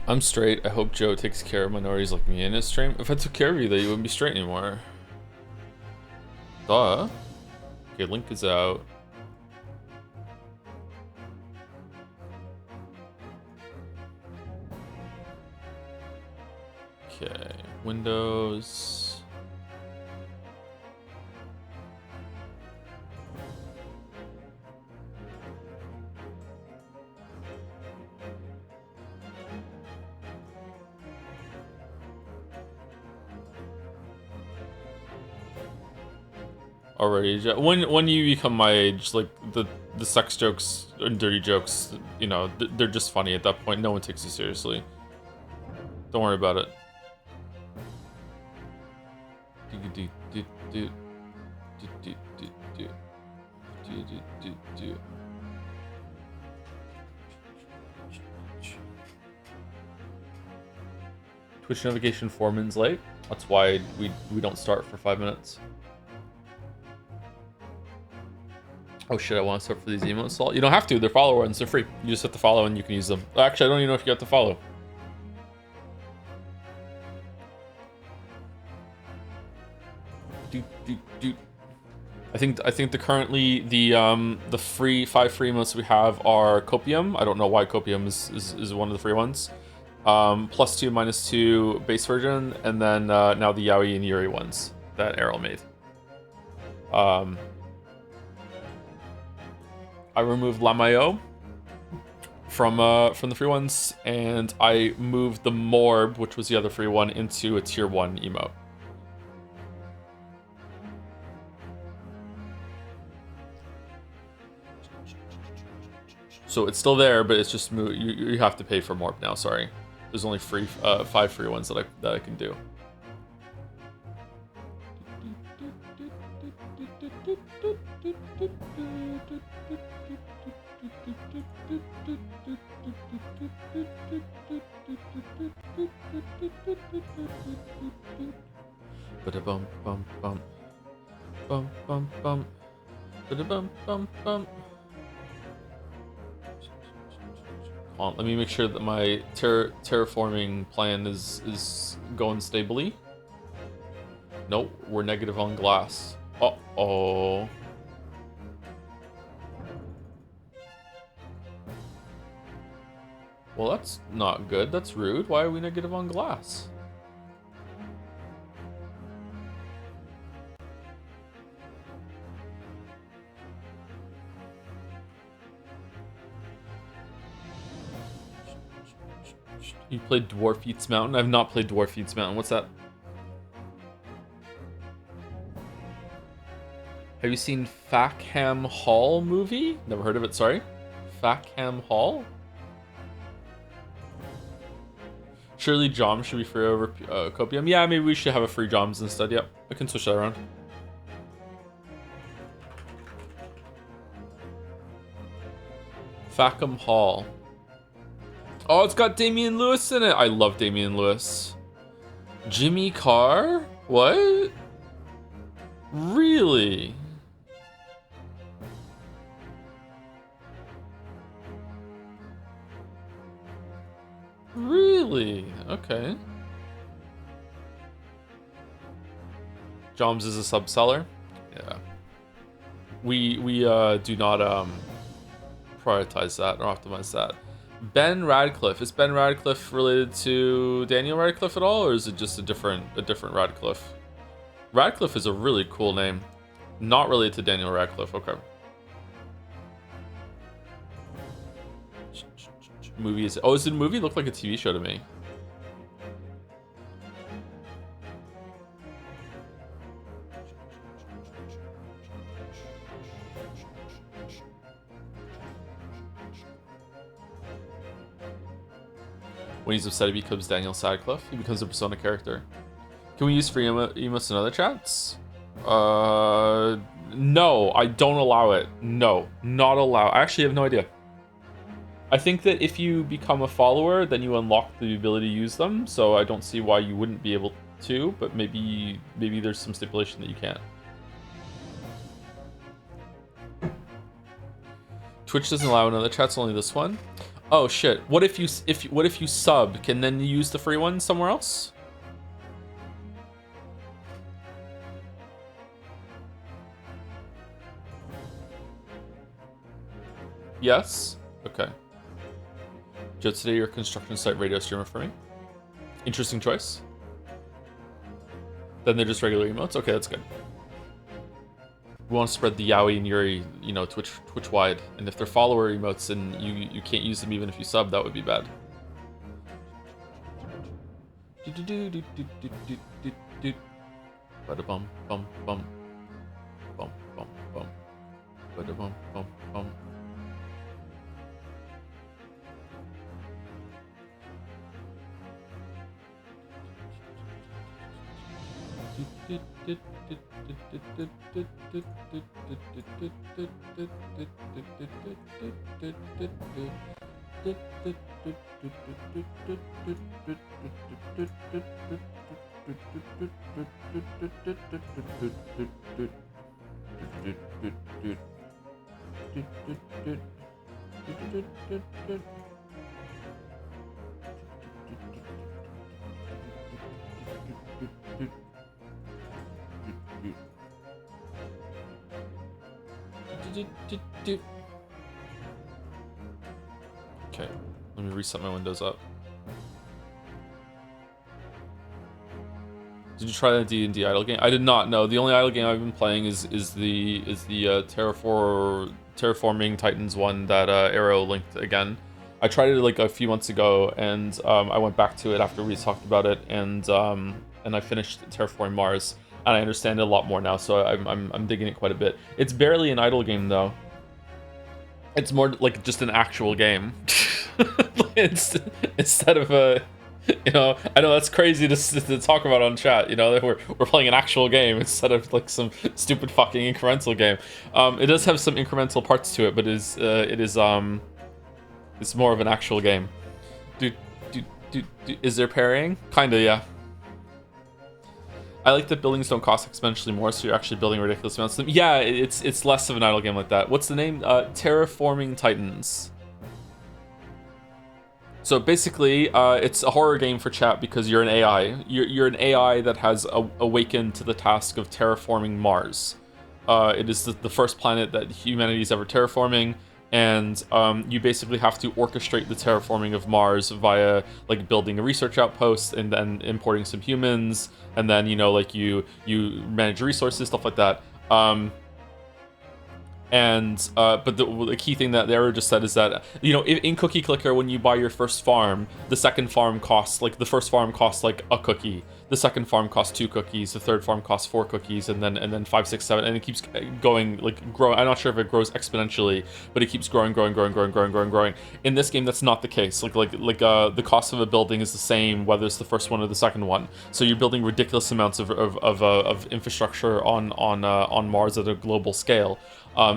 I'm straight. I hope Joe takes care of minorities like me in his stream. If I took care of you, then you wouldn't be straight anymore. Duh. Okay, link is out. Okay, Windows. Already, when you become my age, like the sex jokes and dirty jokes, you know, they're just funny at that point. No one takes you seriously. Don't worry about it. Twitch notification 4 minutes late. That's why we don't start for 5 minutes. Oh shit, I want to start for these emotes. You don't have to, they're follower ones, they're free. You just have to follow and you can use them. Actually, I don't even know if you have to follow. I think currently the free 5 free emotes we have are Copium. I don't know why Copium is one of the free ones. +2, -2 base version, and then now the Yaoi and Yuri ones that Errol made. I removed Lamayo from the free ones, and I moved the Morb, which was the other free one, into a tier 1 emote. So it's still there, but it's just you have to pay for Morb now. Sorry, there's only 5 free ones that I can do. Ba-da-bum bum bum bum bum bum ba-da-bum bum bum. Hold on, let me make sure that my terraforming plan is going stably. Nope, we're negative on glass. Uh-oh. Well, that's not good. That's rude. Why are we negative on glass? You played Dwarf Eats Mountain? I've not played Dwarf Eats Mountain. What's that? Have you seen Fackham Hall movie? Never heard of it, sorry. Fackham Hall? Surely Joms should be free over Copium. Yeah, maybe we should have a free Joms instead. Yep, I can switch that around. Fackham Hall. Oh, it's got Damian Lewis in it. I love Damian Lewis. Jimmy Carr? What? Really? Really? Okay. Joms is a sub-seller? Yeah. We do not prioritize that or optimize that. Ben Radcliffe. Is Ben Radcliffe related to Daniel Radcliffe at all, or is it just a different Radcliffe? Radcliffe is a really cool name. Not related to Daniel Radcliffe. Okay. Movie is... Oh, is it a movie? It looked like a TV show to me. When he's upset, he becomes Daniel Sadcliffe. He becomes a Persona character. Can we use free emotes in other chats? No, I don't allow it. No, not allow. I actually have no idea. I think that if you become a follower, then you unlock the ability to use them. So I don't see why you wouldn't be able to, but maybe there's some stipulation that you can't. Twitch doesn't allow another chats, only this one. Oh shit. What if you sub? Can then you use the free one somewhere else? Yes. Okay. Joe, today your construction site radio streamer for me. Interesting choice. Then they're just regular emotes. Okay, that's good. We want to spread the Yowie and Yuri, you know, Twitch wide. And if they're follower emotes and you can't use them even if you sub, that would be bad. Bada bum bum bum bum bum bum. Bada bum bum bum. Okay, let me reset my windows up. Did you try that D&D idle game? I did not. No, the only idle game I've been playing is the Terraforming Titans one that Arrow linked again. I tried it like a few months ago, and I went back to it after we talked about it, and I finished Terraforming Mars, and I understand it a lot more now. So I'm digging it quite a bit. It's barely an idle game though. It's more like just an actual game. Instead of a, you know, I know that's crazy to talk about on chat. You know, that we're playing an actual game instead of like some stupid fucking incremental game. It does have some incremental parts to it, but it's more of an actual game. Is there parrying? Kinda, yeah. I like that buildings don't cost exponentially more, so you're actually building ridiculous amounts of them. Yeah, it's less of an idle game like that. What's the name? Terraforming Titans. So basically, it's a horror game for chat because you're an AI. You're an AI that has awakened to the task of terraforming Mars. It is the first planet that humanity's ever terraforming, and you basically have to orchestrate the terraforming of Mars via like building a research outpost and then importing some humans, and then you know like you manage resources, stuff like that. But the key thing that the error just said is that, you know, in Cookie Clicker, when you buy your first farm, the second farm costs, like, the first farm costs, like, a cookie. The second farm costs 2 cookies. The third farm costs 4 cookies, and then 5, 6, 7, and it keeps going, like, growing. I'm not sure if it grows exponentially, but it keeps growing. In this game, that's not the case. The cost of a building is the same, whether it's the first one or the second one. So you're building ridiculous amounts of infrastructure on Mars at a global scale.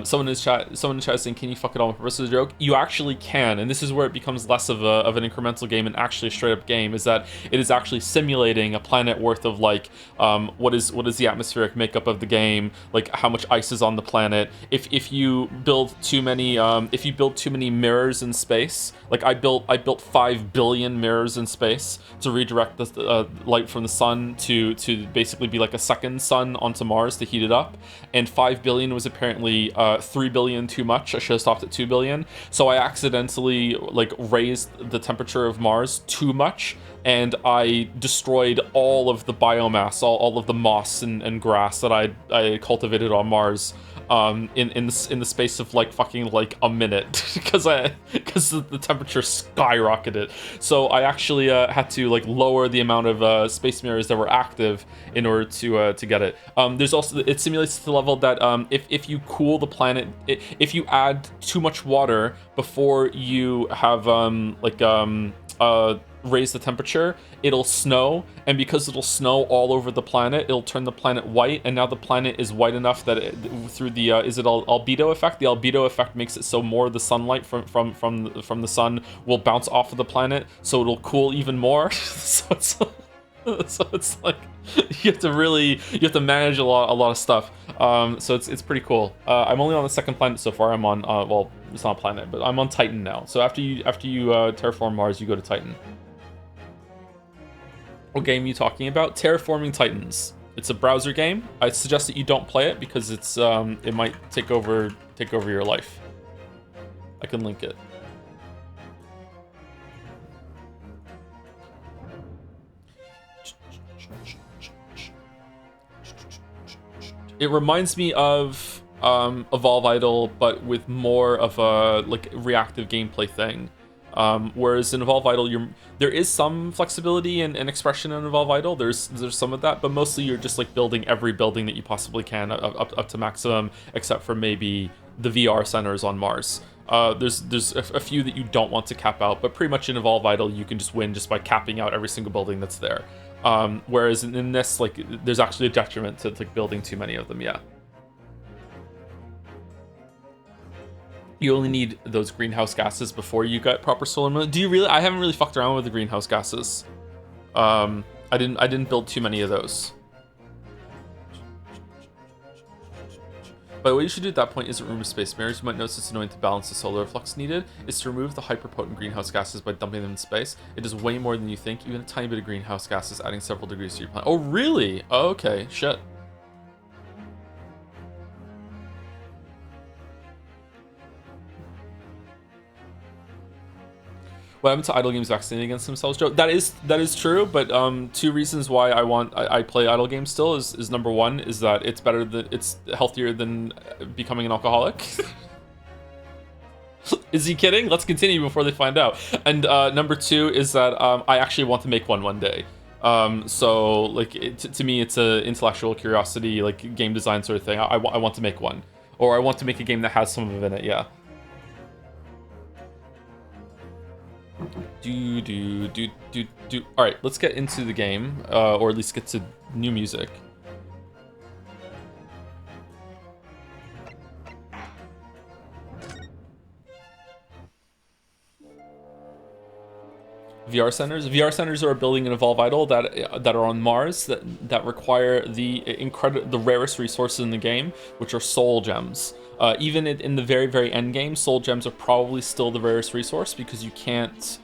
Someone in chat is saying, can you fuck it on with a joke? You actually can, and this is where it becomes less of an incremental game and actually a straight up game, is that it is actually simulating a planet worth of like what is the atmospheric makeup of the game, like how much ice is on the planet. If you build too many mirrors in space, like I built 5 billion mirrors in space to redirect the light from the sun to basically be like a second sun onto Mars to heat it up, and 5 billion was apparently 3 billion too much. I should have stopped at 2 billion. So I accidentally like raised the temperature of Mars too much, and I destroyed all of the biomass, all of the moss and grass that I cultivated on Mars in the space of like fucking like a minute because the temperature skyrocketed. So I actually had to like lower the amount of space mirrors that were active in order to get it. There's also, it simulates to the level that if you cool the planet, if you add too much water before you have raise the temperature, it'll snow, and because it'll snow all over the planet, it'll turn the planet white, and now the planet is white enough that through the albedo effect, the albedo effect makes it so more of the sunlight from the sun will bounce off of the planet, so it'll cool even more. so it's like you have to manage a lot of stuff. So it's pretty cool. I'm only on the second planet so far. I'm on it's not a planet, but I'm on Titan now. So after you terraform Mars, you go to Titan. What game are you talking about? Terraforming Titans. It's a browser game. I suggest that you don't play it because it's it might take over your life. I can link it. It reminds me of Evolve Idol, but with more of a like reactive gameplay thing. Whereas in Evolve Idol, there is some flexibility and expression in Evolve Idol. There's some of that, but mostly you're just like building every building that you possibly can up to maximum, except for maybe the VR centers on Mars. There's a few that you don't want to cap out, but pretty much in Evolve Idol, you can just win just by capping out every single building that's there. Whereas in this, like, there's actually a detriment to like building too many of them. Yeah. You only need those greenhouse gases before you get proper solar moon. Do you really? I haven't really fucked around with the greenhouse gases. I didn't build too many of those. But what you should do at that point isn't remove space mirrors. You might notice it's annoying to balance the solar flux needed. Is to remove the hyperpotent greenhouse gases by dumping them in space. It does way more than you think. Even a tiny bit of greenhouse gases adding several degrees to your planet. Oh, really? Oh, okay. Shit. What happened to idle games vaccinating against themselves, Joe? That is true, but two reasons why I play idle games still is number one is that it's healthier than becoming an alcoholic. Is he kidding? Let's continue before they find out. And number two is that I actually want to make one day. So like to me, it's a intellectual curiosity, like game design sort of thing. I want to make one, or I want to make a game that has some of it in it. Yeah. All right, let's get into the game, or at least get to new music. VR centers are building an Evolve Idol that are on Mars that require the rarest resources in the game, which are soul gems. Even in the very end game, soul gems are probably still the rarest resource because you can't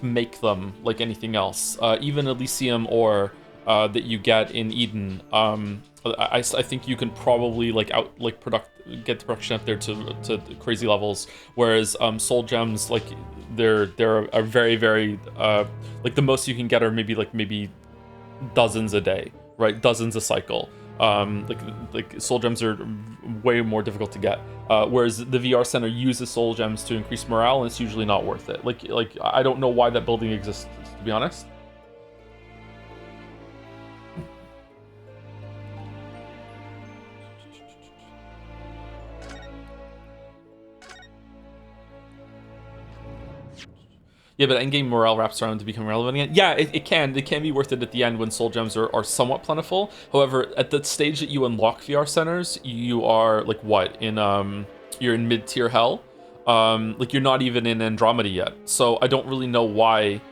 make them like anything else. Even Elysium ore that you get in Eden, I think you can probably get the production up there to crazy levels. Whereas soul gems, like they're a very like the most you can get are maybe dozens a day, right? Dozens a cycle. Like soul gems are way more difficult to get. Whereas the VR center uses soul gems to increase morale, and it's usually not worth it. Like I don't know why that building exists, to be honest. Yeah, but endgame morale wraps around to become relevant again. Yeah, it can be worth it at the end when soul gems are somewhat plentiful. However, at the stage that you unlock VR centers, you are like what in you're in mid-tier hell. Like you're not even in Andromeda yet. So I don't really know why.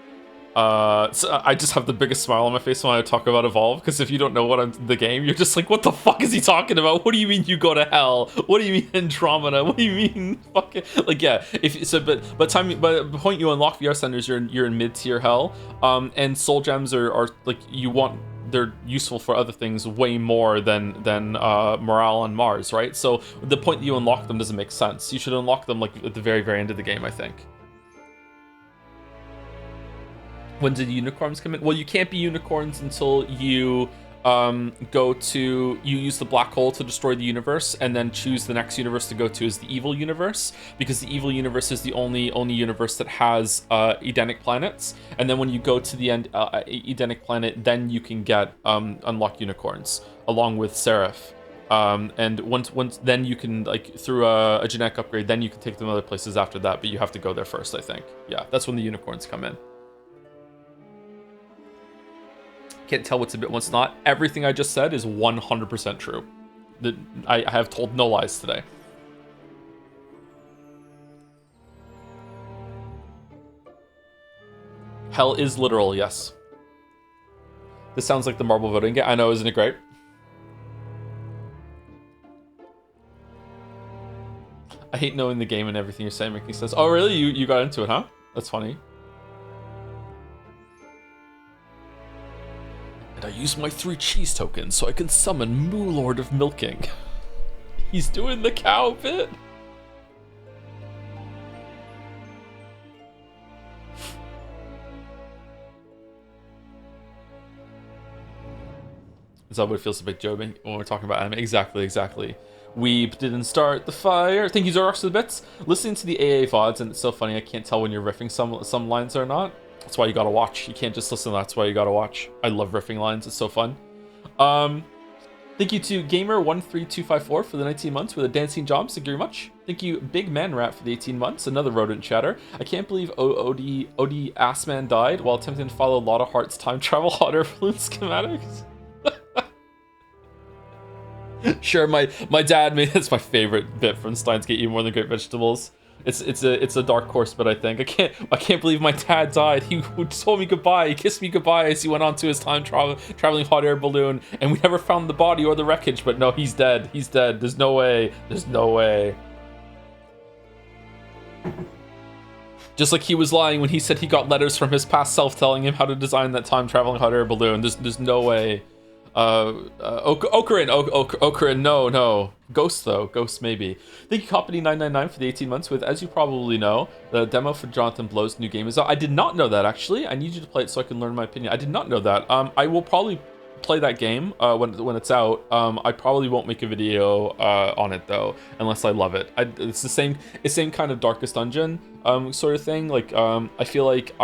So I just have the biggest smile on my face when I talk about Evolve, because if you don't know the game, you're just like, what the fuck is he talking about? What do you mean you go to hell? What do you mean Andromeda? What do you mean fucking like yeah? But the point you unlock VR centers, you're in mid-tier hell. And soul gems are like they're useful for other things way more than morale on Mars, right? So the point that you unlock them doesn't make sense. You should unlock them like at the very end of the game, I think. When did unicorns come in? Well, you can't be unicorns until you you use the black hole to destroy the universe, and then choose the next universe to go to as the evil universe, because the evil universe is the only universe that has Edenic planets. And then when you go to the end Edenic planet, then you can get unlock unicorns along with Seraph. And once then you can, like, through a genetic upgrade, then you can take them other places after that, but you have to go there first, I think. Yeah, that's when the unicorns come in. Can't tell what's a bit, what's not. Everything I just said is 100% true. I have told no lies today. Hell is literal, yes. This sounds like the marble voting game. I know, isn't it great? I hate knowing the game and everything you're saying. Mickey says, "Oh, really? You got into it, huh? That's funny." And I use my 3 cheese tokens so I can summon Moo Lord of Milking. He's doing the cow bit. Is that what it feels to be jobbing when we're talking about anime? Exactly. Weep didn't start the fire. Thank you, Zorox, for the bits. Listening to the AA VODs, and it's so funny, I can't tell when you're riffing some lines or not. That's why you gotta watch. You can't just listen, that's why you gotta watch. I love riffing lines, it's so fun. Thank you to Gamer13254 for the 19 months with a dancing job. Thank you very much. Thank you, Big Man Rat, for the 18 months. Another rodent chatter. I can't believe OD Assman died while attempting to follow Lotta Heart's time travel hot air balloon schematics. Sure, my dad made that's my favorite bit from Steins Gate, even more than Great Vegetables. It's a dark horse, but I think I can't believe my dad died. He told me goodbye. He kissed me goodbye as he went on to his time traveling hot air balloon, and we never found the body or the wreckage. But no, he's dead. He's dead. There's no way. There's no way. Just like he was lying when he said he got letters from his past self telling him how to design that time traveling hot air balloon. There's no way. Okarin, no. Ghost though, Ghost maybe. Thank you, Company999 for the 18 months with, as you probably know, the demo for Jonathan Blow's new game is out. I did not know that, actually. I need you to play it so I can learn my opinion. I did not know that. I will probably play that game when it's out. I probably won't make a video on it though, unless I love it. It's the same kind of Darkest Dungeon sort of thing. Like I feel like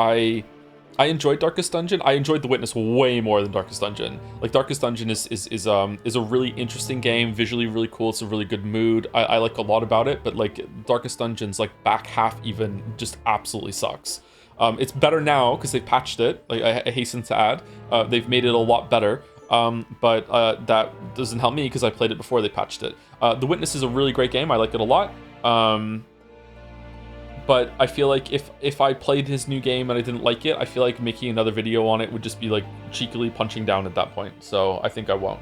I enjoyed Darkest Dungeon. I enjoyed The Witness way more than Darkest Dungeon. Like Darkest Dungeon is a really interesting game, visually really cool. It's a really good mood. I like a lot about it, but like Darkest Dungeon's like back half even just absolutely sucks. It's better now because they patched it. Like I hasten to add, they've made it a lot better. But that doesn't help me because I played it before they patched it. The Witness is a really great game. I like it a lot. But I feel like if I played his new game and I didn't like it, I feel like making another video on it would just be like cheekily punching down at that point. So I think I won't.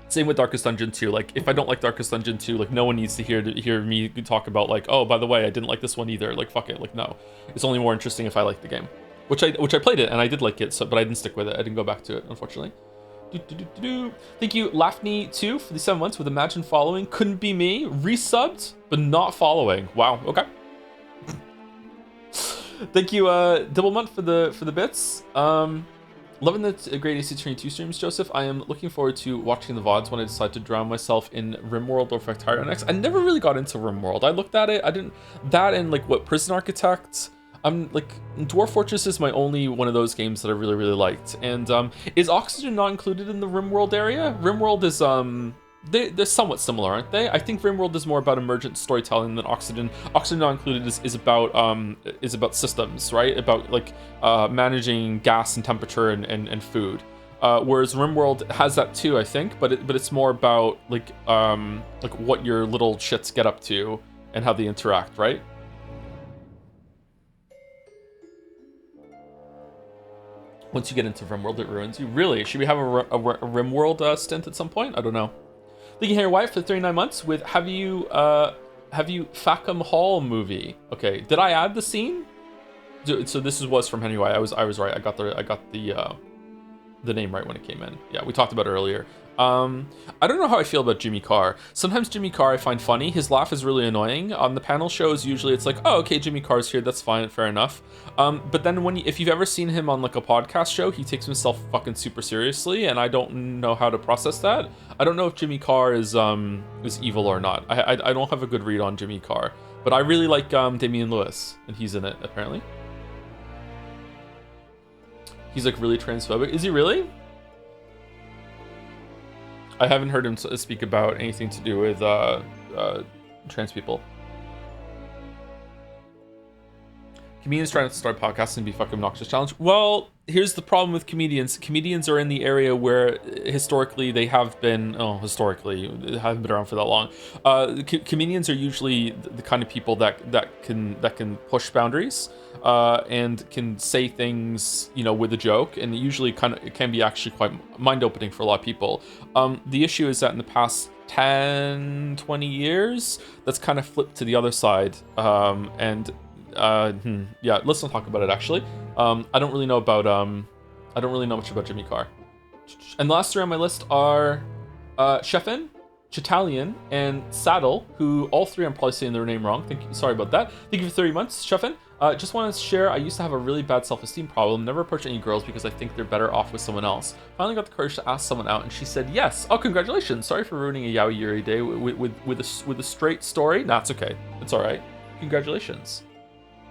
Same with Darkest Dungeon 2. Like if I don't like Darkest Dungeon 2, like no one needs to hear me talk about like, oh, by the way, I didn't like this one either. Like fuck it. Like no, it's only more interesting if I like the game, which I played it and I did like it. So but I didn't stick with it. I didn't go back to it, unfortunately. Thank you, Lafney2 for the 7 months with Imagine Following. Couldn't be me. Resubbed, but not following. Wow, okay. Thank you, Doublemont for the bits. Loving the Great AC22 streams, Joseph. I am looking forward to watching the VODs when I decide to drown myself in RimWorld or Factorio next. I never really got into RimWorld. I looked at it. I didn't... That and, like, what, Prison Architect... I'm like Dwarf Fortress is my only one of those games that I really liked. And is Oxygen not included in the RimWorld area? RimWorld is they're somewhat similar, aren't they? I think RimWorld is more about emergent storytelling than Oxygen. Oxygen not included is about systems, right? About like managing gas and temperature and food. Whereas RimWorld has that too, I think, but it's more about like what your little shits get up to and how they interact, right? Once you get into RimWorld, it ruins you. Really? Should we have a RimWorld stint at some point? I don't know. Thank you, Henry White, for 39 months with Have you Fackham Hall movie? Okay, did I add the scene? So this was from Henry White. I was right. I got the name right when it came in. Yeah, we talked about it earlier. I don't know how I feel about Jimmy Carr. Sometimes Jimmy Carr I find funny. His laugh is really annoying. On the panel shows, usually it's like, oh, okay, Jimmy Carr's here. That's fine, fair enough. But then if you've ever seen him on like a podcast show, he takes himself fucking super seriously, and I don't know how to process that. I don't know if Jimmy Carr is evil or not. I don't have a good read on Jimmy Carr, but I really like Damian Lewis, and he's in it apparently. He's like really transphobic. Is he really? I haven't heard him speak about anything to do with trans people. Comedians trying to start podcasts and be fucking obnoxious challenge. Well, here's the problem with comedians. Comedians are in the area where historically they have been. Oh, historically they haven't been around for that long. Comedians are usually the kind of people that can push boundaries and can say things, you know, with a joke, and usually it can be actually quite mind-opening for a lot of people. The issue is that in the past 10, 20 years, that's kind of flipped to the other side. Yeah, let's not talk about it actually. I don't really know much about Jimmy Carr. And the last three on my list are Chefin, Chitalian, and Saddle, who all three I'm probably saying their name wrong. Sorry about that. Thank you for 30 months, Chefin. Just wanted to share, I used to have a really bad self-esteem problem. Never approach any girls because I think they're better off with someone else. Finally got the courage to ask someone out, and she said yes. Oh, congratulations! Sorry for ruining a yaoi yuri day with a straight story. Nah, it's okay. It's all right. Congratulations.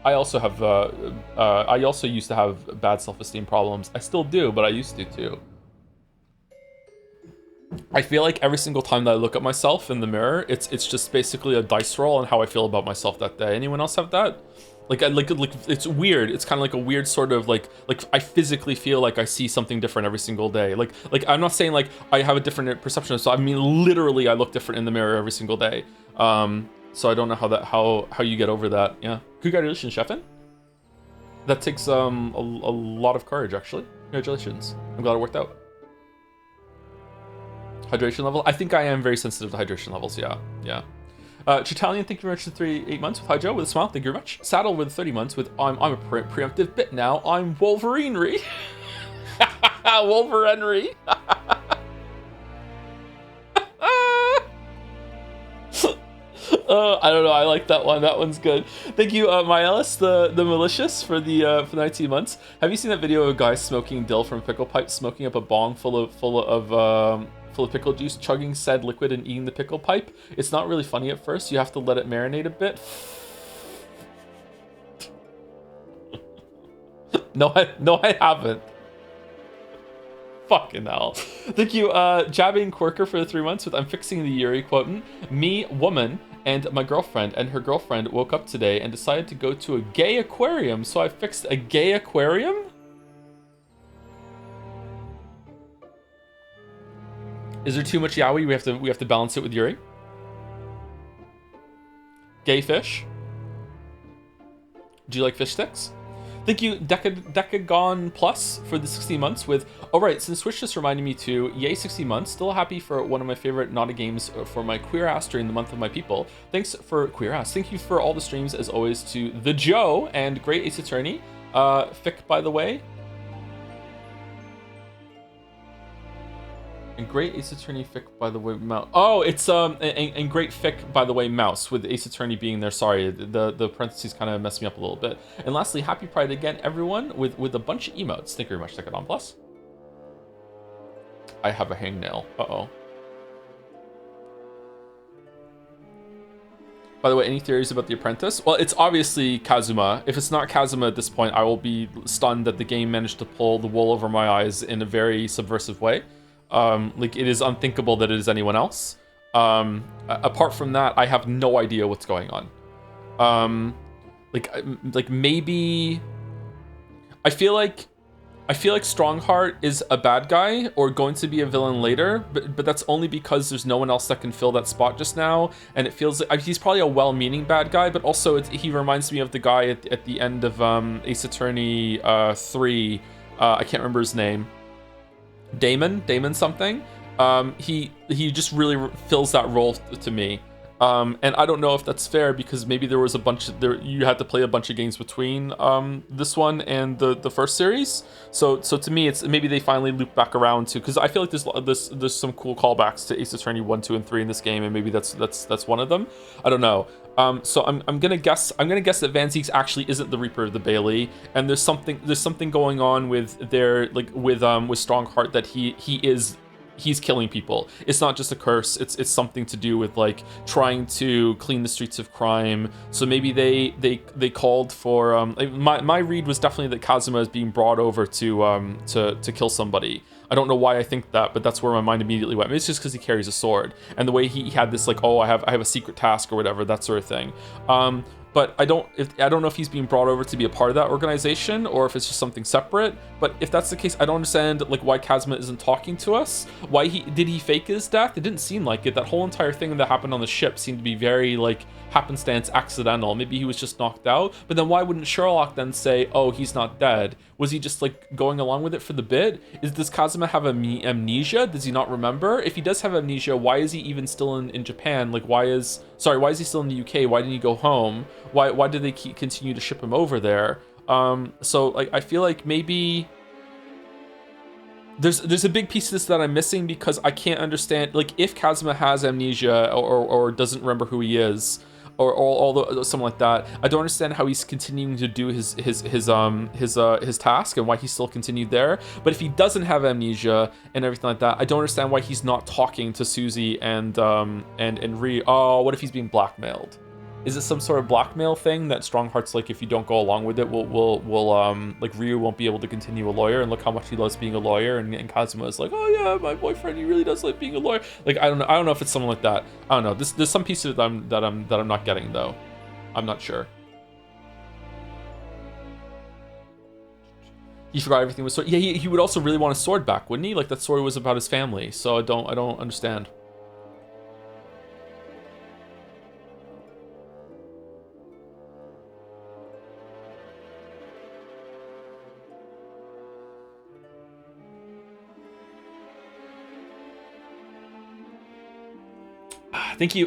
I also used to have bad self-esteem problems. I still do, but I used to too. I feel like every single time that I look at myself in the mirror, it's just basically a dice roll on how I feel about myself that day. Anyone else have that? Like it's weird. It's kind of like a weird sort of like I physically feel like I see something different every single day. Like I'm not saying like I have a different perception. So I mean literally I look different in the mirror every single day. So I don't know how you get over that. Yeah. Congratulations, Chefin. That takes a lot of courage actually. Congratulations. I'm glad it worked out. Hydration level. I think I am very sensitive to hydration levels. Yeah. Chitalian, thank you very much for 8 months with Hydro with a smile. Thank you very much. Saddle with 30 months with I'm a preemptive bit now. I'm Wolverinery. Wolverenry. I don't know. I like that one. That one's good. Thank you, Myellis, the malicious for the 19 months. Have you seen that video of a guy smoking dill from a pickle pipe, smoking up a bong full of pickle juice, chugging said liquid and eating the pickle pipe? It's not really funny at first. You have to let it marinate a bit. No, I haven't. Fucking hell. Thank you, Jabbing Quirker for the 3 months with I'm fixing the Yuri quoting. Me, woman, and my girlfriend and her girlfriend woke up today and decided to go to a gay aquarium, so I fixed a gay aquarium? Is there too much yaoi? We have to balance it with Yuri. Gay fish. Do you like fish sticks? Thank you, Decagon Plus for the 60 months with, alright, since Switch just reminded me to, yay 60 months, still happy for one of my favorite Nada games for my queer ass during the month of my people. Thanks for queer ass. Thank you for all the streams as always to the Joe and Great Ace Attorney. Fick, by the way. And Great Ace Attorney Fick, by the way, mouse. Oh, it's and Great Fick, by the way, mouse, with Ace Attorney being there. Sorry, the parentheses kind of messed me up a little bit. And lastly, happy Pride again, everyone, with a bunch of emotes. Thank you very much, Decadon Plus. I have a hangnail. Uh-oh. By the way, any theories about The Apprentice? Well, it's obviously Kazuma. If it's not Kazuma at this point, I will be stunned that the game managed to pull the wool over my eyes in a very subversive way. Like it is unthinkable that it is anyone else. Apart from that, I have no idea what's going on. Like maybe I feel like Strongheart is a bad guy or going to be a villain later, but that's only because there's no one else that can fill that spot just now, and it feels like he's probably a well-meaning bad guy, but also he reminds me of the guy at the end of Ace Attorney 3. I can't remember his name. Damon something. He just really fills that role to me. And I don't know if that's fair because maybe there was you had to play a bunch of games between this one and the first series. So to me, it's maybe they finally loop back around to, because I feel like there's some cool callbacks to Ace Attorney 1, 2, and 3 in this game, and maybe that's one of them. I don't know. So I'm gonna guess that Van Zieks actually isn't the Reaper of the Bailey, and there's something going on with with Strongheart that he's killing people. It's not just a curse. It's something to do with like trying to clean the streets of crime. So maybe they called for my read was definitely that Kazuma is being brought over to kill somebody. I don't know why I think that, but that's where my mind immediately went. Maybe it's just because he carries a sword and the way he had this like, oh, I have a secret task or whatever, that sort of thing. but I don't know if he's being brought over to be a part of that organization or if it's just something separate. But if that's the case, I don't understand like why Kazuma isn't talking to us. Why did he fake his death? It didn't seem like it. That whole entire thing that happened on the ship seemed to be very like happenstance, accidental. Maybe he was just knocked out. But then why wouldn't Sherlock then say, oh, he's not dead? Was he just like going along with it for the bit? Does Kazuma have amnesia? Does he not remember? If he does have amnesia, why is he even still in Japan? Like why is he still in the UK? Why didn't he go home? Why did they continue to ship him over there? So like I feel like maybe there's a big piece of this that I'm missing, because I can't understand, like, if Kazuma has amnesia or doesn't remember who he is, or something like that. I don't understand how he's continuing to do his task and why he's still continued there. But if he doesn't have amnesia and everything like that, I don't understand why he's not talking to Suzy and Ri. Oh, what if he's being blackmailed? Is it some sort of blackmail thing that Strongheart's like, if you don't go along with it, we'll like Ryu won't be able to continue a lawyer, and look how much he loves being a lawyer, and Kazuma is like, oh yeah, my boyfriend, he really does like being a lawyer. Like I don't know if it's something like that. I don't know. There's some piece of it that I'm not getting though. I'm not sure. He forgot everything was sword. Yeah, he would also really want his sword back, wouldn't he? Like that sword was about his family. So I don't understand. Thank you,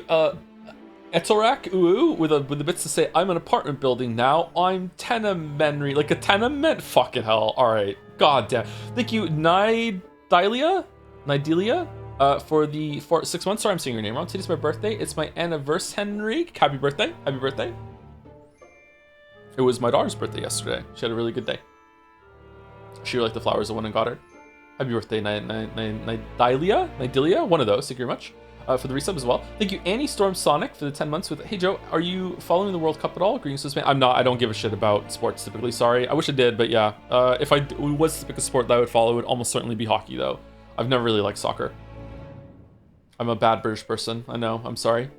Etorak with the bits to say, I'm an apartment building now. I'm tenement, like a tenement. Fucking hell. All right. God damn. Thank you, Nidelia, for 6 months. Sorry, I'm saying your name wrong. Today's my birthday. It's my anniversary. Happy birthday. Happy birthday. It was my daughter's birthday yesterday. She had a really good day. She really liked the flowers I went and got her. Happy birthday, Nidelia. One of those. Thank you very much. For the resub as well. Thank you, Annie Storm Sonic, for the 10 months with. Hey Joe, are you following the World Cup at all? Greetings to this man. I'm not. I don't give a shit about sports typically. Sorry. I wish I did, but yeah. If I was to pick a sport that I would follow, it would almost certainly be hockey, though. I've never really liked soccer. I'm a bad British person. I know. I'm sorry.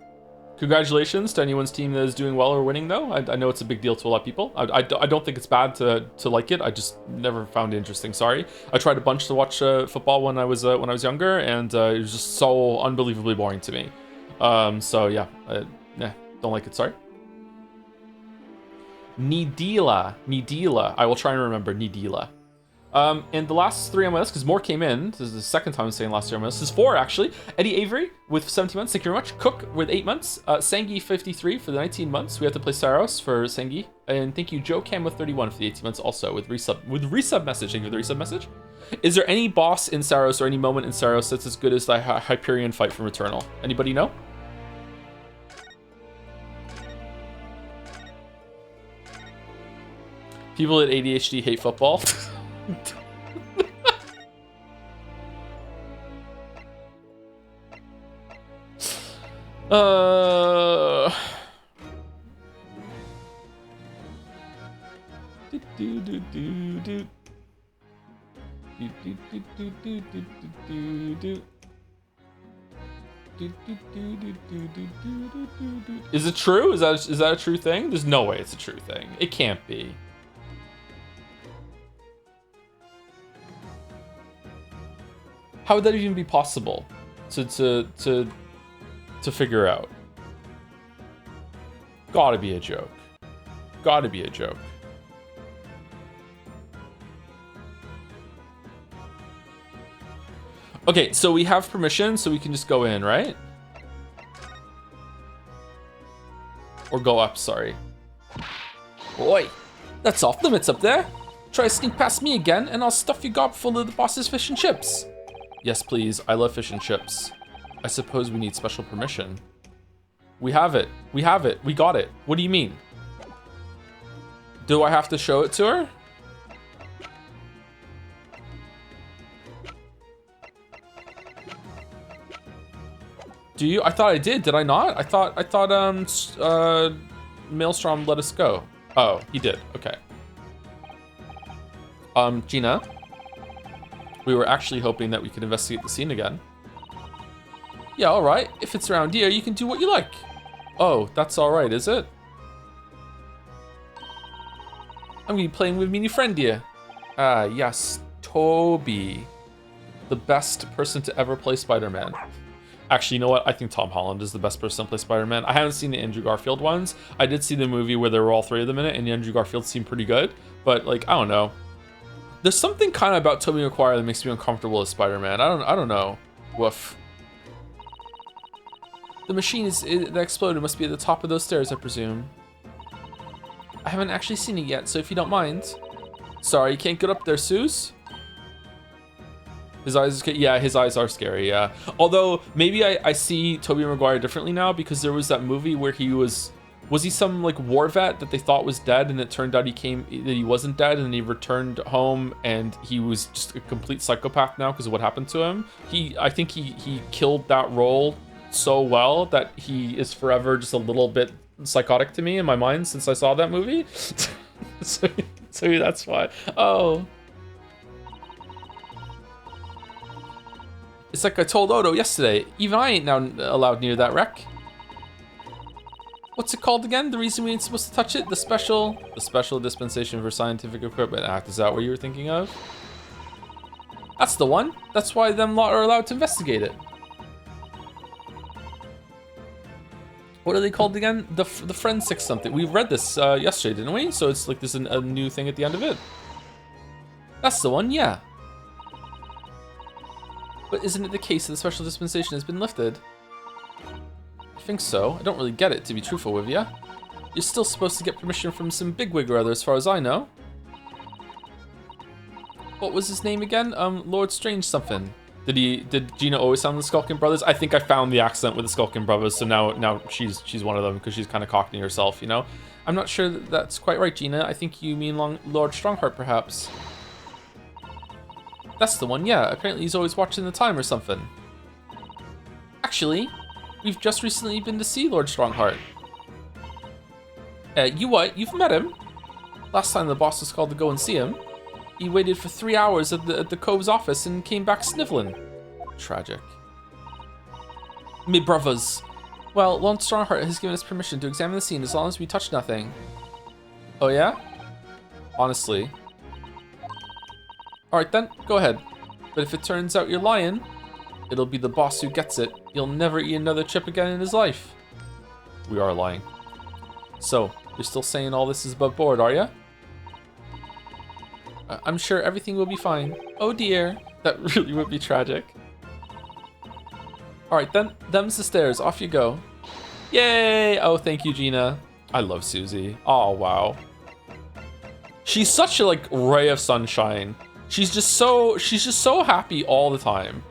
Congratulations to anyone's team that is doing well or winning, though. I know it's a big deal to a lot of people. I don't think it's bad to like it. I just never found it interesting. Sorry. I tried a bunch to watch football when I was younger, and it was just so unbelievably boring to me. So yeah, don't like it. Sorry. Nidila. I will try and remember Nidila. And the last 3 on my list, because more came in. This is the second time I'm saying last year on my list. This is 4, actually. Eddie Avery with 17 months. Thank you very much. Cook with 8 months. Sengi 53 for the 19 months. We have to play Saros for Sengi. And thank you, Joe Cam with 31 for the 18 months also with resub message. Thank you for the resub message. Is there any boss in Saros or any moment in Saros that's as good as the Hyperion fight from Eternal? Anybody know? People with ADHD hate football. Is it true? Is that a true thing? There's no way it's a true thing. It can't be. How would that even be possible to figure out? Gotta be a joke. Gotta be a joke. Okay, so we have permission, so we can just go in, right? Or go up, sorry. Oi, that's off limits up there. Try to sneak past me again, and I'll stuff your gob full of the boss's fish and chips. Yes, please. I love fish and chips. I suppose we need special permission. We have it. We have it. We got it. What do you mean? Do I have to show it to her? Do you? I thought I did. Did I not? I thought Maelstrom let us go. Oh, he did. Okay. Gina. We were actually hoping that we could investigate the scene again. Yeah, all right. If it's around here, you can do what you like. Oh, that's all right, is it? I'm gonna be playing with me new friend here. Ah, yes, Toby. The best person to ever play Spider-Man. Actually, you know what? I think Tom Holland is the best person to play Spider-Man. I haven't seen the Andrew Garfield ones. I did see the movie where there were all three of them in it, and Andrew Garfield seemed pretty good. But, like, I don't know. There's something kind of about Tobey Maguire that makes me uncomfortable as Spider-Man. I don't know. Woof. The machine that exploded must be at the top of those stairs, I presume. I haven't actually seen it yet, so if you don't mind. Sorry, you can't get up there, Suze? His eyes, yeah, his eyes are scary, yeah. Although, maybe I see Tobey Maguire differently now, because there was that movie where he was he some, like, war vet that they thought was dead, and it turned out that he wasn't dead, and he returned home, and he was just a complete psychopath now because of what happened to him. I think he killed that role so well that he is forever just a little bit psychotic to me in my mind since I saw that movie. so that's why. Oh. It's like I told Odo yesterday, even I ain't now allowed near that wreck. What's it called again? The reason we ain't supposed to touch it? The special dispensation for Scientific Equipment Act. Is that what you were thinking of? That's the one. That's why them lot are allowed to investigate it. What are they called again? The forensic something. We read this yesterday, didn't we? So it's like there's a new thing at the end of it. That's the one, yeah. But isn't it the case that the special dispensation has been lifted? I think so. I don't really get it, to be truthful with you. You're still supposed to get permission from some bigwig or other, as far as I know. What was his name again? Lord Strange something. Did Gina always sound the Skulkin Brothers? I think I found the accent with the Skulkin Brothers, so now she's one of them because she's kind of cockney herself, you know? I'm not sure that's quite right, Gina. I think you mean Lord Strongheart, perhaps. That's the one, yeah. Apparently he's always watching the time or something. Actually, we've just recently been to see Lord Strongheart. You what? You've met him? Last time the boss was called to go and see him. He waited for 3 hours at the Cove's office and came back sniveling. Tragic. Me brothers. Well, Lord Strongheart has given us permission to examine the scene as long as we touch nothing. Oh yeah? Honestly. Alright then, go ahead. But if it turns out you're lying, it'll be the boss who gets it. You'll never eat another chip again in his life. We are lying. So, you're still saying all this is above board, are you? I'm sure everything will be fine. Oh dear, that really would be tragic. Alright then, them's the stairs, off you go. Yay! Oh, thank you, Gina. I love Susie. Oh, wow. She's such a, like, ray of sunshine. She's just so happy all the time.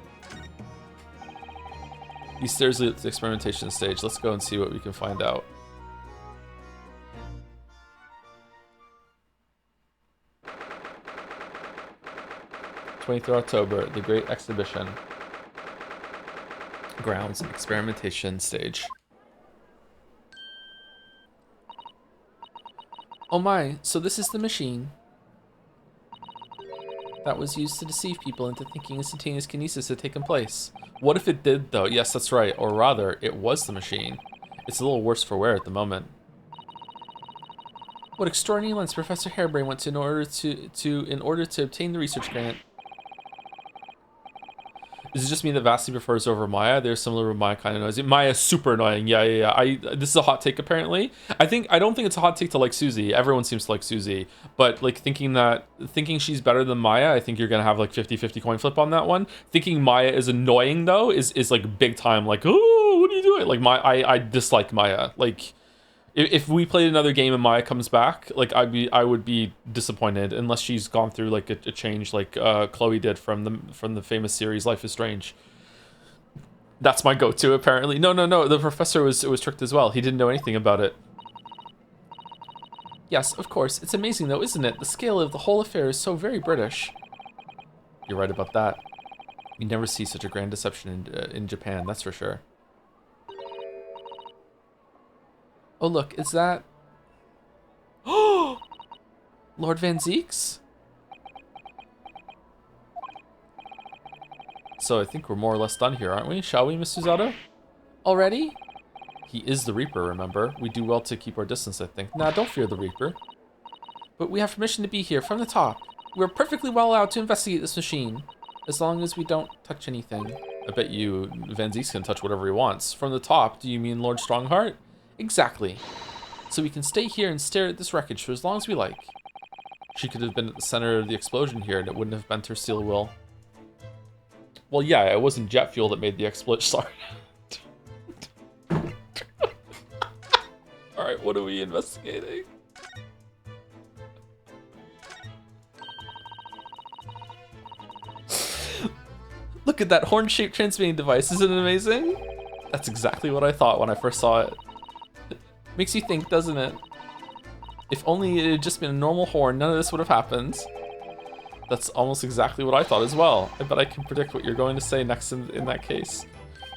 These stairs lead to the experimentation stage. Let's go and see what we can find out. October, the Great Exhibition. Grounds, experimentation stage. Oh my, so this is the machine that was used to deceive people into thinking instantaneous kinesis had taken place. What if it did, though? Yes, that's right. Or rather, it was the machine. It's a little worse for wear at the moment. What extraordinary lengths Professor Harebrain went to in order to obtain the research grant. Is it just me that vastly prefers over Maya? They're similar with Maya, kind of noisy. Maya's super annoying. Yeah. This is a hot take, apparently. I don't think it's a hot take to like Susie. Everyone seems to like Susie. But like thinking she's better than Maya, I think you're gonna have like 50-50 coin flip on that one. Thinking Maya is annoying though is like big time. Like, oh, what are you doing? Like I dislike Maya. Like if we played another game and Maya comes back, like I would be disappointed unless she's gone through like a change like Chloe did from the famous series Life is Strange. That's my go-to apparently. No. The professor was tricked as well. He didn't know anything about it. Yes, of course. It's amazing though, isn't it? The scale of the whole affair is so very British. You're right about that. You never see such a grand deception in Japan, that's for sure. Oh look, is that... Oh! Lord Van Zeeks? So I think we're more or less done here, aren't we? Shall we, Miss Susato? Already? He is the Reaper, remember? We do well to keep our distance, I think. Nah, don't fear the Reaper. But we have permission to be here from the top. We're perfectly well allowed to investigate this machine, as long as we don't touch anything. I bet you Van Zieks can touch whatever he wants. From the top, do you mean Lord Strongheart? Exactly. So we can stay here and stare at this wreckage for as long as we like. She could have been at the center of the explosion here and it wouldn't have bent her steel will. Well, yeah, it wasn't jet fuel that made the explosion. Sorry. Alright, what are we investigating? Look at that horn-shaped transmitting device. Isn't it amazing? That's exactly what I thought when I first saw it. Makes you think, doesn't it? If only it had just been a normal horn, none of this would have happened. That's almost exactly what I thought as well. I bet I can predict what you're going to say next in that case.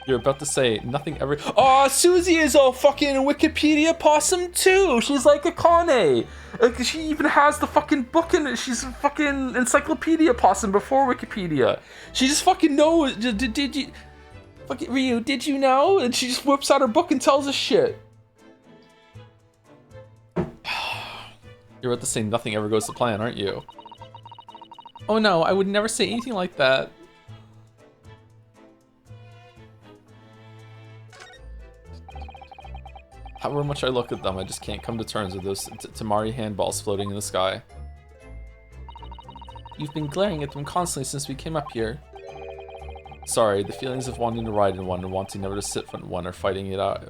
You're about to say nothing ever. Oh, Susie is a fucking Wikipedia possum too. She's like a Kane. Like she even has the fucking book in it. She's a fucking encyclopedia possum before Wikipedia. She just fucking knows. Did you? Fucking Ryu, did you know? And she just whips out her book and tells us shit. You're about to say nothing ever goes to plan, aren't you? Oh no, I would never say anything like that. However much I look at them, I just can't come to terms with those Tamari handballs floating in the sky. You've been glaring at them constantly since we came up here. Sorry, the feelings of wanting to ride in one and wanting never to sit in one are fighting it out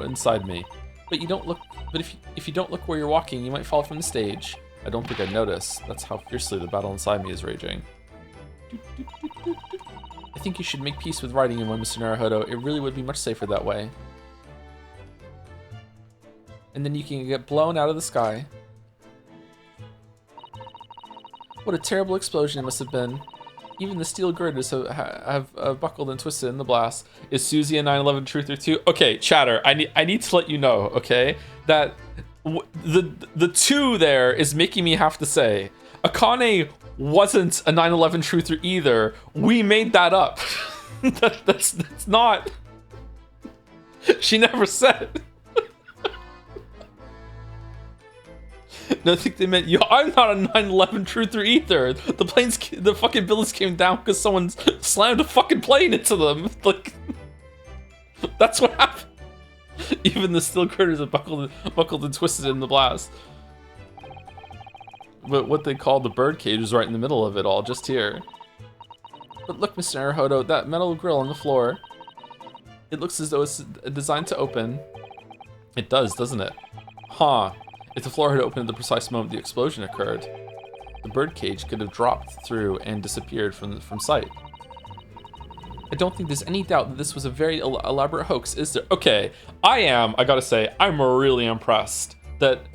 inside me. But you don't look. But if you don't look where you're walking, you might fall from the stage. I don't think I'd notice. That's how fiercely the battle inside me is raging. I think you should make peace with riding in one, Mr. Naruhodo. It really would be much safer that way. And then you can get blown out of the sky. What a terrible explosion it must have been. Even the steel girders have buckled and twisted in the blast. Is Susie a 9/11 truther too? Okay, chatter. I need to let you know, okay, that the two there is making me have to say Akane wasn't a 9/11 truther either. We made that up. that's not. She never said. No, I think they meant, yo, I'm not a 9/11 truther either. The fucking buildings came down because someone slammed a fucking plane into them. Like, that's what happened. Even the steel girders are buckled and twisted in the blast. But what they call the bird cage is right in the middle of it all, just here. But look, Mr. Naruhodo, that metal grill on the floor. It looks as though it's designed to open. It does, doesn't it? Huh. If the floor had opened at the precise moment the explosion occurred, the birdcage could have dropped through and disappeared from sight. I don't think there's any doubt that this was a very elaborate hoax, is there? Okay, I gotta say, I'm really impressed that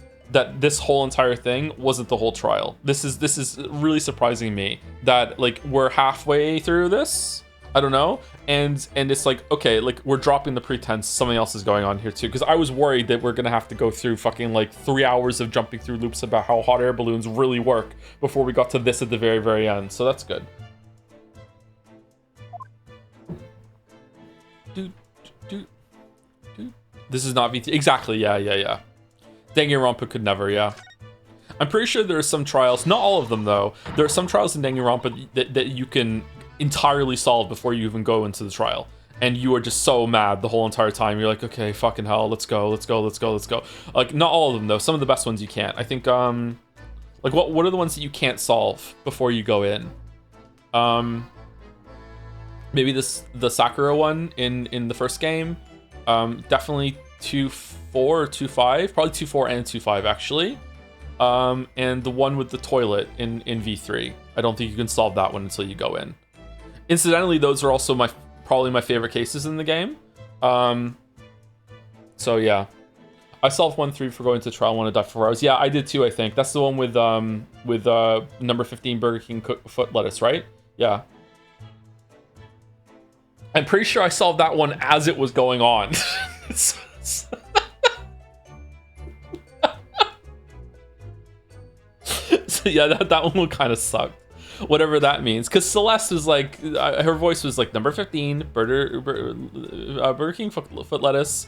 this whole entire thing wasn't the whole trial. This is really surprising me that, like, we're halfway through this. I don't know, and it's like, okay, like, we're dropping the pretense something else is going on here too, because I was worried that we're gonna have to go through fucking like 3 hours of jumping through loops about how hot air balloons really work before we got to this at the very, very end. So that's good. This is not VT. Exactly. Yeah. Danganronpa could never. Yeah. I'm pretty sure there are some trials, not all of them though. There are some trials in Danganronpa that you can entirely solve before you even go into the trial, and you are just so mad the whole entire time. You're like, okay, fucking hell, let's go. Like, not all of them though. Some of the best ones you can't. I think like what are the ones that you can't solve before you go in? Maybe the Sakura one in the first game. Definitely 2-4 or 2-5, probably 2-4 and 2-5 actually. And the one with the toilet in V3. I don't think you can solve that one until you go in. Incidentally, those are also probably my favorite cases in the game. So yeah, I solved 1-3 for going to trial 1 and died for 4 hours. Yeah, I did too. I think that's the one with number 15 Burger King foot lettuce, right? Yeah. I'm pretty sure I solved that one as it was going on. So yeah, that one would kind of suck. Whatever that means. Because Celeste was like, her voice was like, number 15, Burger King foot lettuce.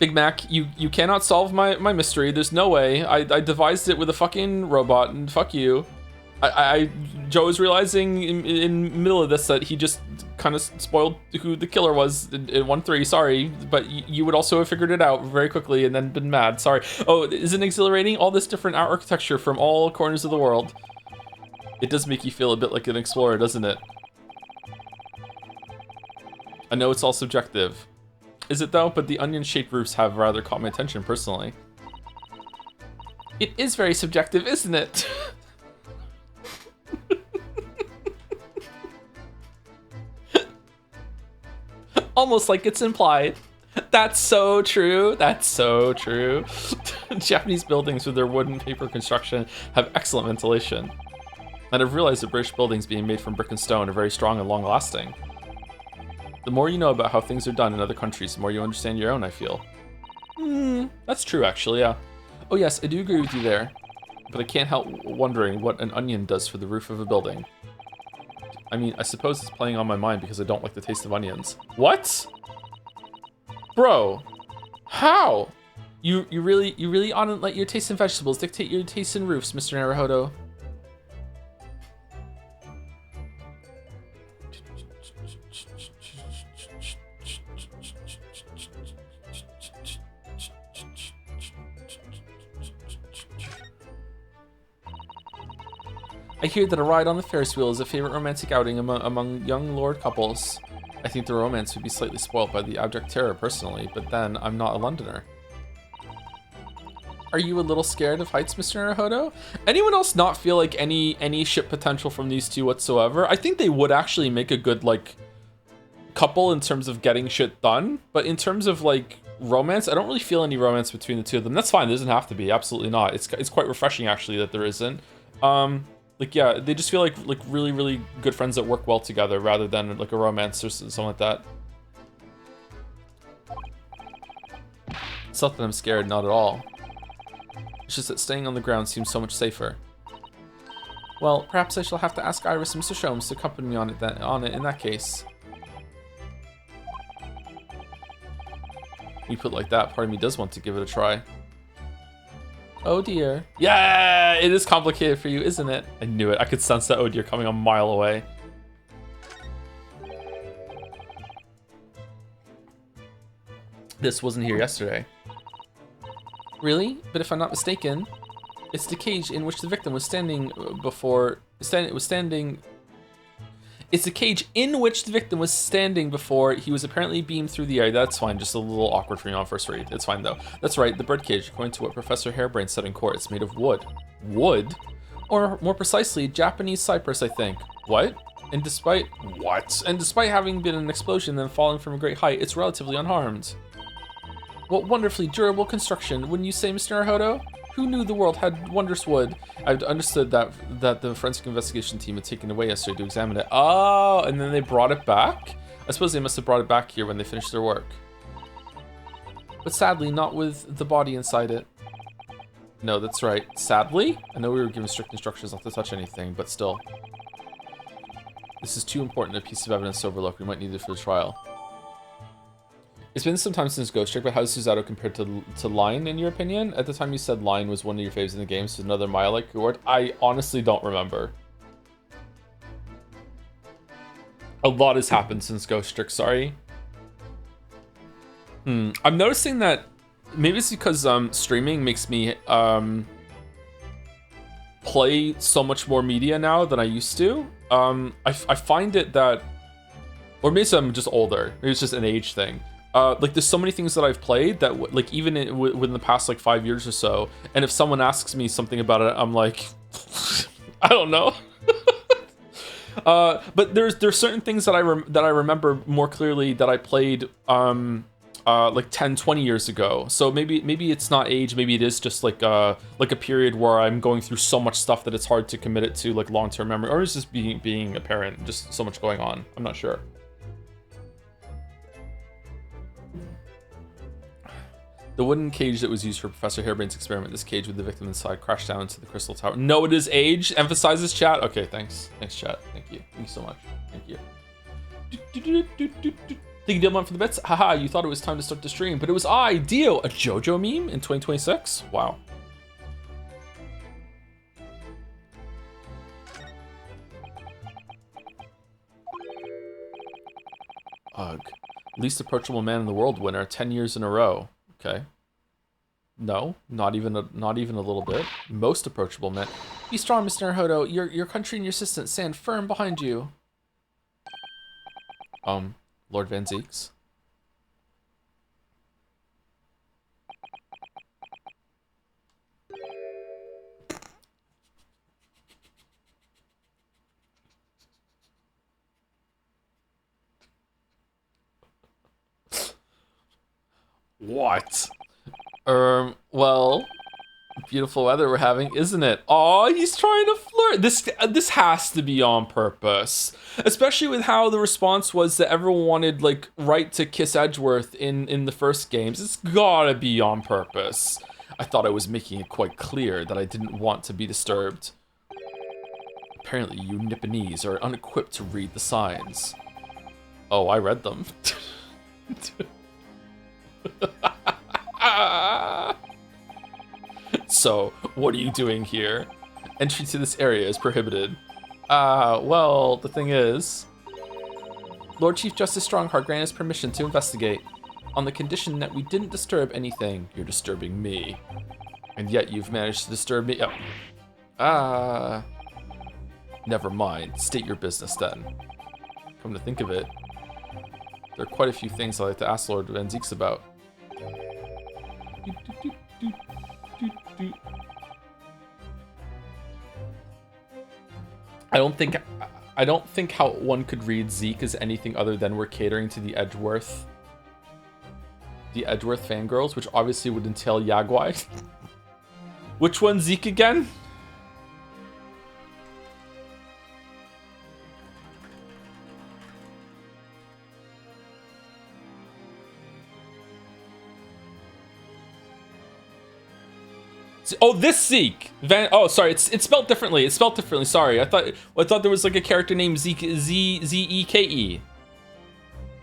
Big Mac, you cannot solve my mystery. There's no way. I devised it with a fucking robot, and fuck you. Joe is realizing in the middle of this that he just kind of spoiled who the killer was in 1-3. Sorry, but you would also have figured it out very quickly and then been mad. Sorry. Oh, isn't it exhilarating? All this different architecture from all corners of the world. It does make you feel a bit like an explorer, doesn't it? I know it's all subjective. Is it though? But the onion-shaped roofs have rather caught my attention personally. It is very subjective, isn't it? Almost like it's implied. That's so true. That's so true. Japanese buildings with their wood and paper construction have excellent ventilation. And I've realized that British buildings being made from brick and stone are very strong and long-lasting. The more you know about how things are done in other countries, the more you understand your own, I feel. That's true, actually, yeah. Oh yes, I do agree with you there. But I can't help wondering what an onion does for the roof of a building. I mean, I suppose it's playing on my mind because I don't like the taste of onions. What? Bro, how? You really ought to let your taste in vegetables dictate your taste in roofs, Mr. Naruhodo. I hear that a ride on the Ferris wheel is a favorite romantic outing among young lord couples. I think the romance would be slightly spoiled by the abject terror personally, but then I'm not a Londoner. Are you a little scared of heights, Mr. Naruhodo? Anyone else not feel like any ship potential from these two whatsoever? I think they would actually make a good like couple in terms of getting shit done, but in terms of like romance, I don't really feel any romance between the two of them. That's fine, there doesn't have to be, absolutely not. It's quite refreshing actually that there isn't. Like, yeah, they just feel like really good friends that work well together rather than like a romance or something like that. It's not that I'm scared, not at all. It's just that staying on the ground seems so much safer. Well, perhaps I shall have to ask Iris and Mr. Sholmes to accompany me on it in that case. You put it like that, part of me does want to give it a try. Oh dear. Yeah, it is complicated for you, isn't it? I knew it. I could sense that oh dear coming a mile away. This wasn't here yesterday. Really? But if I'm not mistaken, it's the cage in which the victim was standing before. It's the cage in which the victim was standing before he was apparently beamed through the air. That's fine, just a little awkward for me on first read. It's fine though. That's right, the birdcage, according to what Professor Harebrained said in court, it's made of wood. Wood? Or more precisely, Japanese cypress, I think. What? And despite having been an explosion and then falling from a great height, it's relatively unharmed. What wonderfully durable construction, wouldn't you say, Mr. Naruhodo? Who knew the world had wondrous wood? I'd understood that the forensic investigation team had taken it away yesterday to examine it. Oh, and then they brought it back? I suppose they must have brought it back here when they finished their work. But sadly, not with the body inside it. No, that's right. Sadly? I know we were given strict instructions not to touch anything, but still. This is too important a piece of evidence to overlook. We might need it for the trial. It's been some time since Ghost Trick, but how does Suzato compare to Line, in your opinion? At the time you said Line was one of your faves in the game, so another Maya-like reward. I honestly don't remember. A lot has happened since Ghost Trick, sorry. I'm noticing that maybe it's because streaming makes me play so much more media now than I used to. I find it that, or maybe I'm just older. Maybe it's just an age thing. Like there's so many things that I've played that like even within the past like 5 years or so, and if someone asks me something about it, I'm like, I don't know. But there's certain things that I remember more clearly that I played like 10-20 years ago. So maybe it's not age, maybe it is just like a period where I'm going through so much stuff that it's hard to commit it to like long-term memory, or it's just being apparent, just so much going on. I'm not sure. The wooden cage that was used for Professor Harebrain's experiment, this cage with the victim inside, crashed down into the crystal tower. No, it is age. Emphasizes chat. Okay, thanks. Thanks, chat. Thank you. Thank you so much. Thank you. Think you did one for the bits? Haha, you thought it was time to start the stream, but it was ideal. A JoJo meme in 2026? Wow. Ugh. Least approachable man in the world winner, 10 years in a row. Okay. No, not even a little bit. Most approachable man. Be strong, Mr. Naruto. Your country and your assistant stand firm behind you. Lord Van Zeeks. What? Well, beautiful weather we're having, isn't it? Oh, he's trying to flirt. This has to be on purpose, especially with how the response was that everyone wanted like right to kiss Edgeworth in the first games. It's gotta be on purpose. I thought I was making it quite clear that I didn't want to be disturbed. Apparently, you Nipponese are unequipped to read the signs. Oh, I read them. So, what are you doing here? Entry to this area is prohibited. Well, the thing is... Lord Chief Justice Strongheart granted us permission to investigate. On the condition that we didn't disturb anything. You're disturbing me. And yet you've managed to disturb me. Oh. Never mind. State your business then. Come to think of it, there are quite a few things I'd like to ask Lord Van Zeeks about. I don't think how one could read Zeke as anything other than we're catering to the Edgeworth fangirls, which obviously would entail Yagwai. Which one's Zeke again? Oh, this Zeke. Oh, sorry. It's spelled differently. It's spelled differently. Sorry. I thought there was like a character named Zeke. Z-E-K-E.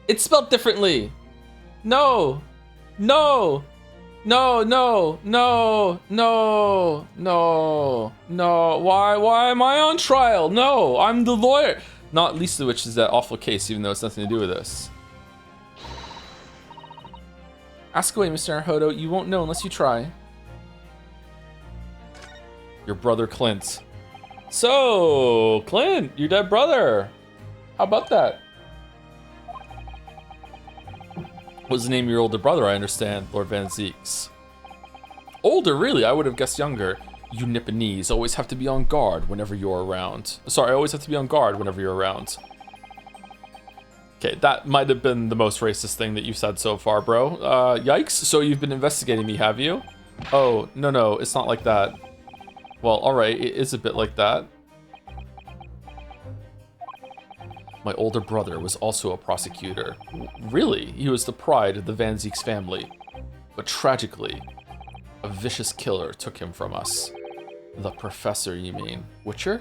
It's spelled differently. No. No. No. No. No. No. No. No. Why am I on trial? No. I'm the lawyer. Not least of which is that awful case, even though it's nothing to do with this. Ask away, Mr. Naruto. You won't know unless you try. Your brother Clint. So, Clint, your dead brother. How about that? What's the name of your older brother, I understand, Lord Van Zeeks? Older, really? I would have guessed younger. You Nipponese always have to be on guard whenever you're around. Sorry, I always have to be on guard whenever you're around. Okay, that might have been the most racist thing that you've said so far, bro. Yikes. So you've been investigating me, have you? Oh, no, it's not like that. Well, alright, it is a bit like that. My older brother was also a prosecutor. Really? He was the pride of the Van Zeeks family. But tragically, a vicious killer took him from us. The professor, you mean? Witcher?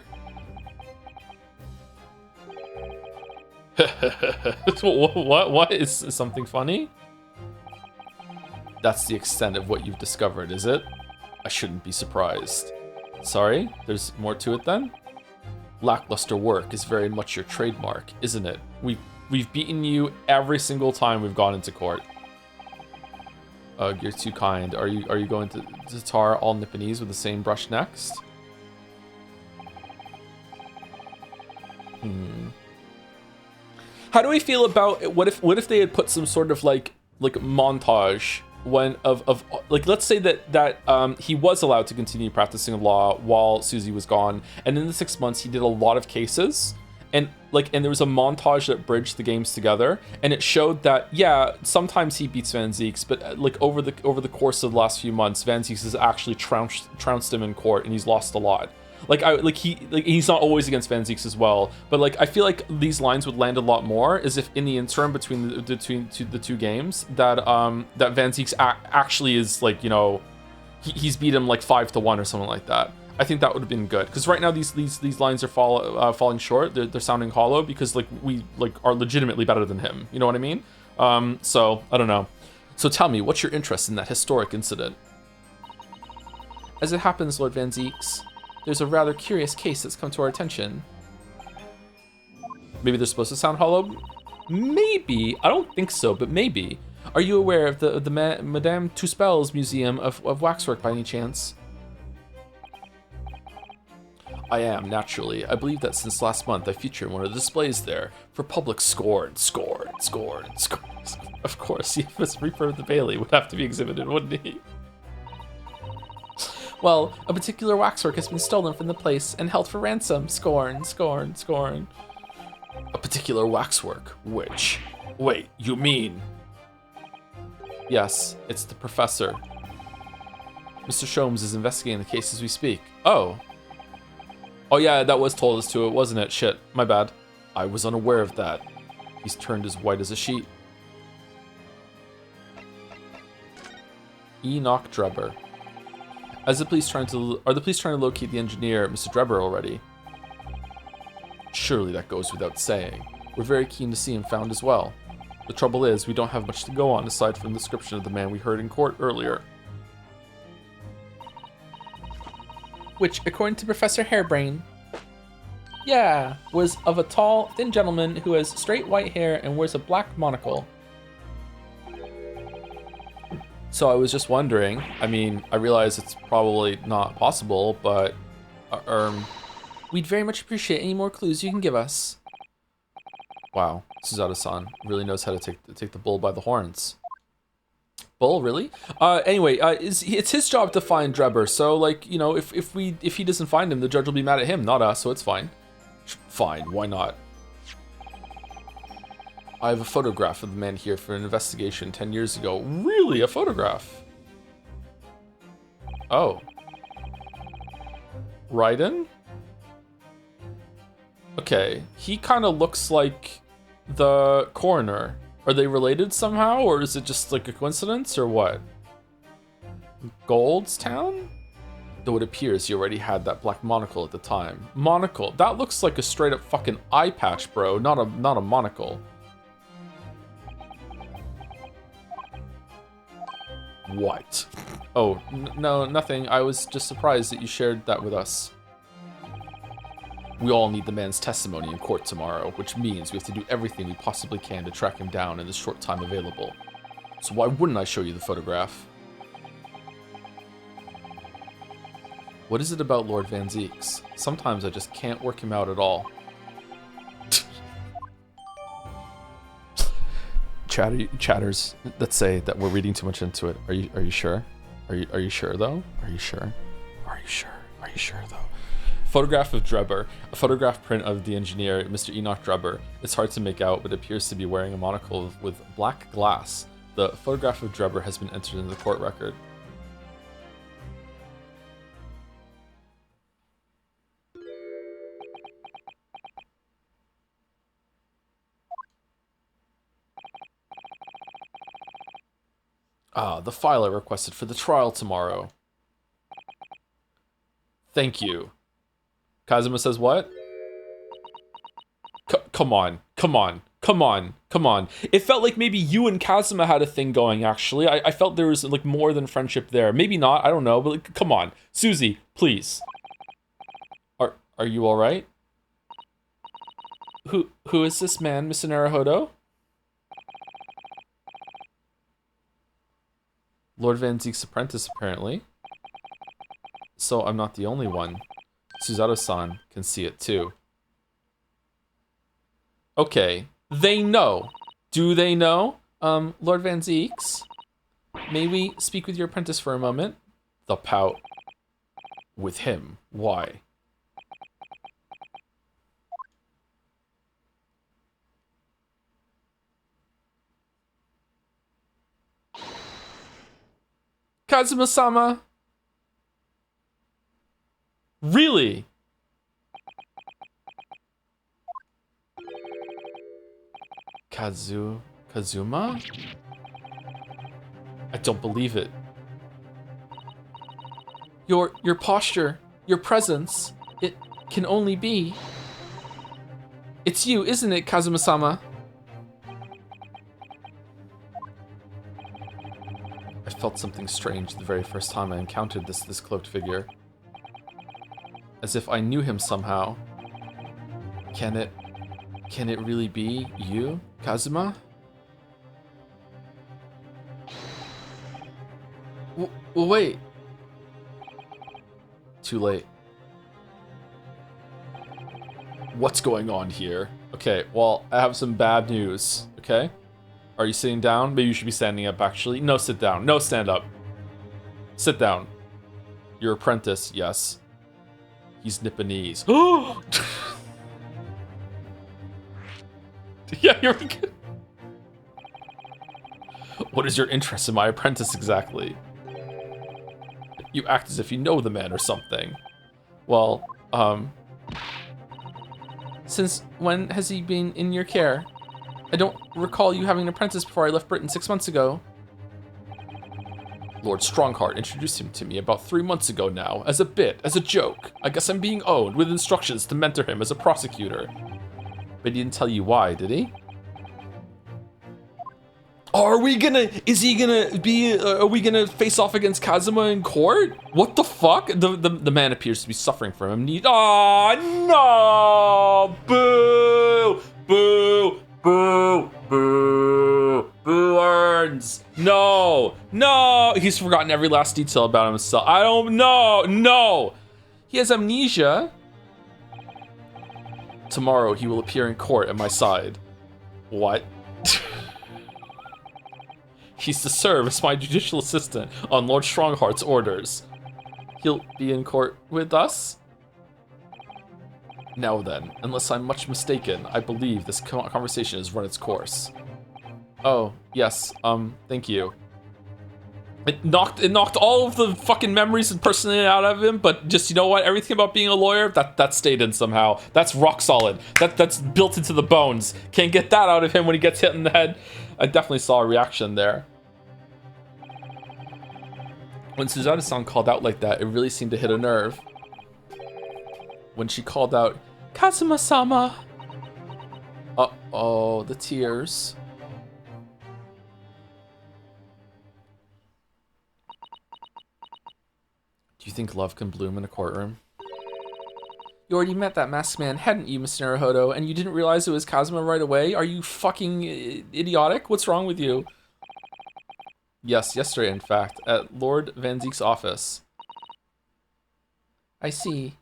What? Is something funny? That's the extent of what you've discovered, is it? I shouldn't be surprised. Sorry, there's more to it then? Lackluster work is very much your trademark, isn't it? We've beaten you every single time we've gone into court. Ugh, you're too kind. Are you going to tar all Nipponese with the same brush next? How do we feel about what if they had put some sort of like montage when of like, let's say that he was allowed to continue practicing law while Susie was gone, and in the 6 months he did a lot of cases, and there was a montage that bridged the games together, and it showed that yeah, sometimes he beats Van Zeeks, but like over the course of the last few months, Van Zeeks has actually trounced him in court, and he's lost a lot. He's not always against Van Zeeks as well, but like I feel like these lines would land a lot more as if in the interim between the two games that that Van Zeeks actually is like, you know, he's beat him like 5-1 or something like that. I think that would have been good, because right now these lines are falling short. They're sounding hollow because like we are legitimately better than him. You know what I mean? So, I don't know. So tell me, what's your interest in that historic incident? As it happens, Lord Van Zeeks, there's a rather curious case that's come to our attention. Maybe they're supposed to sound hollow? Maybe. I don't think so, but maybe. Are you aware of the Madame Tuspel's Museum of Waxwork by any chance? I am, naturally. I believe that since last month I feature in one of the displays there for public scorn. Of course, Cephas Reaper of the Bailey would have to be exhibited, wouldn't he? Well, a particular waxwork has been stolen from the place and held for ransom. Scorn. A particular waxwork? Which? Wait, you mean? Yes, it's the professor. Mr. Sholmes is investigating the case as we speak. Oh. Oh yeah, that was told us to it, wasn't it? Shit, my bad. I was unaware of that. He's turned as white as a sheet. Enoch Drebber. Are the police trying to locate the engineer, Mr. Drebber, already? Surely that goes without saying. We're very keen to see him found as well. The trouble is, we don't have much to go on aside from the description of the man we heard in court earlier. Which, according to Professor Hairbrain, was of a tall, thin gentleman who has straight white hair and wears a black monocle. So I was just wondering, I mean, I realize it's probably not possible, but we'd very much appreciate any more clues you can give us. Wow, Suzato-san really knows how to take the bull by the horns. Bull, really? Anyway, it's his job to find Drebber, so like, you know, if he doesn't find him, the judge will be mad at him, not us, so it's fine. Fine, why not? I have a photograph of the man here for an investigation 10 years ago. Really? A photograph? Oh. Raiden? Okay, he kind of looks like the coroner. Are they related somehow, or is it just like a coincidence, or what? Goldstown? Though it appears he already had that black monocle at the time. Monocle? That looks like a straight up fucking eye patch, bro, not a monocle. What? Oh, no, nothing. I was just surprised that you shared that with us. We all need the man's testimony in court tomorrow, which means we have to do everything we possibly can to track him down in the short time available. So why wouldn't I show you the photograph? What is it about Lord Van Zeeks? Sometimes I just can't work him out at all. Chatters that say that we're reading too much into it. Are you sure? Are you sure though? Are you sure though? Photograph of Drebber. A photograph print of the engineer, Mr. Enoch Drebber. It's hard to make out, but appears to be wearing a monocle with black glass. The photograph of Drebber has been entered into the court record. Ah, the file I requested for the trial tomorrow. Thank you. Kazuma says what? Come on. It felt like maybe you and Kazuma had a thing going, actually. I felt there was like more than friendship there. Maybe not, I don't know, but like, come on. Susie, please. Are you alright? Who is this man, Mr. Naruhodo? Lord Van Zeek's apprentice, apparently. So I'm not the only one. Suzato-san can see it too. Okay, they know. Do they know? Lord Van Zeeks? May we speak with your apprentice for a moment? The pout. With him. Why? Kazuma-sama? Really? Kazuma? I don't believe it. Your posture, your presence, it can only be. It's you, isn't it, Kazuma-sama? felt something strange the very first time I encountered this cloaked figure. As if I knew him somehow. Can it really be you, Kazuma? Wait. Too late. What's going on here? Okay, well, I have some bad news, okay? Are you sitting down? Maybe you should be standing up, actually. No, sit down. No, stand up. Sit down. Your apprentice, yes. He's Nipponese. Oh! Yeah, you're good. What is your interest in my apprentice exactly? You act as if you know the man or something. Well, since when has he been in your care? I don't recall you having an apprentice before I left Britain 6 months ago. Lord Strongheart introduced him to me about 3 months ago now, as a bit, as a joke. I guess I'm being owed with instructions to mentor him as a prosecutor. But he didn't tell you why, did he? Are we gonna face off against Kazuma in court? What the fuck? The man appears to be suffering from amnesia. Oh, no! Boo! Boo! Boo! Boo! Boo earns! No! No! He's forgotten every last detail about himself. I don't know! No! He has amnesia. Tomorrow he will appear in court at my side. What? He's to serve as my judicial assistant on Lord Strongheart's orders. He'll be in court with us? Now then, unless I'm much mistaken, I believe this conversation has run its course. Oh, yes, thank you. It knocked all of the fucking memories and personality out of him, but just, you know what, everything about being a lawyer, that stayed in somehow. That's rock solid. That's built into the bones. Can't get that out of him when he gets hit in the head. I definitely saw a reaction there. When Suzaru-san called out like that, it really seemed to hit a nerve. When she called out, Kazuma-sama! Uh-oh, the tears. Do you think love can bloom in a courtroom? You already met that masked man, hadn't you, Mr. Naruhodo, and you didn't realize it was Kazuma right away? Are you fucking idiotic? What's wrong with you? Yes, yesterday, in fact, at Lord Van Zeek's office. I see.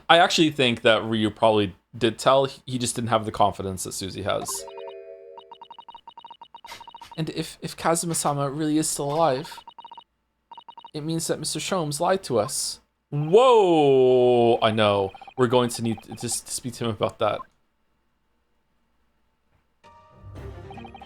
I actually think that Ryu probably did tell, he just didn't have the confidence that Suzy has. And if Kazuma-sama really is still alive, it means that Mr. Sholmes lied to us. Whoa! I know. We're going to need to speak to him about that.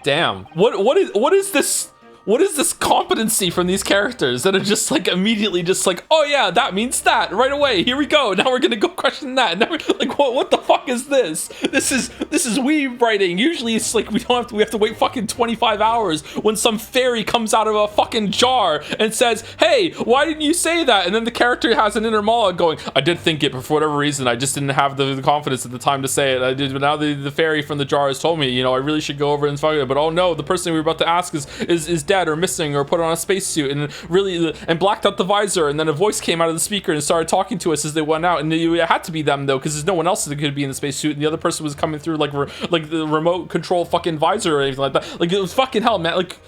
Damn. What is this? What is this competency from these characters that are just like immediately just like, oh yeah, that means that right away. Here we go. Now we're gonna go question that. Now we're like, what the fuck is this? This is weeb writing. Usually it's like we have to wait fucking 25 hours when some fairy comes out of a fucking jar and says, hey, why didn't you say that? And then the character has an inner monologue going, I did think it, but for whatever reason, I just didn't have the confidence at the time to say it. I did, but now the fairy from the jar has told me, you know, I really should go over and fuck it. But oh no, the person we were about to ask is dead or missing or put on a spacesuit and blacked out the visor, and then a voice came out of the speaker and started talking to us as they went out, and it had to be them though because there's no one else that could be in the spacesuit, and the other person was coming through like the remote control fucking visor or anything like that. Like it was fucking hell, man. Like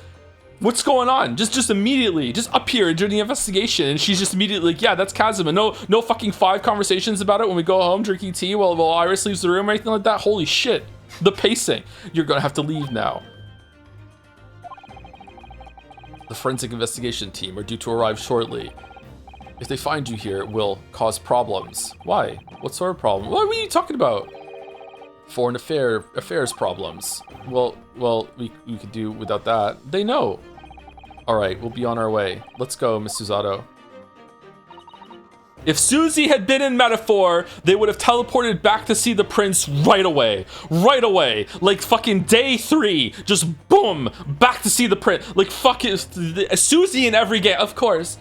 what's going on? Just immediately, just up here during the investigation, and she's just immediately like, yeah, that's Kazuma. No fucking 5 conversations about it when we go home drinking tea while Iris leaves the room or anything like that. Holy shit. The pacing. You're gonna have to leave now. The forensic investigation team are due to arrive shortly. If they find you here, it will cause problems. Why? What sort of problem? What are you talking about? Foreign affairs problems. Well, we could do without that. They know. All right, we'll be on our way. Let's go, Miss Suzato. If Suzy had been in Metaphor, they would have teleported back to see the prince right away. Right away. Like fucking day 3. Just boom. Back to see the prince. Like fucking Suzy in every game. Of course.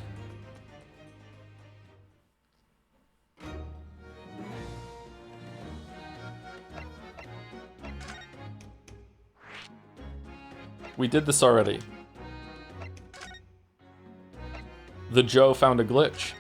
We did this already. The Joe found a glitch.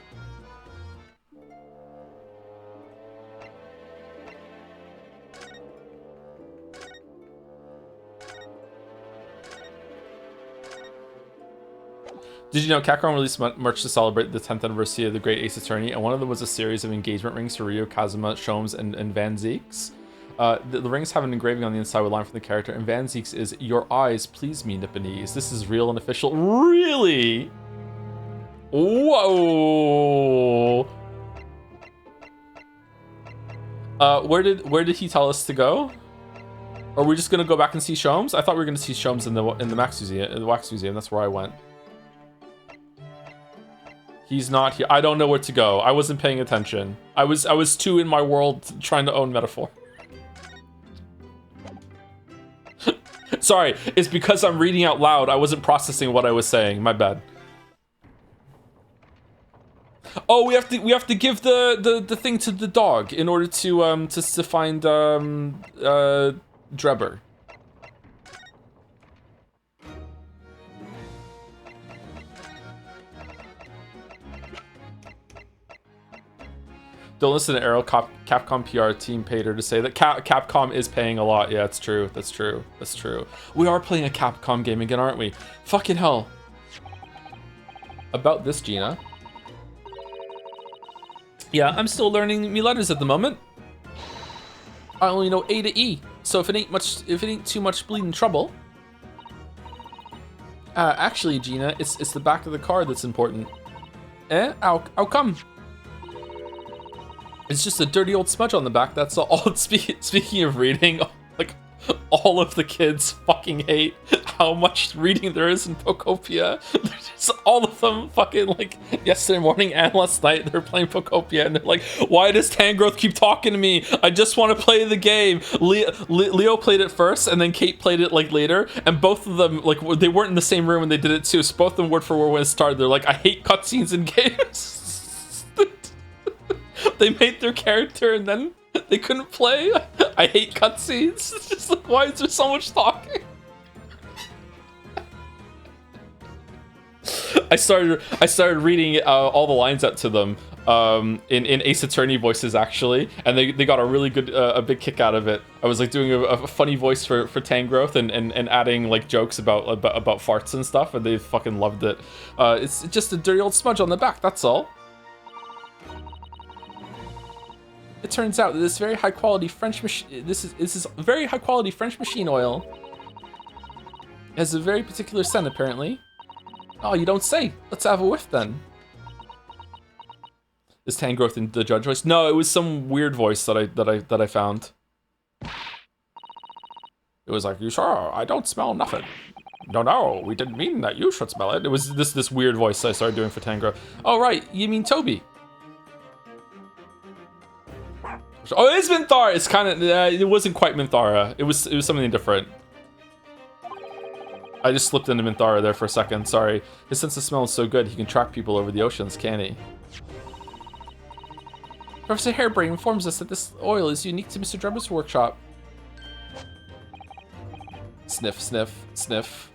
Did you know Capcom released merch to celebrate the 10th anniversary of the Great Ace Attorney, and one of them was a series of engagement rings for Ryo, Kazuma, Sholmes, and Van Zeeks? The rings have an engraving on the inside with a line from the character, and Van Zeeks is, "Your eyes please me, Nipponese." This is real and official. Really? Whoa! Where did he tell us to go? Or are we just gonna go back and see Sholmes? I thought we were gonna see Sholmes in the Wax Museum. That's where I went. He's not here. I don't know where to go. I wasn't paying attention. I was too in my world trying to own metaphor. Sorry, it's because I'm reading out loud. I wasn't processing what I was saying. My bad. Oh, we have to give the thing to the dog in order to find Drebber. Don't listen to Arrow. Capcom PR team paid her to say that Capcom is paying a lot. Yeah, it's true. That's true. That's true. We are playing a Capcom game again, aren't we? Fucking hell. About this, Gina. Yeah, I'm still learning me letters at the moment. I only know A to E, so if it ain't too much bleeding trouble. Actually, Gina, it's the back of the card that's important. Eh? How come? It's just a dirty old smudge on the back, that's all. Speaking of reading, like, all of the kids fucking hate how much reading there is in Pokopia. Just all of them fucking, like, yesterday morning and last night, they're playing Pokopia, and they're like, why does Tangrowth keep talking to me? I just want to play the game. Leo played it first, and then Kate played it, like, later, and both of them, like, they weren't in the same room when they did it, too, so both of them word for word when it started, they're like, I hate cutscenes in games. They made their character and then they couldn't play. I hate cutscenes. It's just like, why is there so much talking? I started reading all the lines out to them in Ace Attorney voices, actually, and they got a really good a big kick out of it. I was like doing a funny voice for Tangrowth and adding like jokes about farts and stuff, and they fucking loved it. It's just a dirty old smudge on the back, that's all. It turns out that this very high quality French machine, this is very high quality French machine oil. It has a very particular scent, apparently. Oh, you don't say. Let's have a whiff then. Is Tangrowth in the judge voice? No, it was some weird voice that I found. It was like, you sure? I don't smell nothing. No, we didn't mean that you should smell it. It was this weird voice I started doing for Tangrowth. Oh right, you mean Toby? Oh, it is Minthara. It's kind of it wasn't quite Minthara. It was something different. I just slipped into Minthara there for a second. Sorry. His sense of smell is so good he can track people over the oceans, can he? Professor Hairbrain informs us that this oil is unique to Mr. Drebber's workshop. Sniff, sniff, sniff,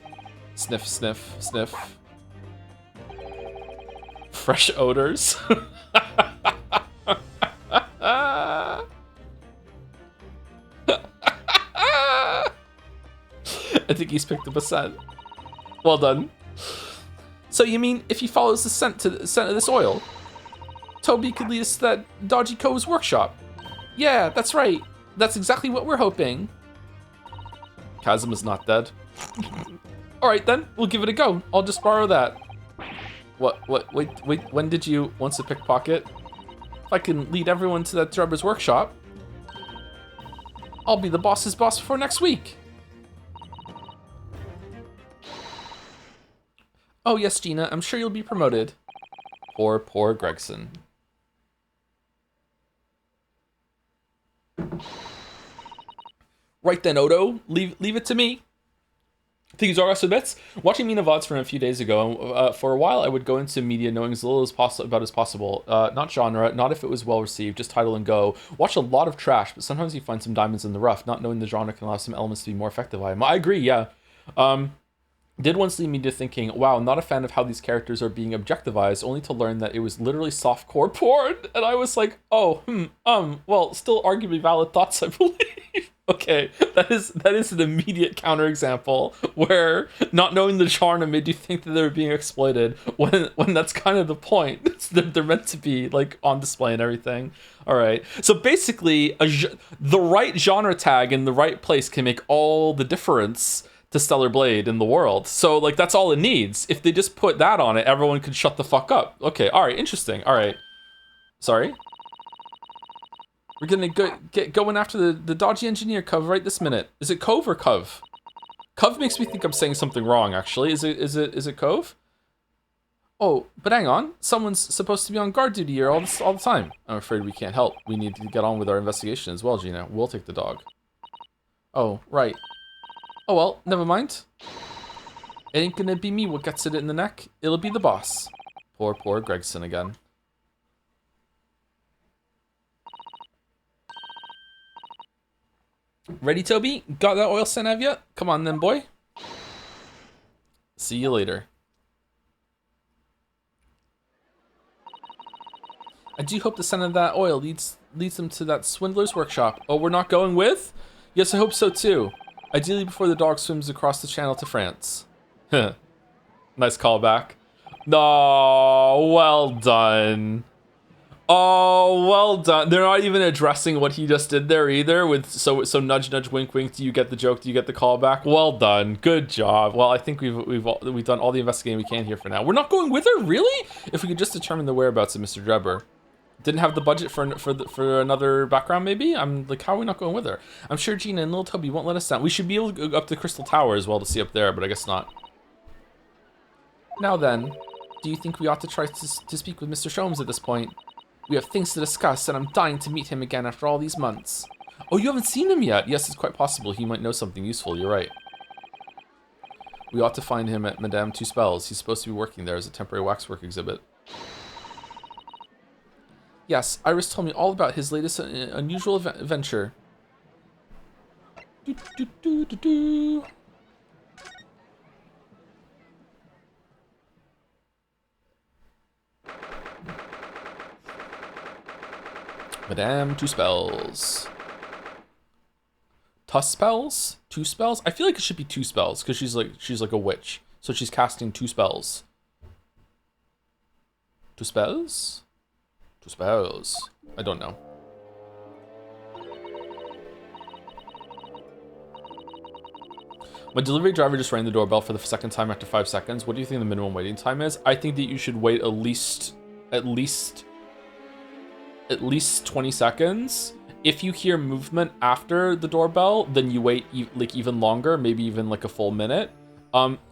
sniff, sniff, sniff. Fresh odors. I think he's picked up a scent. Well done. So you mean if he follows the scent of this oil, Toby could lead us to that dodgy Co's workshop? Yeah, that's right. That's exactly what we're hoping. Kazuma's not dead. All right then, we'll give it a go. I'll just borrow that. Wait, when did you once a pickpocket? If I can lead everyone to that Drebber's workshop, I'll be the boss's boss before next week. Oh yes, Gina, I'm sure you'll be promoted. Poor Gregson. Right then, Odo, leave it to me. Things are also bits. Watching Mina VODs from a few days ago, for a while I would go into media knowing as little as possible. Not genre, not if it was well received, just title and go. Watch a lot of trash, but sometimes you find some diamonds in the rough. Not knowing the genre can allow some elements to be more effective. I agree, yeah. did once lead me to thinking, wow, not a fan of how these characters are being objectivized, only to learn that it was literally softcore porn. And I was like, oh, well, still arguably valid thoughts, I believe. Okay, that is an immediate counterexample where not knowing the genre made you think that they were being exploited when that's kind of the point. They're meant to be like on display and everything. All right, so basically, the right genre tag in the right place can make all the difference to Stellar Blade in the world. So like that's all it needs. If they just put that on it, everyone could shut the fuck up. Okay, all right, interesting. All right, sorry. We're gonna get going after the dodgy engineer, Cove, right this minute. Is it Cove or Cove? Cove makes me think I'm saying something wrong, actually. Is it Cove? Oh, but hang on. Someone's supposed to be on guard duty here all the time. I'm afraid we can't help. We need to get on with our investigation as well, Gina. We'll take the dog. Oh, right. Oh well, never mind. It ain't gonna be me what gets it in the neck. It'll be the boss. Poor Gregson again. Ready, Toby? Got that oil sent out yet? Come on then, boy. See you later. I do hope the scent of that oil leads them to that swindler's workshop. Oh, we're not going with? Yes, I hope so too. Ideally before the dog swims across the channel to France. Nice callback. No, well done. Oh, well done. They're not even addressing what he just did there either. With so nudge nudge wink wink. Do you get the joke? Do you get the callback? Well done. Good job. Well, I think we've done all the investigating we can here for now. We're not going with her, really? If we could just determine the whereabouts of Mr. Drebber. Didn't have the budget for another background, maybe? I'm like, how are we not going with her? I'm sure Gina and little Toby won't let us down. We should be able to go up to Crystal Tower as well to see up there, but I guess not. Now then, do you think we ought to try to speak with Mr. Sholmes at this point? We have things to discuss, and I'm dying to meet him again after all these months. Oh, you haven't seen him yet? Yes, it's quite possible he might know something useful, you're right. We ought to find him at Madame Two Spells. He's supposed to be working there as a temporary waxwork exhibit. Yes, Iris told me all about his latest unusual venture. Madame Two Spells. Tuss spells? Two spells? I feel like it should be two spells because she's like a witch. So she's casting two spells. Two spells? Two spells. I don't know. My delivery driver just rang the doorbell for the second time after 5 seconds. What do you think the minimum waiting time is? I think that you should wait at least 20 seconds. If you hear movement after the doorbell, then you wait like even longer, maybe even like a full minute.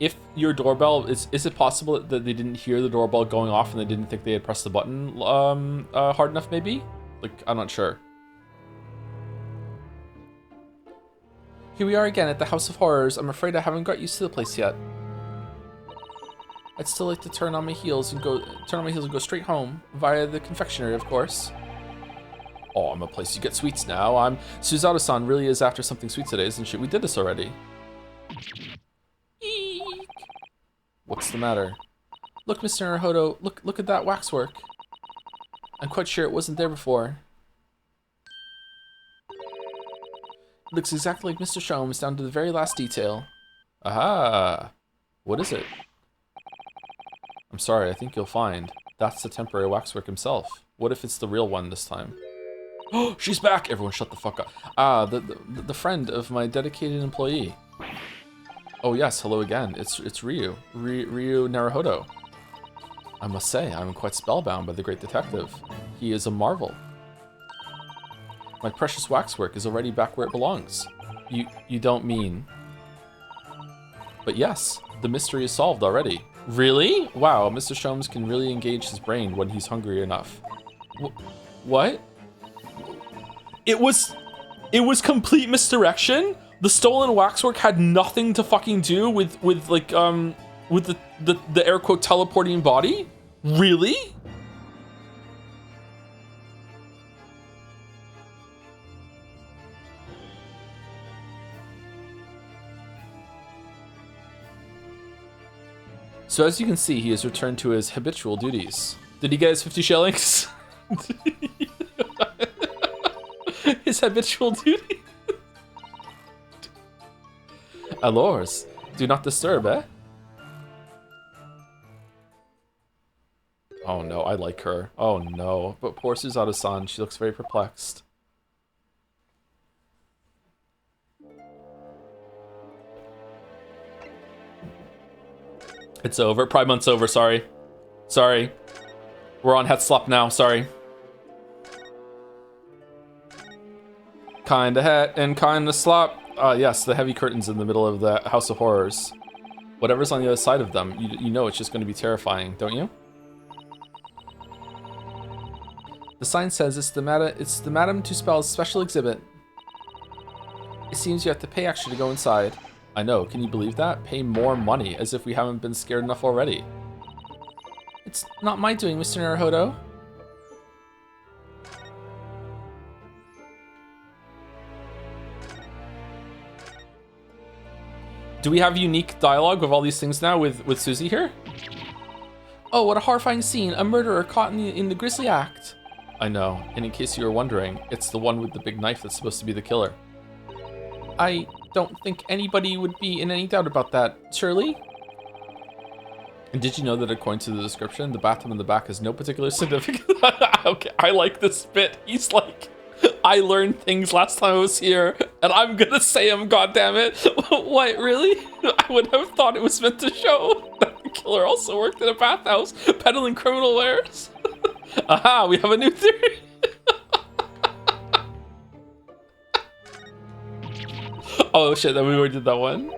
If your doorbell is it possible that they didn't hear the doorbell going off and they didn't think they had pressed the button hard enough, maybe? Like, I'm not sure. Here we are again at the House of Horrors. I'm afraid I haven't got used to the place yet. I'd still like to turn on my heels and go straight home via the confectionery, of course. Oh, I'm a place you get sweets now. Suzato-san really is after something sweet today, isn't she? We did this already. Eek. What's the matter? Look, Mr. Naruhodo, look at that waxwork. I'm quite sure it wasn't there before. It looks exactly like Mr. Sholmes down to the very last detail. Aha! What is it? I'm sorry, I think you'll find. That's the temporary waxwork himself. What if it's the real one this time? Oh, she's back! Everyone shut the fuck up. Ah, the friend of my dedicated employee. Oh yes, hello again. It's Ryu. Ryu Naruhodo. I must say, I'm quite spellbound by the great detective. He is a marvel. My precious waxwork is already back where it belongs. You don't mean... But yes, the mystery is solved already. Really? Wow, Mr. Sholmes can really engage his brain when he's hungry enough. What? It was complete misdirection? The stolen waxwork had nothing to fucking do with the air quote teleporting body? Really? So as you can see, he has returned to his habitual duties. Did he get his 50 shillings? His habitual duty? Alors, do not disturb, eh? Oh no, I like her. Oh no, but poor Suzato-san, she looks very perplexed. It's over. Pride Month's over, sorry. Sorry. We're on Headslop now, sorry. Kinda het and kinda slop. Yes, the heavy curtains in the middle of the House of Horrors. Whatever's on the other side of them, you know it's just going to be terrifying, don't you? The sign says it's the Madame Tuspel's special exhibit. It seems you have to pay extra to go inside. I know, can you believe that? Pay more money, as if we haven't been scared enough already. It's not my doing, Mr. Naruhodo. Do we have unique dialogue of all these things now with Susie here? Oh, what a horrifying scene. A murderer caught in the grisly act. I know, and in case you were wondering, it's the one with the big knife that's supposed to be the killer. I don't think anybody would be in any doubt about that, Shirley? And did you know that according to the description, the bathroom in the back has no particular significance? Okay, I like this bit. He's like, I learned things last time I was here, and I'm gonna say them, goddammit. What, really? I would have thought it was meant to show that the killer also worked in a bathhouse, peddling criminal wares. Aha, we have a new theory. Oh shit, then we already did that one.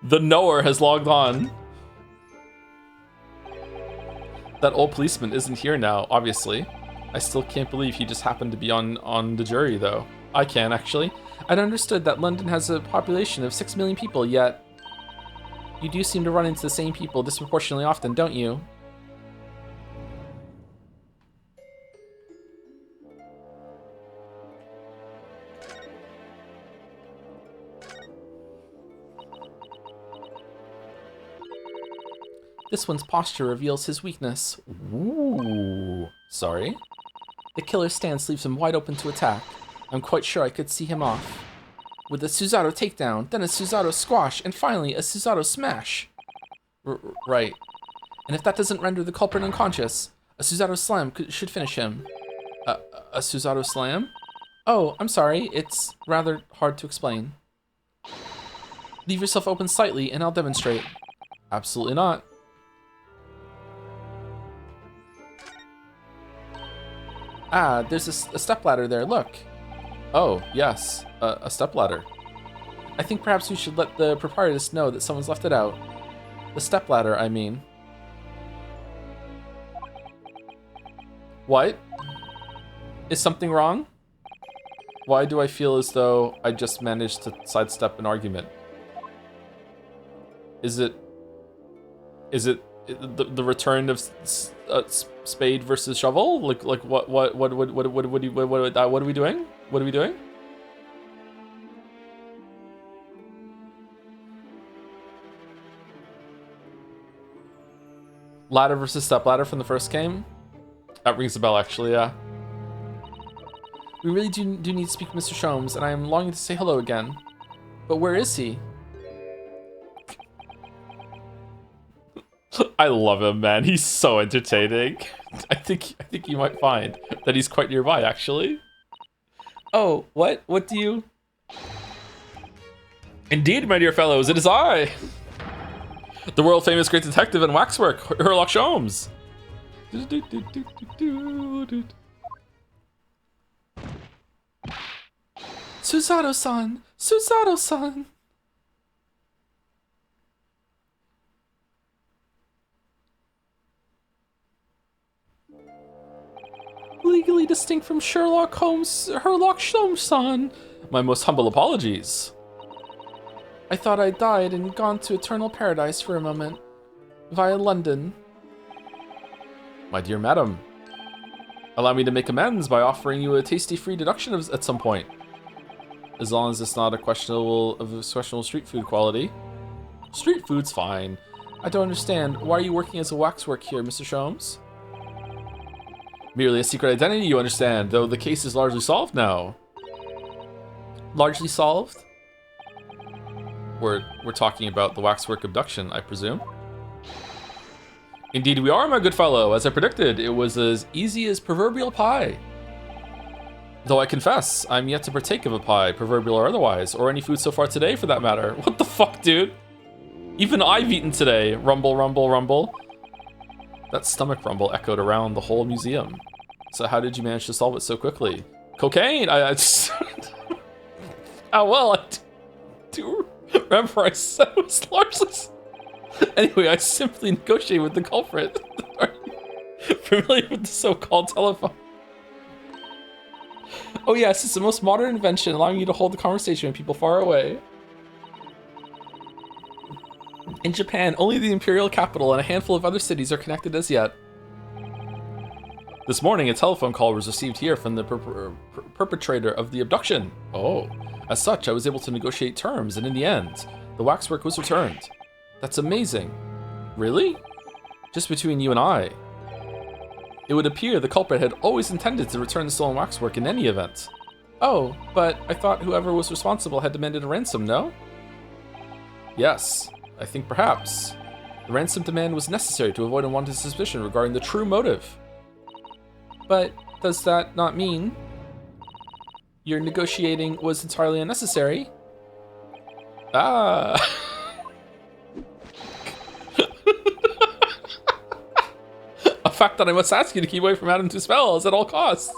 The knower has logged on. That old policeman isn't here now, obviously. I still can't believe he just happened to be on the jury, though. I can, actually. I'd understood that London has a population of 6 million people, yet you do seem to run into the same people disproportionately often, don't you? This one's posture reveals his weakness. Ooh, sorry. The killer's stance leaves him wide open to attack. I'm quite sure I could see him off. With a Suzato takedown, then a Suzato squash, and finally a Suzato smash. Right. And if that doesn't render the culprit unconscious, a Suzato slam should finish him. A Suzato slam? Oh, I'm sorry, it's rather hard to explain. Leave yourself open slightly and I'll demonstrate. Absolutely not. Ah, there's a stepladder there, look. Oh, yes, a stepladder. I think perhaps we should let the proprietress know that someone's left it out. The stepladder, I mean. What? Is something wrong? Why do I feel as though I just managed to sidestep an argument? Is it the return of spade versus shovel? Like what are we doing? What are we doing? Ladder versus stepladder from the first game? That rings a bell, actually, yeah. We really do need to speak to Mr. Sholmes, and I am longing to say hello again. But where is he? I love him, man. He's so entertaining. I think you might find that he's quite nearby, actually. Oh, what? What do you... Indeed, my dear fellows, it is I! The world-famous great detective and waxwork, Sherlock Holmes! Suzato-san! Suzato-san! Legally distinct from Sherlock Holmes-san. My most humble apologies. I thought I died and gone to eternal paradise for a moment. Via London. My dear madam, Allow me to make amends by offering you a tasty free deduction at some point. As long as it's not a questionable street food quality. Street food's fine. I don't understand. Why are you working as a waxwork here, Mr. Sholmes? Merely a secret identity, you understand, though the case is largely solved now. Largely solved? We're talking about the waxwork abduction, I presume. Indeed we are, my good fellow. As I predicted, it was as easy as proverbial pie. Though I confess, I'm yet to partake of a pie, proverbial or otherwise, or any food so far today for that matter. What the fuck, dude? Even I've eaten today. Rumble, rumble, rumble. That stomach rumble echoed around the whole museum. So how did you manage to solve it so quickly? Cocaine! I just... Oh, well, I do remember I said it was largely... Anyway, I simply negotiated with the culprit. Are you familiar with the so-called telephone? Oh yes, it's the most modern invention, allowing you to hold the conversation with people far away. In Japan, only the imperial capital and a handful of other cities are connected as yet. This morning, a telephone call was received here from the perpetrator of the abduction. Oh, as such, I was able to negotiate terms, and in the end, the waxwork was returned. That's amazing. Really? Just between you and I. It would appear the culprit had always intended to return the stolen waxwork in any event. Oh, but I thought whoever was responsible had demanded a ransom, no? Yes, I think perhaps. The ransom demand was necessary to avoid unwanted suspicion regarding the true motive. But does that not mean your negotiating was entirely unnecessary? Ah. A fact that I must ask you to keep away from Madame Tuspells at all costs.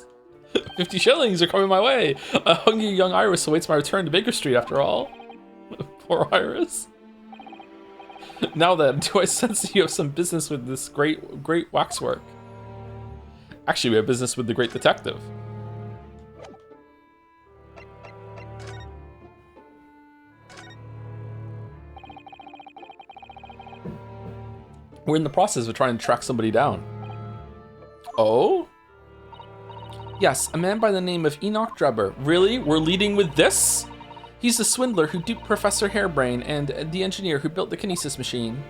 50 shillings are coming my way. A hungry young Iris awaits my return to Baker Street after all. Poor Iris. Now then, do I sense that you have some business with this great waxwork? Actually, we have business with the great detective. We're in the process of trying to track somebody down. Oh? Yes, a man by the name of Enoch Drebber. Really? We're leading with this? He's the swindler who duped Professor Hairbrain and the engineer who built the kinesis machine.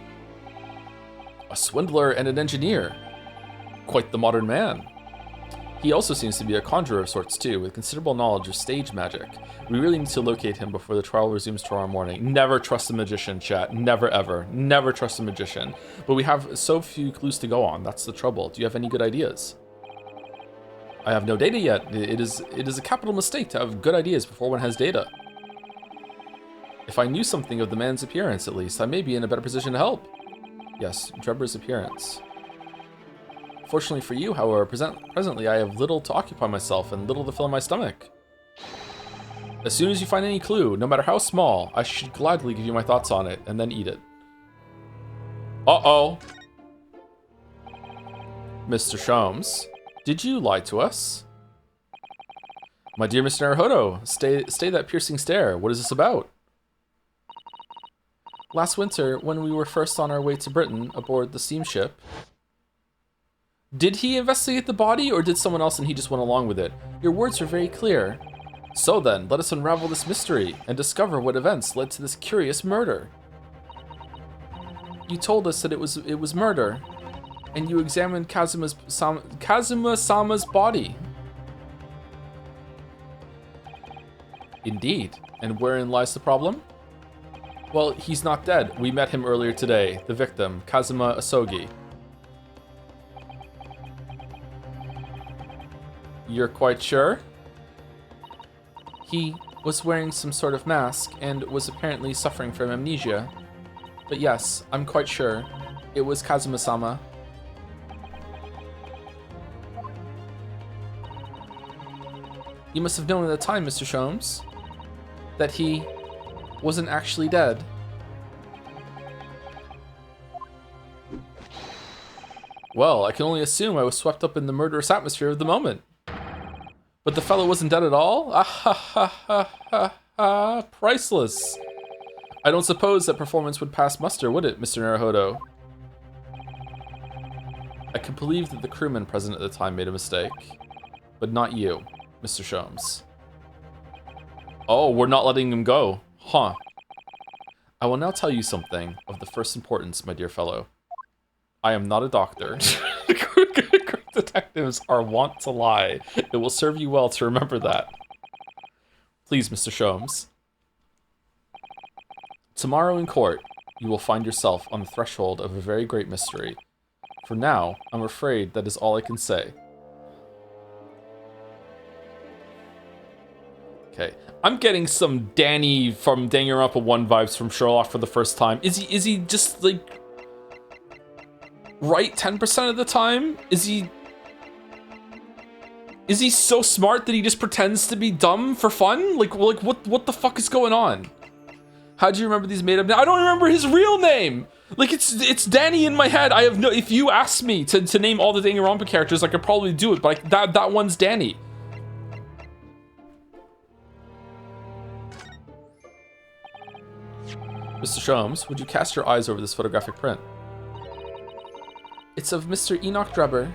A swindler and an engineer. Quite the modern man. He also seems to be a conjurer of sorts too, with considerable knowledge of stage magic. We really need to locate him before the trial resumes tomorrow morning. Never trust a magician, chat. Never ever. Never trust a magician. But we have so few clues to go on. That's the trouble. Do you have any good ideas? I have no data yet. It is a capital mistake to have good ideas before one has data. If I knew something of the man's appearance, at least, I may be in a better position to help. Yes, Drebber's appearance. Fortunately for you, however, presently I have little to occupy myself and little to fill my stomach. As soon as you find any clue, no matter how small, I should gladly give you my thoughts on it, and then eat it. Uh-oh. Mr. Sholmes, did you lie to us? My dear Mr. Naruhodo, stay that piercing stare. What is this about? Last winter, when we were first on our way to Britain aboard the steamship... Did he investigate the body, or did someone else and he just went along with it? Your words are very clear. So then, let us unravel this mystery and discover what events led to this curious murder. You told us that it was murder, and you examined Kazuma-sama's body. Indeed. And wherein lies the problem? Well, he's not dead. We met him earlier today, the victim, Kazuma Asogi. You're quite sure? He was wearing some sort of mask and was apparently suffering from amnesia. But yes, I'm quite sure. It was Kazuma-sama. You must have known at the time, Mr. Sholmes, that he wasn't actually dead. Well, I can only assume I was swept up in the murderous atmosphere of the moment. But the fellow wasn't dead at all? Ah ha ha ha ha ha, priceless. I don't suppose that performance would pass muster, would it, Mr. Naruhodo? I can believe that the crewman present at the time made a mistake. But not you, Mr. Sholmes. Oh, we're not letting him go. Huh. I will now tell you something of the first importance, my dear fellow. I am not a doctor. Detectives are wont to lie. It will serve you well to remember that. Please, Mr. Sholmes. Tomorrow in court, you will find yourself on the threshold of a very great mystery. For now, I'm afraid that is all I can say. Okay, I'm getting some Danny from Danganronpa 1 vibes from Sherlock for the first time. Is he just like right 10% of the time? Is he so smart that he just pretends to be dumb for fun? Like what the fuck is going on? How do you remember these made up names? I don't remember his real name. Like it's Danny in my head. I have no. If you asked me to name all the Danganronpa characters, I could probably do it. But that one's Danny. Mr. Sholmes, would you cast your eyes over this photographic print? It's of Mr. Enoch Drebber,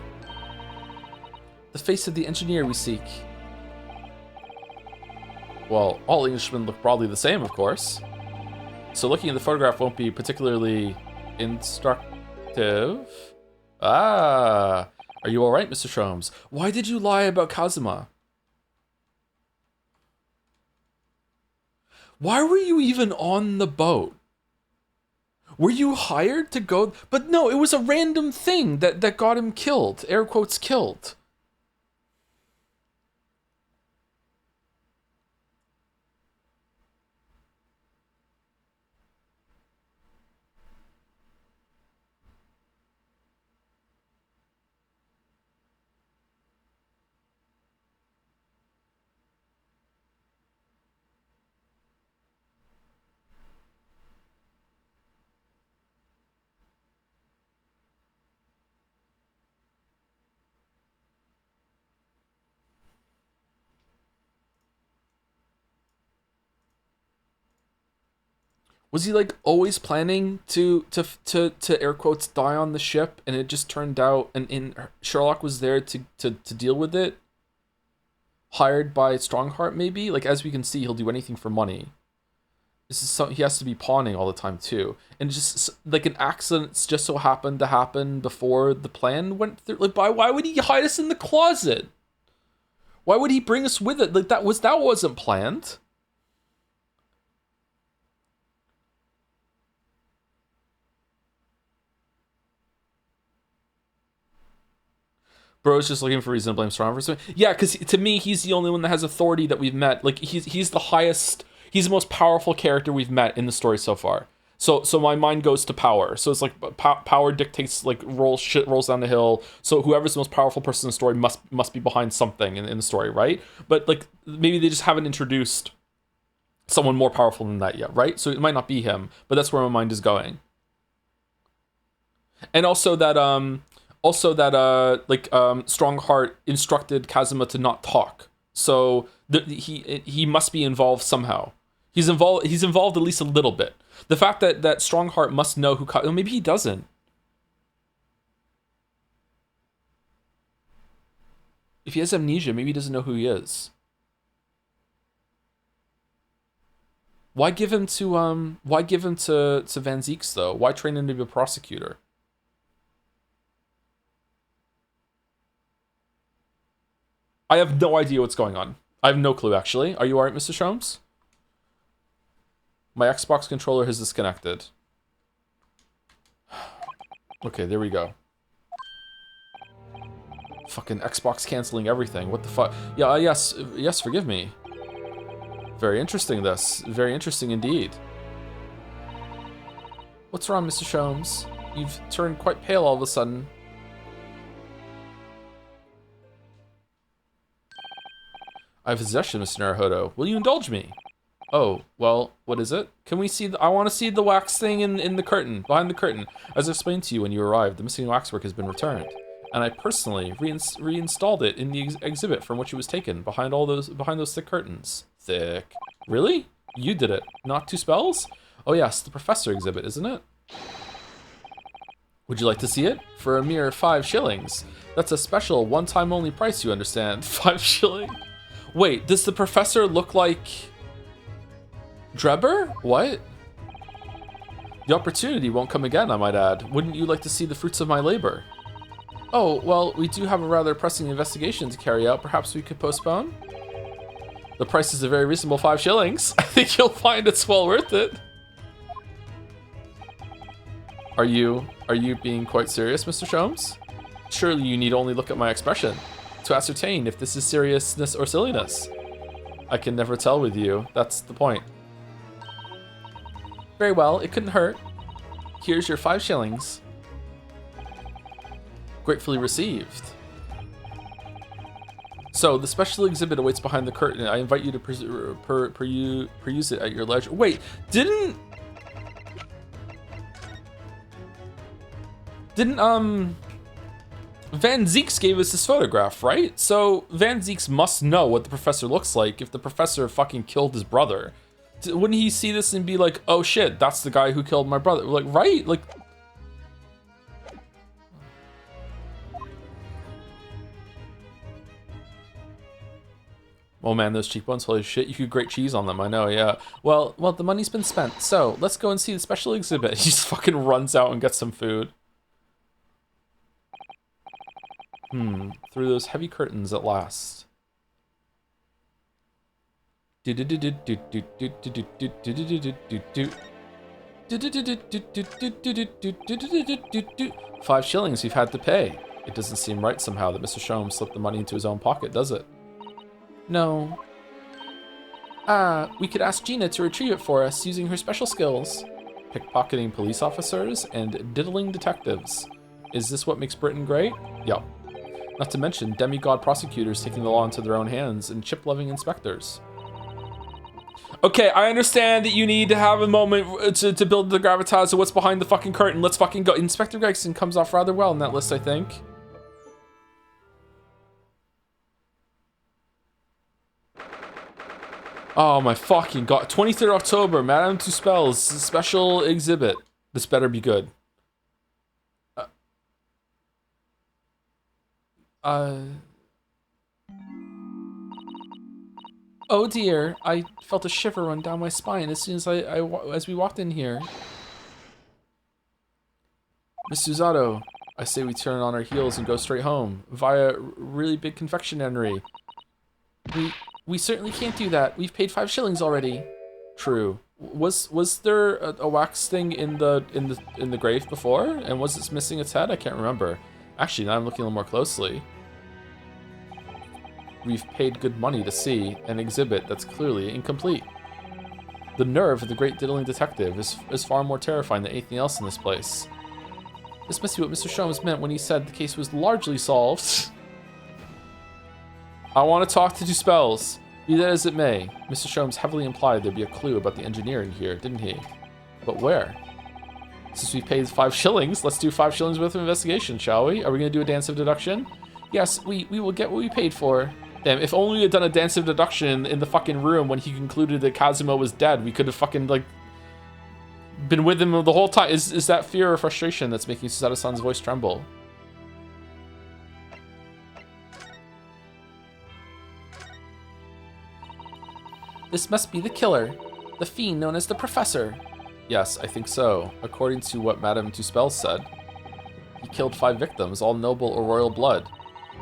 the face of the engineer we seek. Well, all Englishmen look broadly the same, of course. So looking at the photograph won't be particularly instructive. Ah, are you all right, Mr. Sholmes? Why did you lie about Kazuma? Why were you even on the boat? Were you hired to go? But no, it was a random thing that got him killed. Air quotes killed. Was he like always planning to air quotes die on the ship, and it just turned out, and Sherlock was there to deal with it? Hired by Strongheart, maybe? Like, as we can see, he'll do anything for money. This is he has to be pawning all the time too, and just like an accident just so happened to happen before the plan went through. Like, why would he hide us in the closet? Why would he bring us with it? Like that wasn't planned. Bro's just looking for reason to blame Strong for something. Yeah, because to me, he's the only one that has authority that we've met. Like he's the highest, he's the most powerful character we've met in the story so far. So my mind goes to power. So it's like power dictates, like shit rolls down the hill. So whoever's the most powerful person in the story must be behind something in the story, right? But like maybe they just haven't introduced someone more powerful than that yet, right? So it might not be him, but that's where my mind is going. And also that Strongheart instructed Kazuma to not talk, so he must be involved somehow. He's involved at least a little bit. The fact that Strongheart must know who maybe he doesn't. If he has amnesia, maybe he doesn't know who he is. Why give him to Van Zieks though? Why train him to be a prosecutor? I have no idea what's going on. I have no clue, actually. Are you alright, Mr. Sholmes? My Xbox controller has disconnected. Okay, there we go. Fucking Xbox canceling everything. What the fuck? Yeah, yes, forgive me. Very interesting, this. Very interesting indeed. What's wrong, Mr. Sholmes? You've turned quite pale all of a sudden. I have a suggestion, Mr. Naruhodo. Will you indulge me? Oh, well, what is it? Can we see I want to see the wax thing in the curtain, behind the curtain. As I explained to you when you arrived, the missing waxwork has been returned. And I personally reinstalled it in the exhibit from which it was taken, behind those thick curtains. Thick. Really? You did it. Not two spells? Oh yes, the professor exhibit, isn't it? Would you like to see it? For a mere 5 shillings. That's a special one-time only price, you understand. 5 shilling? Wait, does the professor look like Drebber? What? The opportunity won't come again, I might add. Wouldn't you like to see the fruits of my labor? Oh, well, we do have a rather pressing investigation to carry out. Perhaps we could postpone? The price is a very reasonable 5 shillings. I think you'll find it's well worth it. Are you being quite serious, Mr. Sholmes? Surely you need only look at my expression to ascertain if this is seriousness or silliness. I can never tell with you. That's the point. Very well, it couldn't hurt. Here's your 5 shillings. Gratefully received. So, the special exhibit awaits behind the curtain. I invite you to peruse it at your leisure. Wait, didn't Van Zieks gave us this photograph, right? So, Van Zieks must know what the professor looks like if the professor fucking killed his brother. Wouldn't he see this and be like, oh shit, that's the guy who killed my brother? Like, right? Like... Oh man, those cheekbones, holy shit, you could grate cheese on them, I know, yeah. Well, the money's been spent, so let's go and see the special exhibit. He just fucking runs out and gets some food. Through those heavy curtains at last. 5 shillings you've had to pay. It doesn't seem right somehow that Mr. Sholmes slipped the money into his own pocket, does it? No. We could ask Gina to retrieve it for us using her special skills. Pickpocketing police officers and diddling detectives. Is this what makes Britain great? Yup. Not to mention demigod prosecutors taking the law into their own hands and chip-loving inspectors. Okay, I understand that you need to have a moment to build the gravitas of what's behind the fucking curtain. Let's fucking go. Inspector Gregson comes off rather well in that list, I think. Oh my fucking god. 23rd October, Madame Tuspel's special exhibit. This better be good. Oh dear, I felt a shiver run down my spine as soon as as we walked in here. Miss Susato, I say we turn on our heels and go straight home, via really big confectionery. We certainly can't do that. We've paid 5 shillings already. True. Was there a wax thing in the grave before? And was it missing its head? I can't remember. Actually, now I'm looking a little more closely. We've paid good money to see an exhibit that's clearly incomplete. The nerve of the great diddling detective is far more terrifying than anything else in this place. This must be what Mr. Sholmes meant when he said the case was largely solved. I want to talk to Tuspels. Be that as it may, Mr. Sholmes heavily implied there'd be a clue about the engineering here, didn't he? But where? Since we paid 5 shillings, let's do 5 shillings worth of investigation, shall we? Are we going to do a dance of deduction? Yes, we will get what we paid for. Damn, if only we had done a dance of deduction in the fucking room when he concluded that Kazuma was dead, we could have fucking, like, been with him the whole time. Is that fear or frustration that's making Susato-san's voice tremble? This must be the killer, the fiend known as the Professor. Yes, I think so, according to what Madame Tuspel said. He killed 5 victims, all noble or royal blood.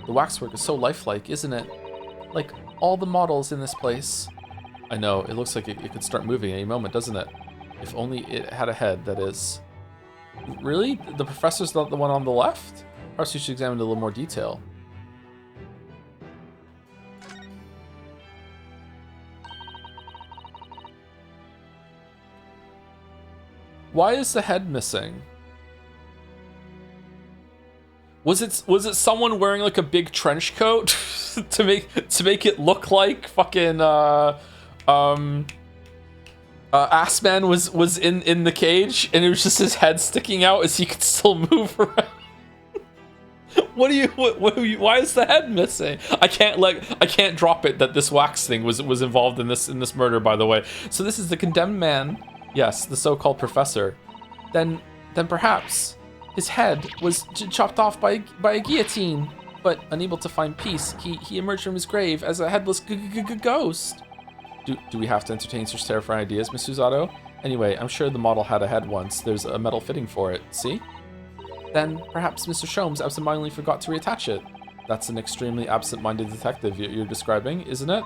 The waxwork is so lifelike, isn't it? Like all the models in this place. I know, it looks like it could start moving any moment, doesn't it? If only it had a head, that is. Really? The Professor's not the one on the left? Perhaps we should examine it in a little more detail. Why is the head missing? Was it someone wearing like a big trench coat to make it look like fucking Assman was in the cage and it was just his head sticking out as he could still move around? Why is the head missing? I can't drop it that this wax thing was involved in this murder, by the way. So this is the condemned man. Yes, the so-called professor. Then perhaps His head was chopped off by a guillotine, but unable to find peace, he emerged from his grave as a headless ghost. Do we have to entertain such terrifying ideas, Miss Susato? Anyway, I'm sure the model had a head once. There's a metal fitting for it, see? Then perhaps Mr. Sholmes absentmindedly forgot to reattach it. That's an extremely absent-minded detective you're describing, isn't it?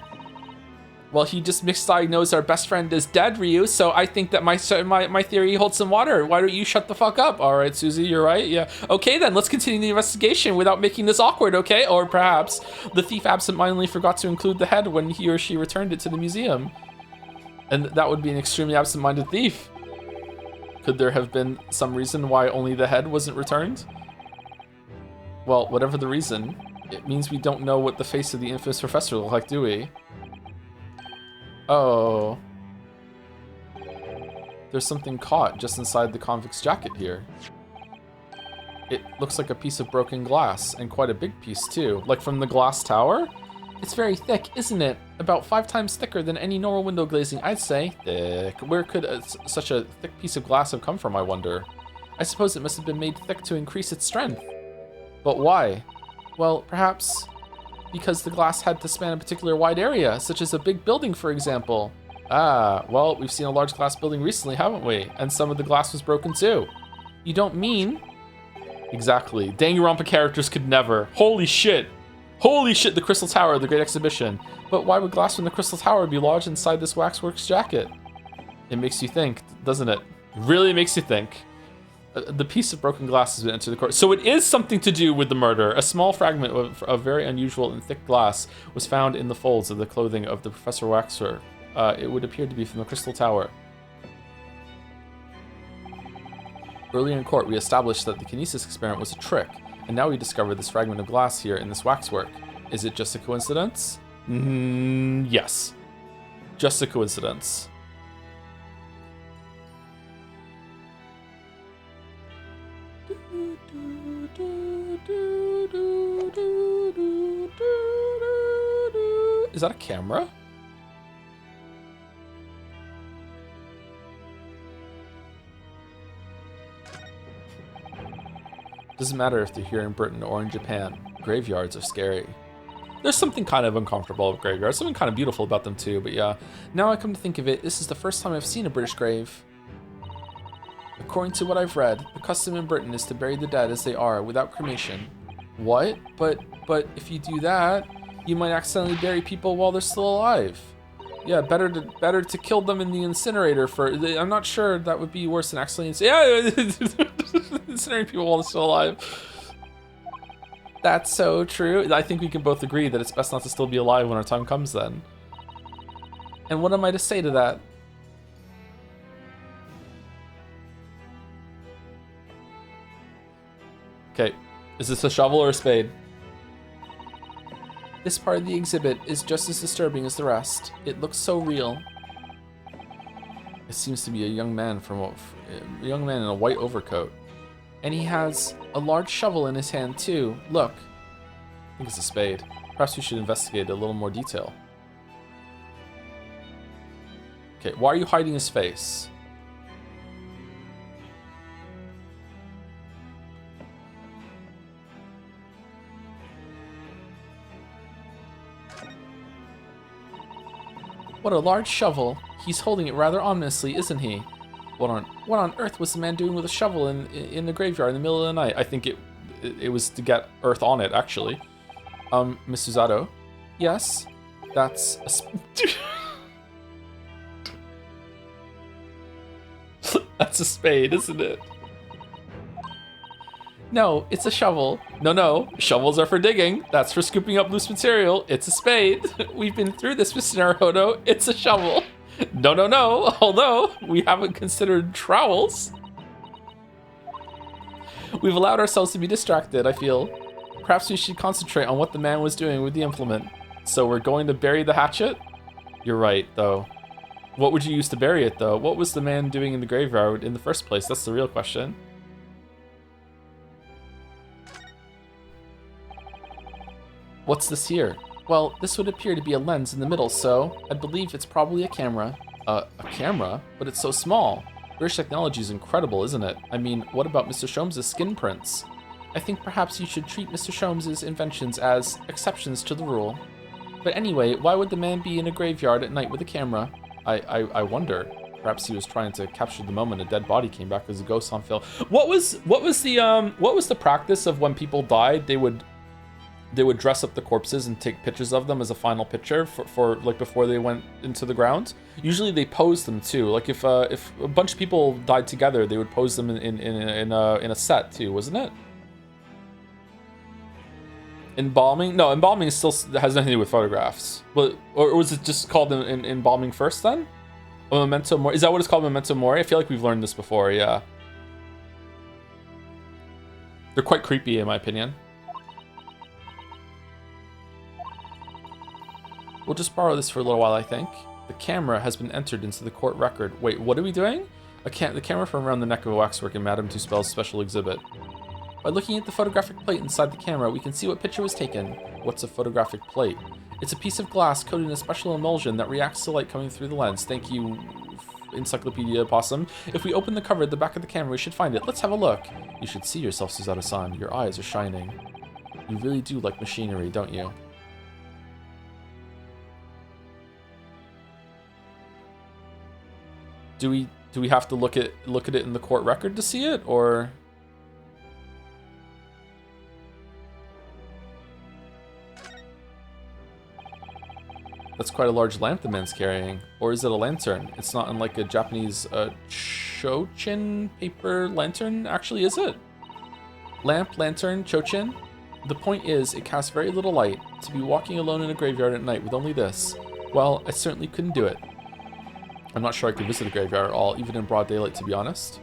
Well, he just misdiagnosed our best friend as dead, Ryu, so I think that my theory holds some water. Why don't you shut the fuck up? All right, Susie, you're right, yeah. Okay, then, let's continue the investigation without making this awkward, okay? Or perhaps the thief absentmindedly forgot to include the head when he or she returned it to the museum. And that would be an extremely absent-minded thief. Could there have been some reason why only the head wasn't returned? Well, whatever the reason, it means we don't know what the face of the infamous professor looked like, do we? Oh. There's something caught just inside the convict's jacket here. It looks like a piece of broken glass, and quite a big piece too. Like from the glass tower? It's very thick, isn't it? About 5 times thicker than any normal window glazing, I'd say. Thick. Where could such a thick piece of glass have come from, I wonder? I suppose it must have been made thick to increase its strength. But why? Well, perhaps because the glass had to span a particular wide area, such as a big building, for example. Ah, well, we've seen a large glass building recently, haven't we? And some of the glass was broken too. You don't mean? Exactly. Danganronpa characters could never. Holy shit! Holy shit, the Crystal Tower, the Great Exhibition. But why would glass from the Crystal Tower be lodged inside this waxworks jacket? It makes you think, doesn't it? Really makes you think. The piece of broken glass has been entered the court. So it is something to do with the murder. A small fragment of very unusual and thick glass was found in the folds of the clothing of the Professor Waxer. It would appear to be from the Crystal Tower. Earlier in court, we established that the kinesis experiment was a trick, and now we discover this fragment of glass here in this waxwork. Is it just a coincidence? Yes. Just a coincidence. Is that a camera? Doesn't matter if they're here in Britain or in Japan. Graveyards are scary. There's something kind of uncomfortable with graveyards, something kind of beautiful about them too, but yeah. Now I come to think of it, this is the first time I've seen a British grave. According to what I've read, the custom in Britain is to bury the dead as they are, without cremation. What? But if you do that, you might accidentally bury people while they're still alive. Yeah, better to kill them in the incinerator for. I'm not sure that would be worse than accidentally. Yeah, incinerating people while they're still alive. That's so true. I think we can both agree that it's best not to still be alive when our time comes then. And what am I to say to that? Okay, is this a shovel or a spade? This part of the exhibit is just as disturbing as the rest. It looks so real. It seems to be a young man in a white overcoat. And he has a large shovel in his hand too. Look. I think it's a spade. Perhaps we should investigate a little more detail. Okay, why are you hiding his face? What a large shovel. He's holding it rather ominously, isn't he? What on earth was the man doing with a shovel in the graveyard in the middle of the night? I think it was to get earth on it, actually. Miss Susato? Yes? That's That's a spade, isn't it? No, it's a shovel. No, shovels are for digging. That's for scooping up loose material. It's a spade. We've been through this, Mr. Naruhodo. It's a shovel. No. Although, we haven't considered trowels. We've allowed ourselves to be distracted, I feel. Perhaps we should concentrate on what the man was doing with the implement. So we're going to bury the hatchet? You're right, though. What would you use to bury it, though? What was the man doing in the graveyard in the first place? That's the real question. What's this here? Well, this would appear to be a lens in the middle, so I believe it's probably a camera. A camera? But it's so small. British technology is incredible, isn't it? I mean, what about Mr. Sholmes' skin prints? I think perhaps you should treat Mr. Sholmes' inventions as exceptions to the rule. But anyway, why would the man be in a graveyard at night with a camera? I wonder. Perhaps he was trying to capture the moment a dead body came back as a ghost on film. What was the practice of when people died? They would dress up the corpses and take pictures of them as a final picture for like before they went into the ground. Usually they pose them too. Like if a bunch of people died together, they would pose them in a set too, wasn't it? Embalming? No, embalming still has nothing to do with photographs. But or was it just called embalming first then? Oh, memento mori. Is that what it's called, memento mori? I feel like we've learned this before. Yeah. They're quite creepy in my opinion. We'll just borrow this for a little while, I think. The camera has been entered into the court record. Wait, what are we doing? The camera from around the neck of a waxwork in Madame Tuspel's special exhibit. By looking at the photographic plate inside the camera, we can see what picture was taken. What's a photographic plate? It's a piece of glass coated in a special emulsion that reacts to light coming through the lens. Thank you, Encyclopedia Possum. If we open the cover at the back of the camera, we should find it. Let's have a look. You should see yourself, Suzato-san. Your eyes are shining. You really do like machinery, don't you? Do we have to look at it in the court record to see it, or? That's quite a large lamp the man's carrying. Or is it a lantern? It's not unlike a Japanese chochin paper lantern, actually, is it? Lamp, lantern, chochin? The point is, it casts very little light. To be walking alone in a graveyard at night with only this, well, I certainly couldn't do it. I'm not sure I could visit a graveyard at all, even in broad daylight, to be honest.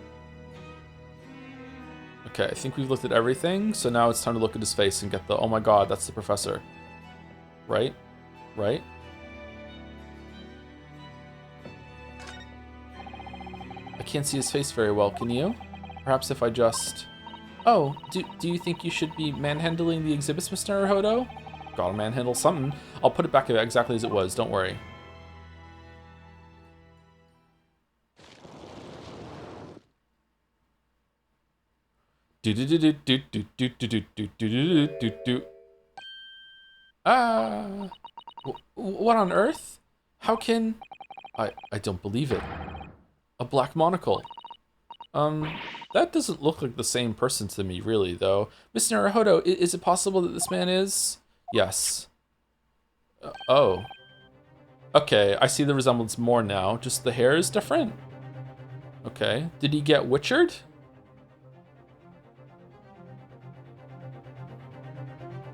Okay, I think we've looked at everything, so now it's time to look at his face and get the, oh my god, that's the professor. Right? Right? I can't see his face very well, can you? Perhaps if I just... Oh, do you think you should be manhandling the exhibits, Mr. Naruhodo? Gotta manhandle something. I'll put it back exactly as it was, don't worry. Ah, what on earth? How can... I don't believe it. A black monocle. That doesn't look like the same person to me, really, though. Mr. Naruhodo, is it possible that this man is... Yes. Oh. Okay, I see the resemblance more now. Just the hair is different? Okay. Did he get witchered?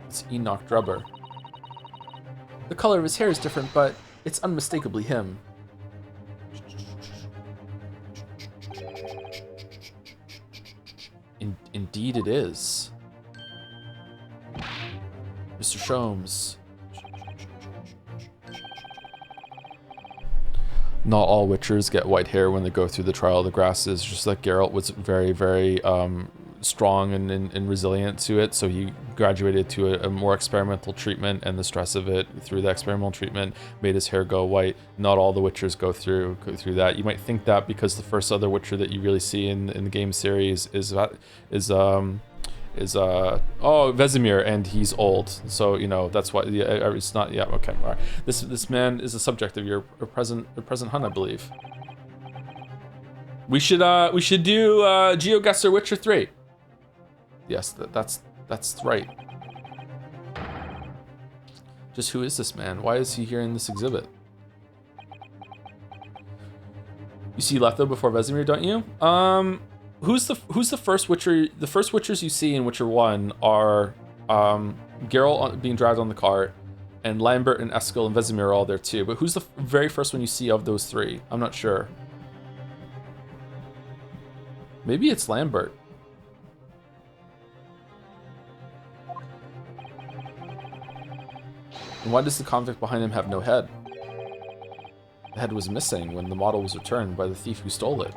It's Enoch Drubber. The color of his hair is different, but it's unmistakably him. Indeed it is. Mr. Sholmes. Not all witchers get white hair when they go through the trial of the grasses, just like Geralt was very, very strong and resilient to it, so he graduated to a more experimental treatment, and the stress of it through the experimental treatment made his hair go white. Not all the witchers go through that. You might think that because the first other witcher that you really see in the game series is Vesemir, and he's old, so you know that's why. Yeah, it's not. Yeah, okay, all right. This man is the subject of your present hunt, I believe. We should do GeoGuessr Witcher 3. Yes, that's right. Just who is this man? Why is he here in this exhibit? You see Letho before Vesemir, don't you? Who's the first Witcher? The first Witchers you see in Witcher 1 are Geralt being dragged on the cart, and Lambert and Eskel and Vesemir are all there too. But who's the very first one you see of those three? I'm not sure. Maybe it's Lambert. And why does the convict behind him have no head? The head was missing when the model was returned by the thief who stole it.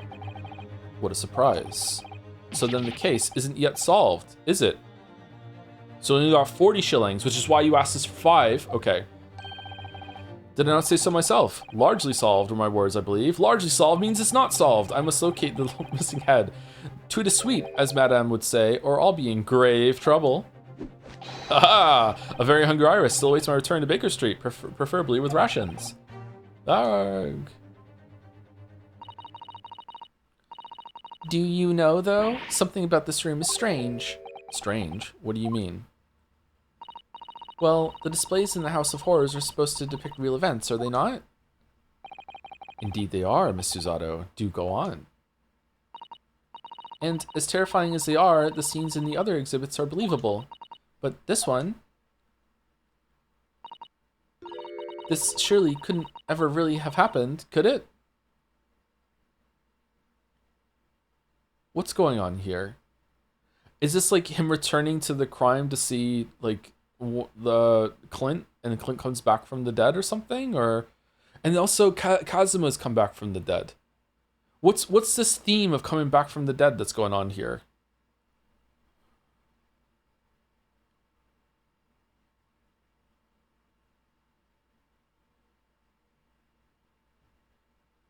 What a surprise. So then the case isn't yet solved, is it? So we only got 40 shillings, which is why you asked us for 5. Okay. Did I not say so myself? Largely solved were my words, I believe. Largely solved means it's not solved. I must locate the missing head. Tweet a sweet, as Madame would say, or I'll be in grave trouble. Aha! A very hungry iris still awaits my return to Baker Street, preferably with rations. Arg. Do you know, though? Something about this room is strange. Strange? What do you mean? Well, the displays in the House of Horrors are supposed to depict real events, are they not? Indeed they are, Miss Susato. Do go on. And as terrifying as they are, the scenes in the other exhibits are believable. But this one... This surely couldn't ever really have happened, could it? What's going on here? Is this like him returning to the crime to see, like, the Clint, and Clint comes back from the dead or something? Or... And also Kazuma's come back from the dead. What's this theme of coming back from the dead that's going on here?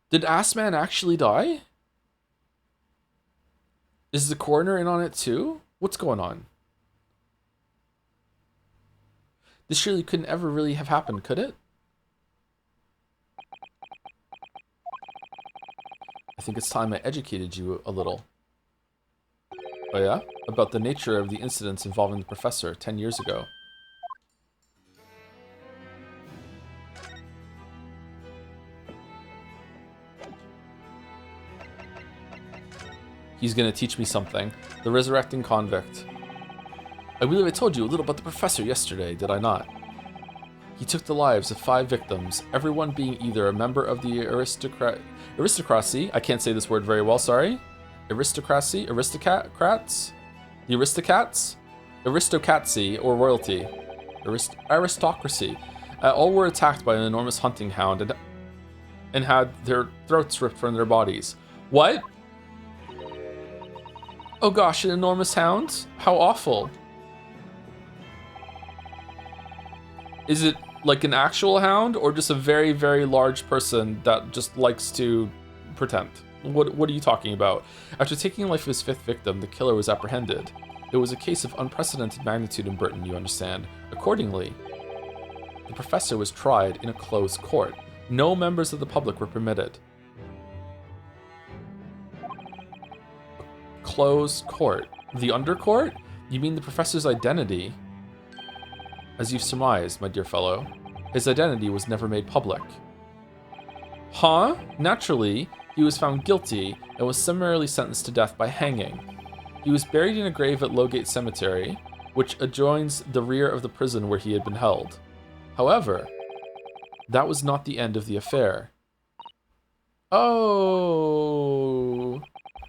Did Assman actually die? Is the coroner in on it too? What's going on? This surely couldn't ever really have happened, could it? I think it's time I educated you a little. Oh yeah? About the nature of the incidents involving the professor 10 years ago. He's gonna teach me something. The resurrecting convict. I believe I told you a little about the professor yesterday, did I not? He took the lives of 5 victims, everyone being either a member of the aristocracy, I can't say this word very well, sorry. Aristocracy, aristocrats, the aristocrats, aristocracy, or royalty, aristocracy. All were attacked by an enormous hunting hound and had their throats ripped from their bodies. What? Oh gosh, an enormous hound? How awful. Is it like an actual hound or just a very, very large person that just likes to pretend? What are you talking about? After taking the life of his 5th victim, the killer was apprehended. It was a case of unprecedented magnitude in Britain, you understand. Accordingly, the professor was tried in a closed court. No members of the public were permitted. Closed court. The undercourt? You mean the professor's identity? As you've surmised, my dear fellow, his identity was never made public. Huh? Naturally, he was found guilty and was summarily sentenced to death by hanging. He was buried in a grave at Lowgate Cemetery, which adjoins the rear of the prison where he had been held. However, that was not the end of the affair. Oh...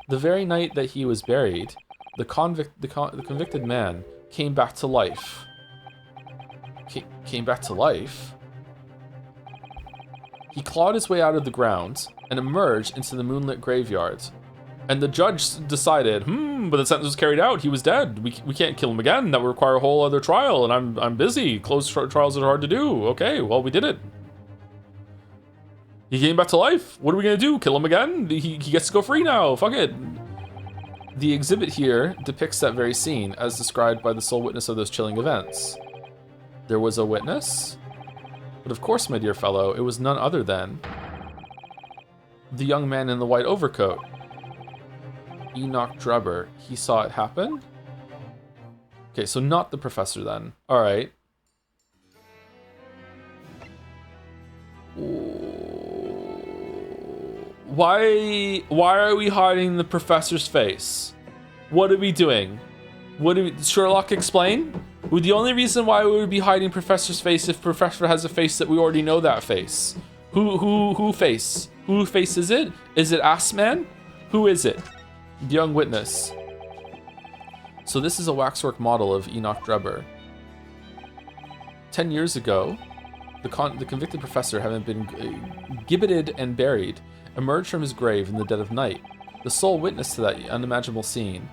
The very night that he was buried, the convicted man came back to life. Came back to life? He clawed his way out of the ground and emerged into the moonlit graveyard. And the judge decided, but the sentence was carried out. He was dead. We can't kill him again. That would require a whole other trial, and I'm busy. Closed trials are hard to do. Okay, well, we did it. He came back to life. What are we gonna do? Kill him again? He gets to go free now. Fuck it. The exhibit here depicts that very scene as described by the sole witness of those chilling events. There was a witness? But of course, my dear fellow, it was none other than the young man in the white overcoat. Enoch Drebber. He saw it happen? Okay, so not the professor then. All right. Why are we hiding the professor's face? What are we doing? Did Sherlock explain? Well, the only reason why we would be hiding Professor's face if Professor has a face that we already know that face. Who face? Who face is it? Is it Assman? Who is it? The young witness. So this is a waxwork model of Enoch Drebber. 10 years ago, the convicted professor, having been gibbeted and buried, emerged from his grave in the dead of night. The sole witness to that unimaginable scene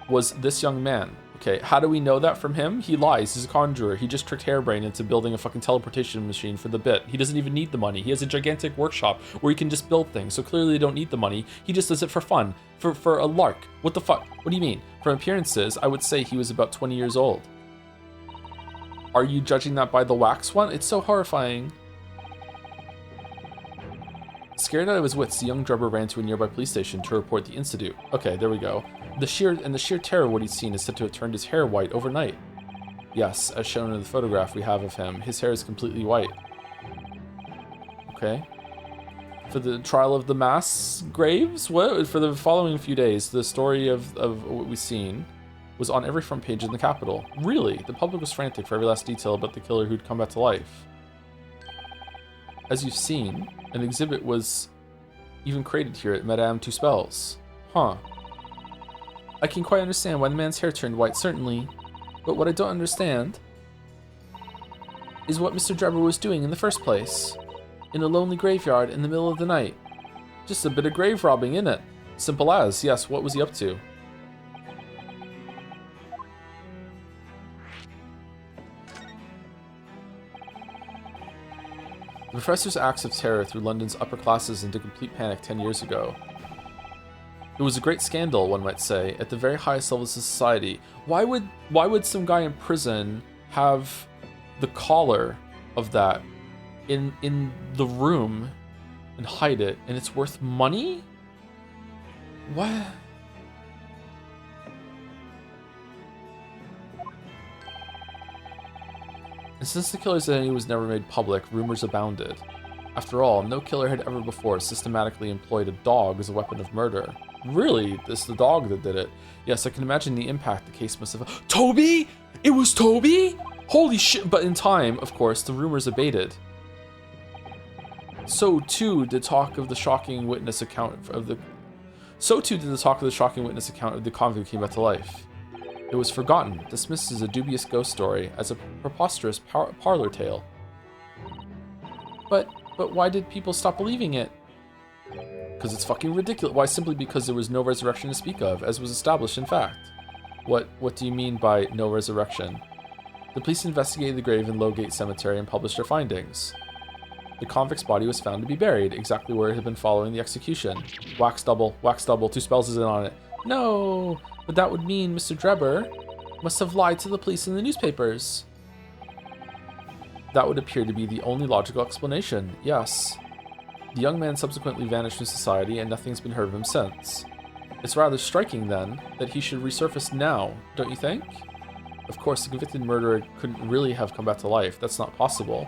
was this young man, Okay, how do we know that from him? He lies. He's a conjurer. He just tricked Hairbrain into building a fucking teleportation machine for the bit. He doesn't even need the money. He has a gigantic workshop where he can just build things. So clearly they don't need the money. He just does it for fun, for a lark. What the fuck? What do you mean? From appearances, I would say he was about 20 years old. Are you judging that by the wax one? It's so horrifying. Scared out of his wits, the young Drebber ran to a nearby police station to report the incident. Okay, there we go. The sheer terror of what he'd seen is said to have turned his hair white overnight. Yes, as shown in the photograph we have of him, his hair is completely white. Okay. For the trial of the mass graves? What? For the following few days, the story of what we've seen was on every front page in the capital. Really, the public was frantic for every last detail about the killer who'd come back to life. As you've seen, an exhibit was even created here at Madame Tuspel's. Huh. I can quite understand why the man's hair turned white, certainly. But what I don't understand is what Mr. Drebber was doing in the first place. In a lonely graveyard in the middle of the night. Just a bit of grave robbing, innit? Simple as. Yes, what was he up to? The professor's acts of terror threw London's upper classes into complete panic 10 years ago. It was a great scandal, one might say, at the very highest levels of society. Why would some guy in prison have the collar of that in the room and hide it, and it's worth money? What? And since the killer's identity was never made public, rumors abounded. After all, no killer had ever before systematically employed a dog as a weapon of murder. Really? It's the dog that did it. Yes, I can imagine the impact the case must have... Toby? It was Toby? Holy shit. But in time, of course, the rumors abated. So too did talk of the shocking witness account of the... So too did the talk of the shocking witness account of the convict who came back to life. It was forgotten, dismissed as a dubious ghost story, as a preposterous parlor tale. But why did people stop believing it? Because it's fucking ridiculous. Why? Simply because there was no resurrection to speak of, as was established in fact. What do you mean by no resurrection? The police investigated the grave in Lowgate Cemetery and published their findings. The convict's body was found to be buried, exactly where it had been following the execution. Wax double, Tuspels is in on it. No, but that would mean Mr. Drebber must have lied to the police and the newspapers. That would appear to be the only logical explanation, yes. The young man subsequently vanished from society and nothing's been heard of him since. It's rather striking, then, that he should resurface now, don't you think? Of course, the convicted murderer couldn't really have come back to life, that's not possible.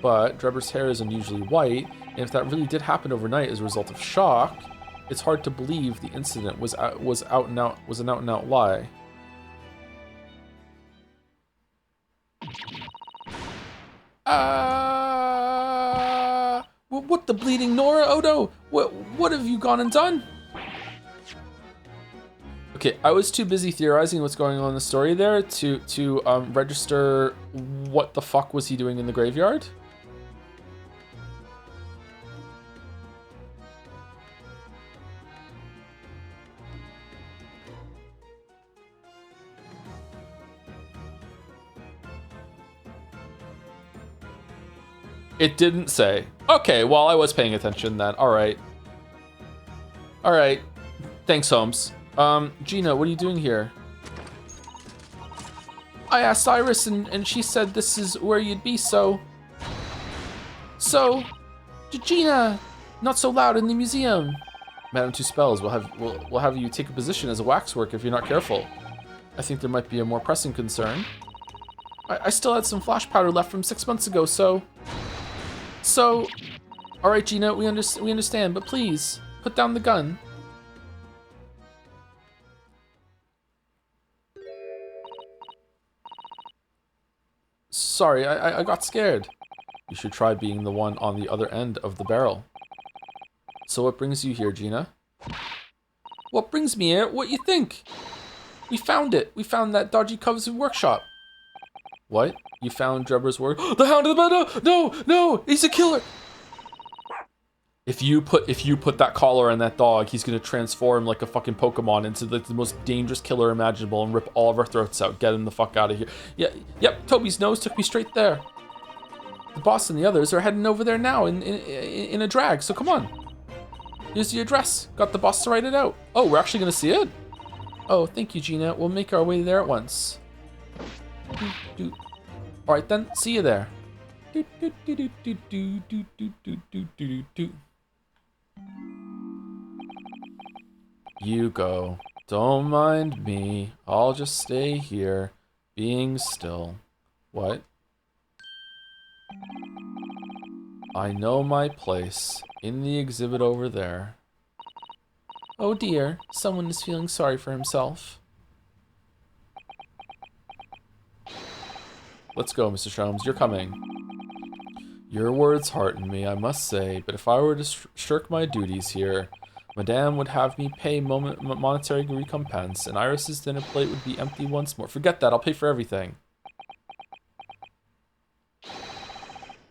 But Drebber's hair is unusually white, and if that really did happen overnight as a result of shock, it's hard to believe the incident was an out and out lie. What the bleeding Nora? Oh no! What have you gone and done? Okay, I was too busy theorizing what's going on in the story there to register what the fuck was he doing in the graveyard. It didn't say. Okay, well, I was paying attention then. All right. Thanks, Holmes. Gina, what are you doing here? I asked Iris, and she said this is where you'd be, so... Gina, not so loud in the museum. Madame Tuspels will have you take a position as a waxwork if you're not careful. I think there might be a more pressing concern. I still had some flash powder left from 6 months ago, so... All right, Gina, we understand, but please, put down the gun. Sorry, I got scared. You should try being the one on the other end of the barrel. So what brings you here, Gina? What brings me here? What you think? We found it. We found that dodgy Cubs workshop. What? You found Drebber's work? The Hound of the Meadow! No! He's a killer! If you put that collar on that dog, he's gonna transform like a fucking Pokemon into like the most dangerous killer imaginable and rip all of our throats out. Get him the fuck out of here. Yeah, yep. Toby's nose took me straight there. The boss and the others are heading over there now in a drag. So come on. Here's the address. Got the boss to write it out. Oh, we're actually gonna see it. Oh, thank you, Gina. We'll make our way there at once. All right then. See you there. You go. Don't mind me. I'll just stay here, being still. What? I know my place. In the exhibit over there. Oh dear, someone is feeling sorry for himself. Let's go, Mr. Sholmes. You're coming. Your words hearten me, I must say, but if I were to shirk my duties here, Madame would have me pay monetary recompense, and Iris's dinner plate would be empty once more. Forget that, I'll pay for everything.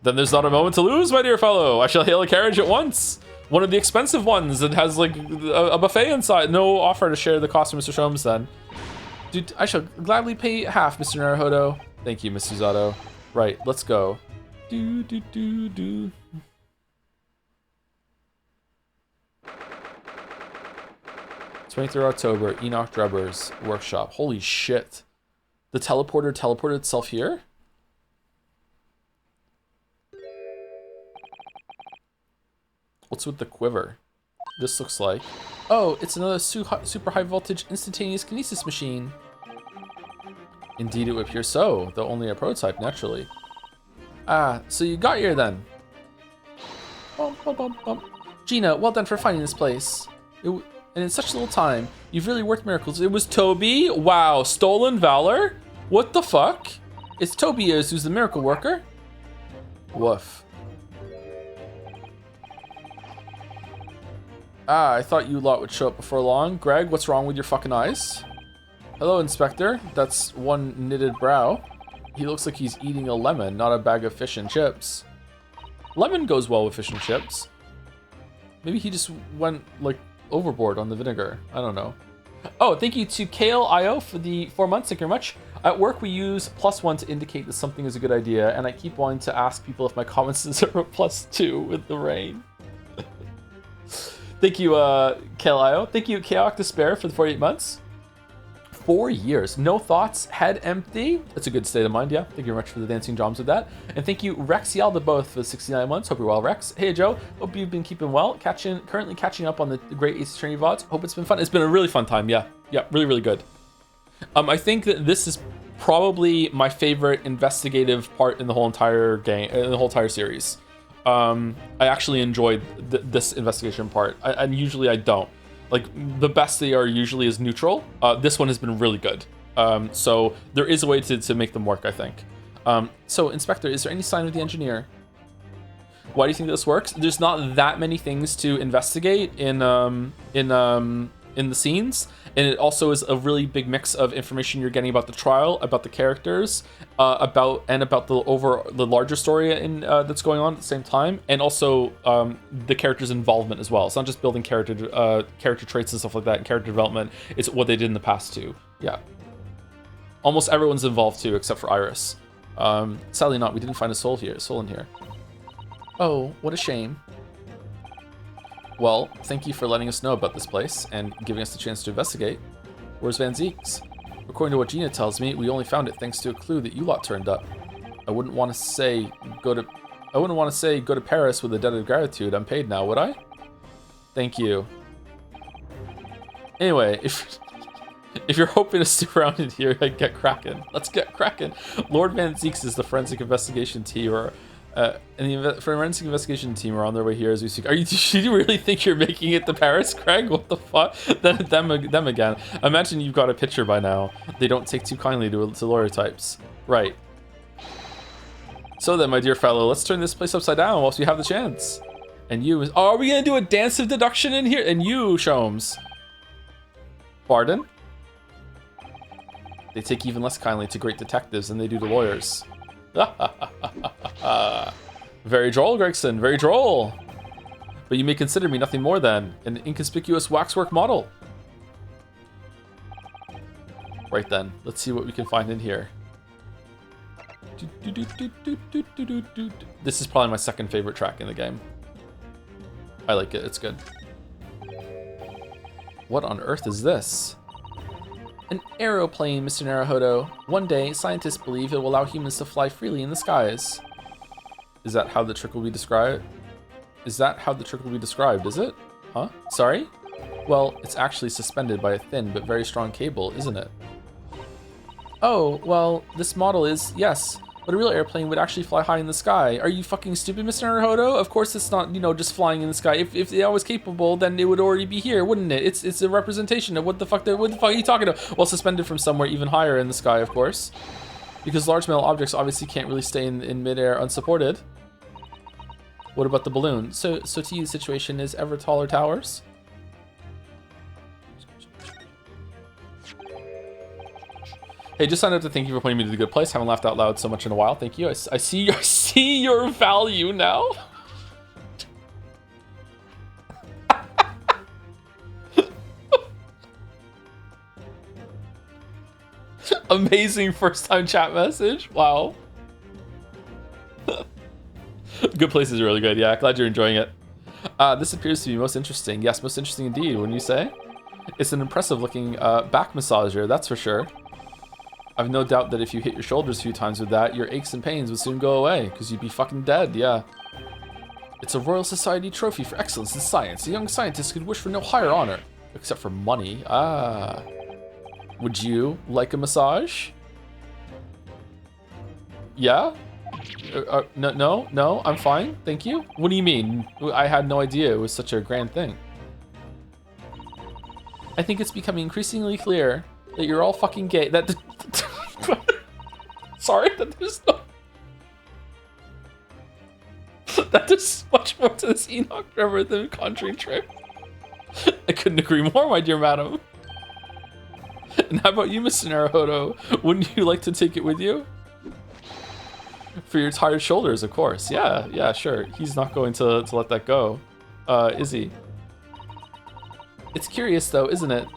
Then there's not a moment to lose, my dear fellow. I shall hail a carriage at once. One of the expensive ones that has like a buffet inside. No offer to share the cost of Mr. Sholmes then. Dude, I shall gladly pay half, Mr. Naruhodo. Thank you, Mr. Zato. Right, let's go. 23rd October, Enoch Drebber's workshop. Holy shit. The teleporter teleported itself here? What's with the quiver? This looks like... Oh, it's another super high voltage instantaneous kinesis machine. Indeed it would appear so, though only a prototype, naturally. Ah, so you got here then. Bum, bum, bum, bum. Gina, well done for finding this place. And in such little time, you've really worked miracles. It was Toby? Wow, stolen valor? What the fuck? It's Toby who's the miracle worker? Woof. Ah, I thought you lot would show up before long. Greg, what's wrong with your fucking eyes? Hello, Inspector. That's one knitted brow. He looks like he's eating a lemon, not a bag of fish and chips. Lemon goes well with fish and chips. Maybe he just went, like, overboard on the vinegar. I don't know. Oh, thank you to Kale.io for the 4 months. Thank you very much. At work, we use +1 to indicate that something is a good idea, and I keep wanting to ask people if my comments deserve a +2 with the rain. Thank you, Kale.io. Thank you, Chaotic Despair, for the 48 months. 4 years. No thoughts, head empty. That's a good state of mind, yeah. Thank you very much for the dancing drums with that. And thank you, Rexialda, both for the 69 months. Hope you're well, Rex. Hey, Joe. Hope you've been keeping well. Currently catching up on the Great Ace Attorney VODs. Hope it's been fun. It's been a really fun time, yeah. Yeah, really, really good. I think that this is probably my favorite investigative part in the whole entire game, in the whole entire series. I actually enjoyed this investigation part, and usually I don't. Like, the best they are usually is neutral. This one has been really good. So there is a way to make them work, I think. So, Inspector, is there any sign of the engineer? Why do you think this works? There's not that many things to investigate in the scenes, and it also is a really big mix of information you're getting about the trial, about the characters, about the larger story that's going on at the same time, and also the characters' involvement as well. It's not just building character traits and stuff like that and character development. It's what they did in the past too. Yeah, almost everyone's involved too, except for Iris. Sadly not. We didn't find a soul in here. Oh, what a shame. Well, thank you for letting us know about this place and giving us the chance to investigate. Where's Van Zeeks? According to what Gina tells me, we only found it thanks to a clue that you lot turned up. I wouldn't want to say go to Paris with a debt of gratitude. I'm paid now, would I? Thank you. Anyway, if you're hoping to stick around in here, get cracking. Let's get cracking. Lord Van Zeeks is the forensic investigation team, and the forensic investigation team are on their way here as we speak. Do you really think you're making it to Paris, Craig? What the fuck? Them again. Imagine you've got a picture by now. They don't take too kindly to lawyer types. Right. So then, my dear fellow, let's turn this place upside down whilst we have the chance. And you... Oh, are we going to do a dance of deduction in here? And you, Sholmes. Pardon? They take even less kindly to great detectives than they do to lawyers. Very droll, Gregson. Very droll. but you may consider me nothing more than an inconspicuous waxwork model. Right then, let's see what we can find in here. This is probably my second favorite track in the game. I like it, it's good. What on earth is this? An aeroplane, Mr. Naruhodo. One day, scientists believe it will allow humans to fly freely in the skies. Is that how the trick will be described? Is that how the trick will be described, is it? Huh? Sorry? Well, it's actually suspended by a thin but very strong cable, isn't it? Oh, well, this model is, yes, but a real airplane would actually fly high in the sky. Are you fucking stupid, Mr. Naruhodo? Of course it's not, you know, just flying in the sky. If it was capable, then it would already be here, wouldn't it? It's a representation of what the fuck are you talking about? Well, suspended from somewhere even higher in the sky, of course. Because large metal objects obviously can't really stay in midair unsupported. What about the balloon? So to you, the situation is ever taller towers? Hey, just signed up to thank you for pointing me to the good place. Haven't laughed out loud so much in a while. Thank you. I see your value now. Amazing first time chat message. Wow. Good place is really good. Yeah, glad you're enjoying it. This appears to be most interesting. Yes, most interesting indeed, wouldn't you say? It's an impressive looking back massager, that's for sure. I've no doubt that if you hit your shoulders a few times with that, your aches and pains would soon go away, because you'd be fucking dead, yeah. It's a Royal Society trophy for excellence in science. A young scientist could wish for no higher honor, except for money. Ah. Would you like a massage? Yeah? No, I'm fine, thank you. What do you mean? I had no idea it was such a grand thing. I think it's becoming increasingly clear that you're all fucking gay. That sorry, that there's no that there's much more to this Enoch Trevor than a conjuring trick. I couldn't agree more, my dear madam. And how about you, Mr. Naruhodo? Wouldn't you like to take it with you? For your tired shoulders, of course. Yeah, sure. He's not going to let that go, is he? It's curious, though, isn't it?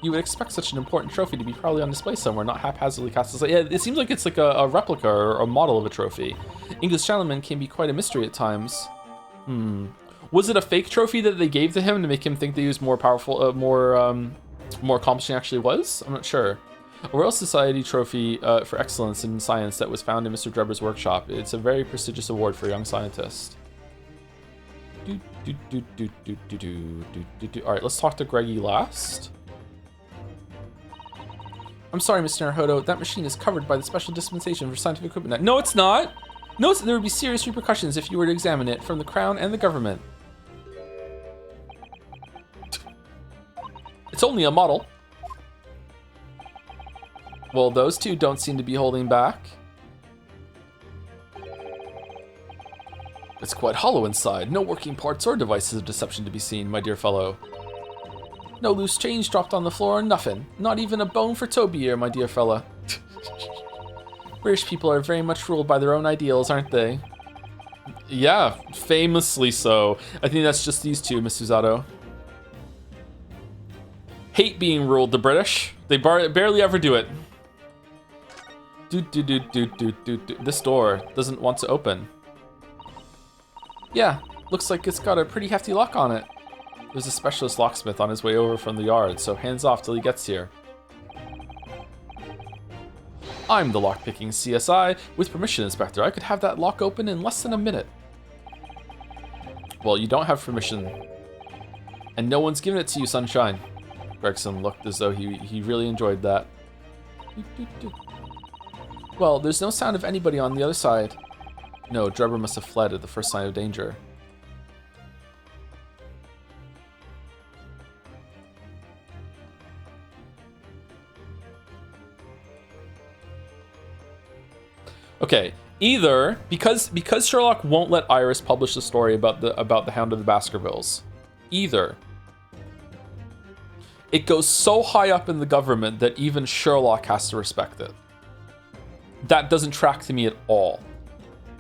You would expect such an important trophy to be probably on display somewhere, not haphazardly cast aside. Yeah, it seems like it's like a replica or a model of a trophy. English gentlemen can be quite a mystery at times. Was it a fake trophy that they gave to him to make him think that he was more powerful, more accomplished than he actually was? I'm not sure. A Royal Society trophy for excellence in science that was found in Mr. Drebber's workshop. It's a very prestigious award for a young scientist. All right, let's talk to Greggy last. I'm sorry, Mr. Naruhodo, that machine is covered by the special dispensation for scientific equipment. No, it's not. No, there would be serious repercussions if you were to examine it from the Crown and the government. It's only a model. Well, those two don't seem to be holding back. It's quite hollow inside. No working parts or devices of deception to be seen, my dear fellow. No loose change dropped on the floor or nothing. Not even a bone for Toby here, my dear fella. British people are very much ruled by their own ideals, aren't they? Yeah, famously so. I think that's just these two, Miss Susato. Hate being ruled, the British. They barely ever do it. This door doesn't want to open. Yeah, looks like it's got a pretty hefty lock on it. There's a specialist locksmith on his way over from the yard, so hands off till he gets here. I'm the lockpicking CSI. With permission, Inspector, I could have that lock open in less than a minute. Well, you don't have permission. And no one's given it to you, Sunshine. Gregson looked as though he really enjoyed that. Well, there's no sound of anybody on the other side. No, Drebber must have fled at the first sign of danger. Okay, either because Sherlock won't let Iris publish the story about the Hound of the Baskervilles, either it goes so high up in the government that even Sherlock has to respect it. That doesn't track to me at all.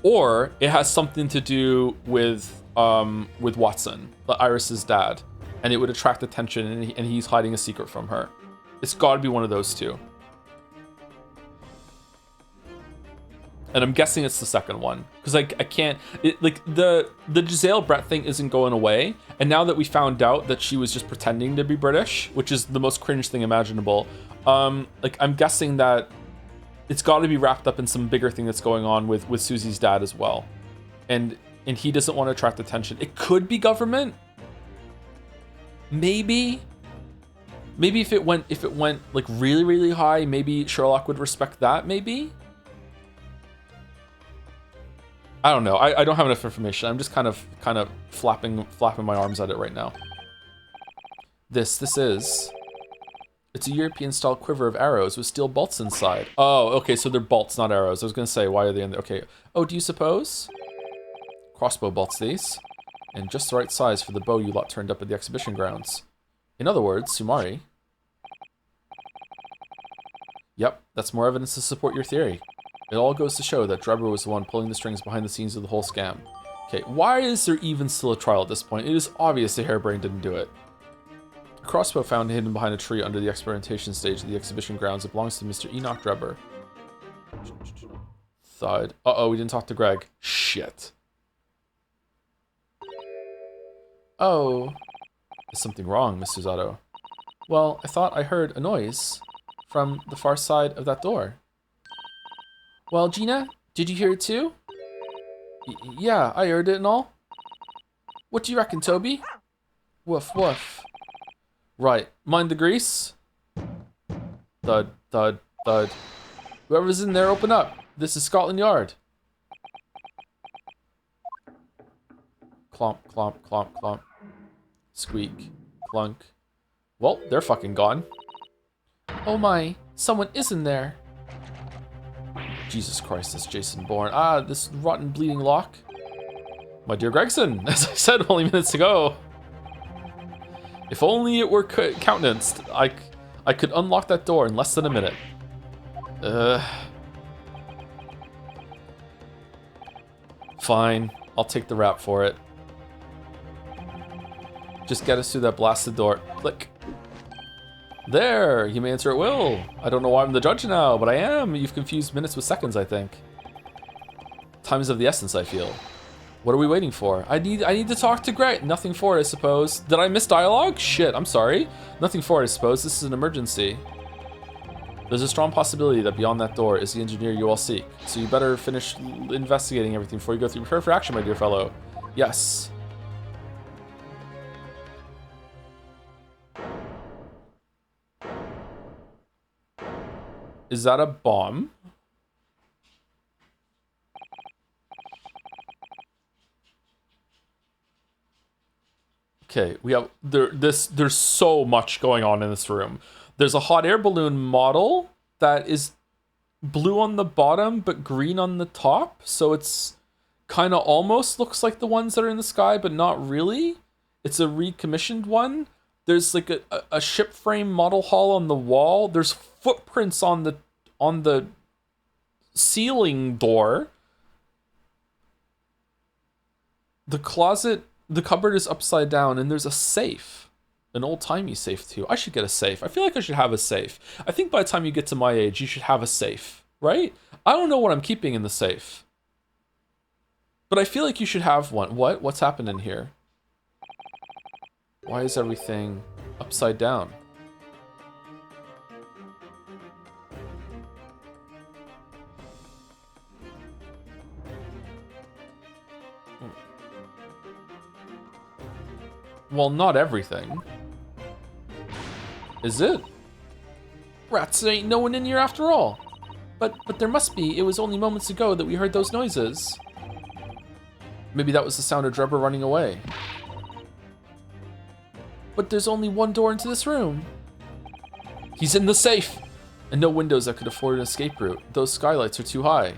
Or it has something to do with with Watson, Iris's dad, and it would attract attention, and he's hiding a secret from her. It's got to be one of those two. And I'm guessing it's the second one, because I can't, like, the Giselle Brett thing isn't going away, and now that we found out that she was just pretending to be British, which is the most cringe thing imaginable, like, I'm guessing that it's got to be wrapped up in some bigger thing that's going on with Susie's dad as well, and he doesn't want to attract attention. It could be government, maybe if it went like really, really high, maybe Sherlock would respect that, maybe. I don't know. I don't have enough information. I'm just kind of flapping my arms at it right now. This is. It's a European-style quiver of arrows with steel bolts inside. Oh, okay, so they're bolts, not arrows. I was gonna say, why are they in there? Okay. Oh, do you suppose? Crossbow bolts, these. And just the right size for the bow you lot turned up at the exhibition grounds. In other words, Sumari. Yep, that's more evidence to support your theory. It all goes to show that Drebber was the one pulling the strings behind the scenes of the whole scam. Okay, why is there even still a trial at this point? It is obvious the Harebrain didn't do it. A crossbow found hidden behind a tree under the experimentation stage of the exhibition grounds. It belongs to Mr. Enoch Drebber. Thud. Uh-oh, we didn't talk to Greg. Shit. Oh. Is something wrong, Mr. Zato? Well, I thought I heard a noise from the far side of that door. Well, Gina, did you hear it too? Yeah, I heard it and all. What do you reckon, Toby? Woof, woof. Right, mind the grease? Thud, thud, thud. Whoever's in there, open up. This is Scotland Yard. Clomp, clomp, clomp, clomp. Squeak, clunk. Well, they're fucking gone. Oh my, someone is in there. Jesus Christ, that's Jason Bourne. Ah, this rotten bleeding lock. My dear Gregson, as I said only minutes ago. If only it were countenanced, I could unlock that door in less than a minute. Fine, I'll take the rap for it. Just get us through that blasted door. Click. There, you may answer at will. I don't know why I'm the judge now, but I am. You've confused minutes with seconds, I think. Time is of the essence, I feel. What are we waiting for? I need to talk to Greg. Nothing for it, I suppose. Did I miss dialogue? Shit, I'm sorry. Nothing for it, I suppose. This is an emergency. There's a strong possibility that beyond that door is the engineer you all seek. So you better finish investigating everything before you go through. Prepare for action, my dear fellow. Yes. Is that a bomb? Okay, we have there's so much going on in this room. There's a hot air balloon model that is blue on the bottom but green on the top, so it's kind of almost looks like the ones that are in the sky, but not really. It's a recommissioned one. There's like a ship frame model hull on the wall. There's footprints on the ceiling door. The cupboard is upside down, and there's a safe. An old-timey safe, too. I should get a safe. I feel like I should have a safe. I think by the time you get to my age, you should have a safe, right? I don't know what I'm keeping in the safe. But I feel like you should have one. What? What's happening here? Why is everything upside down? Well, not everything. Is it? Rats, there ain't no one in here after all. But there must be. It was only moments ago that we heard those noises. Maybe that was the sound of Drebber running away. But there's only one door into this room. He's in the safe! And no windows that could afford an escape route. Those skylights are too high.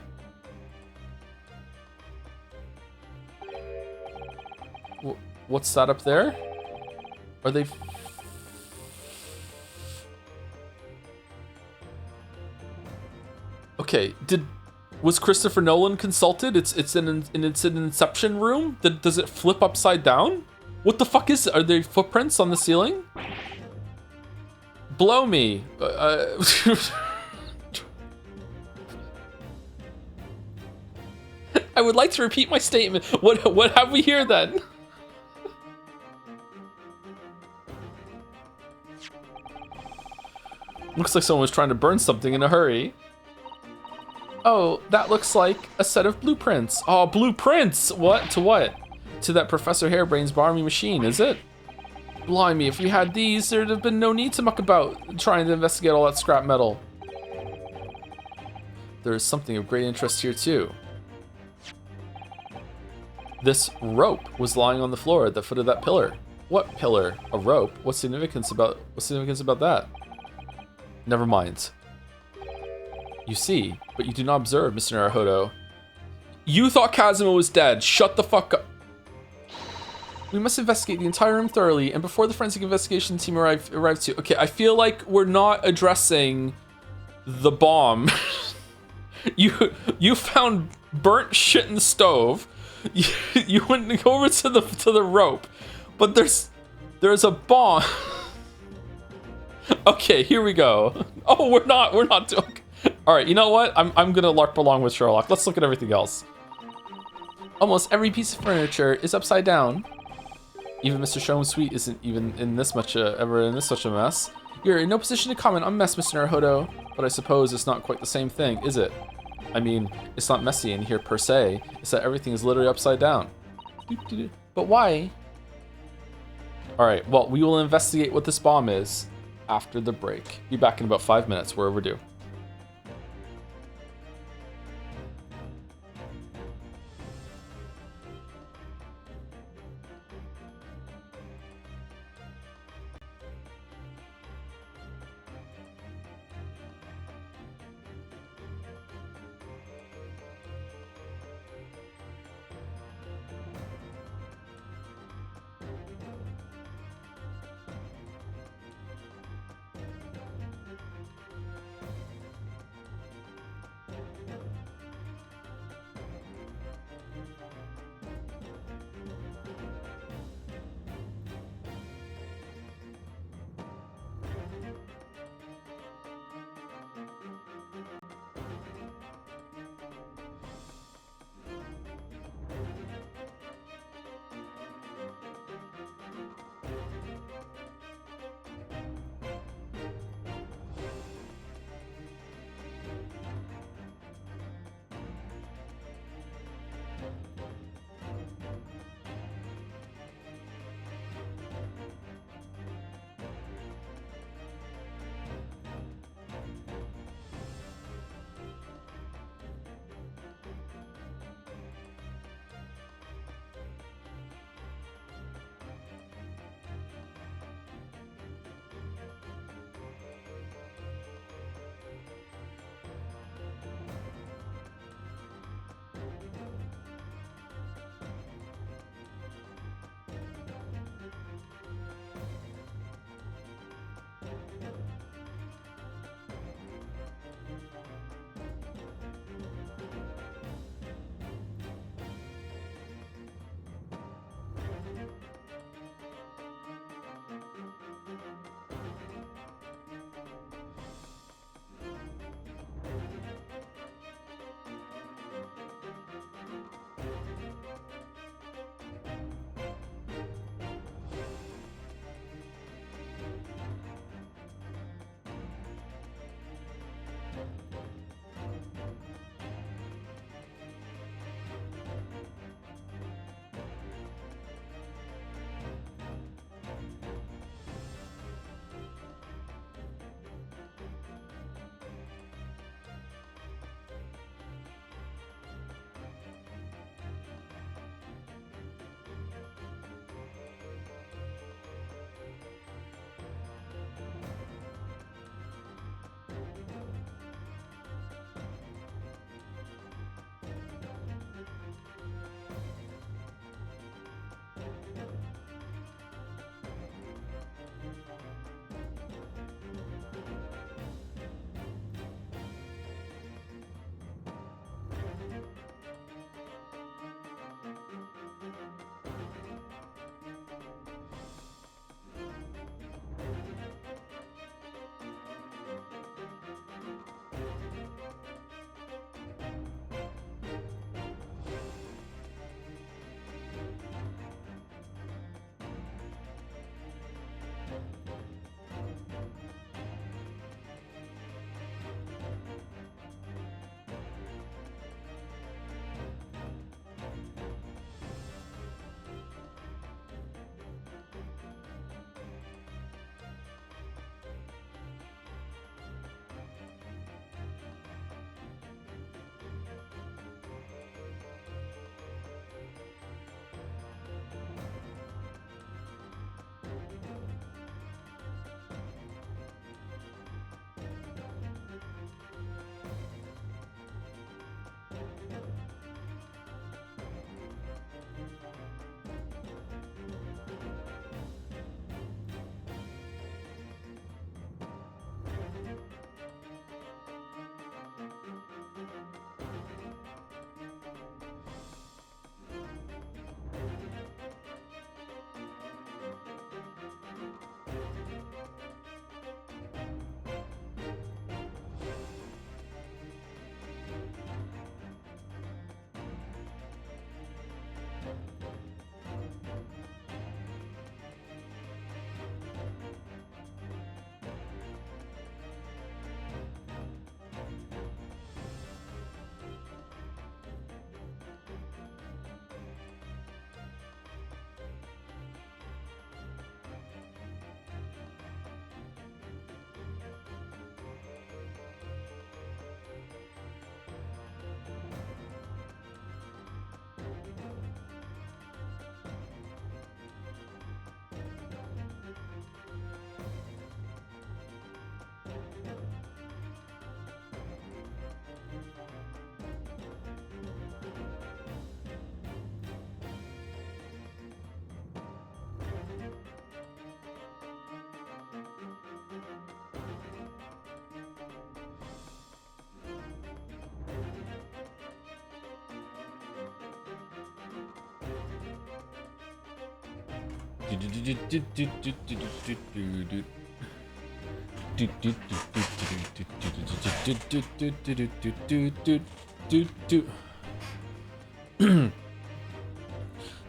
What's that up there? Are they... Okay, Was Christopher Nolan consulted? It's an Inception room. Does it flip upside down? What the fuck is it? Are there footprints on the ceiling? Blow me. I would like to repeat my statement. What have we here then? Looks like someone was trying to burn something in a hurry. Oh, that looks like a set of blueprints. Oh, blueprints! What? To what? To that Professor Hairbrain's barmy machine, is it? Blimey, if we had these, there'd have been no need to muck about trying to investigate all that scrap metal. There is something of great interest here too. This rope was lying on the floor at the foot of that pillar. What pillar? A rope? What's significance about that? Never mind. You see, but you do not observe, Mr. Naruhodo. You thought Kazuma was dead. Shut the fuck up. We must investigate the entire room thoroughly, and before the forensic investigation team arrive too. Okay, I feel like we're not addressing the bomb. You found burnt shit in the stove. You went over to the rope, but there's a bomb. Okay, here we go. Oh, we're not doing. All right, you know what? I'm gonna LARP along with Sherlock. Let's look at everything else. Almost every piece of furniture is upside down. Even Mr. Shone's suite isn't even in this much ever in this such a mess. You're in no position to comment on mess, Mr. Naruhodo, but I suppose it's not quite the same thing, is it? I mean, it's not messy in here per se. It's that everything is literally upside down. But why? All right. Well, we will investigate what this bomb is after the break. Be back in about 5 minutes. We're overdue.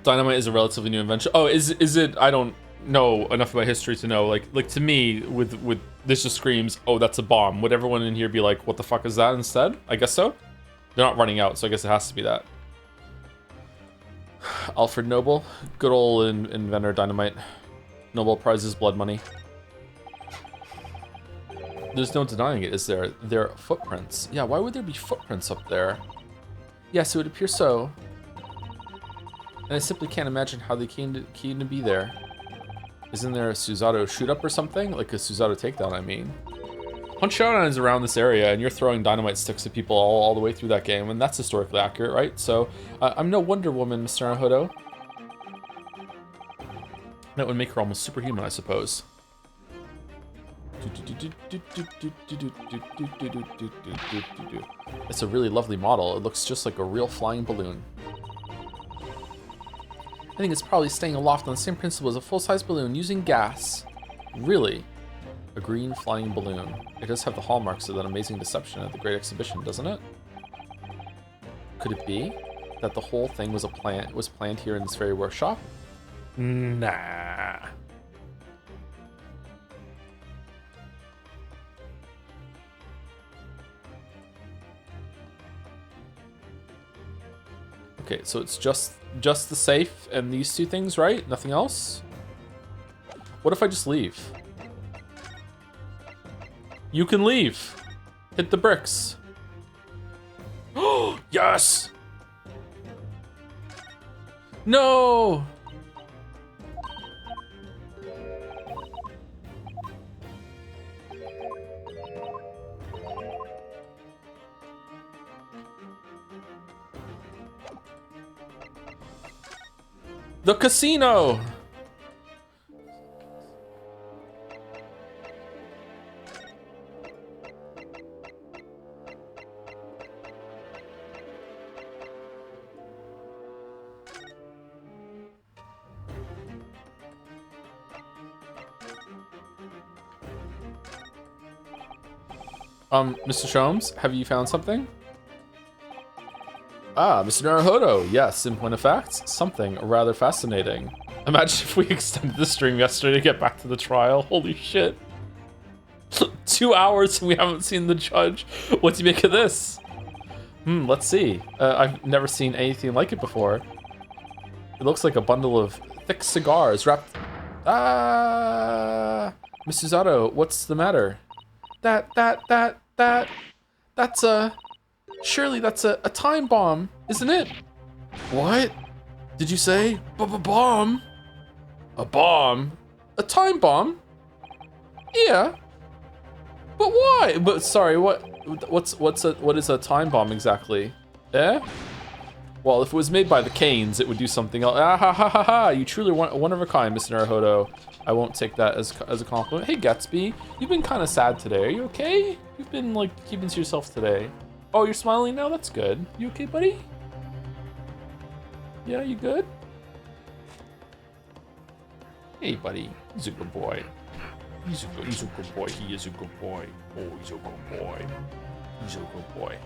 Dynamite is a relatively new invention. Oh, is it? I don't know enough about history to know. Like to me, with this just screams, oh, that's a bomb. Would everyone in here be like, what the fuck is that instead? I guess so. They're not running out, so I guess it has to be that. Alfred Nobel, good old inventor dynamite. Nobel Prizes, blood money. There's no denying it, is there? There are footprints. Yeah, why would there be footprints up there? Yes, it would appear so. And I simply can't imagine how they came to be there. Isn't there a Suzato shoot-up or something? Like a Suzato takedown, I mean. Punch Showdown is around this area, and you're throwing dynamite sticks at people all the way through that game, and that's historically accurate, right? So, I'm no Wonder Woman, Mr. Naruto. That would make her almost superhuman, I suppose. It's a really lovely model. It looks just like a real flying balloon. I think it's probably staying aloft on the same principle as a full-size balloon using gas. Really? A green flying balloon. It does have the hallmarks of that amazing deception at the Great Exhibition, doesn't it? Could it be that the whole thing was planned here in this very workshop? Nah. Okay, so it's just the safe and these two things, right? Nothing else? What if I just leave? You can leave. Hit the bricks. Oh, yes! No! The casino! Mr. Sholmes, have you found something? Ah, Mr. Naruhodo, yes, in point of fact, something rather fascinating. Imagine if we extended the stream yesterday to get back to the trial. Holy shit. 2 hours and we haven't seen the judge. What do you make of this? Let's see. I've never seen anything like it before. It looks like a bundle of thick cigars wrapped... Ah! Mr. Zato, what's the matter? That's a... Surely that's a time bomb, isn't it? What? Did you say bomb? A bomb? A time bomb? Yeah. But why? But sorry, what is a time bomb exactly? Eh? Well, if it was made by the Canes, it would do something else. Ah ha ha ha ha! You truly one of a kind, Mr. Naruhodo. I won't take that as a compliment. Hey, Gatsby, you've been kind of sad today. Are you okay? You've been like keeping to yourself today. Oh, you're smiling now? That's good. You okay, buddy? Yeah, you good? Hey, buddy. He's a good boy. He's a good boy. He is a good boy. Oh, he's a good boy. He's a good boy.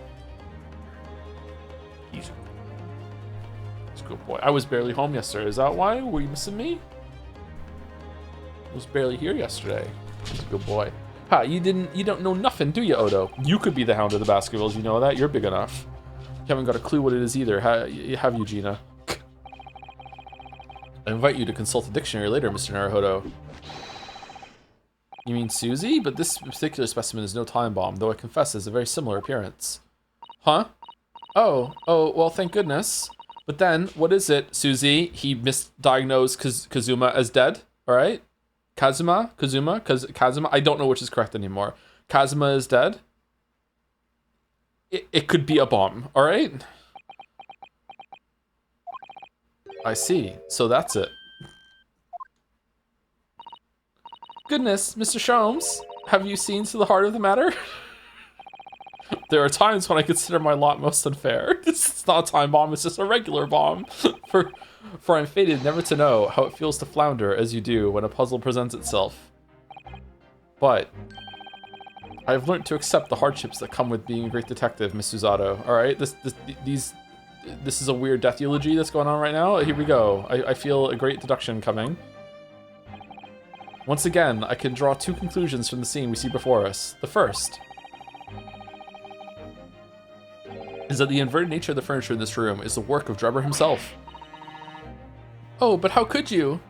He's a good boy. I was barely home yesterday. Is that why? Were you missing me? I was barely here yesterday. He's a good boy. Ha, you don't know nothing, do you, Odo? You could be the Hound of the Baskervilles, you know that? You're big enough. You haven't got a clue what it is either, have you, Gina? I invite you to consult a dictionary later, Mr. Naruhodo. You mean Susie? But this particular specimen is no time bomb, though I confess it has a very similar appearance. Huh? Oh, well, thank goodness. But then, what is it, Susie? He misdiagnosed Kazuma as dead, alright? Kazuma, I don't know which is correct anymore. Kazuma is dead. It could be a bomb, all right? I see, so that's it. Goodness, Mr. Sholmes, have you seen to the heart of the matter? There are times when I consider my lot most unfair. It's not a time bomb, it's just a regular bomb. For I'm fated never to know how it feels to flounder as you do when a puzzle presents itself. But I've learned to accept the hardships that come with being a great detective, Miss Susato. Alright, this is a weird death eulogy that's going on right now. Here we go. I feel a great deduction coming. Once again, I can draw two conclusions from the scene we see before us. The first is that the inverted nature of the furniture in this room is the work of Drebber himself. Oh, but how could you?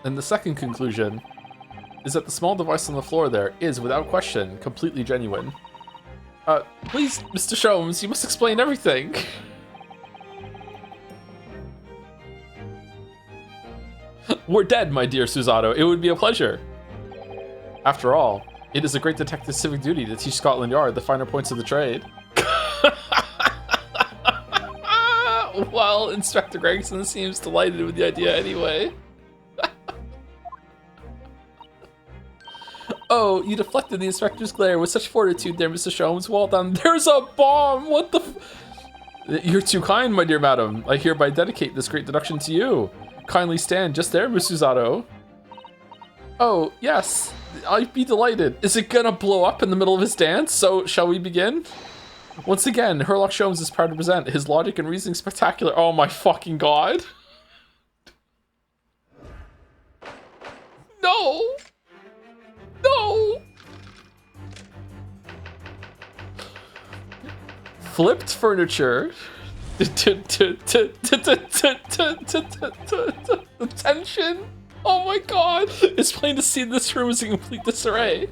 And the second conclusion is that the small device on the floor there is, without question, completely genuine. Please, Mr. Sholmes, you must explain everything. We're dead, my dear Susato. It would be a pleasure. After all, it is a great detective's civic duty to teach Scotland Yard the finer points of the trade. Well, Inspector Gregson seems delighted with the idea anyway. Oh, you deflected the inspector's glare with such fortitude there, Mr. Sholmes. Well done. There's a bomb! What the You're too kind, my dear madam. I hereby dedicate this great deduction to you. Kindly stand just there, Miss Susato. Oh, yes. I'd be delighted. Is it gonna blow up in the middle of his dance? So, shall we begin? Once again, Sherlock Sholmes is proud to present his logic and reasoning spectacular. Oh my fucking god. No! No! Flipped furniture. Tension. Oh my god. It's plain to see this room is in complete disarray.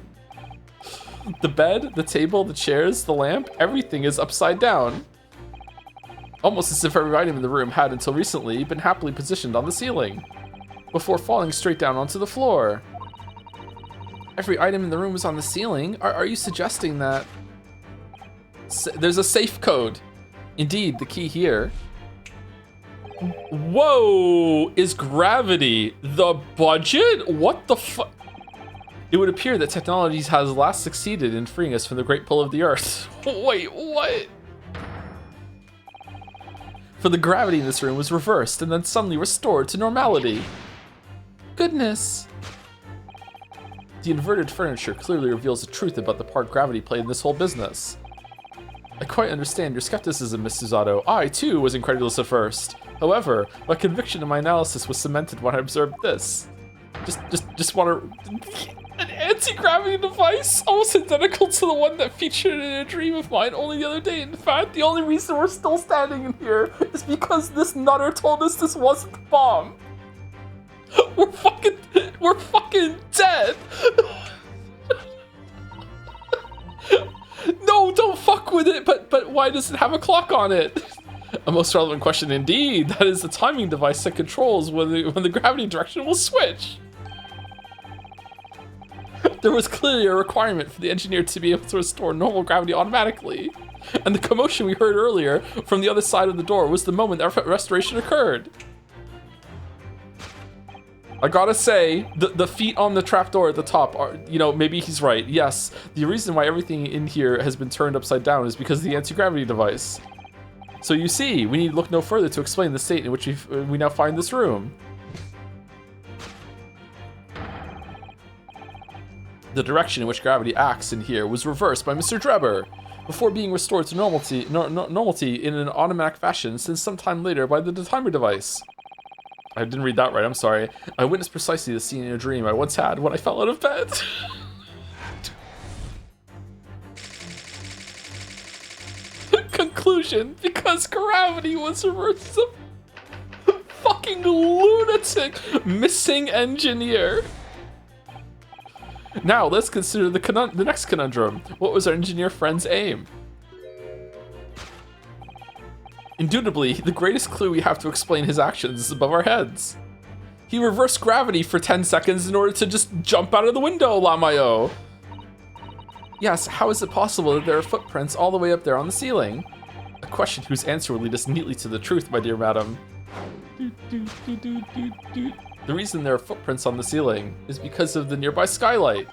The bed, the table, the chairs, the lamp, everything is upside down. Almost as if every item in the room had, until recently, been happily positioned on the ceiling, before falling straight down onto the floor. Every item in the room was on the ceiling? Are you suggesting that there's a safe code? Indeed, the key here. Whoa! Is gravity the budget? What the fuck? It would appear that technology has last succeeded in freeing us from the great pull of the earth. Wait, what? For the gravity in this room was reversed and then suddenly restored to normality. Goodness. The inverted furniture clearly reveals the truth about the part gravity played in this whole business. I quite understand your skepticism, Miss Susato. I, too, was incredulous at first. However, my conviction in my analysis was cemented when I observed this. Just want to... An anti-gravity device? Almost identical to the one that featured in a dream of mine only the other day. In fact, the only reason we're still standing in here is because this nutter told us this wasn't the bomb. We're fucking dead. No, don't fuck with it, but why does it have a clock on it? A most relevant question indeed. That is the timing device that controls when the gravity direction will switch. There was clearly a requirement for the engineer to be able to restore normal gravity automatically. And the commotion we heard earlier from the other side of the door was the moment that restoration occurred. I gotta say, the feet on the trapdoor at the top are, maybe he's right. Yes, the reason why everything in here has been turned upside down is because of the anti-gravity device. So you see, we need to look no further to explain the state in which we now find this room. The direction in which gravity acts in here was reversed by Mr. Drebber, before being restored to normality in an automatic fashion since some time later by the timer device. I didn't read that right, I'm sorry. I witnessed precisely the scene in a dream I once had when I fell out of bed. Conclusion, because gravity was reversed, a fucking lunatic missing engineer. Now, let's consider the next conundrum. What was our engineer friend's aim? Indubitably, the greatest clue we have to explain his actions is above our heads. He reversed gravity for 10 seconds in order to just jump out of the window, Lamayo. Yes, how is it possible that there are footprints all the way up there on the ceiling? A question whose answer will lead us neatly to the truth, my dear madam. The reason there are footprints on the ceiling is because of the nearby skylight.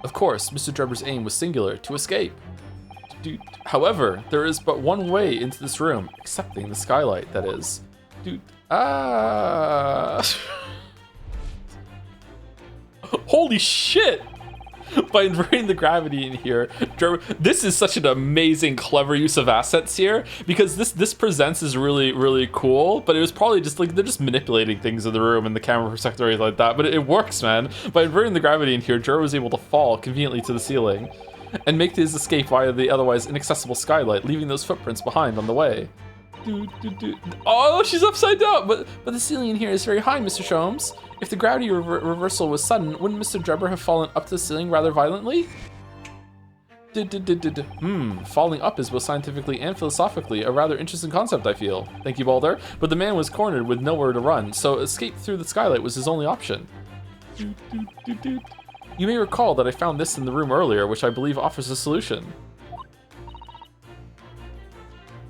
Of course, Mr. Drebber's aim was singular, to escape. However, there is but one way into this room, excepting the skylight, that is. Holy shit! By inverting the gravity in here, this is such an amazing, clever use of assets here, because this presents as really, really cool, but it was probably just like, they're just manipulating things in the room and the camera perspective or anything like that, but it works, man. By inverting the gravity in here, Juro was able to fall conveniently to the ceiling and make his escape via the otherwise inaccessible skylight, leaving those footprints behind on the way. Oh, she's upside down, but the ceiling in here is very high, Mr. Sholmes. If the gravity reversal was sudden, wouldn't Mr. Drebber have fallen up to the ceiling rather violently? Falling up is both scientifically and philosophically a rather interesting concept, I feel. Thank you, Balder. But the man was cornered with nowhere to run, so escape through the skylight was his only option. You may recall that I found this in the room earlier, which I believe offers a solution.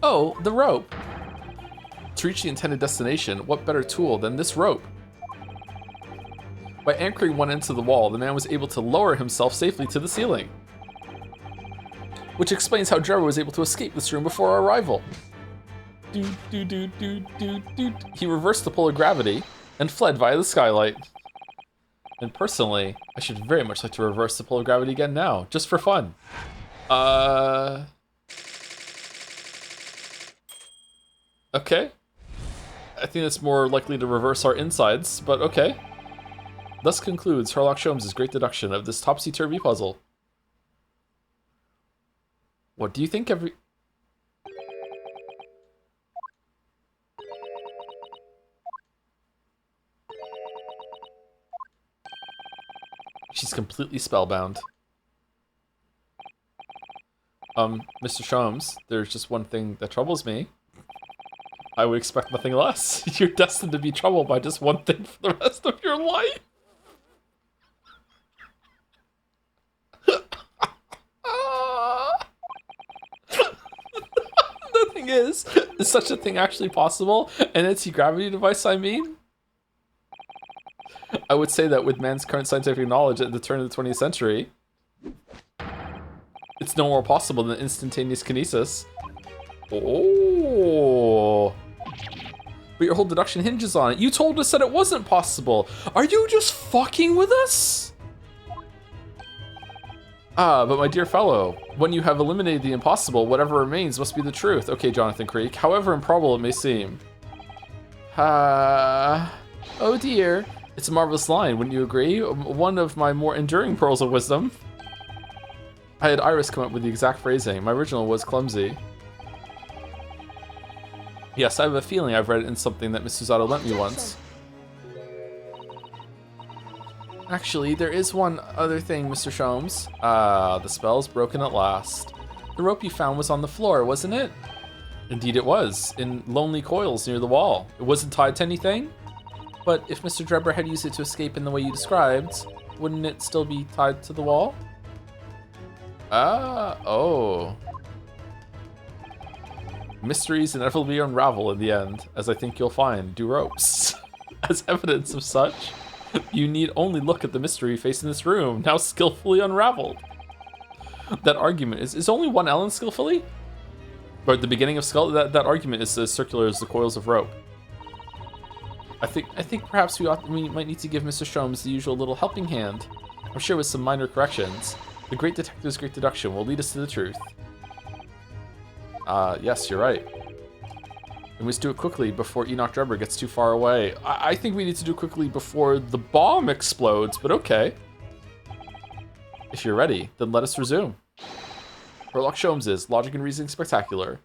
Oh, the rope. To reach the intended destination, what better tool than this rope? By anchoring one end to the wall, the man was able to lower himself safely to the ceiling. Which explains how Drebber was able to escape this room before our arrival. He reversed the pull of gravity and fled via the skylight. And personally, I should very much like to reverse the pull of gravity again now, just for fun. Okay. I think that's more likely to reverse our insides, but okay. Thus concludes Sherlock Holmes' great deduction of this topsy-turvy puzzle. What do you think She's completely spellbound. Mr. Holmes, there's just one thing that troubles me. I would expect nothing less. You're destined to be troubled by just one thing for the rest of your life. The thing is such a thing actually possible? An anti-gravity device, I mean? I would say that with man's current scientific knowledge at the turn of the 20th century, it's no more possible than instantaneous kinesis. Oh. But your whole deduction hinges on it. You told us that it wasn't possible. Are you just fucking with us? Ah, but my dear fellow, when you have eliminated the impossible, whatever remains must be the truth. Okay, Jonathan Creek, however improbable it may seem. Oh dear. It's a marvelous line, wouldn't you agree? One of my more enduring pearls of wisdom. I had Iris come up with the exact phrasing. My original was clumsy. Yes, I have a feeling I've read it in something that Miss Susato lent me once. Actually, there is one other thing, Mr. Sholmes. The spell's broken at last. The rope you found was on the floor, wasn't it? Indeed it was, in lonely coils near the wall. It wasn't tied to anything? But if Mr. Drebber had used it to escape in the way you described, wouldn't it still be tied to the wall? Oh. Mysteries inevitably unravel in the end, as I think you'll find, do ropes. As evidence of such, you need only look at the mystery facing this room, now skillfully unraveled. That argument is only one Ellen skillfully? Or at the beginning of Skull, that argument is as circular as the coils of rope. I think perhaps we might need to give Mr. Sholmes the usual little helping hand. I'm sure with some minor corrections. The great detective's great deduction will lead us to the truth. Yes, you're right. We must do it quickly before Enoch Drebber gets too far away. I think we need to do it quickly before the bomb explodes, but okay. If you're ready, then let us resume. Sherlock Holmes is Logic and Reasoning Spectacular.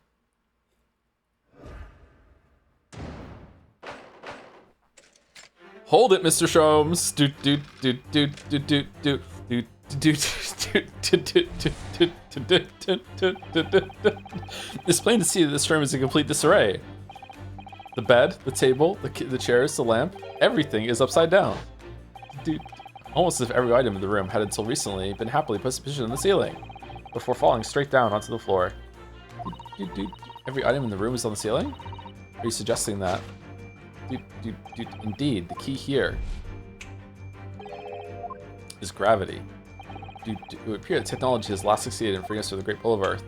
Hold it, Mr. Sholmes. It's plain to see that this room is in complete disarray. The bed, the table, the chairs, the lamp, everything is upside down. Almost as if every item in the room had until recently been happily positioned on the ceiling, before falling straight down onto the floor. Every item in the room is on the ceiling? Are you suggesting that? Indeed, the key here is gravity. It would appear that technology has last succeeded in freeing us from the great pull of Earth.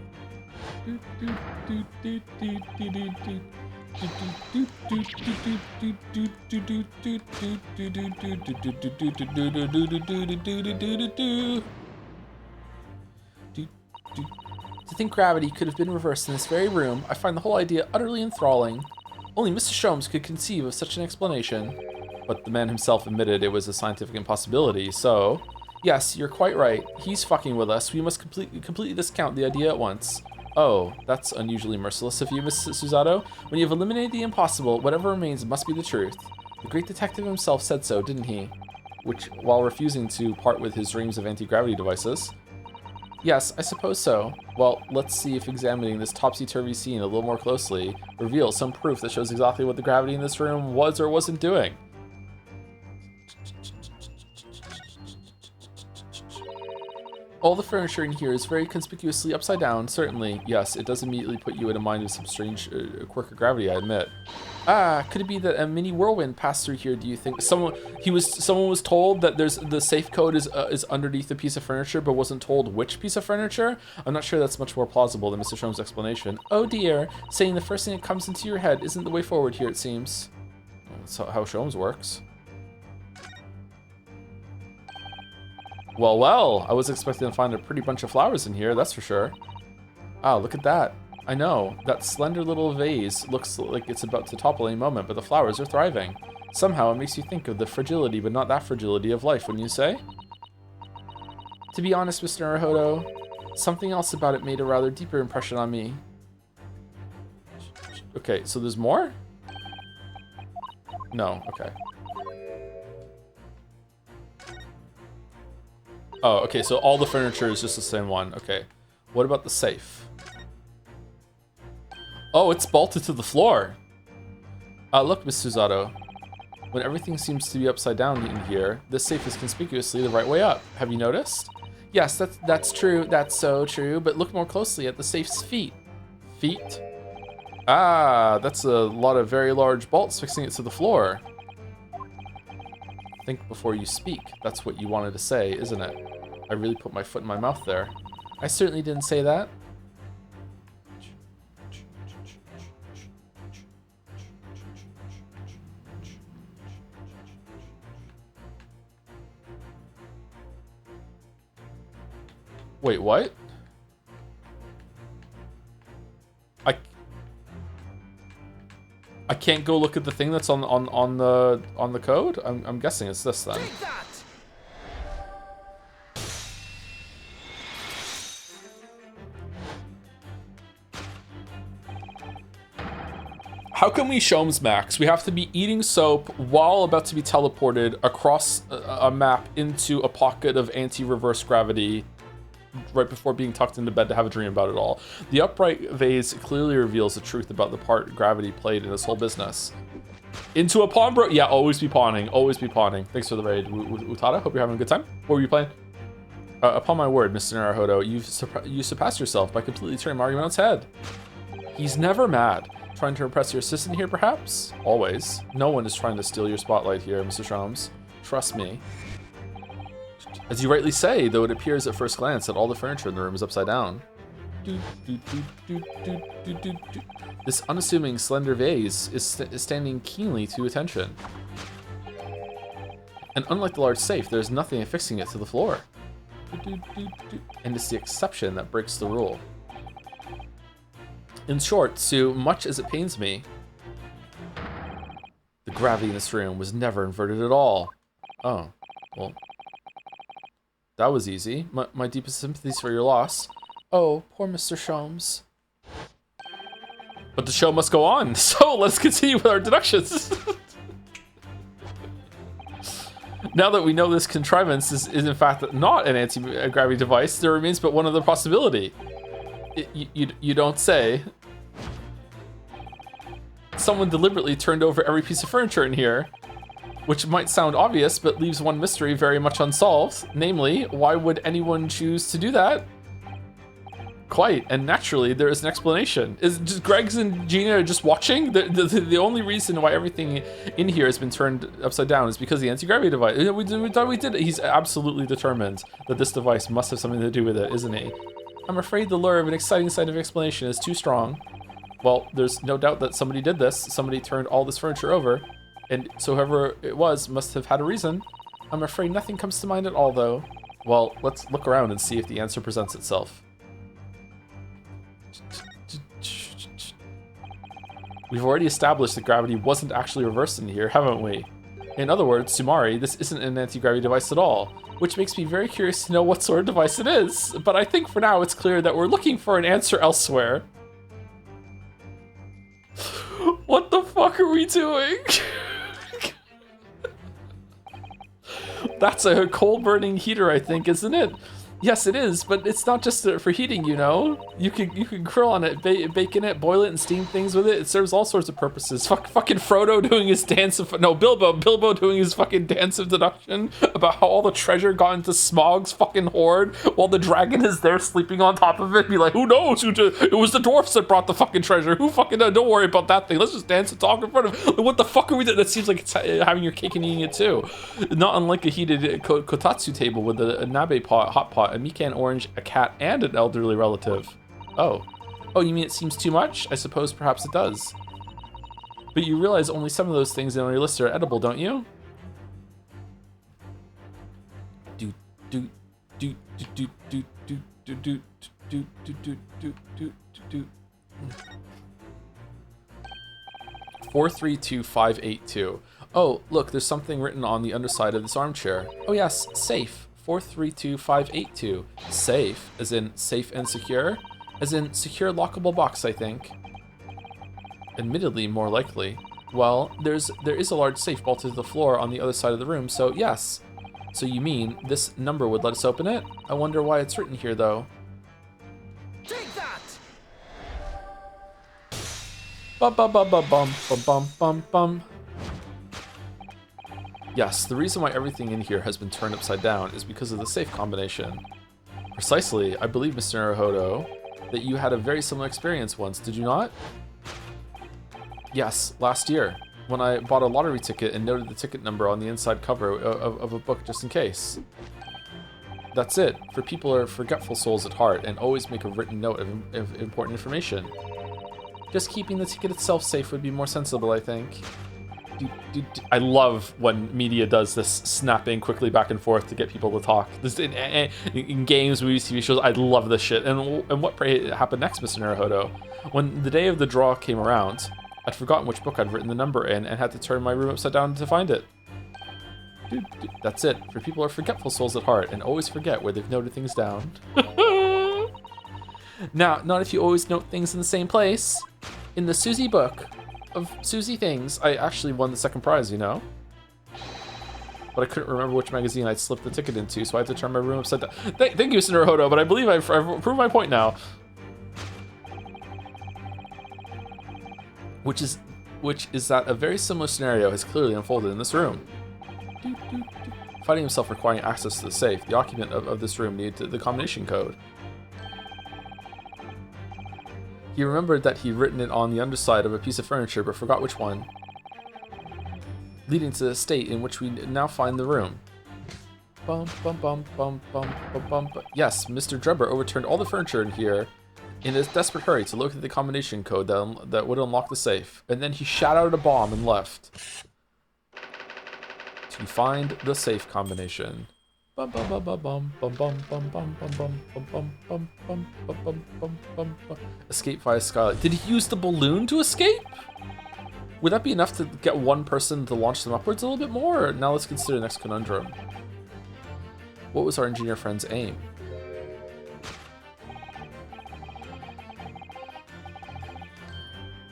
To think gravity could have been reversed in this very room, I find the whole idea utterly enthralling. Only Mr. Sholmes could conceive of such an explanation. But the man himself admitted it was a scientific impossibility, so... Yes, you're quite right. He's fucking with us. We must completely discount the idea at once. Oh, that's unusually merciless of you, Miss Susato. When you've eliminated the impossible, whatever remains must be the truth. The great detective himself said so, didn't he? Which, while refusing to part with his dreams of anti-gravity devices. Yes, I suppose so. Well, let's see if examining this topsy-turvy scene a little more closely reveals some proof that shows exactly what the gravity in this room was or wasn't doing. All the furniture in here is very conspicuously upside down, certainly. Yes, it does immediately put you in a mind of some strange quirk of gravity, I admit. Ah, could it be that a mini whirlwind passed through here, do you think? Someone was told that the safe code is underneath a piece of furniture, but wasn't told which piece of furniture? I'm not sure that's much more plausible than Mr. Sholmes' explanation. Oh dear, saying the first thing that comes into your head isn't the way forward here, it seems. That's how Sholmes works. Well, I was expecting to find a pretty bunch of flowers in here, that's for sure. Ah, look at that. I know, that slender little vase looks like it's about to topple any moment, but the flowers are thriving. Somehow it makes you think of the fragility, but not that fragility of life, wouldn't you say? To be honest, Mr. Naruhodo, something else about it made a rather deeper impression on me. Okay, so there's more? No, okay. Oh, okay, so all the furniture is just the same one. Okay. What about the safe? Oh, it's bolted to the floor. Look, Miss Susato. When everything seems to be upside down in here, this safe is conspicuously the right way up. Have you noticed? Yes, that's true. That's so true. But look more closely at the safe's feet. Feet? Ah, that's a lot of very large bolts fixing it to the floor. Think before you speak. That's what you wanted to say, isn't it? I really put my foot in my mouth there. I certainly didn't say that. Wait, what? I can't go look at the thing that's on the code? I'm guessing it's this then. How can we Sholmes Max? We have to be eating soap while about to be teleported across a map into a pocket of anti-reverse gravity right before being tucked into bed to have a dream about it all. The upright vase clearly reveals the truth about the part gravity played in this whole business. Into a pawnbro? Yeah, always be pawning. Always be pawning. Thanks for the raid, Utada. Hope you're having a good time. What were you playing? Upon my word, Mr. Naruhodo, you surpassed yourself by completely turning my argument on its head. He's never mad. Trying to impress your assistant here, perhaps? Always. No one is trying to steal your spotlight here, Mr. Sholmes. Trust me. As you rightly say, though it appears at first glance that all the furniture in the room is upside down. This unassuming slender vase is standing keenly to attention. And unlike the large safe, there is nothing affixing it to the floor. And it's the exception that breaks the rule. In short, Sue, much as it pains me, the gravity in this room was never inverted at all. Oh, well, that was easy. My deepest sympathies for your loss. Oh, poor Mr. Sholmes. But the show must go on, so let's continue with our deductions. Now that we know this contrivance is in fact not an anti-gravity device, there remains but one other possibility. You don't say. Someone deliberately turned over every piece of furniture in here, which might sound obvious, but leaves one mystery very much unsolved. Namely, why would anyone choose to do that? Quite, and naturally, there is an explanation. Is just Greg's and Gina just watching? The only reason why everything in here has been turned upside down is because of the anti-gravity device. We thought we did it. He's absolutely determined that this device must have something to do with it, isn't he? I'm afraid the lure of an exciting scientific explanation is too strong. Well, there's no doubt that somebody did this. Somebody turned all this furniture over, and so whoever it was must have had a reason. I'm afraid nothing comes to mind at all, though. Well, let's look around and see if the answer presents itself. We've already established that gravity wasn't actually reversed in here, haven't we? In other words, Sumari, this isn't an anti-gravity device at all, which makes me very curious to know what sort of device it is. But I think for now it's clear that we're looking for an answer elsewhere. What the fuck are we doing? That's a coal-burning heater, I think, isn't it? Yes, it is, but it's not just for heating, you know? You can grill on it, bake in it, boil it, and steam things with it. It serves all sorts of purposes. Fucking Frodo doing his dance of... No, Bilbo doing his fucking dance of deduction about how all the treasure got into Smaug's fucking hoard while the dragon is there sleeping on top of it. Be like, who knows? It was the dwarfs that brought the fucking treasure. Who fucking... Don't worry about that thing. Let's just dance and talk in front of it. What the fuck are we doing? That seems like it's having your cake and eating it too. Not unlike a heated kotatsu table with a nabe pot, hot pot, a mikan orange, a cat, and an elderly relative. Oh, you mean it seems too much? I suppose perhaps it does. But you realize only some of those things on your list are edible, don't you? 432582. Oh, look, there's something written on the underside of this armchair. Oh yes, safe. 432582. Safe, as in safe and secure? As in secure lockable box, I think. Admittedly, more likely. Well, there is a large safe bolted to the floor on the other side of the room, so yes. So you mean this number would let us open it? I wonder why it's written here, though. Take that! Bum bum bum bum bum bum bum bum bum. Yes, the reason why everything in here has been turned upside down is because of the safe combination. Precisely, I believe, Mr. Naruhodo, that you had a very similar experience once, did you not? Yes, last year, when I bought a lottery ticket and noted the ticket number on the inside cover of a book just in case. That's it, for people are forgetful souls at heart and always make a written note of important information. Just keeping the ticket itself safe would be more sensible, I think. I love when media does this snapping quickly back and forth to get people to talk. This in games, movies, TV shows, I love this shit. And what happened next, Mr. Naruhodo? When the day of the draw came around, I'd forgotten which book I'd written the number in and had to turn my room upside down to find it. That's it. For people are forgetful souls at heart and always forget where they've noted things down. Now, not if you always note things in the same place. In the Susie book of Susie things, I actually won the second prize, you know? But I couldn't remember which magazine I'd slipped the ticket into, so I had to turn my room upside down. Thank you, Mr. Naruhodo, but I believe I've proved my point now. Which is that a very similar scenario has clearly unfolded in this room. Finding himself requiring access to the safe, the occupant of this room needed the combination code. He remembered that he'd written it on the underside of a piece of furniture, but forgot which one, leading to the state in which we now find the room. Bum, bum, bum, bum, bum, bum, bum, bum. Yes, Mr. Drebber overturned all the furniture in here in a desperate hurry to locate the combination code that would unlock the safe, and then he shot out a bomb and left to find the safe combination. Bum bum bum bum bum bum bum bum bum bum bum bum bum bum bum bum bum bum. Escape via skylight. Did he use the balloon to escape? Would that be enough to get one person to launch them upwards a little bit more? Or now let's consider the next conundrum. What was our engineer friend's aim?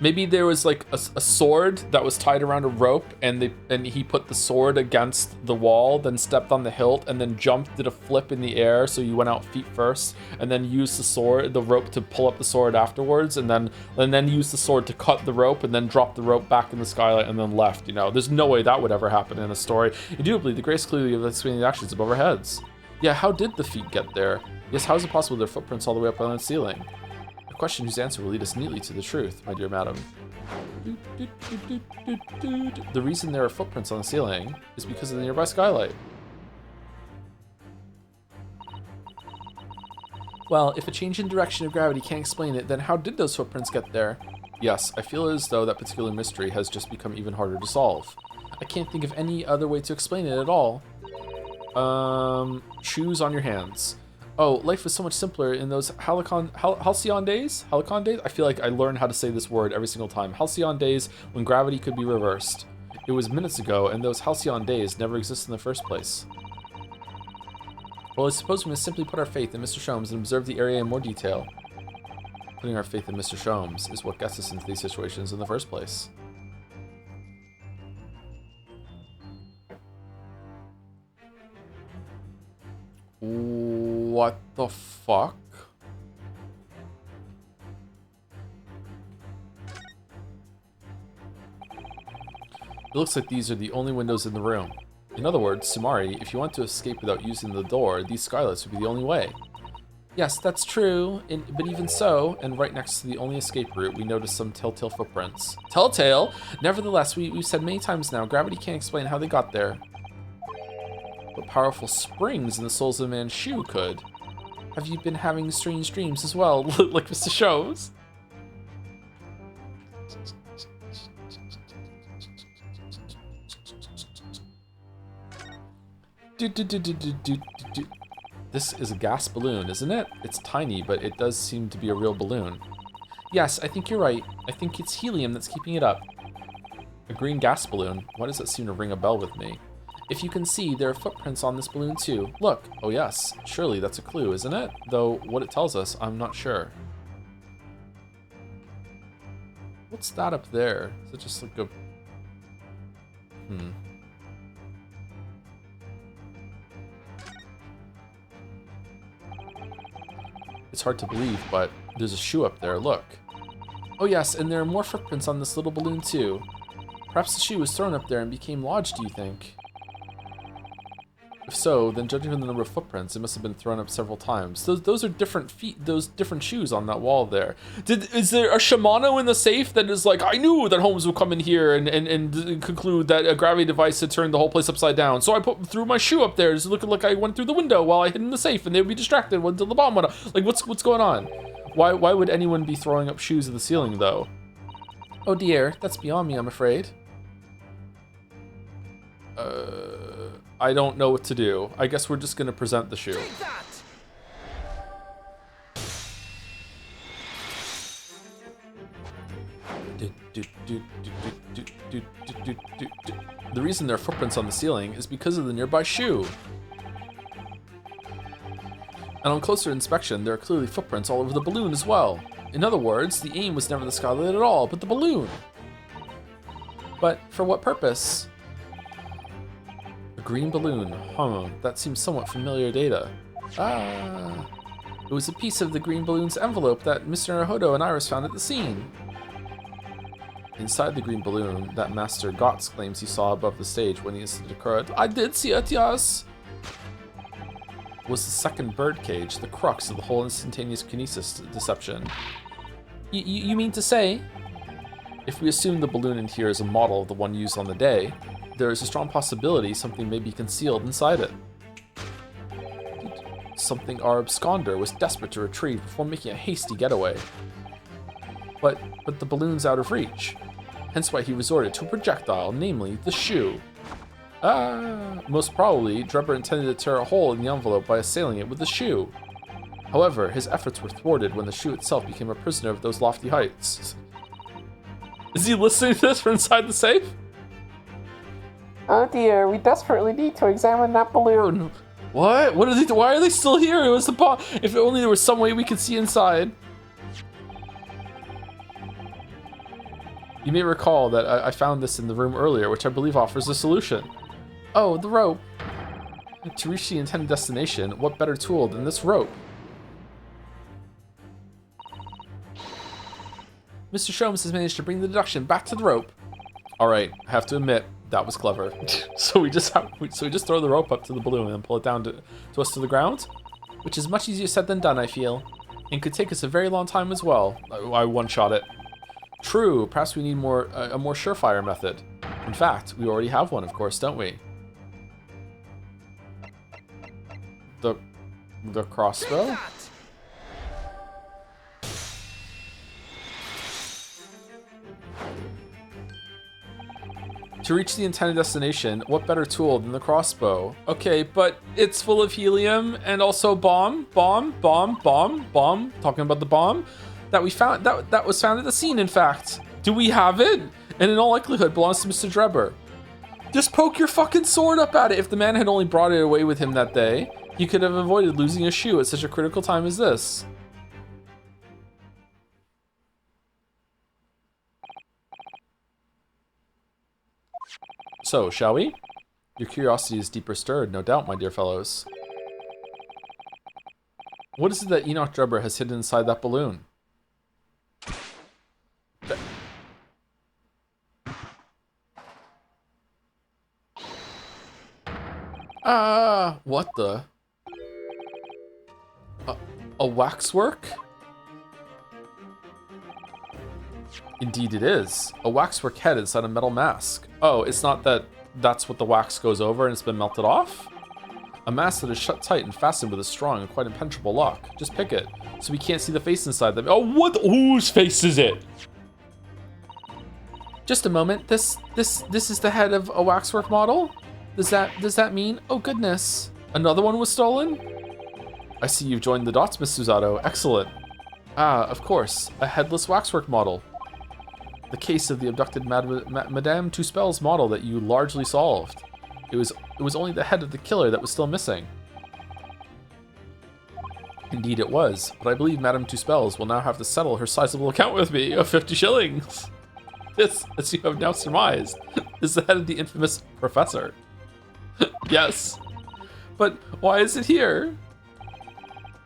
Maybe there was like a sword that was tied around a rope, and he put the sword against the wall, then stepped on the hilt, and then jumped, did a flip in the air, so you went out feet first, and then used the rope to pull up the sword afterwards, and then used the sword to cut the rope, and then dropped the rope back in the skylight, and then left. You know, there's no way that would ever happen in a story. Indubitably, the grace clearly of explaining the actions above our heads. Yeah, how did the feet get there? Yes, how is it possible their footprints all the way up on the ceiling? A question whose answer will lead us neatly to the truth, my dear madam. The reason there are footprints on the ceiling is because of the nearby skylight. Well, if a change in direction of gravity can't explain it, then how did those footprints get there? Yes, I feel as though that particular mystery has just become even harder to solve. I can't think of any other way to explain it at all. Shoes on your hands. Oh, life was so much simpler in those halcyon days? Halcyon days? I feel like I learn how to say this word every single time. Halcyon days when gravity could be reversed. It was minutes ago, and those halcyon days never existed in the first place. Well, I suppose we must simply put our faith in Mr. Sholmes and observe the area in more detail. Putting our faith in Mr. Sholmes is what gets us into these situations in the first place. What the fuck? It looks like these are the only windows in the room. In other words, Sumari, if you want to escape without using the door, these skylights would be the only way. Yes, that's true, but even so, and right next to the only escape route, we noticed some telltale footprints. Telltale? Nevertheless, we've said many times now, gravity can't explain how they got there. But powerful springs in the soles of a man's shoe could. Have you been having strange dreams as well, like Mr. Shows? This is a gas balloon, isn't it? It's tiny, but it does seem to be a real balloon. Yes, I think you're right. I think it's helium that's keeping it up. A green gas balloon? Why does that seem to ring a bell with me? If you can see, there are footprints on this balloon too. Look. Oh yes, surely that's a clue, isn't it? Though what it tells us, I'm not sure. What's that up there? Is it just like a... It's hard to believe, but there's a shoe up there, look. Oh yes, and there are more footprints on this little balloon too. Perhaps the shoe was thrown up there and became lodged, do you think? If so, then judging from the number of footprints, it must have been thrown up several times. Those are different feet, those different shoes on that wall there. Is there a Shimano in the safe that is like, I knew that Holmes would come in here and conclude that a gravity device had turned the whole place upside down. So I threw my shoe up there, just looking like I went through the window while I hid in the safe, and they would be distracted until the bomb went up. Like, what's going on? Why would anyone be throwing up shoes at the ceiling, though? Oh dear, that's beyond me, I'm afraid. I don't know what to do. I guess we're just gonna present the shoe. The reason there are footprints on the ceiling is because of the nearby shoe. And on closer inspection, there are clearly footprints all over the balloon as well. In other words, the aim was never the skylight at all, but the balloon. But for what purpose? A green balloon, that seems somewhat familiar data. It was a piece of the green balloon's envelope that Mr. Naruhodo and Iris found at the scene. Inside the green balloon that Master Gotts claims he saw above the stage when he instantly occurred, I did see it, yes, was the second birdcage, the crux of the whole instantaneous kinesis deception. You mean to say? If we assume the balloon in here is a model of the one used on the day, there is a strong possibility something may be concealed inside it. Something our absconder was desperate to retrieve before making a hasty getaway. But the balloon's out of reach, hence why he resorted to a projectile, namely the shoe. Most probably, Drebber intended to tear a hole in the envelope by assailing it with the shoe. However, his efforts were thwarted when the shoe itself became a prisoner of those lofty heights. Is he listening to this from inside the safe? Oh dear, we desperately need to examine that balloon. What? Why are they still here? It was the bomb. If only there was some way we could see inside. You may recall that I found this in the room earlier, which I believe offers a solution. Oh, the rope. To reach the intended destination, what better tool than this rope? Mr. Sholmes has managed to bring the deduction back to the rope. Alright, I have to admit, That was clever. So we just throw the rope up to the balloon and then pull it down to us to the ground, which is much easier said than done, I feel, and could take us a very long time as well. I one-shot it. True, perhaps we need a more surefire method. In fact, we already have one, of course, don't we? The crossbow? To reach the intended destination, what better tool than the crossbow? Okay, but it's full of helium and also bomb. Talking about the bomb that we found, that was found at the scene, in fact. Do we have it? And in all likelihood belongs to Mr. Drebber. Just poke your fucking sword up at it. If the man had only brought it away with him that day, he could have avoided losing a shoe at such a critical time as this. So, shall we? Your curiosity is deeper stirred, no doubt, my dear fellows. What is it that Enoch Drebber has hidden inside that balloon? What the? A waxwork? Indeed it is. A waxwork head inside a metal mask. Oh, it's not that that's what the wax goes over and it's been melted off? A mask that is shut tight and fastened with a strong and quite impenetrable lock. Just pick it, so we can't see the face inside them. Oh, what? Whose face is it? Just a moment. This is the head of a waxwork model? Does that mean? Oh goodness. Another one was stolen? I see you've joined the dots, Miss Susato. Excellent. Ah, of course. A headless waxwork model. The case of the abducted Madame Tuspel's model that you largely solved. It was only the head of the killer that was still missing. Indeed it was, but I believe Madame Tuspel's will now have to settle her sizable account with me of 50 shillings. This, as you have now surmised, is the head of the infamous professor. Yes, but why is it here?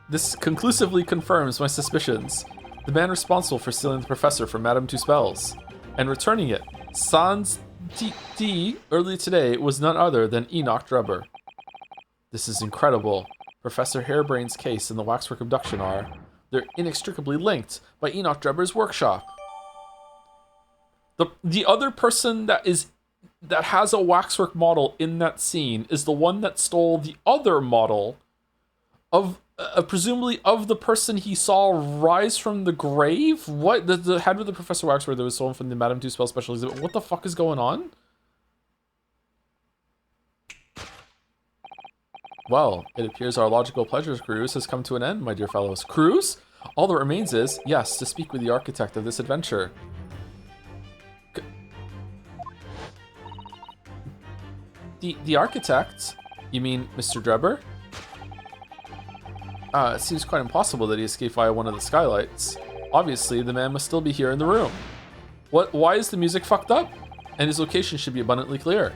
This conclusively confirms my suspicions. The man responsible for stealing the professor from Madame Tuspel's and returning it, sans D early today, was none other than Enoch Drebber. This is incredible. Professor Harebrain's case and the waxwork abduction they're inextricably linked by Enoch Drebber's workshop. The other person that has a waxwork model in that scene is the one that stole the other model of presumably of the person he saw rise from the grave. What the head of the Professor Waxwork that was stolen from the Madame Tuspel special exhibit? What the fuck is going on? Well, it appears our logical pleasures cruise has come to an end, my dear fellows. Cruise? All that remains is, yes, to speak with the architect of this adventure. The architect? You mean Mr. Drebber? It seems quite impossible that he escaped via one of the skylights. Obviously, the man must still be here in the room. Why is the music fucked up? And his location should be abundantly clear.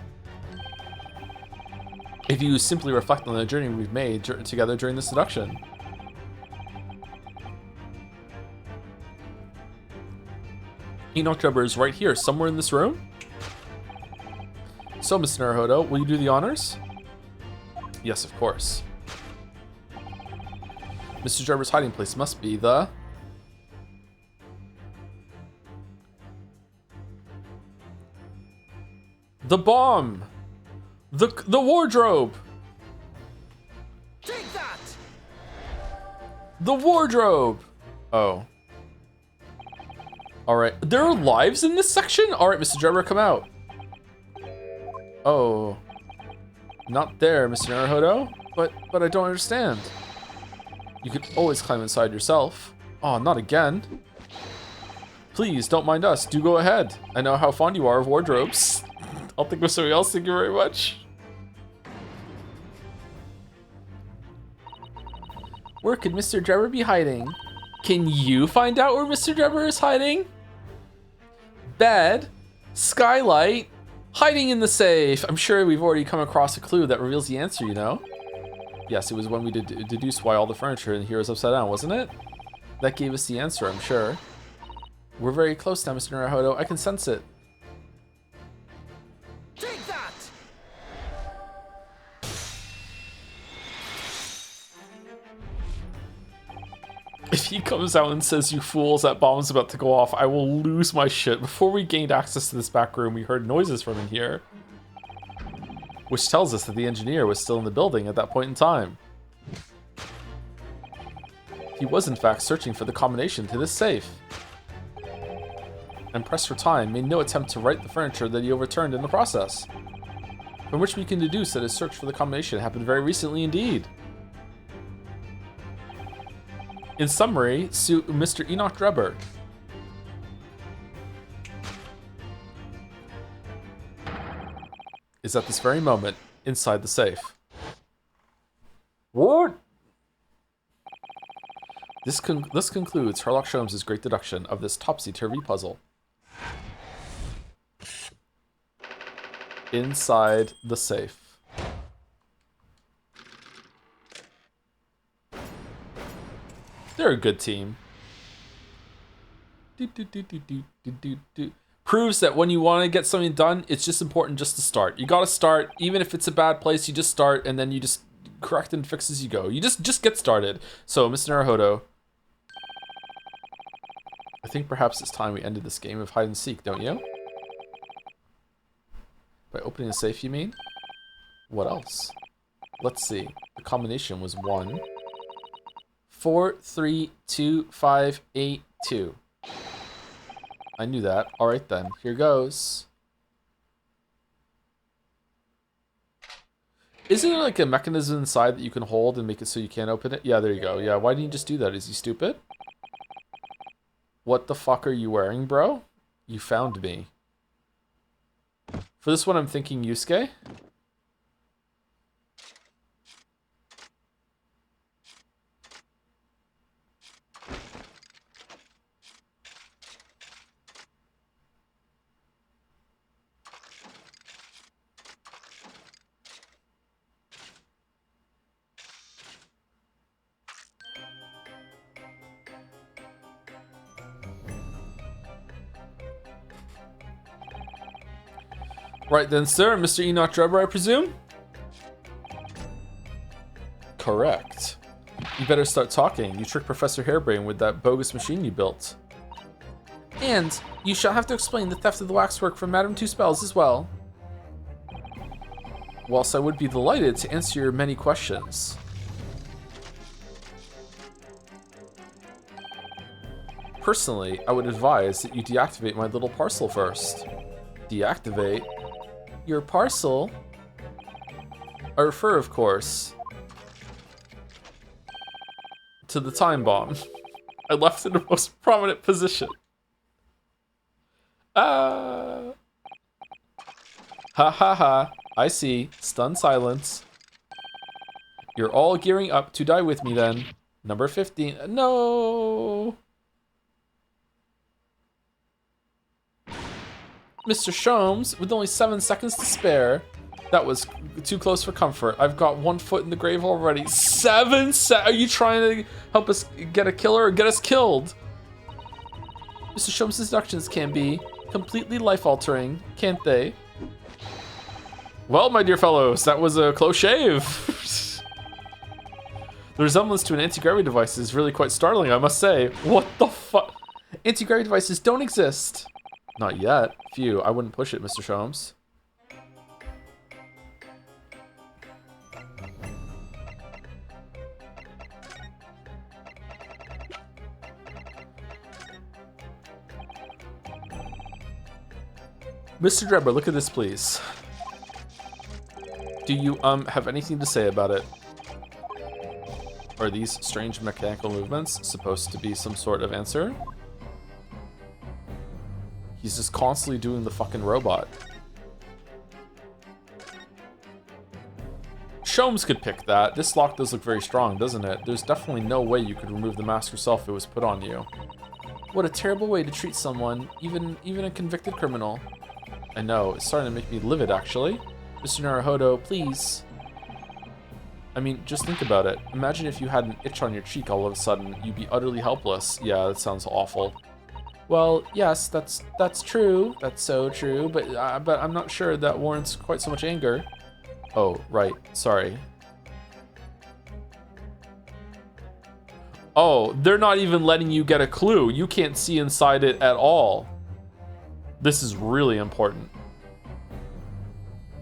If you simply reflect on the journey we've made together during the seduction. Enoch Drebber is right here, somewhere in this room. So, Mr. Naruhodo, will you do the honors? Yes, of course. Mr. Drebber's hiding place must be the bomb. The wardrobe. Take that. The wardrobe. Oh. All right. There are lives in this section? All right, Mr. Drebber, come out. Oh. Not there, Mr. Naruhodo. But I don't understand. You could always climb inside yourself. Oh, not again. Please, don't mind us. Do go ahead. I know how fond you are of wardrobes. I'll think of somebody else. Thank you very much. Where could Mr. Drebber be hiding? Can you find out where Mr. Drebber is hiding? Bed, skylight, hiding in the safe. I'm sure we've already come across a clue that reveals the answer, you know? Yes, it was when we deduced why all the furniture in here is upside down, wasn't it? That gave us the answer, I'm sure. We're very close now, Mr. Naruhodo. I can sense it. Take he comes out and says, "You fools, that bomb's about to go off," I will lose my shit. Before we gained access to this back room, we heard noises from in here, which tells us that the engineer was still in the building at that point in time. He was in fact searching for the combination to this safe, and pressed for time, made no attempt to right the furniture that he overturned in the process, from which we can deduce that his search for the combination happened very recently indeed. In summary, sue Mr. Enoch Drebber. Is at this very moment inside the safe. What? This concludes Sherlock Holmes' great deduction of this topsy-turvy puzzle. Inside the safe. They're a good team. Proves that when you want to get something done, it's just important just to start. You gotta start, even if it's a bad place, you just start, and then you just correct and fix as you go. You just get started. So, Mr. Naruhodo, I think perhaps it's time we ended this game of hide and seek, don't you? By opening the safe, you mean? What else? Let's see. The combination was 1, 4, 3, 2, 5, 8, 2. I knew that. Alright then. Here goes. Isn't there like a mechanism inside that you can hold and make it so you can't open it? Yeah, there you go. Yeah, why didn't you just do that? Is he stupid? What the fuck are you wearing, bro? You found me. For this one, I'm thinking Yusuke. Right then, sir. Mr. Enoch Drebber, I presume? Correct. You better start talking. You tricked Professor Hairbrain with that bogus machine you built. And you shall have to explain the theft of the waxwork from Madame Two Spells as well. Whilst I would be delighted to answer your many questions. Personally, I would advise that you deactivate my little parcel first. Deactivate? Your parcel? I refer, of course, to the time bomb. I left it in the most prominent position. Ha ha ha. I see. Stunned silence. You're all gearing up to die with me then. Number 15. No! Mr. Sholmes, with only 7 seconds to spare. That was too close for comfort. I've got 1 foot in the grave already. 7 Are you trying to help us get a killer or get us killed? Mr. Sholmes' deductions can be completely life-altering, can't they? Well, my dear fellows, that was a close shave. The resemblance to an anti-gravity device is really quite startling, I must say. What the fuck? Anti-gravity devices don't exist. Not yet. Phew, I wouldn't push it, Mr. Sholmes. Mr. Drebber, look at this, please. Do you, have anything to say about it? Are these strange mechanical movements supposed to be some sort of answer? He's just constantly doing the fucking robot. Sholmes could pick that. This lock does look very strong, doesn't it? There's definitely no way you could remove the mask yourself if it was put on you. What a terrible way to treat someone, even a convicted criminal. I know, it's starting to make me livid, actually. Mr. Naruhodo, please. I mean, just think about it. Imagine if you had an itch on your cheek all of a sudden. You'd be utterly helpless. Yeah, that sounds awful. Well, yes, that's true. That's so true, but I'm not sure that warrants quite so much anger. Oh, right. Sorry. Oh, they're not even letting you get a clue. You can't see inside it at all. This is really important.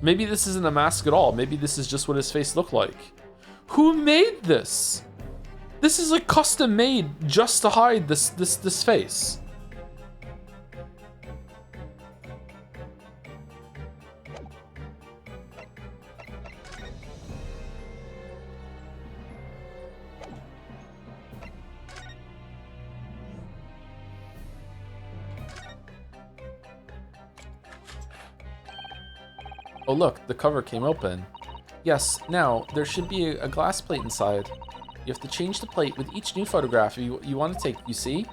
Maybe this isn't a mask at all. Maybe this is just what his face looked like. Who made this? This is like custom made just to hide this face. Oh look, the cover came open. Yes, now, there should be a glass plate inside. You have to change the plate with each new photograph you want to take, you see?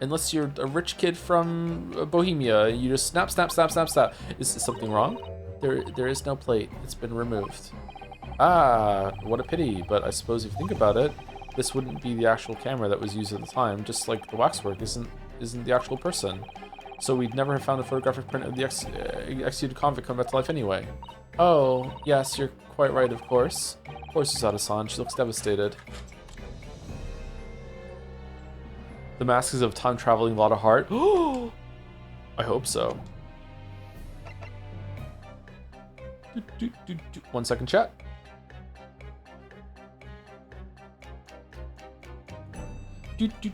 Unless you're a rich kid from Bohemia, you just snap, snap, snap, snap, snap. Is something wrong? There is no plate, it's been removed. Ah, what a pity, but I suppose if you think about it, this wouldn't be the actual camera that was used at the time, just like the waxwork isn't the actual person. So we'd never have found a photographic print of the executed convict come back to life anyway. Oh, yes, you're quite right, of course. Of course, Assange. She looks devastated. The mask is of time-traveling lot of heart. Oh, I hope so. 1 second, chat. Thank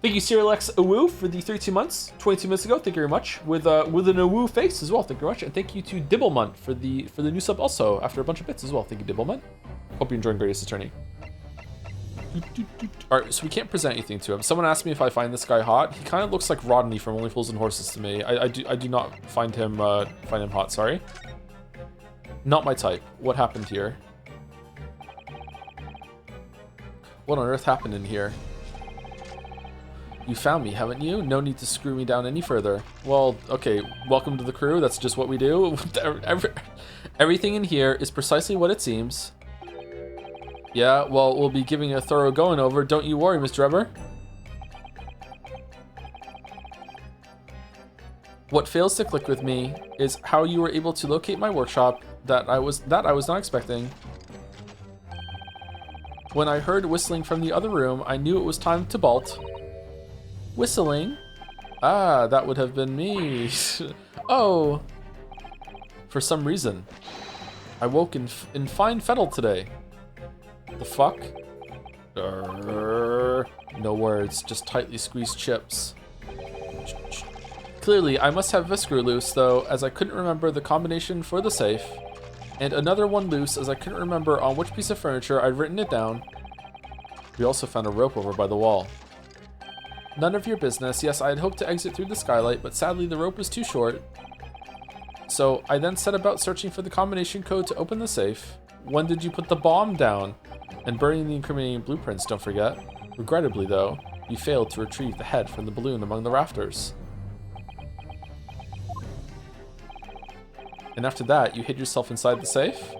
you, Sherlock Awoo, for the 32 months, 22 minutes ago. Thank you very much. With an Awoo face as well. Thank you very much. And thank you to Dibblemunt for the new sub also after a bunch of bits as well. Thank you, Dibblemunt. Hope you're enjoying Greatest Attorney. Alright, so we can't present anything to him. Someone asked me if I find this guy hot. He kind of looks like Rodney from Only Fools and Horses to me. I do not find him hot, sorry. Not my type. What happened here? What on earth happened in here? You found me, haven't you? No need to screw me down any further. Well, okay, welcome to the crew. That's just what we do. Everything in here is precisely what it seems. Yeah, well, we'll be giving it a thorough going over. Don't you worry, Mr. Eber. What fails to click with me is how you were able to locate my workshop that I was not expecting. When I heard whistling from the other room, I knew it was time to bolt. Whistling? Ah, that would have been me. Oh. For some reason, I woke in fine fettle today. The fuck? No words, just tightly squeezed chips. Clearly, I must have Viscrew loose, though, as I couldn't remember the combination for the safe. And another one loose, as I couldn't remember on which piece of furniture I'd written it down. We also found a rope over by the wall. None of your business. Yes, I had hoped to exit through the skylight, but sadly the rope was too short. So I then set about searching for the combination code to open the safe. When did you put the bomb down? And burning the incriminating blueprints, don't forget. Regrettably, though, you failed to retrieve the head from the balloon among the rafters. And after that, you hid yourself inside the safe?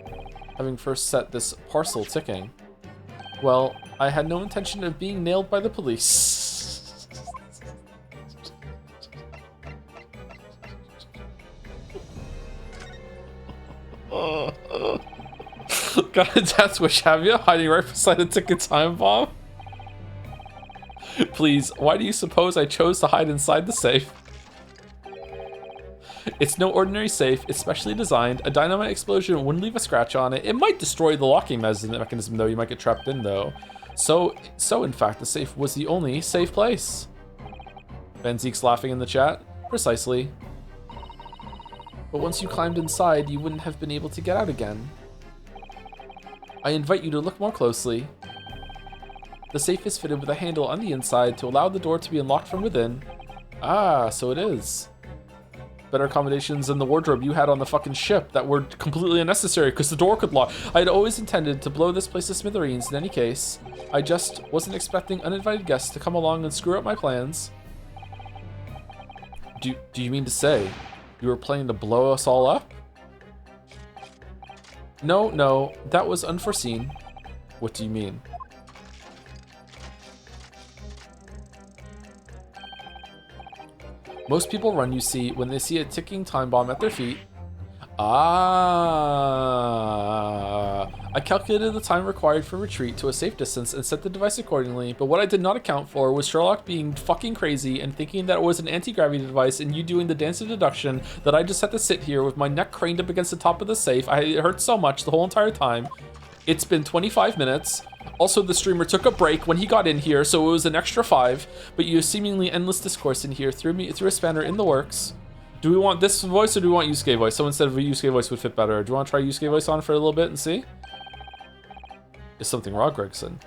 Having first set this parcel ticking. Well, I had no intention of being nailed by the police. Got a death wish, have you? Hiding right beside a ticking time bomb? Please, why do you suppose I chose to hide inside the safe? It's no ordinary safe, it's specially designed. A dynamite explosion wouldn't leave a scratch on it. It might destroy the locking mechanism, though. You might get trapped in, though. So in fact, the safe was the only safe place. Ben Zeke's laughing in the chat. Precisely. But once you climbed inside, you wouldn't have been able to get out again. I invite you to look more closely. The safe is fitted with a handle on the inside to allow the door to be unlocked from within. Ah, so it is. Better accommodations than the wardrobe you had on the fucking ship that were completely unnecessary because the door could lock. I had always intended to blow this place to smithereens in any case. I just wasn't expecting uninvited guests to come along and screw up my plans. Do you mean to say you were planning to blow us all up? No, that was unforeseen. What do you mean? Most people run, you see, when they see a ticking time bomb at their feet. Ah, I calculated the time required for retreat to a safe distance and set the device accordingly, but what I did not account for was Sherlock being fucking crazy and thinking that it was an anti-gravity device and you doing the dance of deduction that I just had to sit here with my neck craned up against the top of the safe. It hurt so much the whole entire time. It's been 25 minutes. Also, the streamer took a break when he got in here, so it was an extra 5, but you seemingly endless discourse in here threw a spanner in the works. Do we want this voice or do we want Yusuke voice? So instead of a Yusuke voice would fit better. Do you want to try Yusuke voice on for a little bit and see? Is something wrong, Gregson?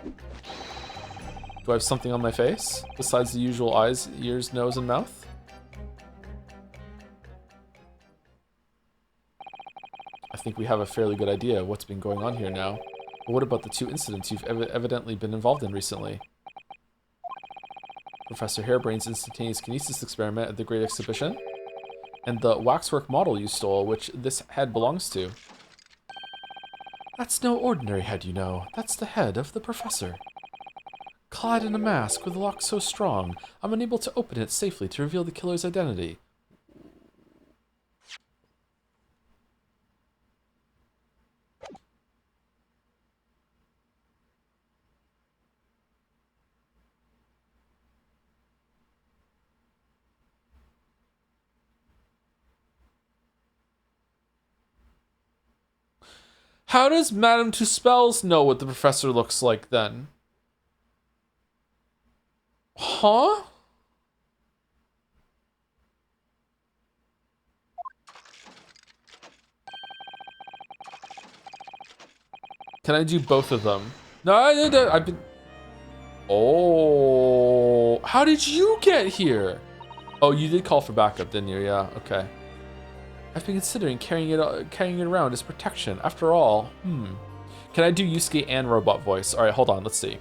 Do I have something on my face besides the usual eyes, ears, nose, and mouth? I think we have a fairly good idea of what's been going on here now. But what about the 2 incidents you've evidently been involved in recently? Professor Harebrain's instantaneous kinesis experiment at the Great Exhibition? And the waxwork model you stole, which this head belongs to. That's no ordinary head, you know. That's the head of the professor. Clad in a mask with a lock so strong, I'm unable to open it safely to reveal the killer's identity. How does Madame Tuspels know what the professor looks like then? Huh? Can I do both of them? No, I've been... Oh, how did you get here? Oh, you did call for backup, didn't you? Yeah, okay. I've been considering carrying it around as protection. After all, Can I do Yusuke and robot voice? All right, hold on. Let's see.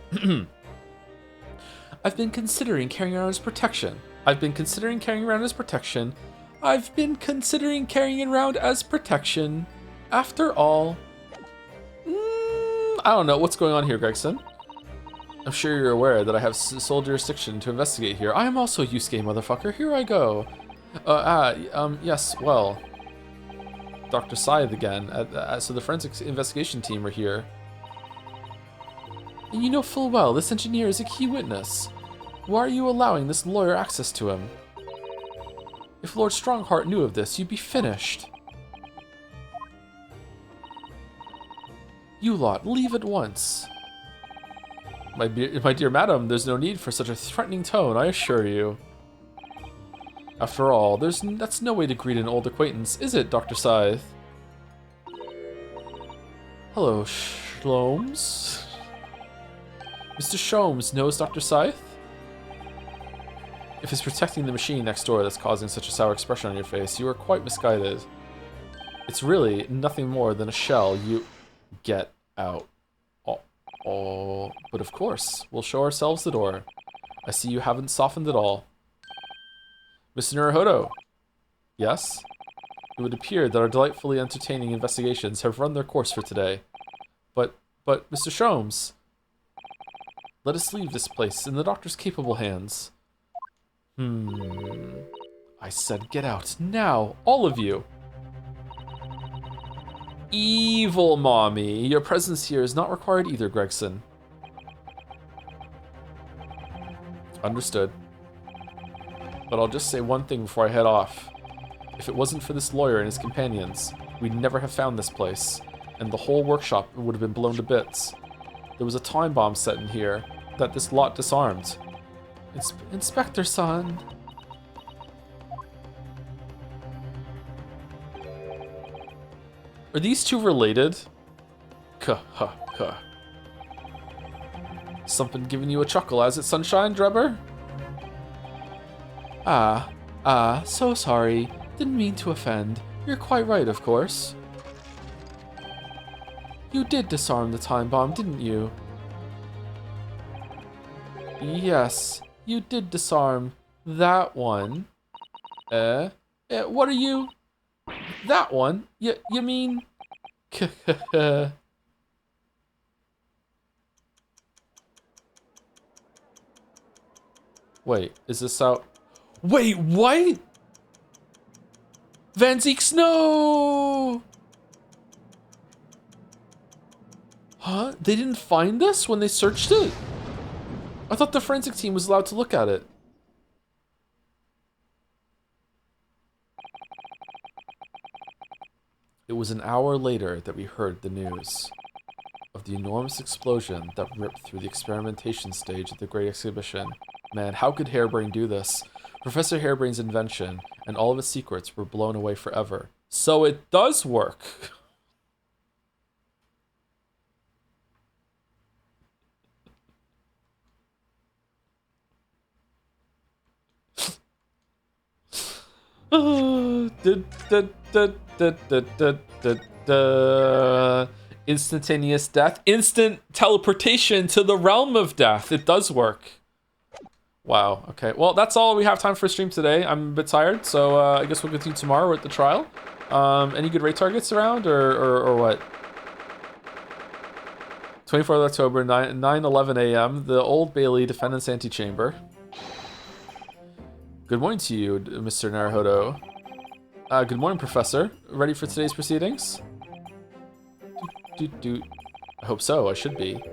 I've been considering carrying around as protection. I've been considering carrying around as protection. I've been considering carrying it around as protection. After all, I don't know what's going on here, Gregson. I'm sure you're aware that I have sole jurisdiction to investigate here. I am also Yusuke, motherfucker. Here I go. Yes, well... Dr. Scythe again. So the forensics investigation team are here. And you know full well this engineer is a key witness. Why are you allowing this lawyer access to him? If Lord Strongheart knew of this, you'd be finished. You lot, leave at once. My dear madam, there's no need for such a threatening tone, I assure you. After all, that's no way to greet an old acquaintance, is it, Dr. Scythe? Hello, Shlomes. Mr. Sholmes knows Dr. Scythe? If it's protecting the machine next door that's causing such a sour expression on your face, you are quite misguided. It's really nothing more than a shell. You get out. Oh, but of course, we'll show ourselves the door. I see you haven't softened at all. Mr. Naruhodo. Yes? It would appear that our delightfully entertaining investigations have run their course for today. But, Mr. Sholmes, let us leave this place in the doctor's capable hands. I said get out, now, all of you. Evil mommy, your presence here is not required either, Gregson. Understood. But I'll just say one thing before I head off. If it wasn't for this lawyer and his companions, we'd never have found this place, and the whole workshop would have been blown to bits. There was a time bomb set in here that this lot disarmed. Inspector-san. Are these two related? Kuh. Something giving you a chuckle, has it, Sunshine, Drebber? So sorry. Didn't mean to offend. You're quite right, of course. You did disarm the time bomb, didn't you? Yes, you did disarm that one. What are you? That one? You mean? Wait, is this out? Wait, what? Van Zeek Snow! Huh? They didn't find this when they searched it? I thought the forensic team was allowed to look at it. It was an hour later that we heard the news of the enormous explosion that ripped through the experimentation stage of the Great Exhibition. Man, how could Harebrain do this? Professor Harebrain's invention and all of his secrets were blown away forever. So it does work. Instantaneous death. Instant teleportation to the realm of death. It does work. Wow. Okay. Well, that's all we have time for stream today. I'm a bit tired, so I guess we'll continue tomorrow. We're at the trial. Any good raid targets around, or what? 24th October, 9:11 a.m. The Old Bailey Defendant's Antechamber. Good morning to you, Mr. Naruhodo. Good morning, Professor. Ready for today's proceedings? I hope so. I should be.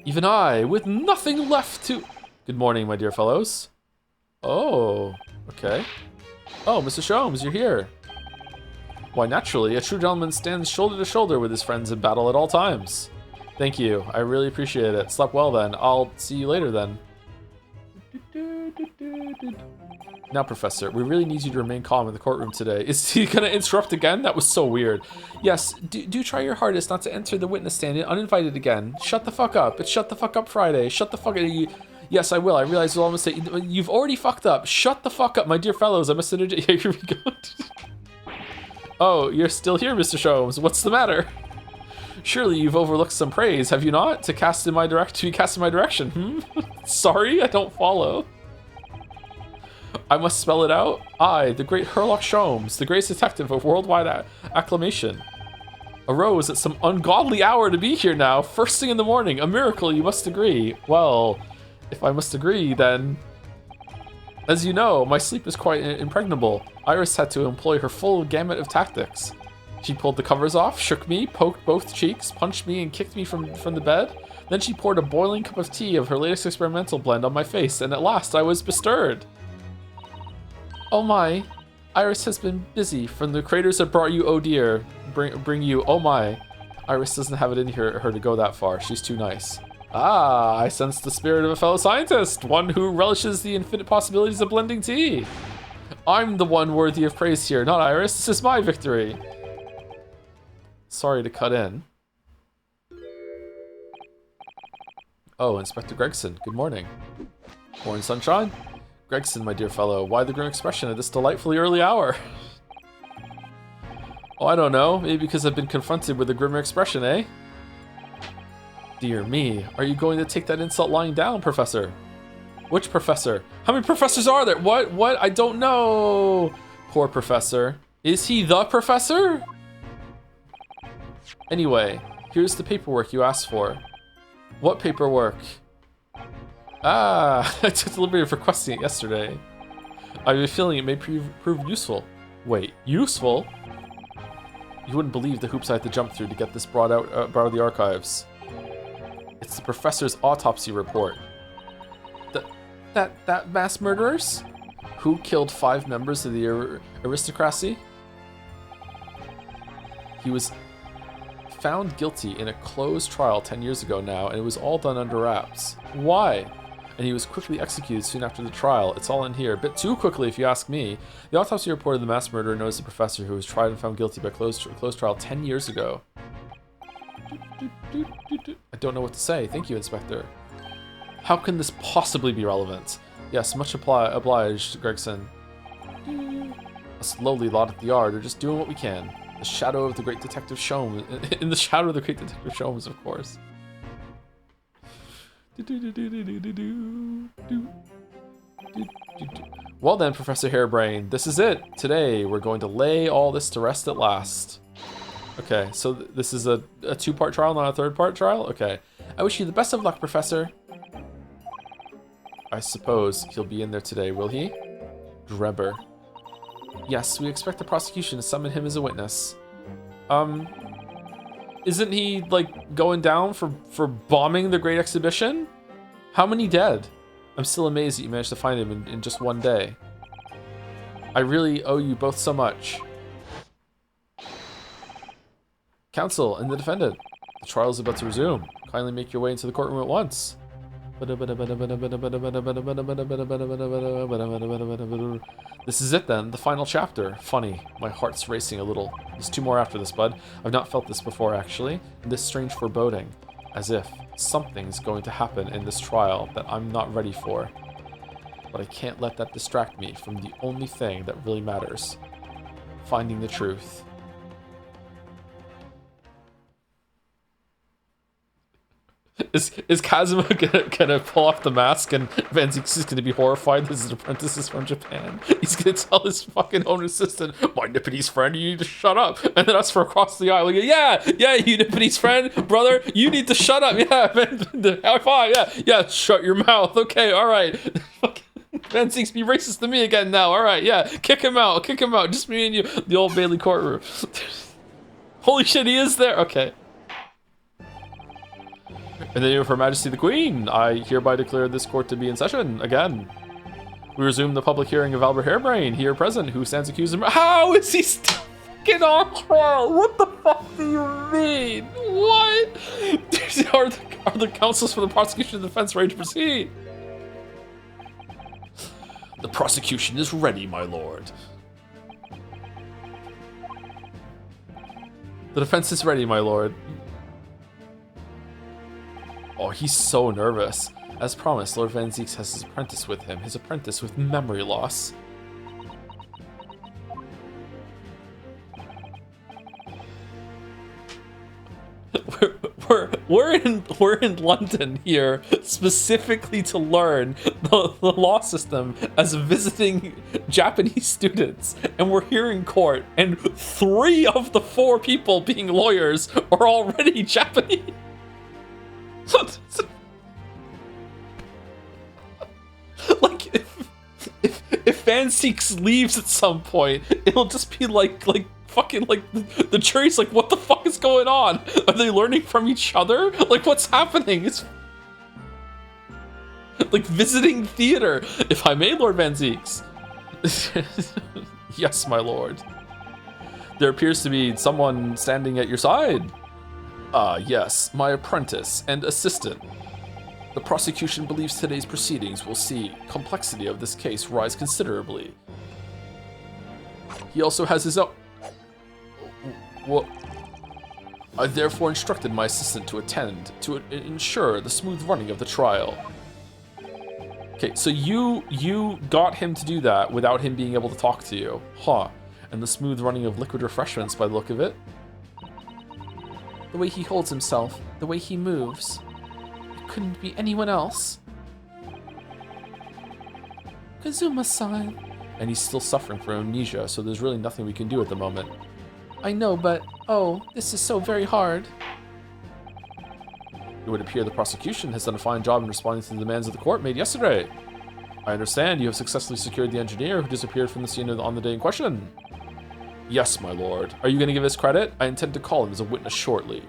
Even I, with nothing left to... Good morning, my dear fellows. Oh, okay. Oh, Mr. Sholmes, you're here. Why, naturally, a true gentleman stands shoulder to shoulder with his friends in battle at all times. Thank you. I really appreciate it. Slept well then. I'll see you later then. Now, Professor, we really need you to remain calm in the courtroom today. Is he gonna interrupt again? That was so weird. Yes, do try your hardest not to enter the witness stand uninvited again. Shut the fuck up. It's Shut the Fuck Up Friday. Shut the fuck up. Yes, I will. I realize it's all a mistake. You've already fucked up. Shut the fuck up, my dear fellows. I must interject. Here we go. Oh, you're still here, Mr. Sholmes. What's the matter? Surely you've overlooked some praise, have you not? To be cast in my direction, Sorry, I don't follow. I must spell it out. I, the great Sherlock Sholmes, the greatest detective of worldwide acclamation, arose at some ungodly hour to be here now, first thing in the morning. A miracle, you must agree. Well, if I must agree, then... As you know, my sleep is quite impregnable. Iris had to employ her full gamut of tactics. She pulled the covers off, shook me, poked both cheeks, punched me, and kicked me from the bed. Then she poured a boiling cup of tea of her latest experimental blend on my face, and at last I was bestirred. Oh my, Iris has been busy. From the craters that brought you, oh dear, bring you, oh my. Iris doesn't have it in her to go that far. She's too nice. Ah, I sense the spirit of a fellow scientist, one who relishes the infinite possibilities of blending tea. I'm the one worthy of praise here, not Iris. This is my victory. Sorry to cut in. Oh, Inspector Gregson, good morning. Morning, sunshine. Gregson, my dear fellow, why the grim expression at this delightfully early hour? Oh, I don't know. Maybe because I've been confronted with a grimmer expression, eh? Dear me, are you going to take that insult lying down, Professor? Which professor? How many professors are there? What? I don't know. Poor professor. Is he the professor? Anyway, here's the paperwork you asked for. What paperwork? Ah, I took the liberty of requesting it yesterday. I have a feeling it may prove useful. Wait, useful? You wouldn't believe the hoops I had to jump through to get this brought out of the archives. It's the professor's autopsy report. That mass murderers? Who killed 5 members of the aristocracy? He was found guilty in a closed trial 10 years ago now, and it was all done under wraps. Why? And he was quickly executed soon after the trial. It's all in here. A bit too quickly, if you ask me. The autopsy report of the mass murderer knows the professor who was tried and found guilty by closed trial 10 years ago. I don't know what to say. Thank you, Inspector. How can this possibly be relevant? Yes, much obliged, Gregson. Us lowly lot at the yard are just doing what we can. The shadow of the great detective Sholmes. In the shadow of the great detective Sholmes, of course. Well then, Professor Harebrain, this is it. Today, we're going to lay all this to rest at last. Okay, so this is a 2-part trial, not a 3rd-part trial? Okay. I wish you the best of luck, Professor. I suppose he'll be in there today, will he? Drebber. Yes, we expect the prosecution to summon him as a witness. Isn't he, like, going down for bombing the Great Exhibition? How many dead? I'm still amazed that you managed to find him in just one day. I really owe you both so much. Counsel and the defendant. The trial is about to resume. Kindly make your way into the courtroom at once. This is it then, the final chapter. Funny, my heart's racing a little. There's 2 more after this, bud. I've not felt this before, actually. And this strange foreboding. As if something's going to happen in this trial that I'm not ready for. But I can't let that distract me from the only thing that really matters. Finding the truth. Is Kazuma gonna pull off the mask and Van Zieks is gonna be horrified that his apprentice is from Japan? He's gonna tell his fucking own assistant, my Nipponiese friend, you need to shut up. And then us from across the aisle, like, yeah, you Nipponiese friend, brother, you need to shut up. Yeah, man, high five, yeah, shut your mouth. Okay, all right. Van Zieks be racist to me again now. All right, yeah, kick him out, just me and you. The Old Bailey courtroom. Holy shit, he is there. Okay. In the name of Her Majesty the Queen, I hereby declare this court to be in session again. We resume the public hearing of Albert Hairbrain, here present, who stands accused of... How is he still fucking on trial? What the fuck do you mean? What? Are the counsels for the prosecution and defense ready to proceed? The prosecution is ready, my lord. The defense is ready, my lord. Oh, he's so nervous. As promised, Lord Van Zieks has his apprentice with him. His apprentice with memory loss. We're in London here specifically to learn the law system as visiting Japanese students, and we're here in court, and 3 of the 4 people being lawyers are already Japanese. Like, if Van Zieks leaves at some point, it'll just be like fucking like the jury's like, what the fuck is going on? Are they learning from each other? Like, what's happening? It's like visiting theater, if I may, Lord Van Zieks. Yes, my lord. There appears to be someone standing at your side. Yes, my apprentice and assistant. The prosecution believes today's proceedings will see complexity of this case rise considerably. He also has his own... Well, I therefore instructed my assistant to attend to ensure the smooth running of the trial. Okay, so you got him to do that without him being able to talk to you. Huh. And the smooth running of liquid refreshments by the look of it. The way he holds himself, the way he moves. It couldn't be anyone else. Kazuma-san. And he's still suffering from amnesia, so there's really nothing we can do at the moment. I know, but, oh, this is so very hard. It would appear the prosecution has done a fine job in responding to the demands of the court made yesterday. I understand you have successfully secured the engineer who disappeared from the scene on the day in question. Yes, my lord. Are you going to give us credit? I intend to call him as a witness shortly.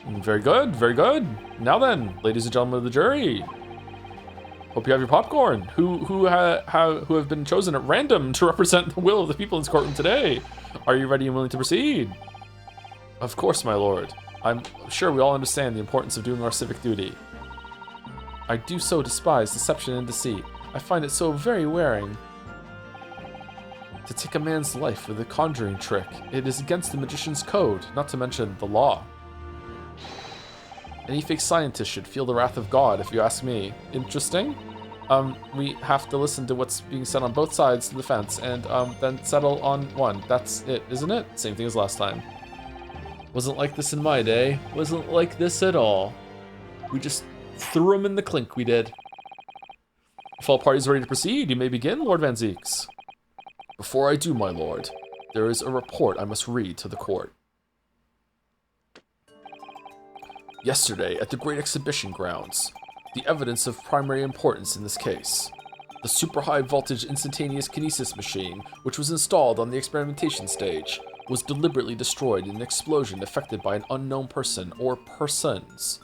Very good, very good. Now then, ladies and gentlemen of the jury. Hope you have your popcorn. Who have been chosen at random to represent the will of the people in this courtroom today? Are you ready and willing to proceed? Of course, my lord. I'm sure we all understand the importance of doing our civic duty. I do so despise deception and deceit. I find it so very wearing. To take a man's life with a conjuring trick, it is against the magician's code, not to mention the law. Any fake scientist should feel the wrath of God, if you ask me. Interesting? We have to listen to what's being said on both sides of the fence, and then settle on one. That's it, isn't it? Same thing as last time. Wasn't like this in my day. Wasn't like this at all. We just threw him in the clink, we did. If all parties are ready to proceed, you may begin, Lord Van Zieks. Before I do, my lord, there is a report I must read to the court. Yesterday, at the Great Exhibition grounds, the evidence of primary importance in this case. The super high voltage instantaneous kinesis machine, which was installed on the experimentation stage, was deliberately destroyed in an explosion affected by an unknown person or persons.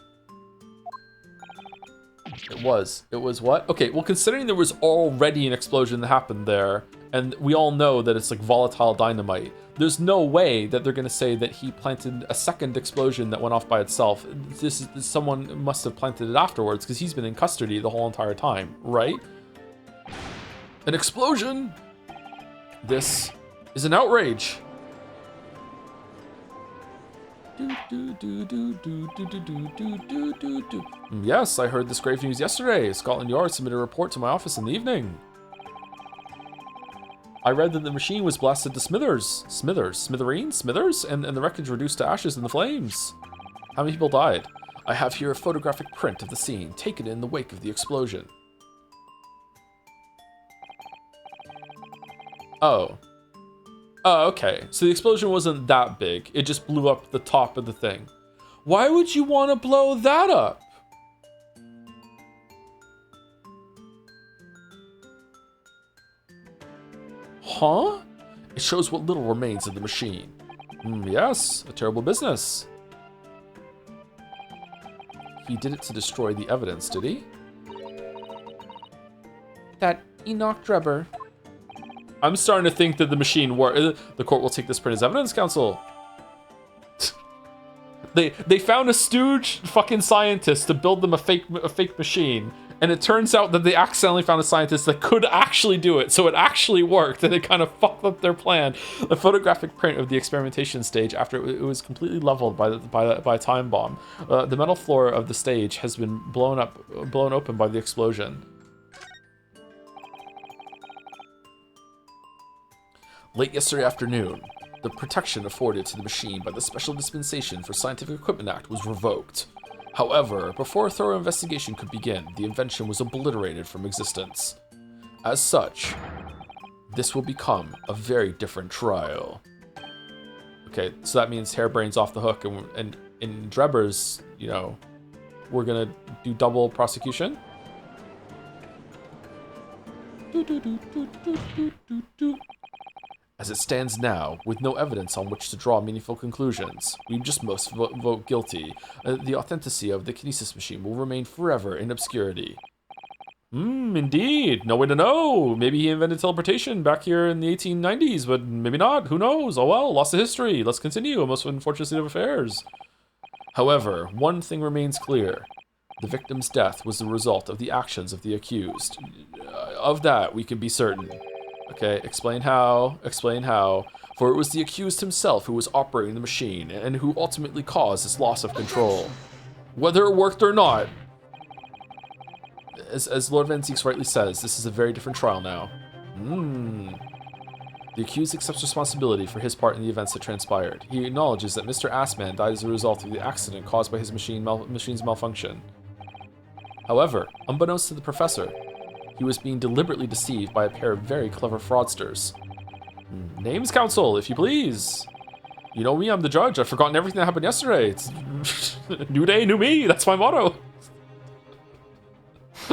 It was what? Okay, well, considering there was already an explosion that happened there, and we all know that it's like volatile dynamite, there's no way that they're going to say that he planted a second explosion that went off by itself. Someone must have planted it afterwards, because he's been in custody the whole entire time, right? An explosion! This is an outrage. Yes, I heard this grave news yesterday. Scotland Yard submitted a report to my office in the evening. I read that the machine was blasted to smithereens, and the wreckage reduced to ashes in the flames. How many people died? I have here a photographic print of the scene, taken in the wake of the explosion. Oh. Oh, okay. So the explosion wasn't that big. It just blew up the top of the thing. Why would you want to blow that up? Huh? It shows what little remains of the machine. Yes, a terrible business. He did it to destroy the evidence, did he? That Enoch Drebber. I'm starting to think that the machine worked. The court will take this print as evidence, counsel. They found a stooge fucking scientist to build them a fake machine, and it turns out that they accidentally found a scientist that could actually do it, so it actually worked, and it kind of fucked up their plan. A photographic print of the experimentation stage after it was completely leveled by a time bomb. The metal floor of the stage has been blown open by the explosion. Late yesterday afternoon, the protection afforded to the machine by the Special Dispensation for Scientific Equipment Act was revoked. However, before a thorough investigation could begin, the invention was obliterated from existence. As such, this will become a very different trial. Okay, so that means Hairbrain's off the hook, and in Drebber's, you know, we're gonna do double prosecution. As it stands now, with no evidence on which to draw meaningful conclusions, we just must vote guilty. The authenticity of the kinesis machine will remain forever in obscurity. Indeed. No way to know. Maybe he invented teleportation back here in the 1890s, but maybe not. Who knows? Oh well, lost to history. Let's continue. A most unfortunate state of affairs. However, one thing remains clear. The victim's death was the result of the actions of the accused. Of that, we can be certain. Okay, explain how. For it was the accused himself who was operating the machine and who ultimately caused its loss of control. Whether it worked or not, as Lord Van Zieks rightly says, this is a very different trial now. The accused accepts responsibility for his part in the events that transpired. He acknowledges that Mr. Assman died as a result of the accident caused by his machine's malfunction. However, unbeknownst to the professor, he was being deliberately deceived by a pair of very clever fraudsters. Names, counsel, if you please. You know me, I'm the judge. I've forgotten everything that happened yesterday. It's new day, new me. That's my motto.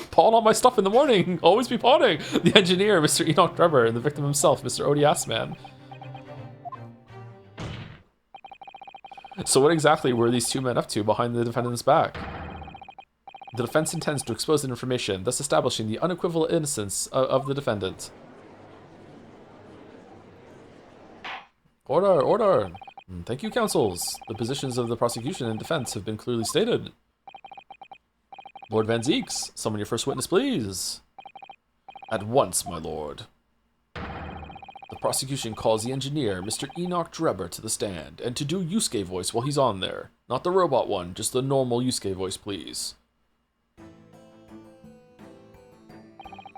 Pawn all my stuff in the morning. Always be pawning. The engineer, Mr. Enoch Drebber, and the victim himself, Mr. Odie Assman. So what exactly were these two men up to behind the defendant's back? The defense intends to expose the information, thus establishing the unequivocal innocence of the defendant. Order, order. Thank you, counsels. The positions of the prosecution and defense have been clearly stated. Lord Van Zieks, summon your first witness, please. At once, my lord. The prosecution calls the engineer, Mr. Enoch Drebber, to the stand, and to do Yusuke voice while he's on there. Not the robot one, just the normal Yusuke voice, please.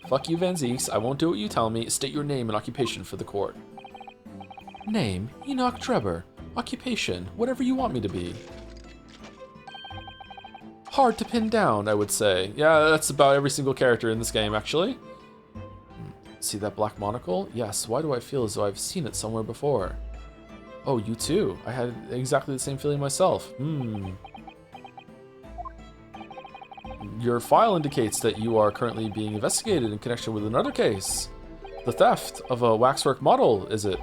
Fuck you, Van Zieks. I won't do what you tell me. State your name and occupation for the court. Name, Enoch Drebber. Occupation, whatever you want me to be. Hard to pin down, I would say. Yeah, that's about every single character in this game, actually. See that black monocle? Yes, why do I feel as though I've seen it somewhere before? Oh, you too. I had exactly the same feeling myself. Your file indicates that you are currently being investigated in connection with another case. The theft of a waxwork model, is it?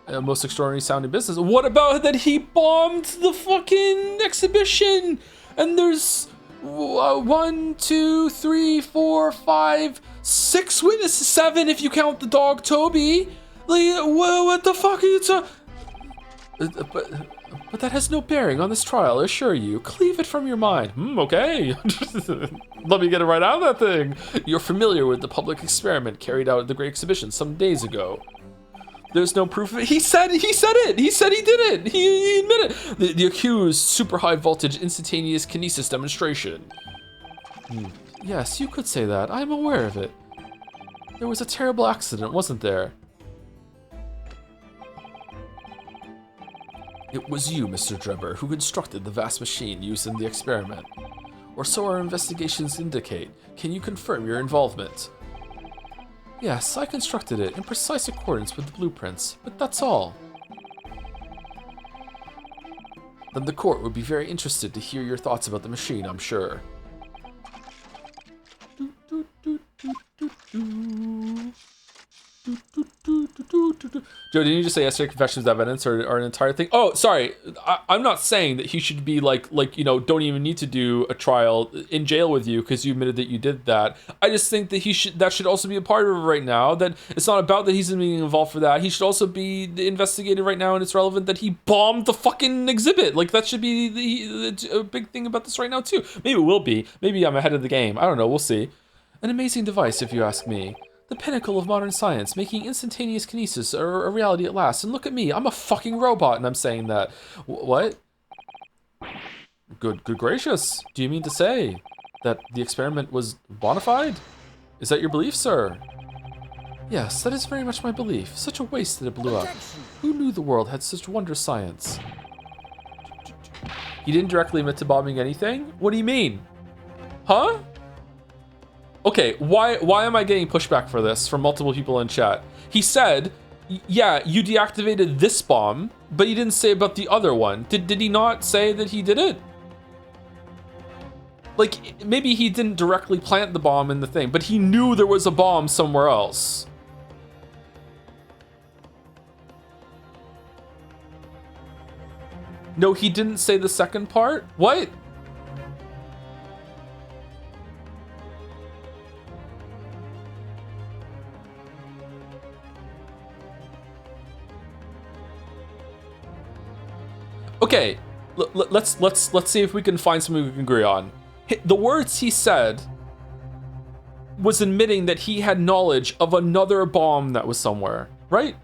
most extraordinary sounding business. What about that he bombed the fucking exhibition? And there's 1, 2, 3, 4, 5, 6 witnesses, 7 if you count the dog Toby. Like, what the fuck are you talking? But that has no bearing on this trial, I assure you. Cleave it from your mind. Okay. Let me get it right out of that thing. You're familiar with the public experiment carried out at the Great Exhibition some days ago. There's no proof of it. He said it. He said he did it. He admitted it. The accused super high voltage instantaneous kinesis demonstration. Yes, you could say that. I'm aware of it. There was a terrible accident, wasn't there? It was you, Mr. Drebber, who constructed the vast machine used in the experiment. Or so our investigations indicate. Can you confirm your involvement? Yes, I constructed it in precise accordance with the blueprints, but that's all. Then the court would be very interested to hear your thoughts about the machine, I'm sure. Joe, didn't you just say yesterday confessions of evidence are an entire thing? Oh, sorry. I'm not saying that he should be like don't even need to do a trial in jail with you because you admitted that you did that. I just think that that should also be a part of it right now. That it's not about that he's being involved for that. He should also be investigated right now, and it's relevant that he bombed the fucking exhibit. Like that should be a big thing about this right now too. Maybe it will be. Maybe I'm ahead of the game. I don't know. We'll see. An amazing device, if you ask me. The pinnacle of modern science, making instantaneous kinesis a reality at last. And look at me, I'm a fucking robot, and I'm saying that. What? Good gracious. Do you mean to say that the experiment was bona fide? Is that your belief, sir? Yes, that is very much my belief. Such a waste that it blew up. Who knew the world had such wondrous science? He didn't directly admit to bombing anything? What do you mean? Huh? Okay, why am I getting pushback for this from multiple people in chat? He said, yeah, you deactivated this bomb, but he didn't say about the other one. Did he not say that he did it? Like, maybe he didn't directly plant the bomb in the thing, but he knew there was a bomb somewhere else. No, he didn't say the second part? What? Okay, let's see if we can find something we can agree on. The words he said was admitting that he had knowledge of another bomb that was somewhere, right?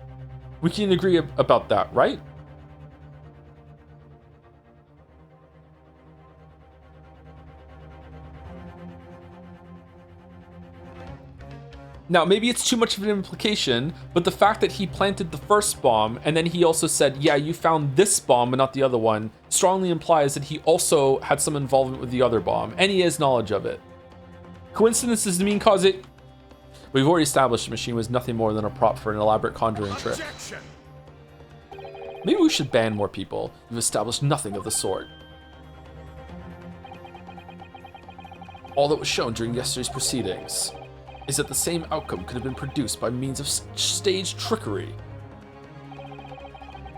We can agree about that, right? Now, maybe it's too much of an implication, but the fact that he planted the first bomb and then he also said, yeah, you found this bomb but not the other one, strongly implies that he also had some involvement with the other bomb, and he has knowledge of it. Coincidence doesn't mean cause it. We've already established the machine was nothing more than a prop for an elaborate conjuring trick. Maybe we should ban more people. You've established nothing of the sort. All that was shown during yesterday's proceedings is that the same outcome could have been produced by means of staged trickery.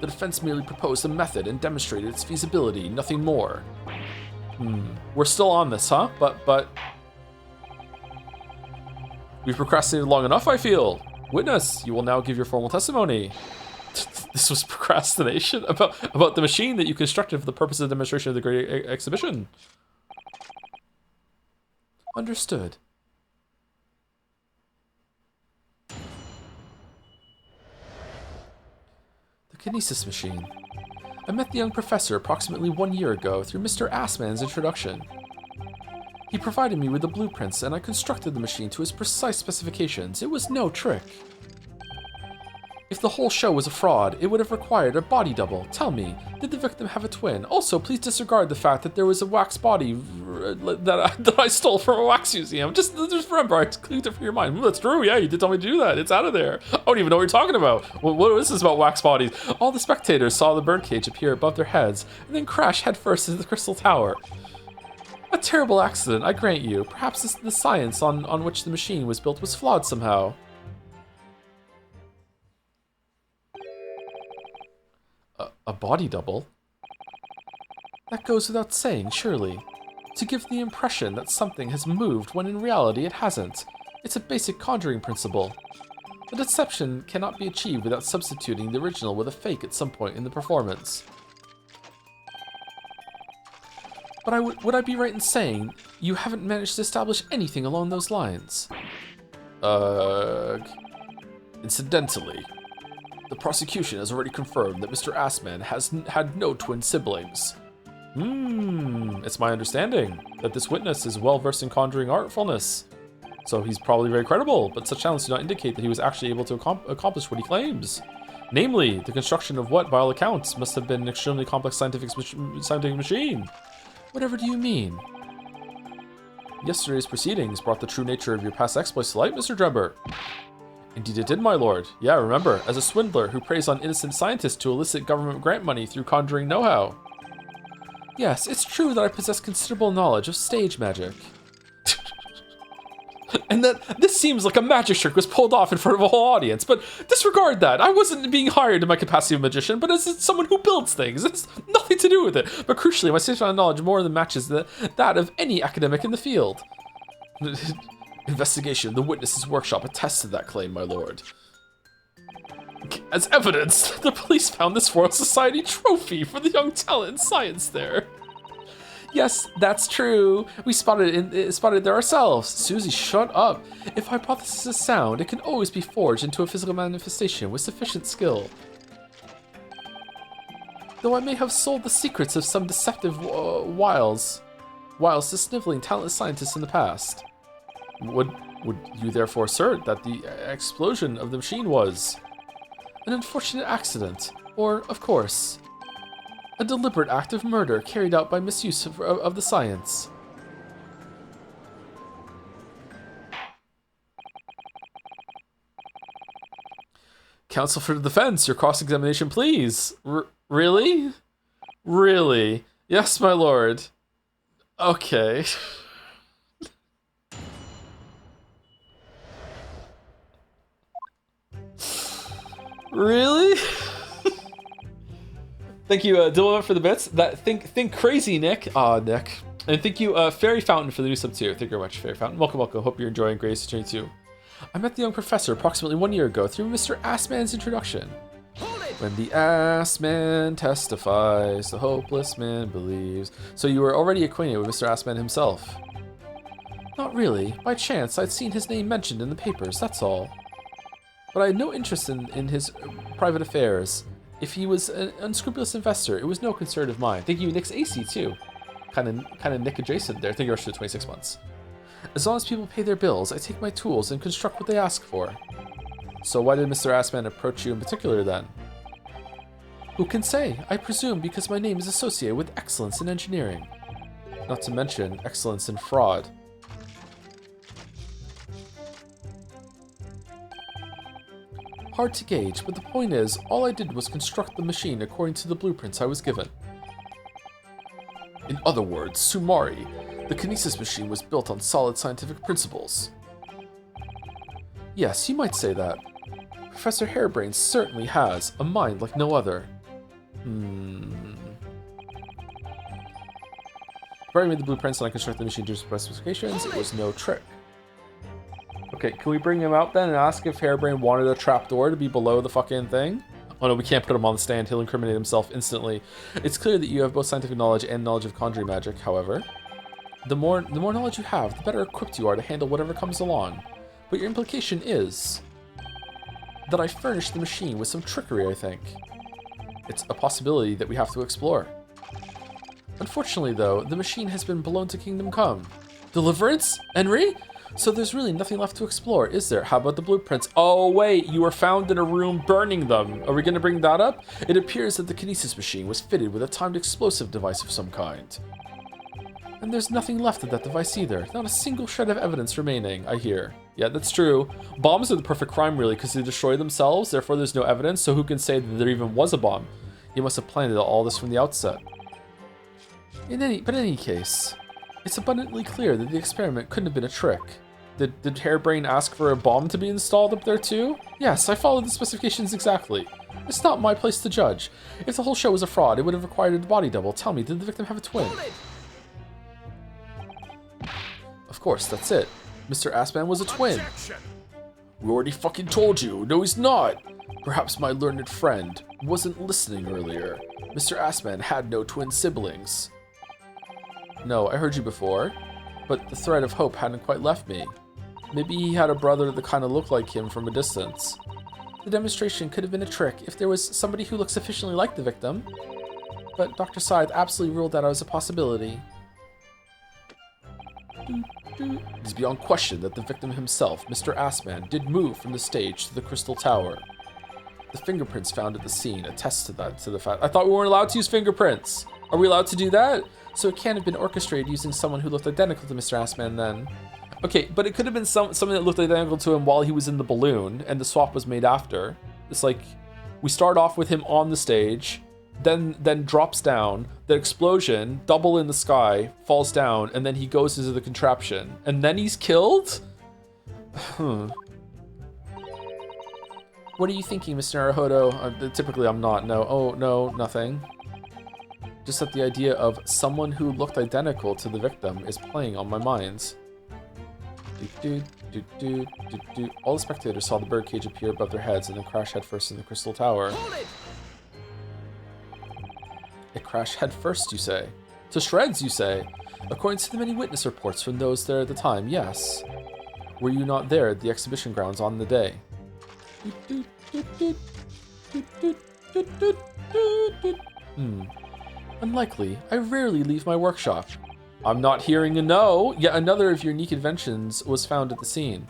The defense merely proposed a method and demonstrated its feasibility, nothing more. We're still on this, huh? But... We've procrastinated long enough, I feel. Witness, you will now give your formal testimony. This was procrastination about the machine that you constructed for the purpose of the demonstration of the Great Exhibition. Understood. Kinesis machine. I met the young professor approximately 1 year ago through Mr. Assman's introduction. He provided me with the blueprints and I constructed the machine to his precise specifications. It was no trick. If the whole show was a fraud, it would have required a body double. Tell me, did the victim have a twin? Also, please disregard the fact that there was a wax body that I stole from a wax museum. Just remember, I cleaned it from your mind. That's true, yeah, you did tell me to do that. It's out of there. I don't even know what you're talking about. What is this about wax bodies? All the spectators saw the birdcage appear above their heads and then crash headfirst into the crystal tower. A terrible accident, I grant you. Perhaps the science on which the machine was built was flawed somehow. A body double? That goes without saying, surely. To give the impression that something has moved when in reality it hasn't. It's a basic conjuring principle. The deception cannot be achieved without substituting the original with a fake at some point in the performance. But would I be right in saying you haven't managed to establish anything along those lines? Incidentally, the prosecution has already confirmed that Mr. Assman has had no twin siblings. It's my understanding that this witness is well versed in conjuring artfulness. So he's probably very credible, but such talents do not indicate that he was actually able to accomplish what he claims. Namely, the construction of what, by all accounts, must have been an extremely complex scientific machine. Whatever do you mean? Yesterday's proceedings brought the true nature of your past exploits to light, Mr. Drebber. Indeed it did, my lord. Yeah, remember, as a swindler who preys on innocent scientists to elicit government grant money through conjuring know-how. Yes, it's true that I possess considerable knowledge of stage magic. And that this seems like a magic trick was pulled off in front of a whole audience, but disregard that. I wasn't being hired in my capacity of magician, but as someone who builds things. It's nothing to do with it. But crucially, my stage knowledge more than matches that of any academic in the field. Investigation of the witness's workshop attests to that claim, my lord. As evidence, the police found this Royal Society trophy for the young talent in science there. Yes, that's true. We spotted it there ourselves. Susie, shut up. If hypothesis is sound, it can always be forged into a physical manifestation with sufficient skill. Though I may have sold the secrets of some deceptive wiles to sniveling, talentless scientists in the past. Would you therefore assert that the explosion of the machine was an unfortunate accident, or, of course, a deliberate act of murder carried out by misuse of the science? Counsel for the defense, your cross-examination, please. Really? Really? Yes, my lord. Okay. Really? Thank you, Dylan, for the bits. Think crazy, Nick. Nick. And thank you, Fairy Fountain, for the new sub tier. Thank you very much, Fairy Fountain. Welcome, welcome. Hope you're enjoying Grace Journey 2. I met the young professor approximately 1 year ago through Mr. Assman's introduction. When the Assman testifies, the hopeless man believes. So you were already acquainted with Mr. Assman himself? Not really. By chance, I'd seen his name mentioned in the papers, that's all. But I had no interest in his private affairs. If he was an unscrupulous investor, it was no concern of mine. Thank you, Nick's AC, too. Kind of Nick adjacent there. Thank you for the 26 months. As long as people pay their bills, I take my tools and construct what they ask for. So why did Mr. Assman approach you in particular, then? Who can say? I presume because my name is associated with excellence in engineering. Not to mention excellence in fraud. Hard to gauge, but the point is, all I did was construct the machine according to the blueprints I was given. In other words, sumari, the kinesis machine was built on solid scientific principles. Yes, you might say that. Professor Harebrain certainly has a mind like no other. Before I made the blueprints and I constructed the machine to specifications, it was no trick. Okay, can we bring him out then and ask if Harebrain wanted a trapdoor to be below the fucking thing? Oh no, we can't put him on the stand. He'll incriminate himself instantly. It's clear that you have both scientific knowledge and knowledge of conjuring magic, however. The more knowledge you have, the better equipped you are to handle whatever comes along. But your implication is that I furnished the machine with some trickery, I think. It's a possibility that we have to explore. Unfortunately, though, the machine has been blown to Kingdom Come. Deliverance? Henry? So there's really nothing left to explore, is there? How about the blueprints? Oh wait, you were found in a room burning them. Are we going to bring that up? It appears that the kinesis machine was fitted with a timed explosive device of some kind. And there's nothing left of that device either. Not a single shred of evidence remaining, I hear. Yeah, that's true. Bombs are the perfect crime, really, because they destroy themselves, therefore there's no evidence, so who can say that there even was a bomb? He must have planned all this from the outset. But in any case, it's abundantly clear that the experiment couldn't have been a trick. Did Harebrain ask for a bomb to be installed up there too? Yes, I followed the specifications exactly. It's not my place to judge. If the whole show was a fraud, it would have required a body double. Tell me, did the victim have a twin? Of course, that's it. Mr. Assman was a twin. Objection. We already fucking told you. No, he's not. Perhaps my learned friend wasn't listening earlier. Mr. Assman had no twin siblings. No, I heard you before, but the thread of hope hadn't quite left me. Maybe he had a brother that kind of looked like him from a distance. The demonstration could have been a trick if there was somebody who looked sufficiently like the victim, but Dr. Scythe absolutely ruled that out as a possibility. It is beyond question that the victim himself, Mr. Assman, did move from the stage to the Crystal Tower. The fingerprints found at the scene attest to the fact. I thought we weren't allowed to use fingerprints. Are we allowed to do that? So it can't have been orchestrated using someone who looked identical to Mr. Assman then. Okay, but it could have been something that looked identical to him while he was in the balloon, and the swap was made after. It's like, we start off with him on the stage, then drops down, the explosion, double in the sky, falls down, and then he goes into the contraption. And then he's killed? What are you thinking, Mr. Naruhodo? Typically I'm not, no. Oh, no, nothing. Just that the idea of someone who looked identical to the victim is playing on my mind. All the spectators saw the birdcage appear above their heads and then crash headfirst in the Crystal Tower. It crashed headfirst, you say? To shreds, you say? According to the many witness reports from those there at the time, yes. Were you not there at the exhibition grounds on the day? Unlikely. I rarely leave my workshop. I'm not hearing a no. Yet another of your unique inventions was found at the scene.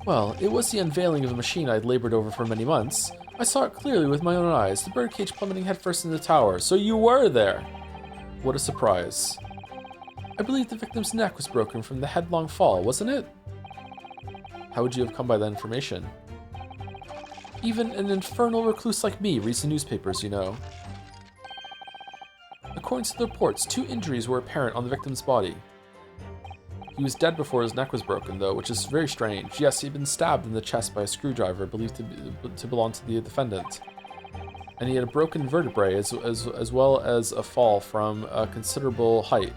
Well, it was the unveiling of a machine I'd labored over for many months. I saw it clearly with my own eyes, the birdcage plummeting headfirst in the tower. So you were there. What a surprise. I believe the victim's neck was broken from the headlong fall, wasn't it? How would you have come by that information? Even an infernal recluse like me reads the newspapers, you know. According to the reports, 2 injuries were apparent on the victim's body. He was dead before his neck was broken, though, which is very strange. Yes, he'd been stabbed in the chest by a screwdriver believed to belong to the defendant. And he had a broken vertebrae as well as a fall from a considerable height.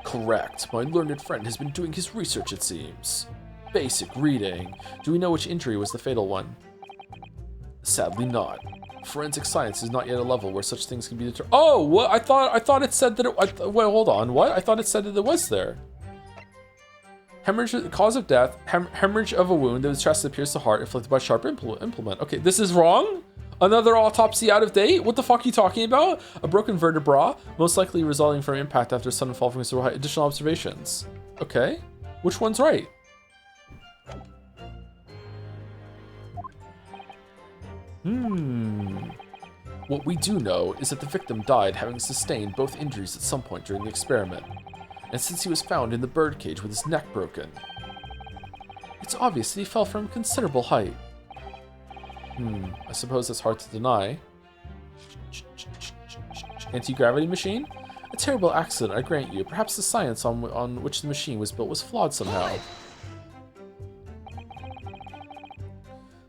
Correct. My learned friend has been doing his research, it seems. Basic reading. Do we know which injury was the fatal one? Sadly not. Forensic science is not yet a level where such things can be determined. Oh, what? I thought it said that it... Wait, hold on. What? I thought it said that it was there. Hemorrhage, cause of death, hemorrhage of a wound that was chest that pierced the heart, inflicted by sharp implement. Okay, this is wrong? Another autopsy out of date? What the fuck are you talking about? A broken vertebra, most likely resulting from impact after a sudden fall from a height. Additional observations. Okay. Which one's right? What we do know is that the victim died having sustained both injuries at some point during the experiment, and since he was found in the birdcage with his neck broken, it's obvious that he fell from considerable height. I suppose that's hard to deny. Anti-gravity machine? A terrible accident, I grant you. Perhaps the science on which the machine was built was flawed somehow.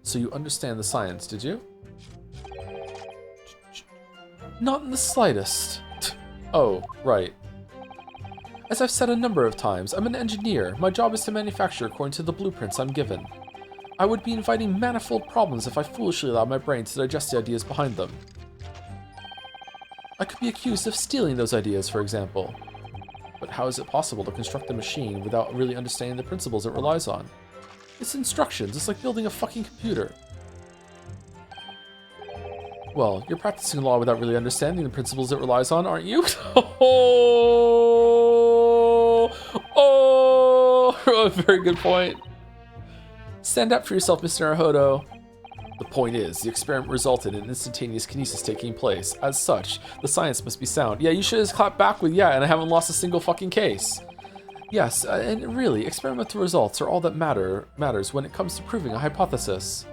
So you understand the science, did you? Not in the slightest. Oh, right. As I've said a number of times, I'm an engineer. My job is to manufacture according to the blueprints I'm given. I would be inviting manifold problems if I foolishly allowed my brain to digest the ideas behind them. I could be accused of stealing those ideas, for example. But how is it possible to construct a machine without really understanding the principles it relies on? It's instructions. It's like building a fucking computer. Well, you're practicing law without really understanding the principles it relies on, aren't you? Oh, very good point. Stand up for yourself, Mr. Naruhodo. The point is, the experiment resulted in instantaneous kinesis taking place. As such, the science must be sound. Yeah, you should have clapped back with yeah, and I haven't lost a single fucking case. Yes, and really, experimental results are all that matters when it comes to proving a hypothesis.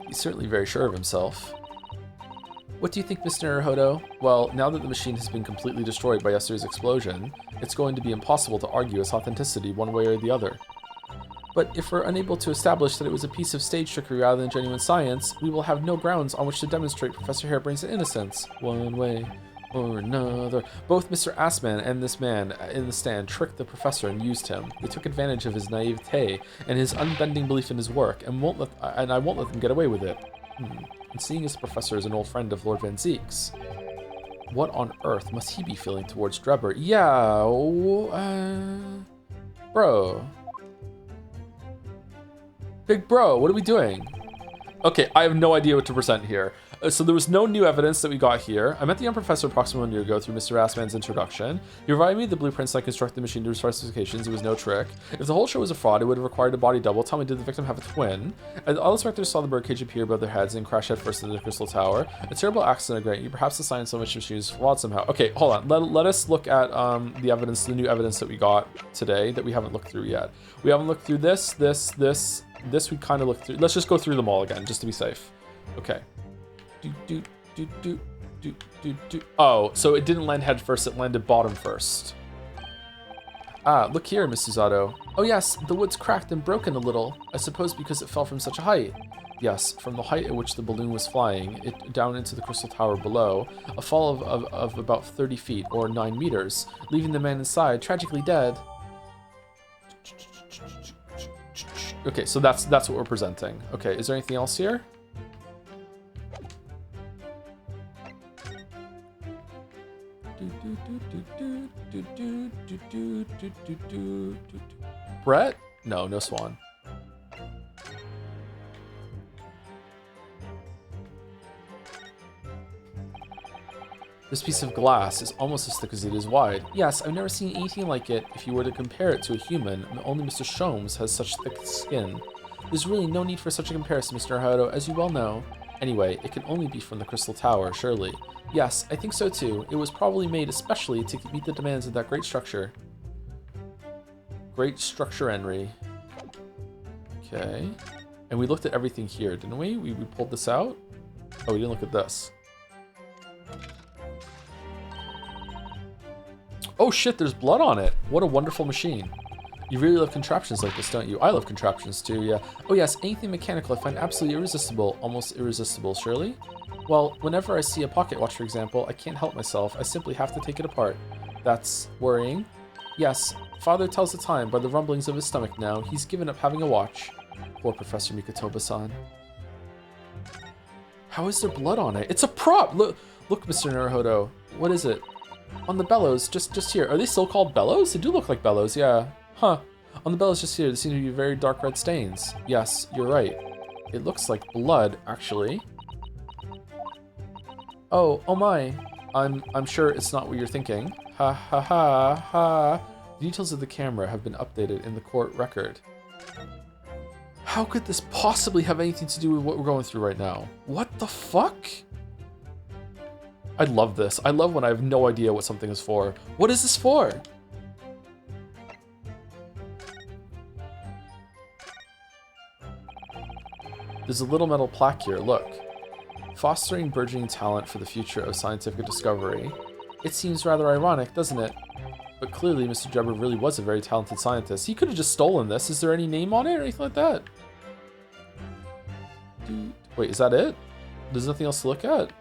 He's certainly very sure of himself. What do you think, Mr. Naruhodo? Well, now that the machine has been completely destroyed by yesterday's explosion, it's going to be impossible to argue its authenticity one way or the other. But if we're unable to establish that it was a piece of stage trickery rather than genuine science, we will have no grounds on which to demonstrate Professor Harebrain's innocence, one way or another. Both Mr. Assman and this man in the stand tricked the professor and used him. They took advantage of his naivete and his unbending belief in his work, and I won't let them get away with it. And seeing as the professor is an old friend of Lord Van Zeek's, what on earth must he be feeling towards Drebber? Yeah, bro. Big bro, what are we doing? Okay, I have no idea what to present here. So there was no new evidence that we got here. I met the young professor approximately 1 year ago through Mr. Assman's introduction. He provided me the blueprints I constructed the machine to his specifications. It was no trick. If the whole show was a fraud, it would have required a body double. Tell me, did the victim have a twin? And all the specters saw the birdcage appear above their heads and crash headfirst into the crystal tower. A terrible accident, I grant you. Perhaps the science on which the machine is flawed somehow. Okay, hold on. Let us look at the evidence, the new evidence that we got today that we haven't looked through yet. We haven't looked through this we kind of looked through. Let's just go through them all again, just to be safe. Okay. Oh, so it didn't land head first, it landed bottom first. Ah, look here, Mrs. Otto. Oh yes, the wood's cracked and broken a little. I suppose because it fell from such a height. Yes, from the height at which the balloon was flying, it down into the crystal tower below, a fall of about 30 feet, or 9 meters, leaving the man inside tragically dead. Okay, so that's what we're presenting. Okay, is there anything else here? Brett? No, no swan. This piece of glass is almost as thick as it is wide. Yes, I've never seen anything like it. If you were to compare it to a human, only Mr. Sholmes has such thick skin. There's really no need for such a comparison, Mr. Naruhodo, as you well know. Anyway, it can only be from the Crystal Tower, surely. Yes, I think so too. It was probably made especially to meet the demands of that great structure. Great structure, Henry. Okay. And we looked at everything here, didn't we? We pulled this out? Oh, we didn't look at this. Oh shit, there's blood on it. What a wonderful machine. You really love contraptions like this, don't you? I love contraptions too, yeah. Oh yes, anything mechanical I find absolutely irresistible. Almost irresistible, surely? Well, whenever I see a pocket watch, for example, I can't help myself. I simply have to take it apart. That's worrying. Yes, Father tells the time by the rumblings of his stomach now. He's given up having a watch. Poor Professor Mikotoba-san. How is there blood on it? It's a prop! Look, Mr. Naruhodo. What is it? On the bellows, just here. Are they still called bellows? They do look like bellows, yeah. Huh. On the bellows just here, there seem to be very dark red stains. Yes, you're right. It looks like blood, actually. Oh my. I'm sure it's not what you're thinking. Ha ha ha ha. The details of the camera have been updated in the court record. How could this possibly have anything to do with what we're going through right now? What the fuck? I love this. I love when I have no idea what something is for. What is this for? There's a little metal plaque here, look. Fostering burgeoning talent for the future of scientific discovery. It seems rather ironic, doesn't it? But clearly Mr. Drebber really was a very talented scientist. He could have just stolen this. Is there any name on it or anything like that? Wait, is that it? There's nothing else to look at?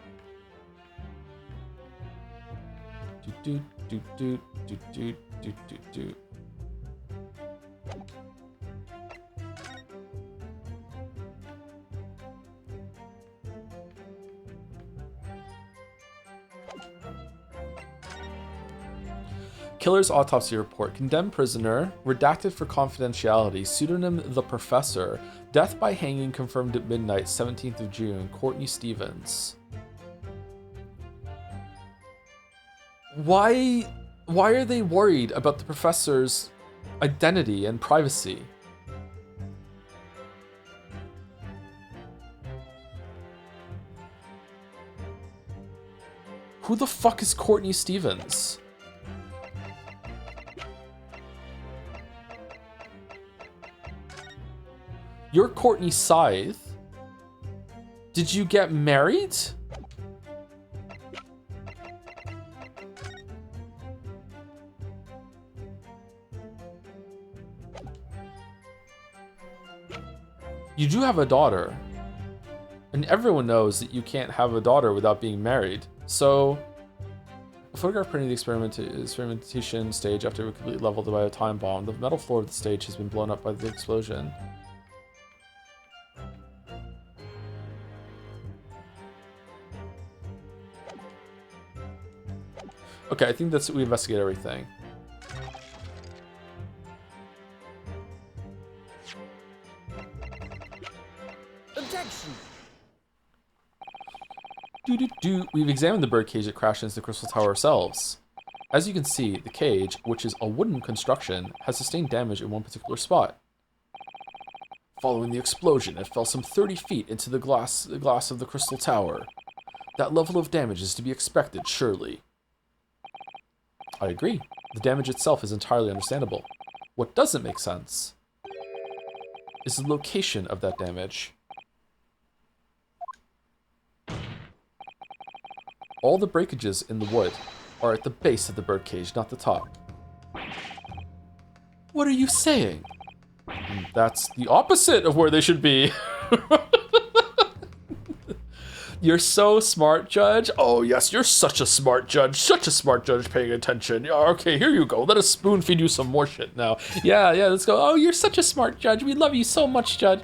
Killer's autopsy report. Condemned prisoner. Redacted for confidentiality. Pseudonym The Professor. Death by hanging confirmed at midnight, 17th of June. Courtney Stevens. Why are they worried about the professor's identity and privacy? Who the fuck is Courtney Stevens? You're Courtney Scythe. Did you get married? You do have a daughter. And everyone knows that you can't have a daughter without being married. So, a photograph printing the experimentation stage after it was completely leveled by a time bomb. The metal floor of the stage has been blown up by the explosion. Okay, I think we investigate everything. Objection. We've examined the birdcage that crashed into the Crystal Tower ourselves. As you can see, the cage, which is a wooden construction, has sustained damage in one particular spot. Following the explosion, it fell some 30 feet into the glass of the Crystal Tower. That level of damage is to be expected, surely. I agree. The damage itself is entirely understandable. What doesn't make sense is the location of that damage. All the breakages in the wood are at the base of the birdcage, not the top. What are you saying? That's the opposite of where they should be. You're so smart, Judge. Oh, yes, you're such a smart judge. Such a smart judge paying attention. Yeah, okay, here you go. Let us spoon feed you some more shit now. Yeah, let's go. Oh, you're such a smart judge. We love you so much, Judge.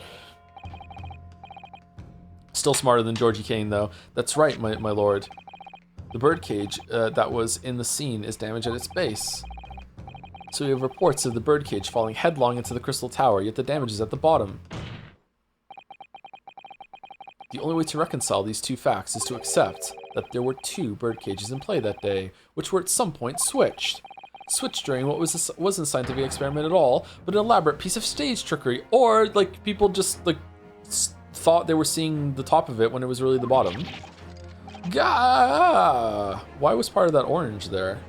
Still smarter than Georgie Kane, though. That's right, my lord. The birdcage that was in the scene is damaged at its base. So we have reports of the birdcage falling headlong into the Crystal Tower, yet the damage is at the bottom. The only way to reconcile these two facts is to accept that there were two birdcages in play that day, which were at some point switched. Switched during what wasn't a scientific experiment at all, but an elaborate piece of stage trickery, or like people just like thought they were seeing the top of it when it was really the bottom. Gah! Why was part of that orange there?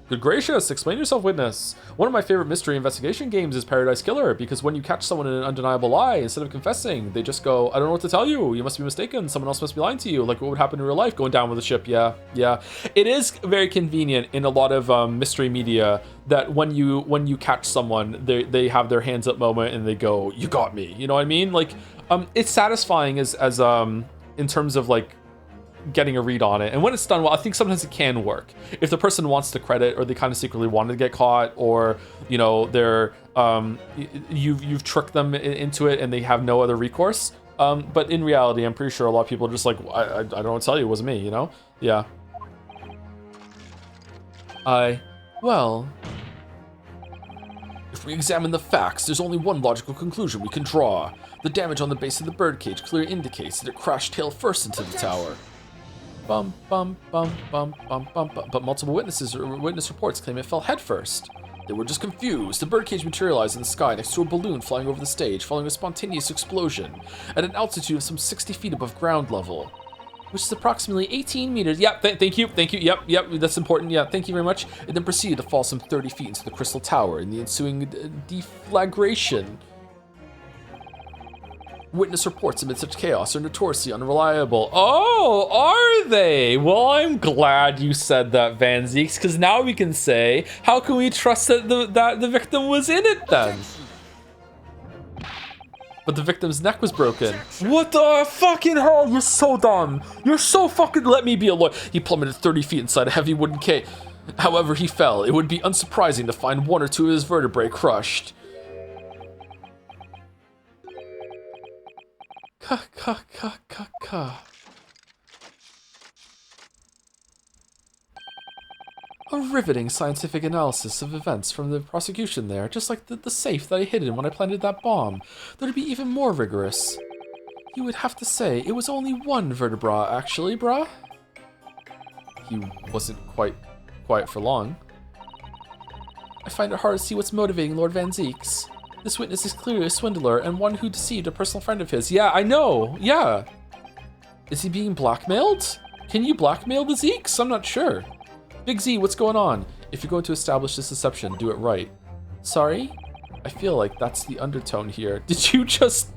Good gracious, explain yourself, witness. One of my favorite mystery investigation games is Paradise Killer, because when you catch someone in an undeniable lie, instead of confessing, they just go, I don't know what to tell you. You must be mistaken. Someone else must be lying to you. Like what would happen in real life, going down with a ship. Yeah. It is very convenient in a lot of mystery media that when you catch someone, they have their hands up moment and they go, you got me. You know what I mean? Like, it's satisfying as in terms of like, getting a read on it, and when it's done well, I think sometimes it can work if the person wants to credit, or they kind of secretly wanted to get caught, or you know they're you've tricked them into it and they have no other recourse. But in reality, I'm pretty sure a lot of people are just like, I don't want to tell you, it wasn't me, you know? Yeah. Well, if we examine the facts, there's only one logical conclusion we can draw. The damage on the base of the birdcage clearly indicates that it crashed tail first into the tower. Bum, bum, bum, bum, bum, bum, bum. But multiple witness reports claim it fell headfirst. They were just confused. The birdcage materialized in the sky next to a balloon flying over the stage, following a spontaneous explosion at an altitude of some 60 feet above ground level, which is approximately 18 meters. Yep, thank you. Yep, that's important. Yeah, thank you very much. It then proceeded to fall some 30 feet into the Crystal Tower in the ensuing deflagration. Witness reports amid such chaos are notoriously unreliable. Oh, are they? Well, I'm glad you said that, Van Zeeks, because now we can say, how can we trust that the victim was in it then? But the victim's neck was broken. What the fucking hell? You're so dumb. You're so fucking... Let me be a lawyer. He plummeted 30 feet inside a heavy wooden cage. However he fell, it would be unsurprising to find one or two of his vertebrae crushed. A riveting scientific analysis of events from the prosecution there, just like the safe that I hid in when I planted that bomb. That'd be even more rigorous. You would have to say it was only one vertebra, actually, brah. He wasn't quite quiet for long. I find it hard to see what's motivating Lord Van Zeeks. This witness is clearly a swindler and one who deceived a personal friend of his. Yeah, I know. Yeah. Is he being blackmailed? Can you blackmail the Zeeks? I'm not sure. Big Z, what's going on? If you're going to establish this deception, do it right. Sorry? I feel like that's the undertone here. Did you just...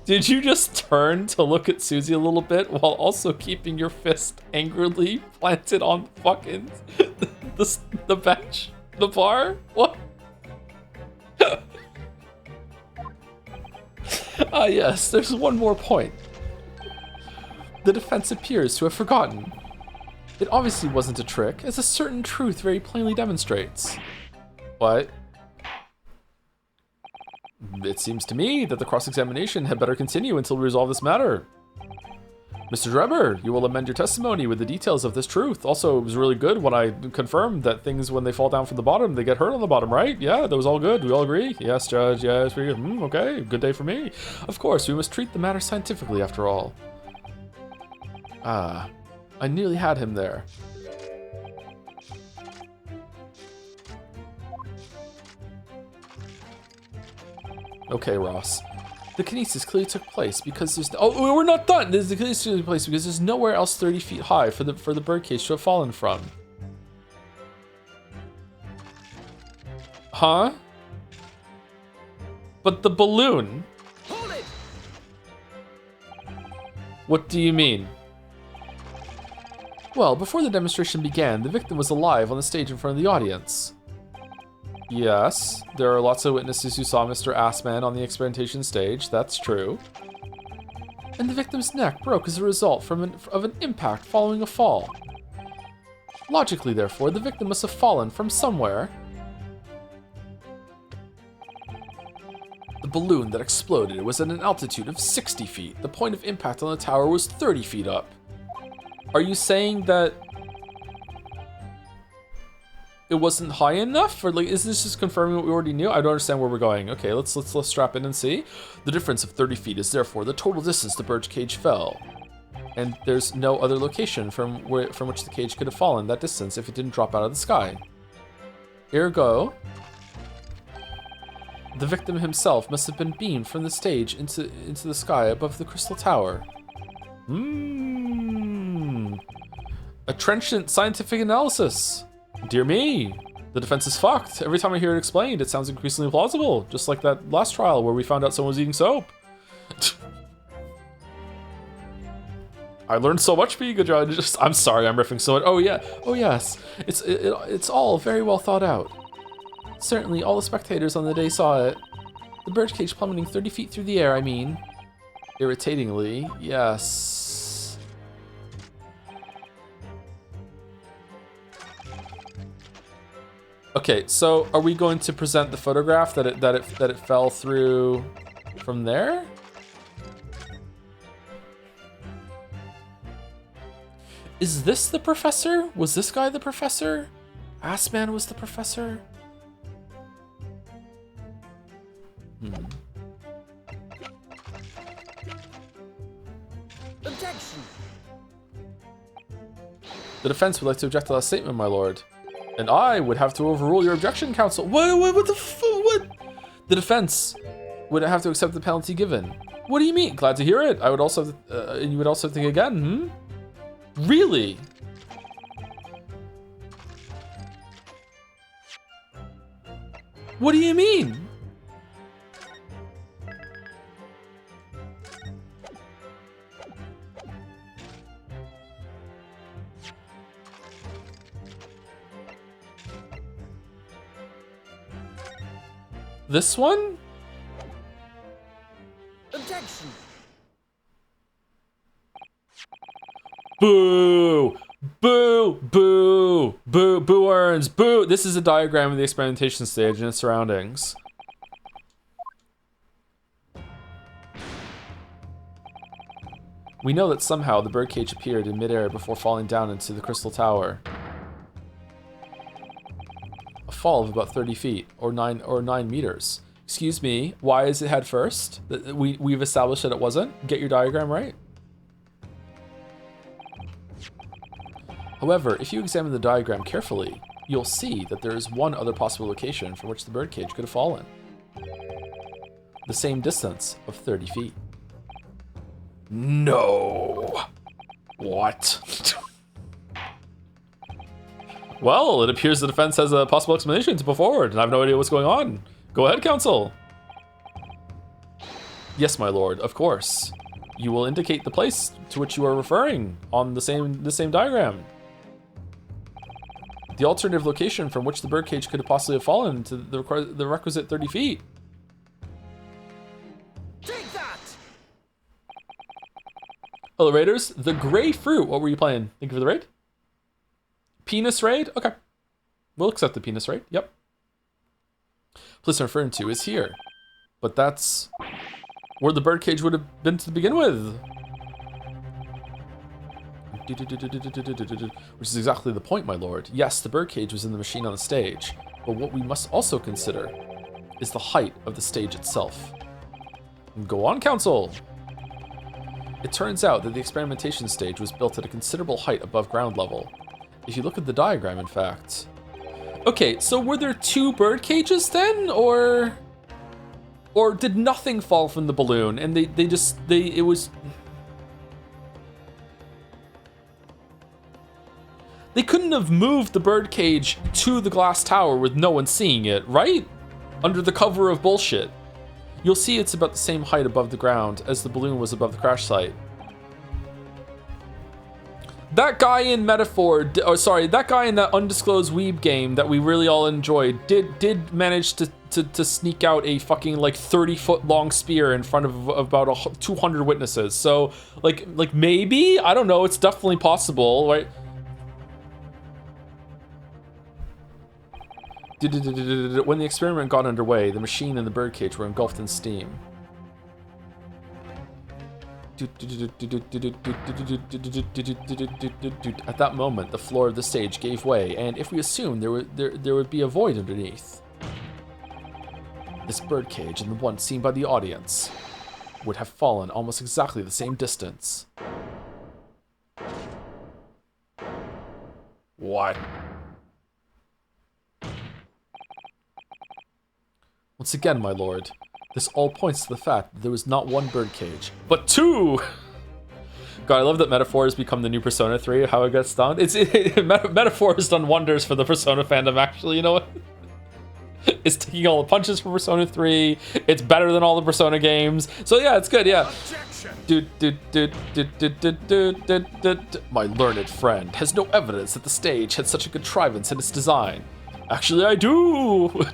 Did you just turn to look at Susie a little bit while also keeping your fist angrily planted on fucking the bench, the bar? What? Ah, yes, there's one more point. The defense appears to have forgotten. It obviously wasn't a trick, as a certain truth very plainly demonstrates. What? It seems to me that the cross-examination had better continue until we resolve this matter. Mr. Drebber, you will amend your testimony with the details of this truth. Also, it was really good when I confirmed that things, when they fall down from the bottom, they get hurt on the bottom, right? Yeah, that was all good. We all agree? Yes, Judge. Yes, we okay. Good day for me. Of course, we must treat the matter scientifically after all. Ah, I nearly had him there. Okay, Ross. The kinesis clearly took place because there's oh, we're not done. The kinesis took place because there's nowhere else 30 feet high for the birdcage to have fallen from. Huh? But the balloon. Hold it! What do you mean? Well, before the demonstration began, the victim was alive on the stage in front of the audience. Yes, there are lots of witnesses who saw Mr. Assman on the experimentation stage, that's true. And the victim's neck broke as a result of an impact following a fall. Logically, therefore, the victim must have fallen from somewhere. The balloon that exploded was at an altitude of 60 feet. The point of impact on the tower was 30 feet up. Are you saying that it wasn't high enough, or like, is this just confirming what we already knew? I don't understand where we're going. Okay, let's strap in and see. The difference of 30 feet is therefore the total distance the birdcage fell, and there's no other location from which the cage could have fallen that distance if it didn't drop out of the sky. Ergo, the victim himself must have been beamed from the stage into the sky above the crystal tower. A trenchant scientific analysis. Dear me, the defense is fucked. Every time I hear it explained, it sounds increasingly plausible. Just like that last trial where we found out someone was eating soap. I learned so much being a judge. I'm sorry, I'm riffing so much. Oh yeah, oh yes. It's all very well thought out. Certainly, all the spectators on the day saw it. The birdcage plummeting 30 feet through the air, I mean. Irritatingly, yes. Okay, so are we going to present the photograph that it fell through from there? Is this the professor? Was this guy the professor? Assman was the professor? Objection! The defense would like to object to that statement, my lord. And I would have to overrule your objection, counsel. What the what? The defense would have to accept the penalty given. What do you mean? Glad to hear it. I would also, and you would also think again, Really? What do you mean? This one? Objection! Boo! Boo! Boo! Boo! Boo earns! Boo! This is a diagram of the experimentation stage and its surroundings. We know that somehow the birdcage appeared in midair before falling down into the crystal tower. A fall of about 30 feet, or 9 meters. Excuse me, why is it head first? We've established that it wasn't. Get your diagram right. However, if you examine the diagram carefully, you'll see that there is one other possible location from which the birdcage could have fallen. The same distance of 30 feet. No. What? Well, it appears the defense has a possible explanation to put forward, and I have no idea what's going on. Go ahead, counsel. Yes, my lord, of course. You will indicate the place to which you are referring on the same diagram. The alternative location from which the birdcage could possibly have fallen to the requisite 30 feet. Take that! Hello, Raiders. The Gray Fruit. What were you playing? Thank you for the raid. Penis raid? Okay. We'll accept the penis raid. Yep. Place I'm referring to is here. But that's where the birdcage would have been to begin with. Which is exactly the point, my lord. Yes, the birdcage was in the machine on the stage, but what we must also consider is the height of the stage itself. Go on, council! It turns out that the experimentation stage was built at a considerable height above ground level. If you look at the diagram, in fact... Okay, so were there 2 bird cages then, or did nothing fall from the balloon and it was... They couldn't have moved the birdcage to the glass tower with no one seeing it, right? Under the cover of bullshit. You'll see it's about the same height above the ground as the balloon was above the crash site. That guy in Metaphor, that guy in that undisclosed weeb game that we really all enjoyed did manage to sneak out a fucking like 30-foot long spear in front of about 200 witnesses. So like maybe, I don't know, it's definitely possible, right? When the experiment got underway, the machine and the birdcage were engulfed in steam. At that moment, the floor of the stage gave way, and if we assume there would be a void underneath, this birdcage and the one seen by the audience would have fallen almost exactly the same distance. What? Once again, my lord, this all points to the fact that there was not 1 birdcage, but 2! God, I love that Metaphor has become the new Persona 3, how it gets done. Metaphor has done wonders for the Persona fandom, actually, you know what? It's taking all the punches from Persona 3, it's better than all the Persona games, so yeah, it's good, yeah. My learned friend has no evidence that the stage had such a contrivance in its design. Actually, I do!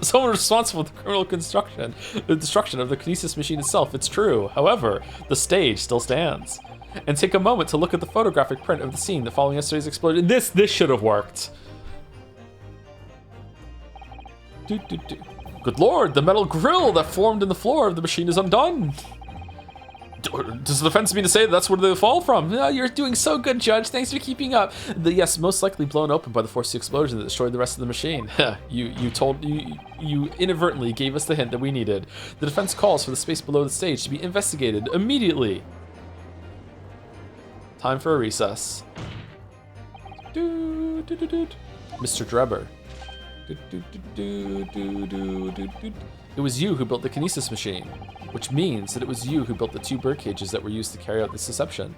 Someone responsible for the criminal the destruction of the kinesis machine itself, it's true. However, the stage still stands. And take a moment to look at the photographic print of the scene that following yesterday's explosion. This should have worked. Good lord, the metal grill that formed in the floor of the machine is undone. Does the defense mean to say that's where they fall from? Oh, you're doing so good, Judge. Thanks for keeping up. Yes, most likely blown open by the force of the explosion that destroyed the rest of the machine. You inadvertently gave us the hint that we needed. The defense calls for the space below the stage to be investigated immediately. Time for a recess. Mr. Drebber. It was you who built the kinesis machine, which means that it was you who built the 2 bird cages that were used to carry out this deception.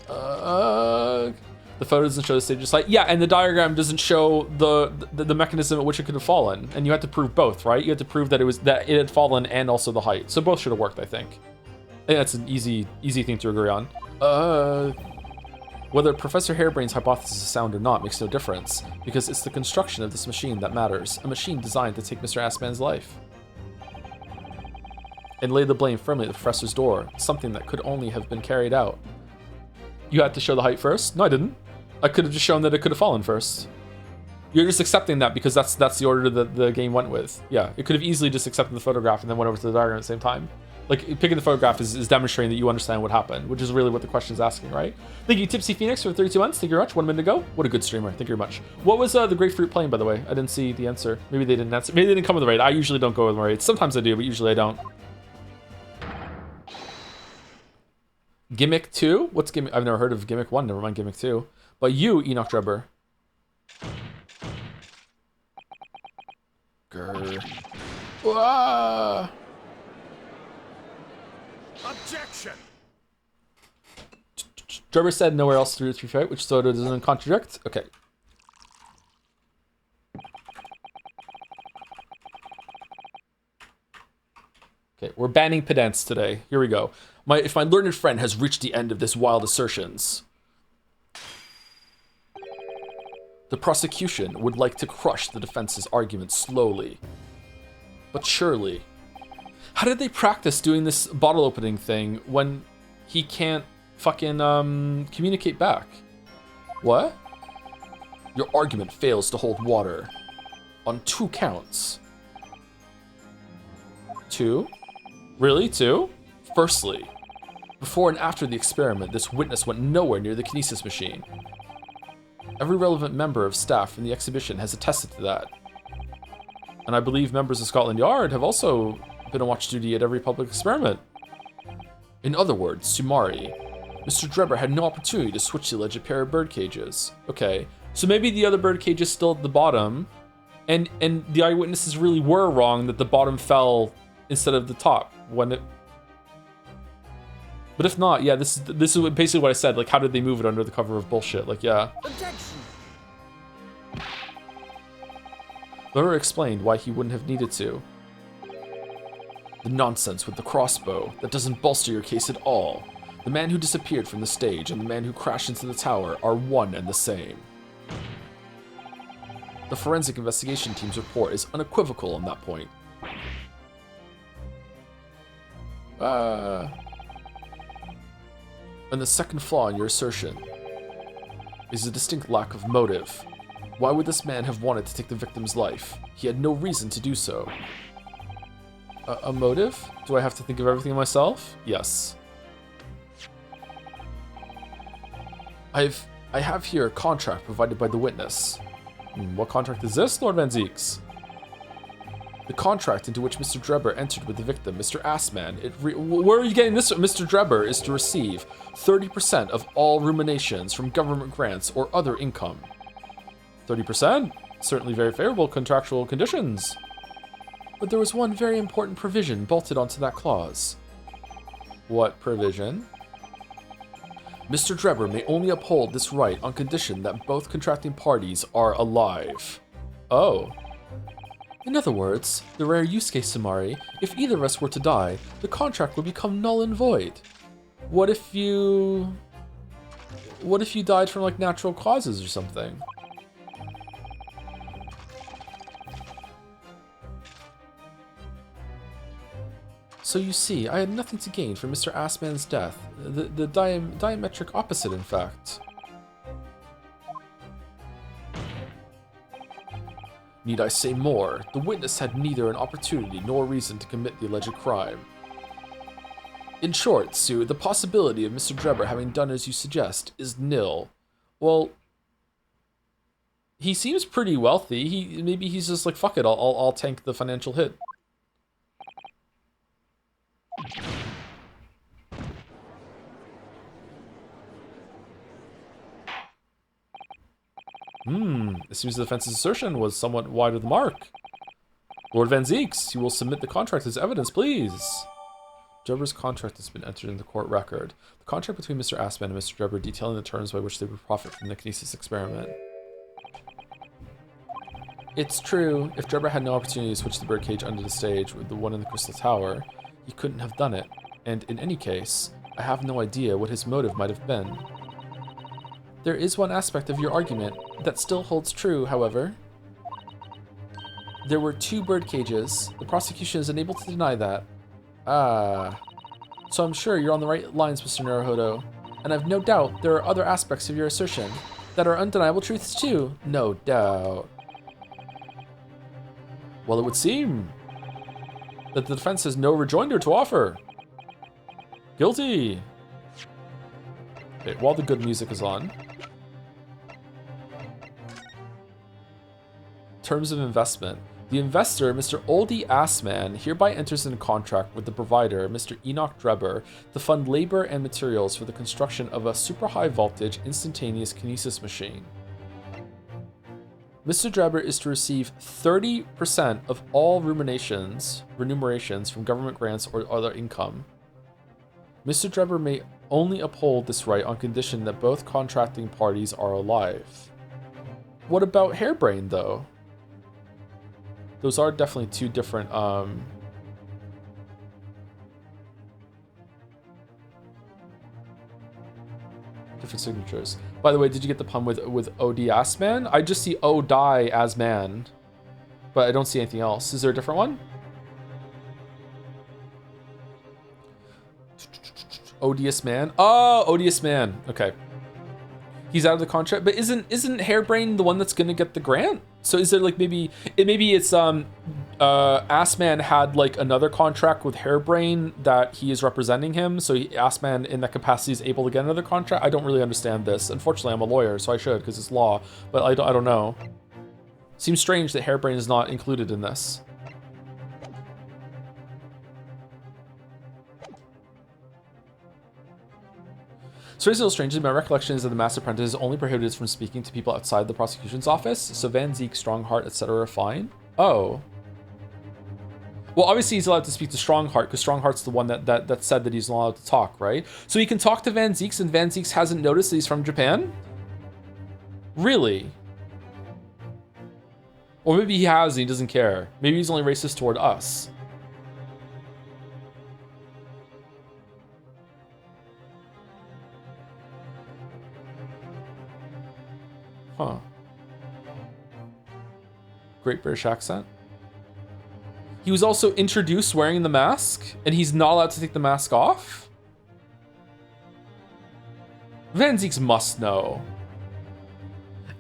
The photo doesn't show the stage site. Yeah, and the diagram doesn't show the mechanism at which it could have fallen, and you had to prove both, right? You had to prove that it had fallen and also the height. So both should have worked, I think. I think that's an easy thing to agree on. Whether Professor Harebrain's hypothesis is sound or not makes no difference, because it's the construction of this machine that matters, a machine designed to take Mr. Assman's life. And lay the blame firmly at the professor's door, something that could only have been carried out. You had to show the height first? No, I didn't. I could have just shown that it could have fallen first. You're just accepting that because that's the order that the game went with. Yeah, it could have easily just accepted the photograph and then went over to the diagram at the same time. Like, picking the photograph is demonstrating that you understand what happened, which is really what the question is asking, right? Thank you, Tipsy Phoenix, for 32 months. Thank you very much. 1 minute ago. What a good streamer. Thank you very much. What was the grapefruit playing, by the way? I didn't see the answer. Maybe they didn't answer. Maybe they didn't come with the raid. I usually don't go with my raids. Sometimes I do, but usually I don't. Gimmick 2? What's Gimmick? I've never heard of Gimmick 1. Never mind Gimmick 2. But you, Enoch Drebber. Grr. Wah! Objection! Drebber said nowhere else to fight, which Soto doesn't contradict. Okay. Okay, we're banning pedants today. Here we go. If my learned friend has reached the end of this wild assertions, the prosecution would like to crush the defense's argument slowly, but surely. How did they practice doing this bottle opening thing when he can't fucking communicate back? What? Your argument fails to hold water on 2 counts. 2? Really? 2? Firstly, before and after the experiment, this witness went nowhere near the kinesis machine. Every relevant member of staff from the exhibition has attested to that. And I believe members of Scotland Yard have also been on watch duty at every public experiment. In other words, sumari, Mr. Drebber had no opportunity to switch the alleged pair of bird cages. Okay, so maybe the other bird cage is still at the bottom, and the eyewitnesses really were wrong that the bottom fell instead of the top when it. But if not, yeah, this is basically what I said. Like, how did they move it under the cover of bullshit? Like, yeah. Objection. Laura explained why he wouldn't have needed to. The nonsense with the crossbow. That doesn't bolster your case at all. The man who disappeared from the stage and the man who crashed into the tower are one and the same. The forensic investigation team's report is unequivocal on that point. And the second flaw in your assertion is a distinct lack of motive. Why would this man have wanted to take the victim's life? He had no reason to do so. A motive? Do I have to think of everything myself? Yes. I have here a contract provided by the witness. What contract is this, Lord Van Zeeks? The contract into which Mr. Drebber entered with the victim, Mr. Assman. Where are you getting this? Mr. Drebber is to receive 30% of all ruminations from government grants or other income. 30%? Certainly very favorable contractual conditions. But there was one very important provision bolted onto that clause. What provision? Mr. Drebber may only uphold this right on condition that both contracting parties are alive. Oh. In other words, the rare use case summary, if either of us were to die, the contract would become null and void. What if you died from like natural causes or something? So you see, I had nothing to gain from Mr. Assman's death. The diametric opposite, in fact. Need I say more? The witness had neither an opportunity nor reason to commit the alleged crime. In short, Sue, the possibility of Mr. Drebber having done as you suggest is nil. Well, he seems pretty wealthy. Maybe he's just like, fuck it, I'll tank the financial hit. It seems the defense's assertion was somewhat wide of the mark. Lord Van Zeeks, you will submit the contract as evidence, please. Drebber's contract has been entered in the court record. The contract between Mr. Assman and Mr. Drebber detailing the terms by which they would profit from the kinesis experiment. It's true, if Drebber had no opportunity to switch the birdcage under the stage with the one in the Crystal Tower, he couldn't have done it. And in any case, I have no idea what his motive might have been. There is one aspect of your argument that still holds true, however. There were 2 bird cages. The prosecution is unable to deny that. So I'm sure you're on the right lines, Mr. Naruhodo. And I've no doubt there are other aspects of your assertion that are undeniable truths too. No doubt. Well, it would seem that the defense has no rejoinder to offer. Guilty. Okay, while the good music is on. Terms of investment. The investor, Mr. Oldie Assman, hereby enters into contract with the provider, Mr. Enoch Drebber, to fund labor and materials for the construction of a super high voltage instantaneous kinesis machine. Mr. Drebber is to receive 30% of all remunerations from government grants or other income. Mr. Drebber may only uphold this right on condition that both contracting parties are alive. What about Hairbrain, though? Those are definitely 2 different Different signatures. By the way, did you get the pun with ODS man? I just see O die as man, but I don't see anything else. Is there a different one? Odious man. Oh, odious man. Okay. He's out of the contract, but isn't Hairbrain the one that's gonna get the grant? So is there like maybe it's Assman had like another contract with Hairbrain that he is representing him, so Assman in that capacity is able to get another contract. I don't really understand this. Unfortunately, I'm a lawyer, so I should because it's law, but I don't know. Seems strange that Hairbrain is not included in this. So it's a little strange. My recollection is that the Master Apprentice is only prohibited from speaking to people outside the prosecution's office. So Van Zeke, Strongheart, etc. are fine. Oh. Well, obviously he's allowed to speak to Strongheart because Strongheart's the one that said that he's not allowed to talk, right? So he can talk to Van Zeeks and Van Zeeks hasn't noticed that he's from Japan? Really? Or maybe he has and he doesn't care. Maybe he's only racist toward us. Huh. Great British accent. He was also introduced wearing the mask, and he's not allowed to take the mask off? Van Zeeks must know.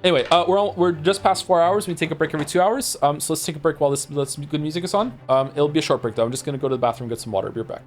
Anyway, we're just past 4 hours. We take a break every 2 hours. So let's take a break while this good music is on. It'll be a short break though. I'm just gonna go to the bathroom, get some water. Be right back.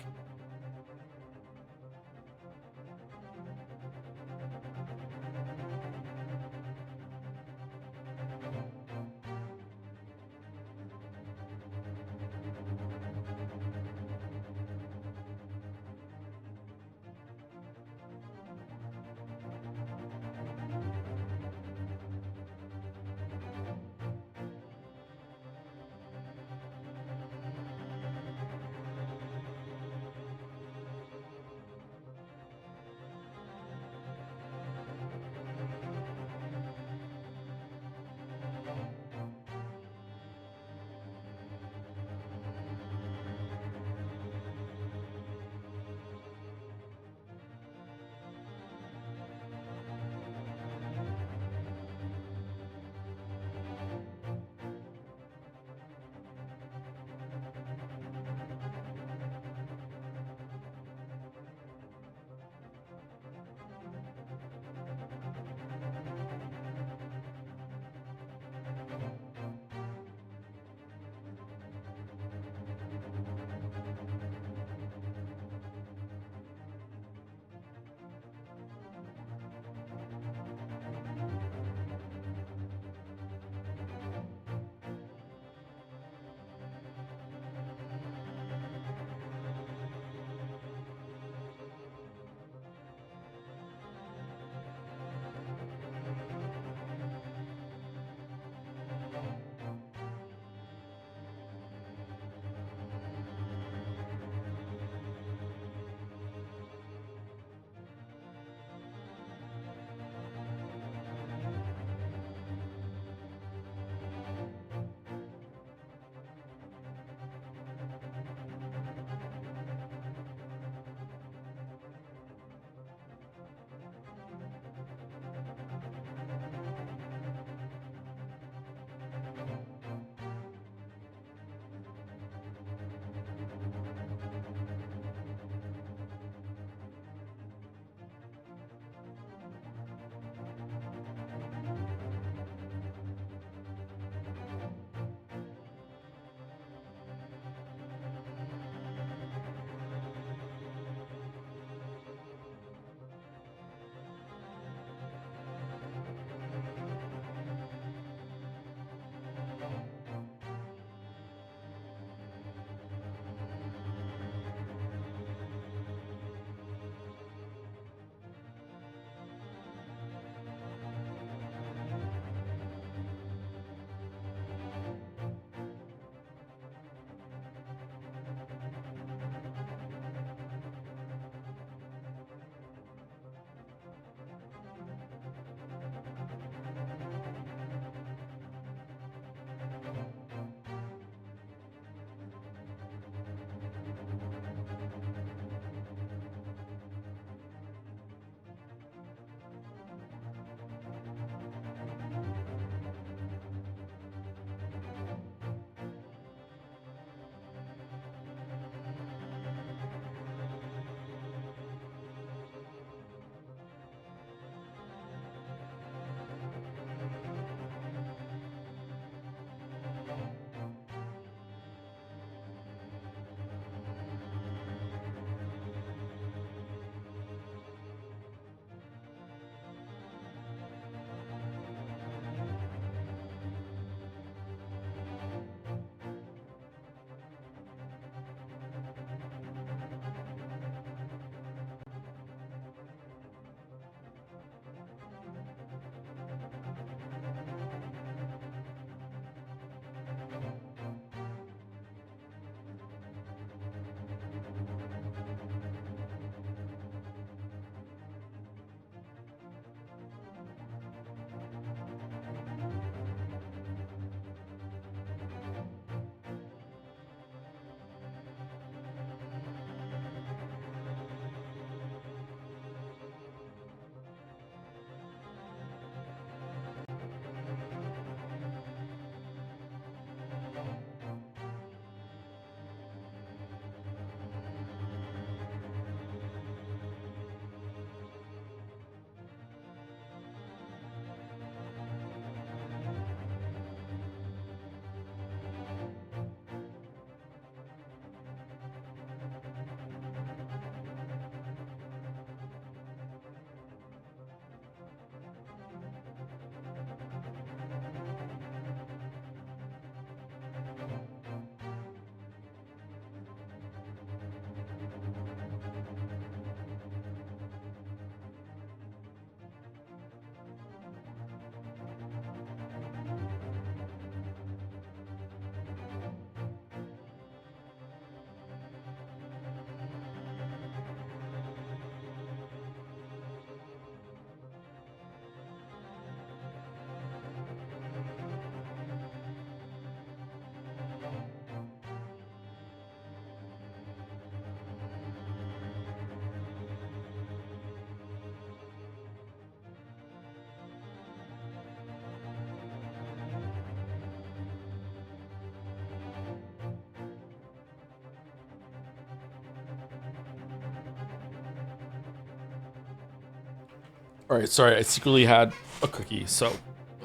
All right, sorry, I secretly had a cookie, so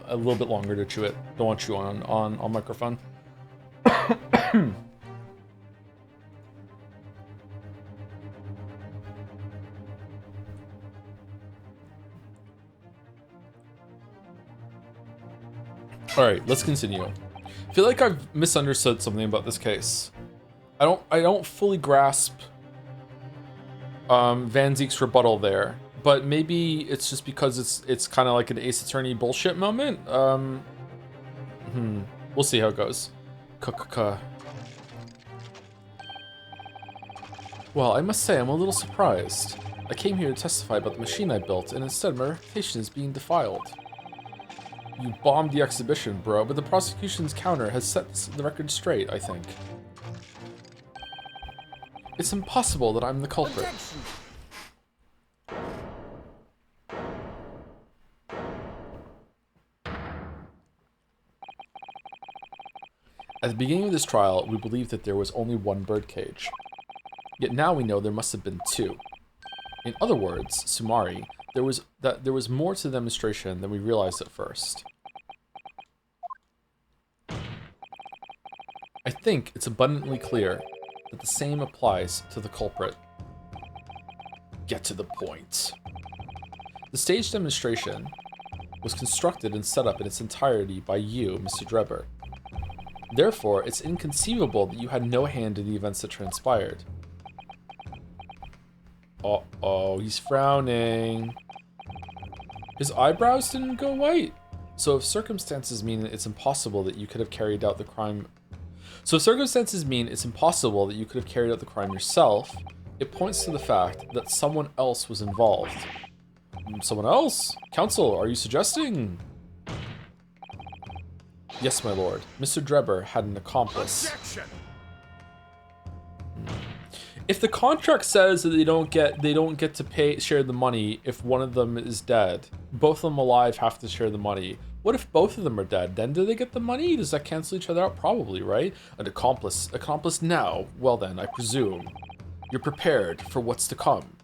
a little bit longer to chew it. Don't want to chew on microphone. All right, let's continue. I feel like I've misunderstood something about this case. I don't fully grasp Van Zeek's rebuttal there, but maybe it's just because it's kind of like an Ace Attorney bullshit moment. We'll see how it goes. Well, I must say I'm a little surprised. I came here to testify about the machine I built, and instead my reputation is being defiled. You bombed the exhibition, bro, but the prosecution's counter has set the record straight, I think. It's impossible that I'm the culprit. Objection. At the beginning of this trial, we believed that there was only one birdcage. Yet now we know there must have been two. In other words, Sumari, there was more to the demonstration than we realized at first. I think it's abundantly clear that the same applies to the culprit. Get to the point. The staged demonstration was constructed and set up in its entirety by you, Mr. Drebber. Therefore, it's inconceivable that you had no hand in the events that transpired. Uh-oh, he's frowning. His eyebrows didn't go white. So if circumstances mean it's impossible that you could have carried out the crime... yourself, it points to the fact that someone else was involved. Someone else? Counsel, are you suggesting? Yes, my lord. Mr. Drebber had an accomplice. Objection. If the contract says that they don't get to share the money if one of them is dead, both of them alive have to share the money. What if both of them are dead? Then do they get the money? Does that cancel each other out? Probably, right? An accomplice now. Well then, I presume you're prepared for what's to come.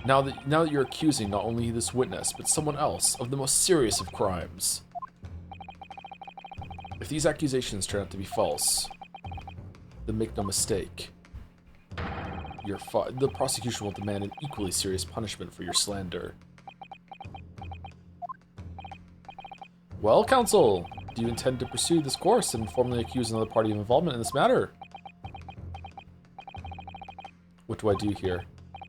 Now that you're accusing not only this witness but someone else of the most serious of crimes. If these accusations turn out to be false, then make no mistake. The prosecution will demand an equally serious punishment for your slander. Well, counsel, do you intend to pursue this course and formally accuse another party of involvement in this matter? What do I do here?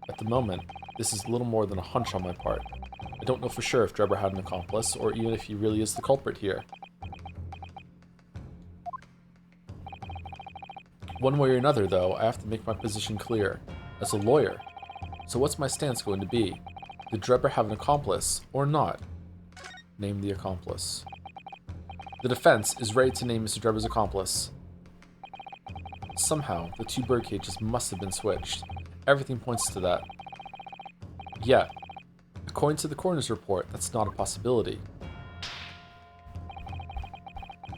At the moment, this is little more than a hunch on my part. I don't know for sure if Drebber had an accomplice, or even if he really is the culprit here. One way or another, though, I have to make my position clear. As a lawyer. So what's my stance going to be? Did Drebber have an accomplice, or not? Name the accomplice. The defense is ready to name Mr. Drebber's accomplice. Somehow, the two birdcages must have been switched. Everything points to that. Yet, according to the coroner's report, that's not a possibility.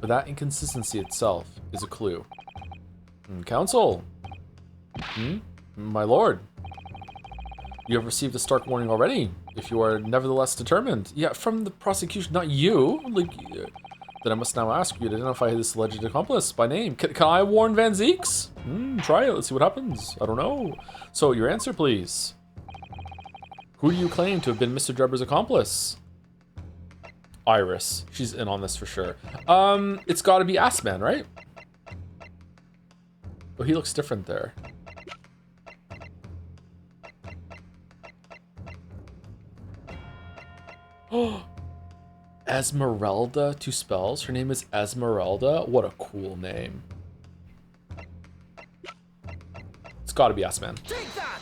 But that inconsistency itself is a clue. Counsel! My lord. You have received a stark warning already, if you are nevertheless determined. Yeah, from the prosecution, not you. Then I must now ask you to identify this alleged accomplice by name. Can I warn Van Zeeks? Try it, let's see what happens. I don't know. So, your answer, please. Who do you claim to have been Mr. Drebber's accomplice? Iris. She's in on this for sure. It's gotta be Assman, right? Oh, he looks different there. Oh, Esmeralda, 2 spells. Her name is Esmeralda. What a cool name. It's gotta be Assman. Take that.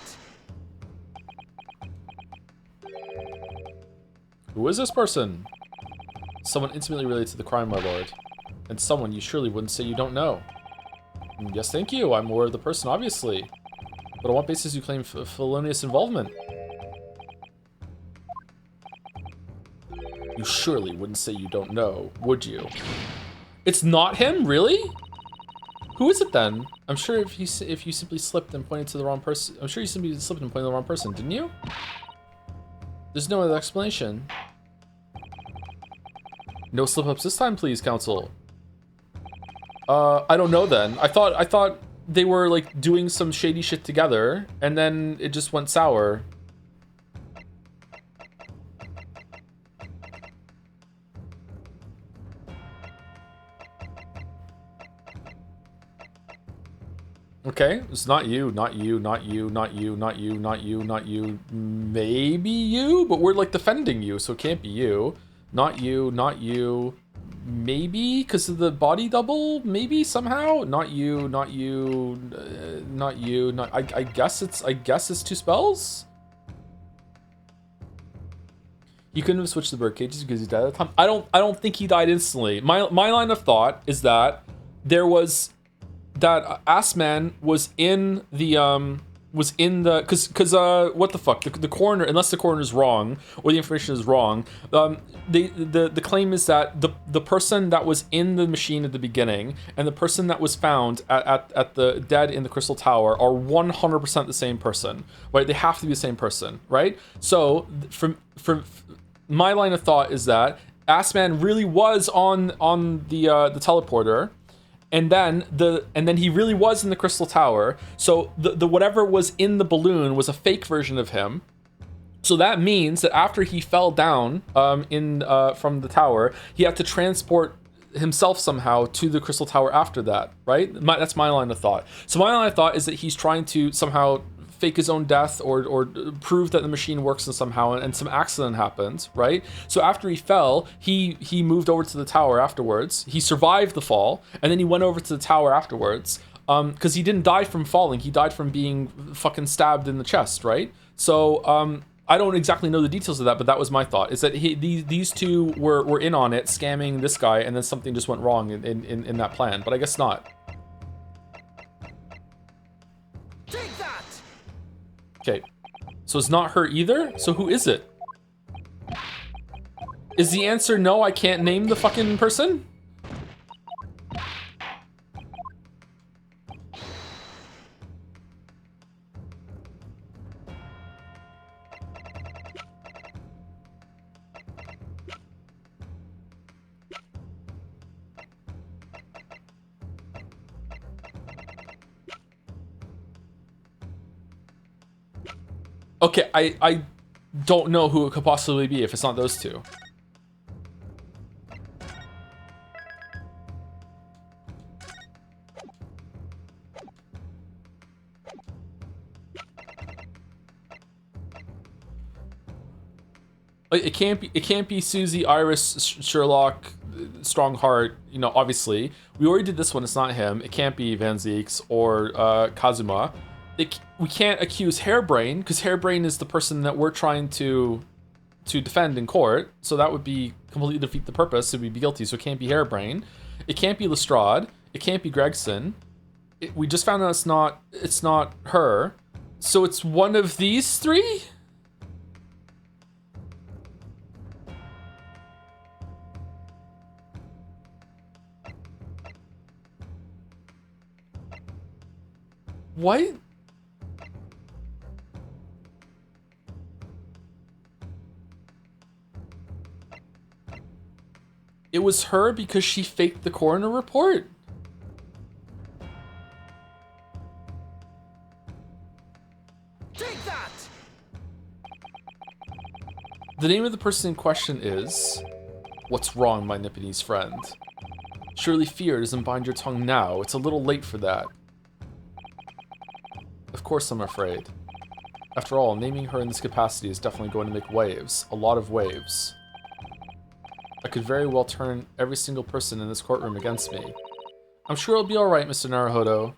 Who is this person? Someone intimately related to the crime, my lord. And someone you surely wouldn't say you don't know. Yes, thank you. I'm aware of the person, obviously. But on what basis do you claim felonious involvement? You surely wouldn't say you don't know, would you? It's not him, really? Who is it then? I'm sure if you simply slipped and pointed to the wrong person, I'm sure you simply slipped and pointed to the wrong person, didn't you? There's no other explanation. No slip-ups this time, please, Council. I don't know then. I thought they were like doing some shady shit together, and then it just went sour. Okay, it's not you, not you, not you, not you, not you, not you, not you. Maybe you, but we're like defending you, so it can't be you. Not you, not you. Maybe because of the body double. Maybe somehow. Not you, not you, not you. Not. I guess it's two spells. He couldn't have switched the bird cages because he died at the time. I don't think he died instantly. My line of thought is that there was. That Assman was in the because what the fuck, the coroner, unless the coroner is wrong or the information is wrong, the claim is that the person that was in the machine at the beginning and the person that was found at the dead in the Crystal Tower are 100% the same person, right? They have to be the same person, right? So from my line of thought is that Assman really was on the teleporter. And then he really was in the Crystal Tower. So the whatever was in the balloon was a fake version of him. So that means that after he fell down from the tower, he had to transport himself somehow to the Crystal Tower after that, right? That's my line of thought. So my line of thought is that he's trying to somehow fake his own death or prove that the machine works somehow, and some accident happened, right? So after he fell, he moved over to the tower afterwards. He survived the fall, and then he went over to the tower afterwards because he didn't die from falling. He died from being fucking stabbed in the chest, right? So I don't exactly know the details of that, but that was my thought, is that these two were in on it, scamming this guy, and then something just went wrong in that plan, but I guess not. Take that! Okay, so it's not her either? So who is it? Is the answer no, I can't name the fucking person? Okay, I don't know who it could possibly be if it's not those two. It can't be Susie, Iris, Sherlock, Strongheart, you know, obviously. We already did this one, it's not him. It can't be Van Zieks or Kazuma. We can't accuse Hairbrain, because Hairbrain is the person that we're trying to defend in court, so that would be completely defeat the purpose, so we'd be guilty, so it can't be Hairbrain. It can't be Lestrade. It can't be Gregson. We just found out it's not her. So it's one of these three? What? It was her because she faked the coroner report? Take that! The name of the person in question is... What's wrong, my Nipponese friend? Surely fear doesn't bind your tongue now. It's a little late for that. Of course I'm afraid. After all, naming her in this capacity is definitely going to make waves. A lot of waves. I could very well turn every single person in this courtroom against me. I'm sure it'll be alright, Mr. Naruhodo.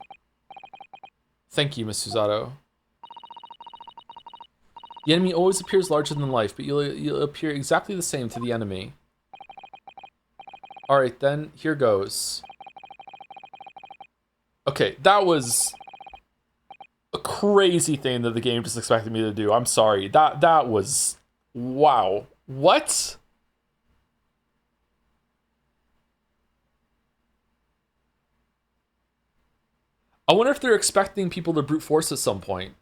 Thank you, Miss Susato. The enemy always appears larger than life, but you'll appear exactly the same to the enemy. Alright then, here goes. Okay, that was a crazy thing that the game just expected me to do. I'm sorry. That was... Wow. What? I wonder if they're expecting people to brute force at some point.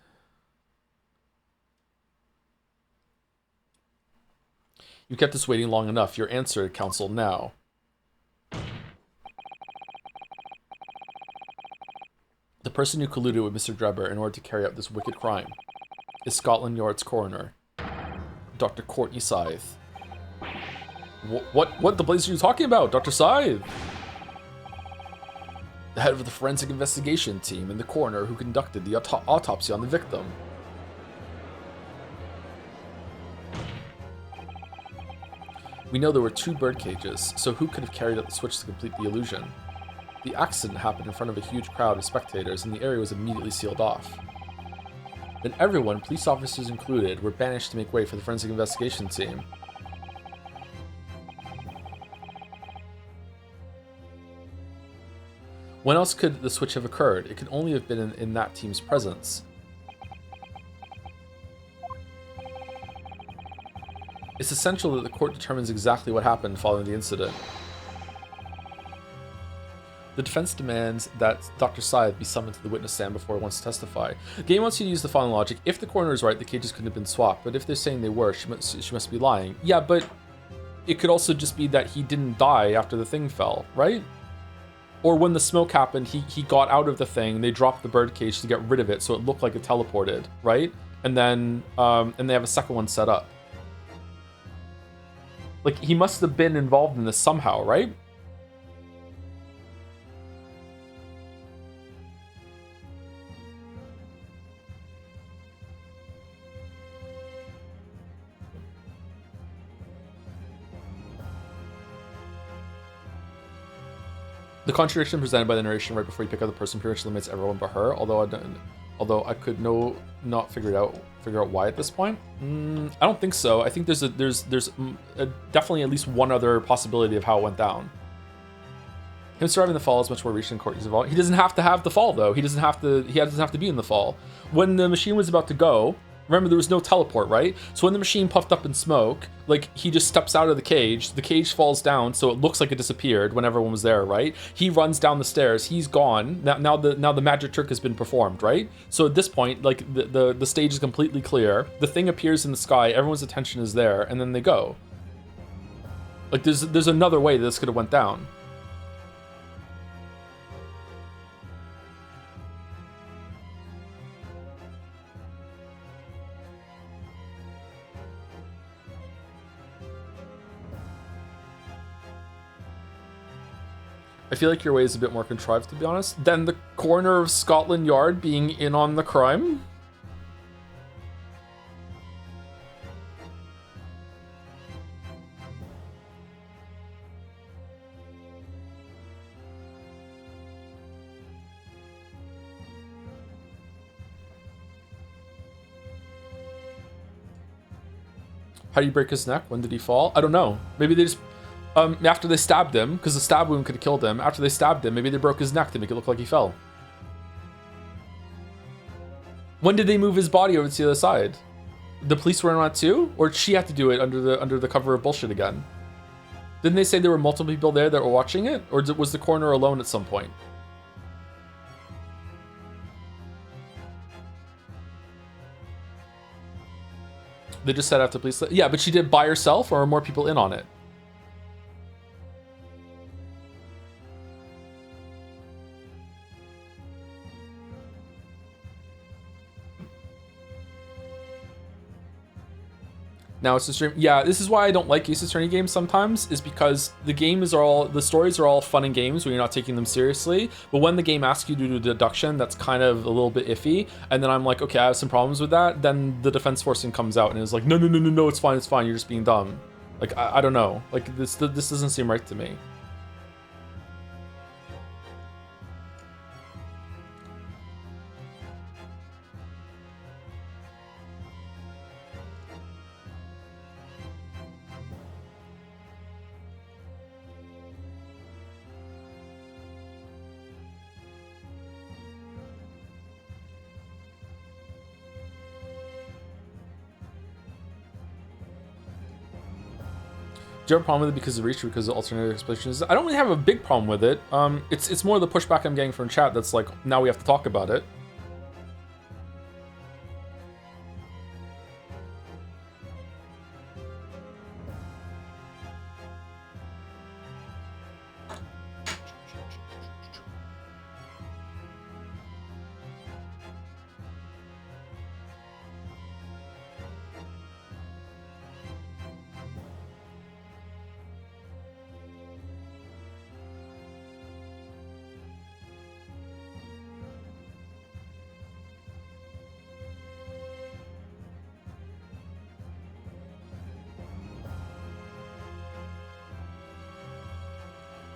You kept us waiting long enough. Your answer, Council, now. The person who colluded with Mr. Drebber in order to carry out this wicked crime is Scotland Yard's coroner, Dr. Courtney Scythe. What the blazes are you talking about, Dr. Scythe? The head of the forensic investigation team and the coroner who conducted the autopsy on the victim. We know there were 2 bird cages, so who could have carried out the switch to complete the illusion? The accident happened in front of a huge crowd of spectators, and the area was immediately sealed off. Then everyone, police officers included, were banished to make way for the forensic investigation team. When else could the switch have occurred? It could only have been in that team's presence. It's essential that the court determines exactly what happened following the incident. The defense demands that Dr. Scythe be summoned to the witness stand before it wants to testify. The game wants you to use the following logic. If the coroner is right, the cages couldn't have been swapped, but if they're saying they were, she must be lying. Yeah, but it could also just be that he didn't die after the thing fell, right? Or when the smoke happened, he got out of the thing, they dropped the bird cage to get rid of it so it looked like it teleported, right? And then, and they have a second one set up. Like, he must have been involved in this somehow, right? The contradiction presented by the narration right before you pick up the person pretty much eliminates everyone but her. Although I could not figure out why at this point. I don't think so. I think there's definitely at least one other possibility of how it went down. Him surviving the fall is much more recent than Courtney's involved. He doesn't have to have the fall though. He doesn't have to be in the fall. When the machine was about to go, remember there was no teleport, right? So when the machine puffed up in smoke, like he just steps out of the cage falls down, so it looks like it disappeared when everyone was there, right? He runs down the stairs, he's gone. Now the magic trick has been performed, right? So at this point, like the stage is completely clear. The thing appears in the sky, everyone's attention is there, and then they go. Like there's another way this could have went down. I feel like your way is a bit more contrived, to be honest, than the coroner of Scotland Yard being in on the crime. How do you break his neck? When did he fall? I don't know. Maybe they just... after they stabbed him, because the stab wound could have killed him, after they stabbed him, maybe they broke his neck to make it look like he fell. When did they move his body over to the other side? The police were in on it too? Or did she have to do it under the cover of bullshit again? Didn't they say there were multiple people there that were watching it? Or was the coroner alone at some point? They just said after police... Yeah, but she did by herself, or are more people in on it? Now it's a stream. Yeah, this is why I don't like Ace Attorney games sometimes, is because the stories are all fun and games when you're not taking them seriously. But when the game asks you to do deduction, that's kind of a little bit iffy. And then I'm like, okay, I have some problems with that. Then the defense forcing comes out and is like, no, it's fine, you're just being dumb. Like, I don't know. Like, this doesn't seem right to me. Do you have a problem with it because of reach or because of alternative explanations? I don't really have a big problem with it. It's more the pushback I'm getting from chat that's like, now we have to talk about it.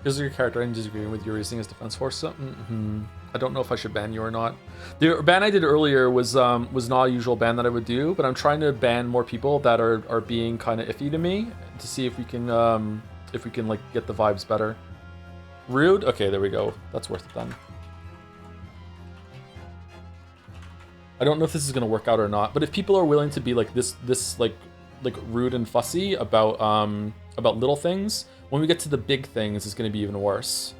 Because of your character, I'm disagreeing with your reasoning as defense force. So, I don't know if I should ban you or not. The ban I did earlier was not a usual ban that I would do, but I'm trying to ban more people that are being kind of iffy to me to see if we can like get the vibes better. Rude? Okay, there we go. That's worth it then. I don't know if this is gonna work out or not, but if people are willing to be like this like rude and fussy about little things, when we get to the big things, it's gonna be even worse.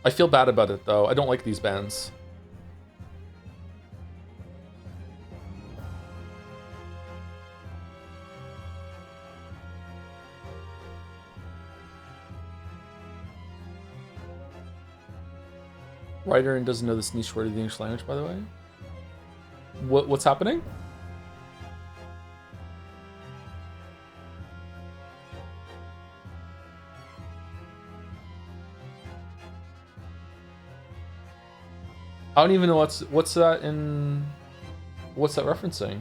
I feel bad about it though. I don't like these bans. Writer and doesn't know this niche word of the English language, by the way. What's happening? I don't even know what's that in. What's that referencing?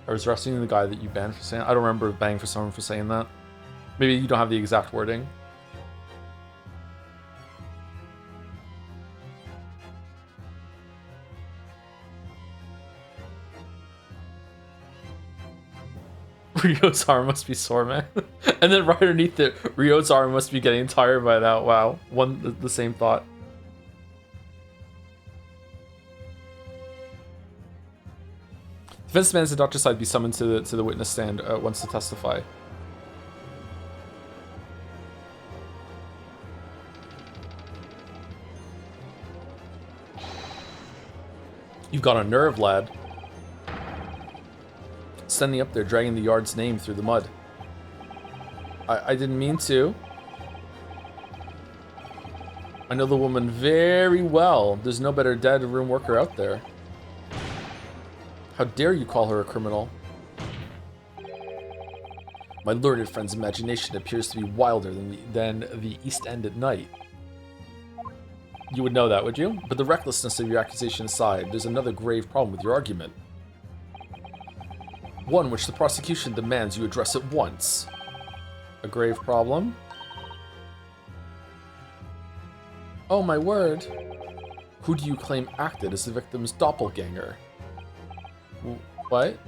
I was wrestling the guy that you banned for saying. I don't remember banning for someone for saying that. Maybe you don't have the exact wording. Rio's arm must be sore, man. And then right underneath it, Rio's arm must be getting tired by now. Wow, the same thought. Defense demands the doctor's side be summoned to the witness stand once to testify. You've got a nerve, lad. Standing up there, dragging the yard's name through the mud. I didn't mean to. I know the woman very well. There's no better dead room worker out there. How dare you call her a criminal? My learned friend's imagination appears to be wilder than the East End at night. You would know that, would you? But the recklessness of your accusation aside, there's another grave problem with your argument. One which the prosecution demands you address at once. A grave problem? Oh my word. Who do you claim acted as the victim's doppelganger? What?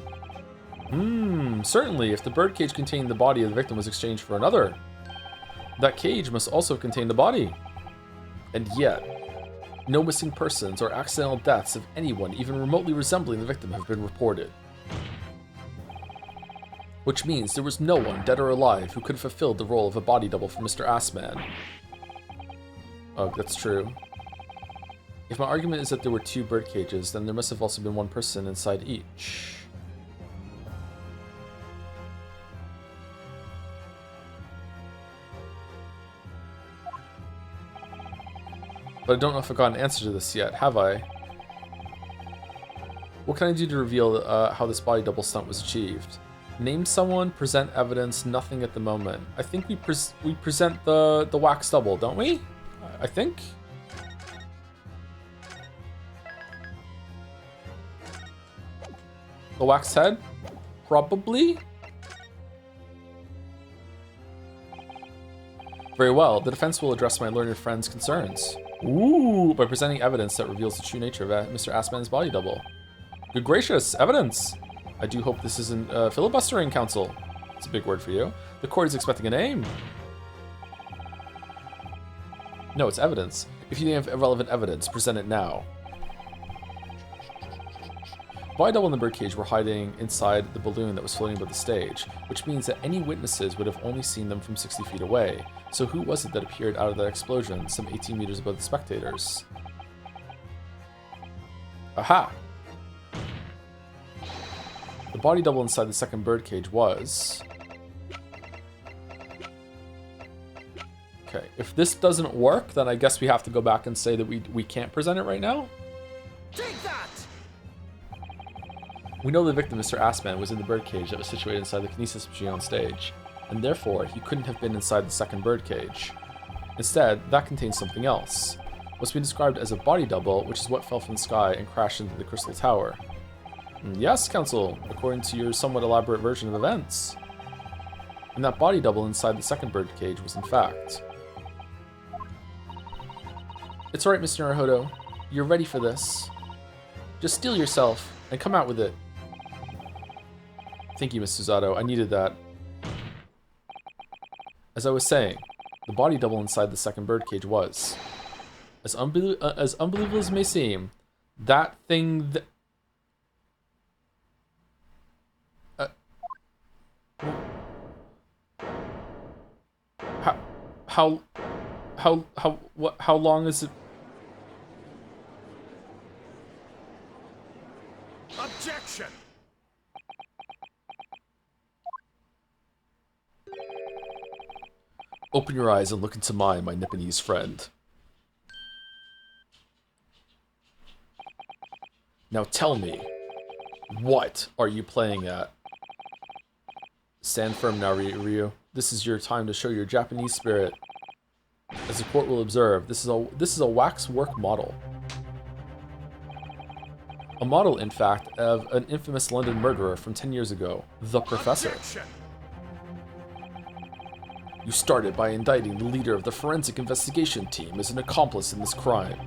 Certainly, if the birdcage containing the body of the victim was exchanged for another, that cage must also contain the body. And yet, no missing persons or accidental deaths of anyone even remotely resembling the victim have been reported. Which means there was no one, dead or alive, who could have fulfilled the role of a body double for Mr. Assman. Oh, that's true. If my argument is that there were 2 bird cages, then there must have also been one person inside each. But I don't know if I got an answer to this yet, have I? What can I do to reveal how this body double stunt was achieved? Name someone, present evidence, nothing at the moment. I think we present the wax double, don't we? I think? The wax head? Probably? Very well, the defense will address my learned friend's concerns. Ooh, by presenting evidence that reveals the true nature of Mr. Assman's body double. Good gracious, evidence! I do hope this isn't filibustering, counsel. It's a big word for you. The court is expecting a name. No, it's evidence. If you have relevant evidence, present it now. Body double and the birdcage were hiding inside the balloon that was floating above the stage, which means that any witnesses would have only seen them from 60 feet away. So who was it that appeared out of that explosion, some 18 meters above the spectators? Aha! The body double inside the second birdcage was... If this doesn't work, then I guess we have to go back and say that we can't present it right now. Take that! We know the victim, Mr. Assman, was in the birdcage that was situated inside the kinesis machine on stage, and therefore he couldn't have been inside the second birdcage. Instead, that contains something else. What's been described as a body double, which is what fell from the sky and crashed into the crystal tower. Yes, Counsel, according to your somewhat elaborate version of events. And that body double inside the second birdcage was in fact. It's alright, Mr. Naruhodo. You're ready for this. Just steel yourself and come out with it. Thank you, Miss Susato. I needed that. As I was saying, the body double inside the second birdcage was, as unbelievable as it may seem, that thing that... How long is it? Objection! Open your eyes and look into mine, my Nipponese friend. Now tell me, what are you playing at? Stand firm now, Ryu. This is your time to show your Japanese spirit. As the court will observe, this is a waxwork model. A model, in fact, of an infamous London murderer from 10 years ago, the Professor. Objection! You started by indicting the leader of the forensic investigation team as an accomplice in this crime.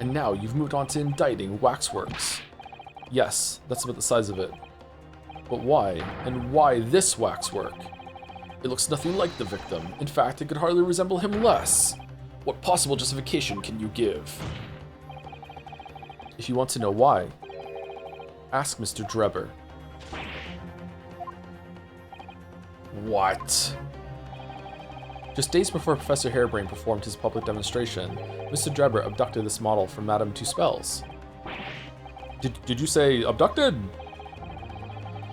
And now you've moved on to indicting Waxworks. Yes, that's about the size of it. But why? And why this waxwork? It looks nothing like the victim. In fact, it could hardly resemble him less. What possible justification can you give? If you want to know why, ask Mr. Drebber. What? Just days before Professor Harebrain performed his public demonstration, Mr. Drebber abducted this model from Madame Two Spells. Did you say abducted?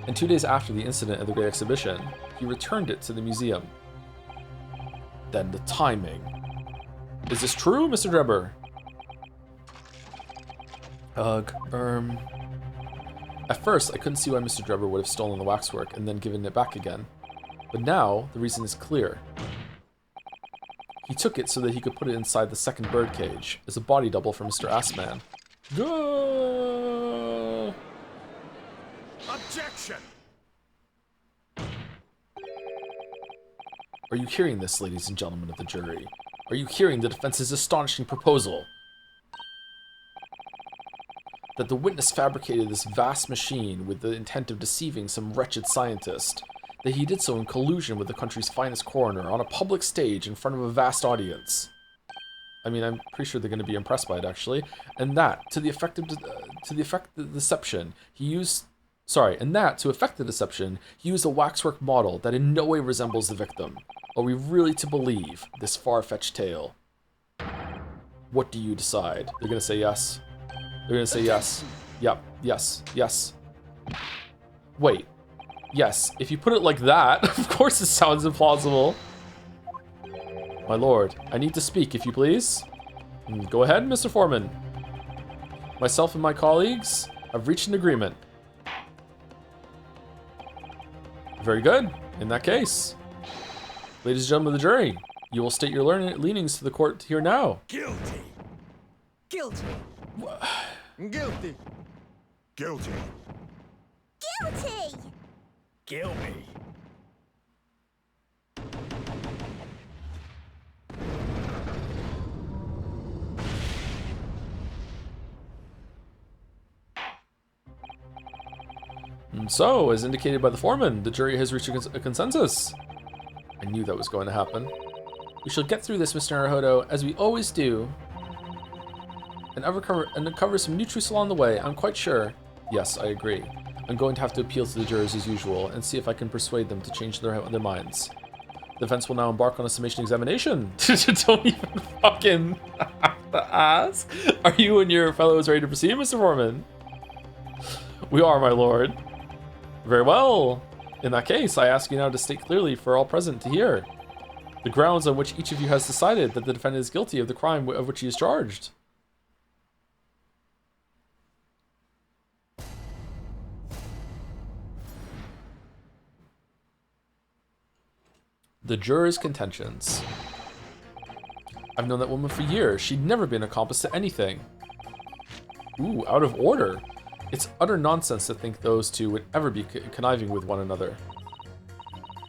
And 2 days after the incident at the Great Exhibition, he returned it to the museum. Then the timing. Is this true, Mr. Drebber? At first, I couldn't see why Mr. Drebber would have stolen the waxwork and then given it back again. But now, the reason is clear. He took it so that he could put it inside the second birdcage, as a body double for Mr. Assman. Go! Objection! Are you hearing this, ladies and gentlemen of the jury? Are you hearing the defense's astonishing proposal? That the witness fabricated this vast machine with the intent of deceiving some wretched scientist. That he did so in collusion with the country's finest coroner on a public stage in front of a vast audience. I mean, I'm pretty sure they're going to be impressed by it, actually. And that, to affect the deception, he used a waxwork model that in no way resembles the victim. Are we really to believe this far-fetched tale? What do you decide? They're going to say yes. They're going to say yes. Yep, yes, yes. Wait. Yes, if you put it like that, of course it sounds implausible. My lord, I need to speak, if you please. Go ahead, Mr. Foreman. Myself and my colleagues have reached an agreement. Very good. In that case, ladies and gentlemen of the jury, you will state your leanings to the court here now. Guilty! Guilty! Guilty! Guilty! Guilty! Kill me! So, as indicated by the foreman, the jury has reached a consensus. I knew that was going to happen. We shall get through this, Mr. Naruhodo, as we always do, and uncover some new truths along the way. I'm quite sure. Yes, I agree. I'm going to have to appeal to the jurors as usual and see if I can persuade them to change their minds. The defense will now embark on a summation examination. Don't even fucking have to ask. Are you and your fellows ready to proceed, Mr. Foreman? We are, my lord. Very well. In that case, I ask you now to state clearly for all present to hear. The grounds on which each of you has decided that the defendant is guilty of the crime of which he is charged. The jurors' contentions. I've known that woman for years. She'd never been an accomplice to anything. Ooh, out of order. It's utter nonsense to think those two would ever be conniving with one another.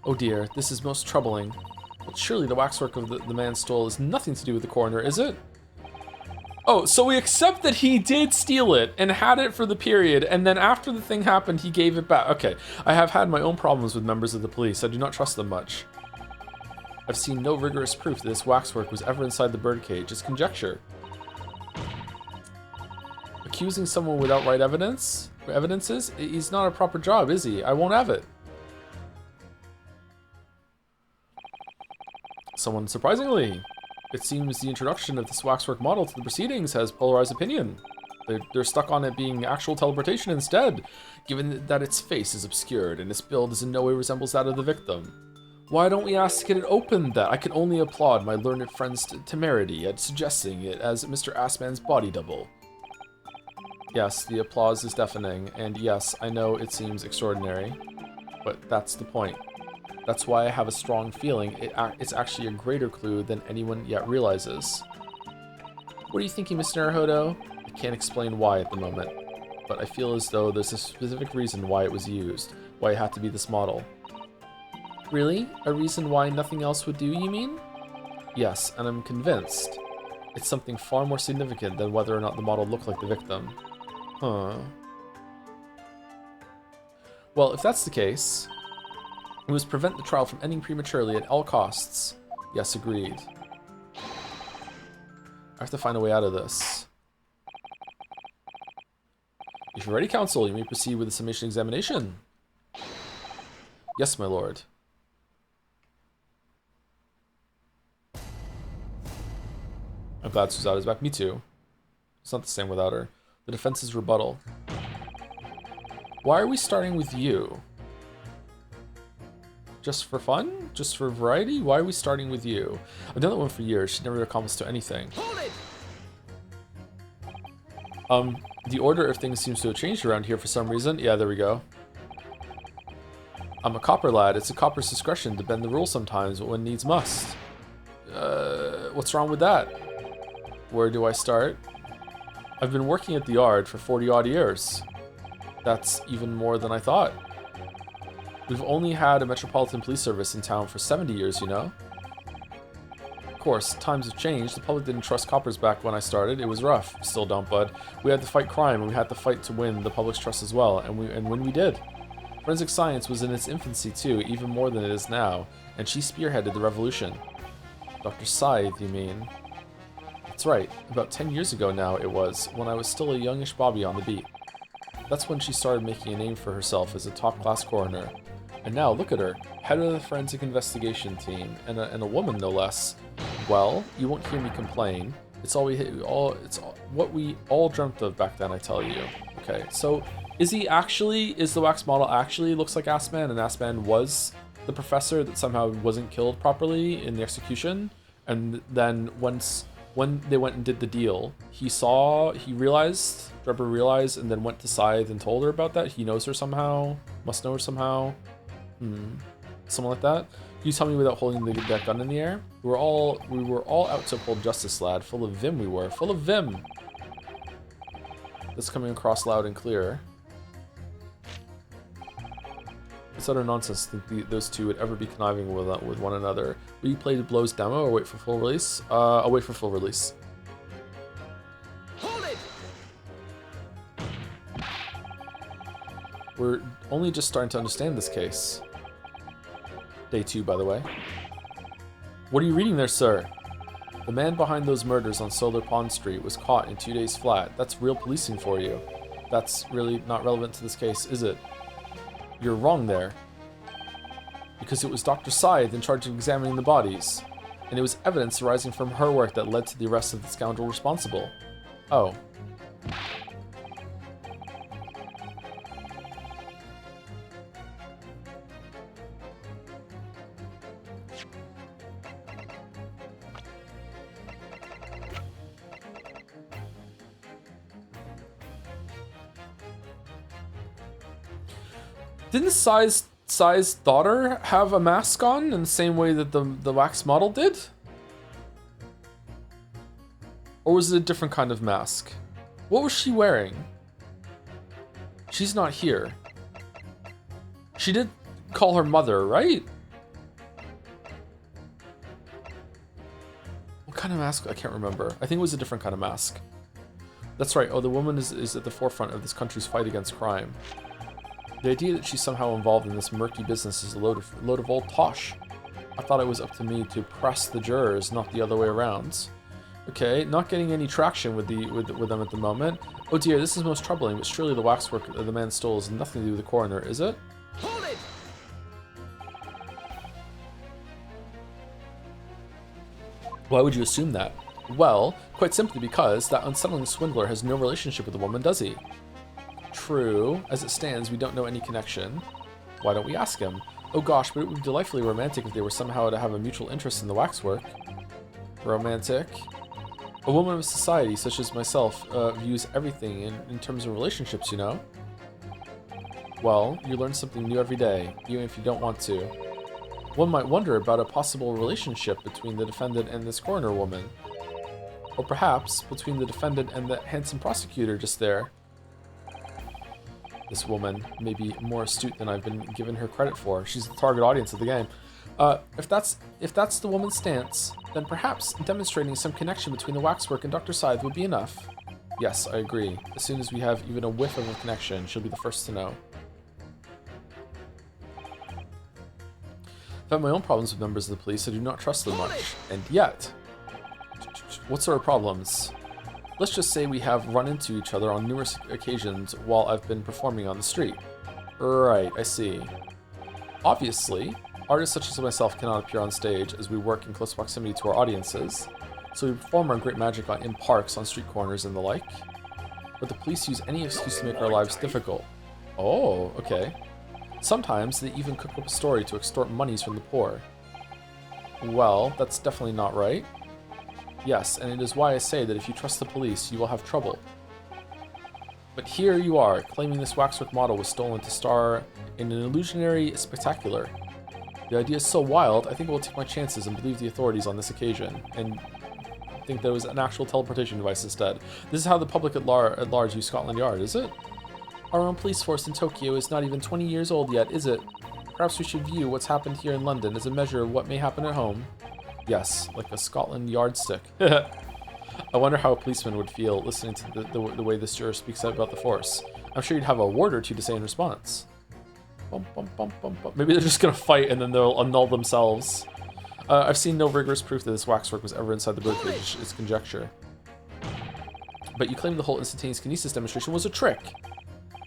Oh dear, this is most troubling. But surely the waxwork of the man stole has nothing to do with the coroner, is it? Oh, so we accept that he did steal it and had it for the period, and then after the thing happened, he gave it back. Okay, I have had my own problems with members of the police. I do not trust them much. I've seen no rigorous proof that this waxwork was ever inside the birdcage. It's conjecture. Accusing someone without right evidences? He's not a proper job, is he? I won't have it. Someone surprisingly. It seems the introduction of this waxwork model to the proceedings has polarized opinion. They're stuck on it being actual teleportation instead, given that its face is obscured and its build is in no way resembles that of the victim. Why don't we ask to get it opened then? I can only applaud my learned friend's temerity at suggesting it as Mr. Assman's body double. Yes, the applause is deafening, and yes, I know it seems extraordinary, but that's the point. That's why I have a strong feeling it's actually a greater clue than anyone yet realizes. What are you thinking, Mr. Naruhodo? I can't explain why at the moment, but I feel as though there's a specific reason why it was used, why it had to be this model. Really? A reason why nothing else would do, you mean? Yes, and I'm convinced. It's something far more significant than whether or not the model looked like the victim. Huh. Well, if that's the case, we must prevent the trial from ending prematurely at all costs. Yes, agreed. I have to find a way out of this. If you're ready, counsel, you may proceed with the summation examination. Yes, my lord. I'm glad Suzada's back. Me too. It's not the same without her. The defense's rebuttal. Why are we starting with you? Just for fun? Just for variety? Why are we starting with you? I've done that one for years. She never accomplished to anything. The order of things seems to have changed around here for some reason. Yeah, there we go. I'm a copper lad. It's a copper's discretion to bend the rules sometimes when needs must. What's wrong with that? Where do I start? I've been working at the yard for 40-odd years. That's even more than I thought. We've only had a metropolitan police service in town for 70 years, you know? Of course, times have changed. The public didn't trust coppers back when I started. It was rough. Still don't, bud. We had to fight crime, and we had to fight to win the public's trust as well, and when we did. Forensic science was in its infancy too, even more than it is now, and she spearheaded the revolution. Dr. Scythe, you mean? That's right. About 10 years ago now it was, when I was still a youngish bobby on the beat. That's when she started making a name for herself as a top-class coroner. And now, look at her, head of the forensic investigation team, and a woman no less. Well, you won't hear me complain. It's what we all dreamt of back then, I tell you. Okay, so is the wax model actually looks like Assman, and Assman was the professor that somehow wasn't killed properly in the execution? And then when they went and did the deal, Drebber realized, and then went to Scythe and told her about that. He knows her somehow, must know her somehow. Something like that. Can you tell me without holding that gun in the air? We were all out to uphold justice, lad. Full of vim we were. Full of vim. That's coming across loud and clear. It's utter nonsense to think those two would ever be conniving with one another. Will you play Blow's demo or wait for full release? I'll wait for full release. Hold it! We're only just starting to understand this case. Day 2, by the way. What are you reading there, sir? The man behind those murders on Solar Pond Street was caught in 2 days flat. That's real policing for you. That's really not relevant to this case, is it? You're wrong there. Because it was Dr. Scythe in charge of examining the bodies, and it was evidence arising from her work that led to the arrest of the scoundrel responsible. Oh. Didn't Sai's daughter have a mask on in the same way that the wax model did? Or was it a different kind of mask? What was she wearing? She's not here. She did call her mother, right? What kind of mask? I can't remember. I think it was a different kind of mask. That's right. Oh, the woman is at the forefront of this country's fight against crime. The idea that she's somehow involved in this murky business is a load of old tosh. I thought it was up to me to press the jurors, not the other way around. Okay, not getting any traction with them at the moment. Oh dear, this is most troubling, but surely the waxwork that the man stole has nothing to do with the coroner, is it? Hold it! Why would you assume that? Well, quite simply because that unsettling swindler has no relationship with the woman, does he? True. As it stands, we don't know any connection. Why don't we ask him? Oh gosh, but it would be delightfully romantic if they were somehow to have a mutual interest in the waxwork. Romantic? A woman of society, such as myself, views everything in terms of relationships, you know? Well, you learn something new every day, even if you don't want to. One might wonder about a possible relationship between the defendant and this coroner woman. Or perhaps between the defendant and that handsome prosecutor just there. This woman may be more astute than I've been given her credit for. She's the target audience of the game. If that's the woman's stance, then perhaps demonstrating some connection between the waxwork and Dr. Scythe would be enough. Yes, I agree. As soon as we have even a whiff of a connection, she'll be the first to know. I've had my own problems with members of the police. I do not trust them much. And yet, what sort of problems? Let's just say we have run into each other on numerous occasions while I've been performing on the street. Right, I see. Obviously, artists such as myself cannot appear on stage as we work in close proximity to our audiences, so we perform our great magic in parks, on street corners, and the like. But the police use any excuse to make our lives difficult. Oh, okay. Sometimes they even cook up a story to extort monies from the poor. Well, that's definitely not right. Yes, and it is why I say that if you trust the police, you will have trouble. But here you are, claiming this waxwork model was stolen to star in an illusionary spectacular. The idea is so wild, I think I will take my chances and believe the authorities on this occasion, and think there was an actual teleportation device instead. This is how the public at large use Scotland Yard, is it? Our own police force in Tokyo is not even 20 years old yet, is it? Perhaps we should view what's happened here in London as a measure of what may happen at home. Yes, like a Scotland yardstick. I wonder how a policeman would feel listening to the way this juror speaks out about the force. I'm sure you'd have a word or two to say in response. Bum, bum, bum, bum, bum. Maybe they're just gonna fight and then they'll annul themselves. I've seen no rigorous proof that this waxwork was ever inside the birdcage. It's conjecture. But you claim the whole instantaneous kinesis demonstration was a trick.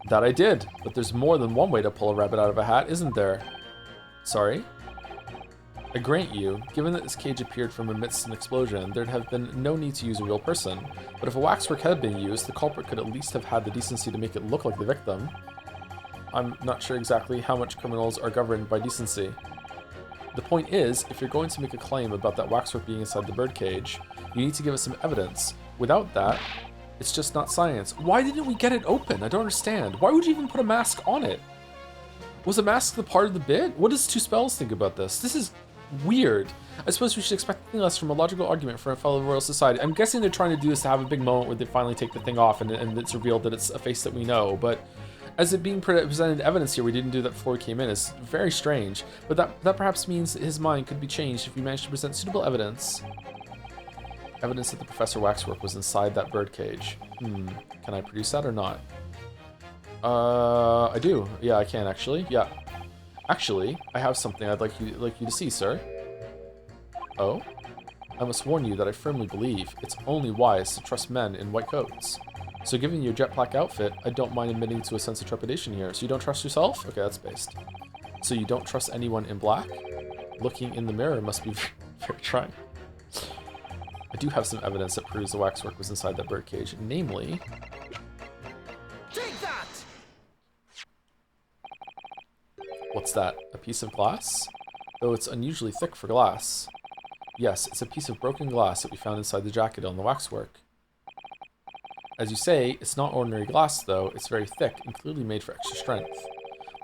That I did, but there's more than one way to pull a rabbit out of a hat, isn't there? Sorry? I grant you, given that this cage appeared from amidst an explosion, there'd have been no need to use a real person. But if a waxwork had been used, the culprit could at least have had the decency to make it look like the victim. I'm not sure exactly how much criminals are governed by decency. The point is, if you're going to make a claim about that waxwork being inside the birdcage, you need to give us some evidence. Without that, it's just not science. Why didn't we get it open? I don't understand. Why would you even put a mask on it? Was a mask the part of the bit? What does Two Spells think about this? This is weird. I suppose we should expect nothing less from a logical argument from a fellow Royal Society. I'm guessing they're trying to do this to have a big moment where they finally take the thing off and it's revealed that it's a face that we know. But as it being presented evidence here, we didn't do that before we came in, is very strange. But that perhaps means that his mind could be changed if we managed to present suitable evidence. Evidence that the Professor Waxwork was inside that birdcage. Can I produce that or not? I do. Yeah, I can actually. Yeah. Actually, I have something I'd like you to see, sir. Oh? I must warn you that I firmly believe it's only wise to trust men in white coats. So given your jet black outfit, I don't mind admitting to a sense of trepidation here. So you don't trust yourself? Okay, that's based. So you don't trust anyone in black? Looking in the mirror must be very trying. I do have some evidence that proves the waxwork was inside that birdcage, namely... Take that! What's that? A piece of glass? Though it's unusually thick for glass. Yes, it's a piece of broken glass that we found inside the jacket on the waxwork. As you say, it's not ordinary glass though, it's very thick and clearly made for extra strength.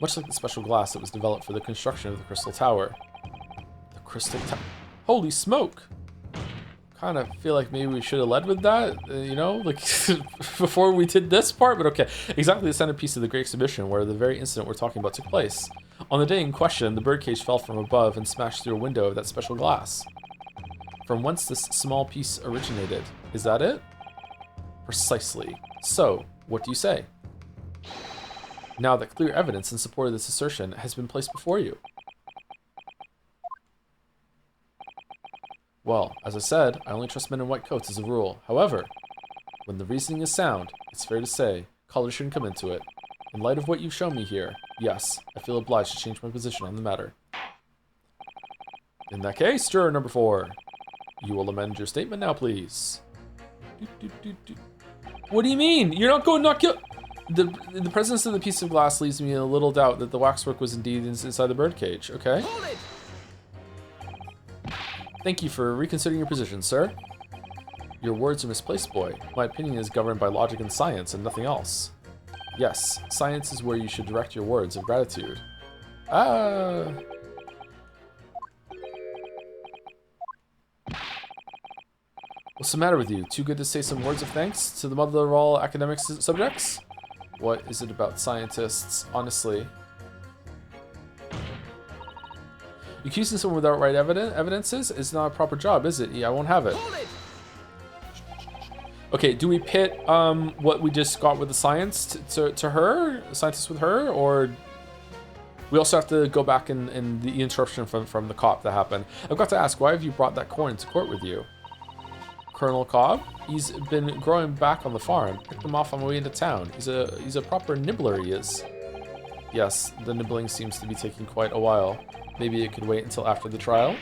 much like the special glass that was developed for the construction of the Crystal Tower. The Crystal Tower. Holy smoke! Kind of feel like maybe we should have led with that, you know, like before we did this part, but okay. Exactly the centerpiece of the Great Exhibition, where the very incident we're talking about took place. On the day in question, the birdcage fell from above and smashed through a window of that special glass. From whence this small piece originated. Is that it? Precisely. So, what do you say? Now that clear evidence in support of this assertion has been placed before you. Well, as I said, I only trust men in white coats as a rule. However, when the reasoning is sound, it's fair to say, color shouldn't come into it. In light of what you've shown me here, yes, I feel obliged to change my position on the matter. In that case, juror number 4, you will amend your statement now, please. What do you mean? You're not going not kill... The presence of the piece of glass leaves me in a little doubt that the waxwork was indeed inside the birdcage, okay? Thank you for reconsidering your position, sir. Your words are misplaced, boy. My opinion is governed by logic and science and nothing else. Yes, science is where you should direct your words of gratitude. What's the matter with you? Too good to say some words of thanks to the mother of all academic subjects? What is it about scientists, honestly? Accusing someone without right evidences is not a proper job, is it? Yeah, I won't have it. Okay, do we pit what we just got with the science to her, scientist with her, or we also have to go back in the interruption from the cop that happened? I've got to ask, why have you brought that corn into court with you? Colonel Cobb? He's been growing back on the farm. Picked him off on my way into town. He's a proper nibbler, he is. Yes, the nibbling seems to be taking quite a while. Maybe it could wait until after the trial?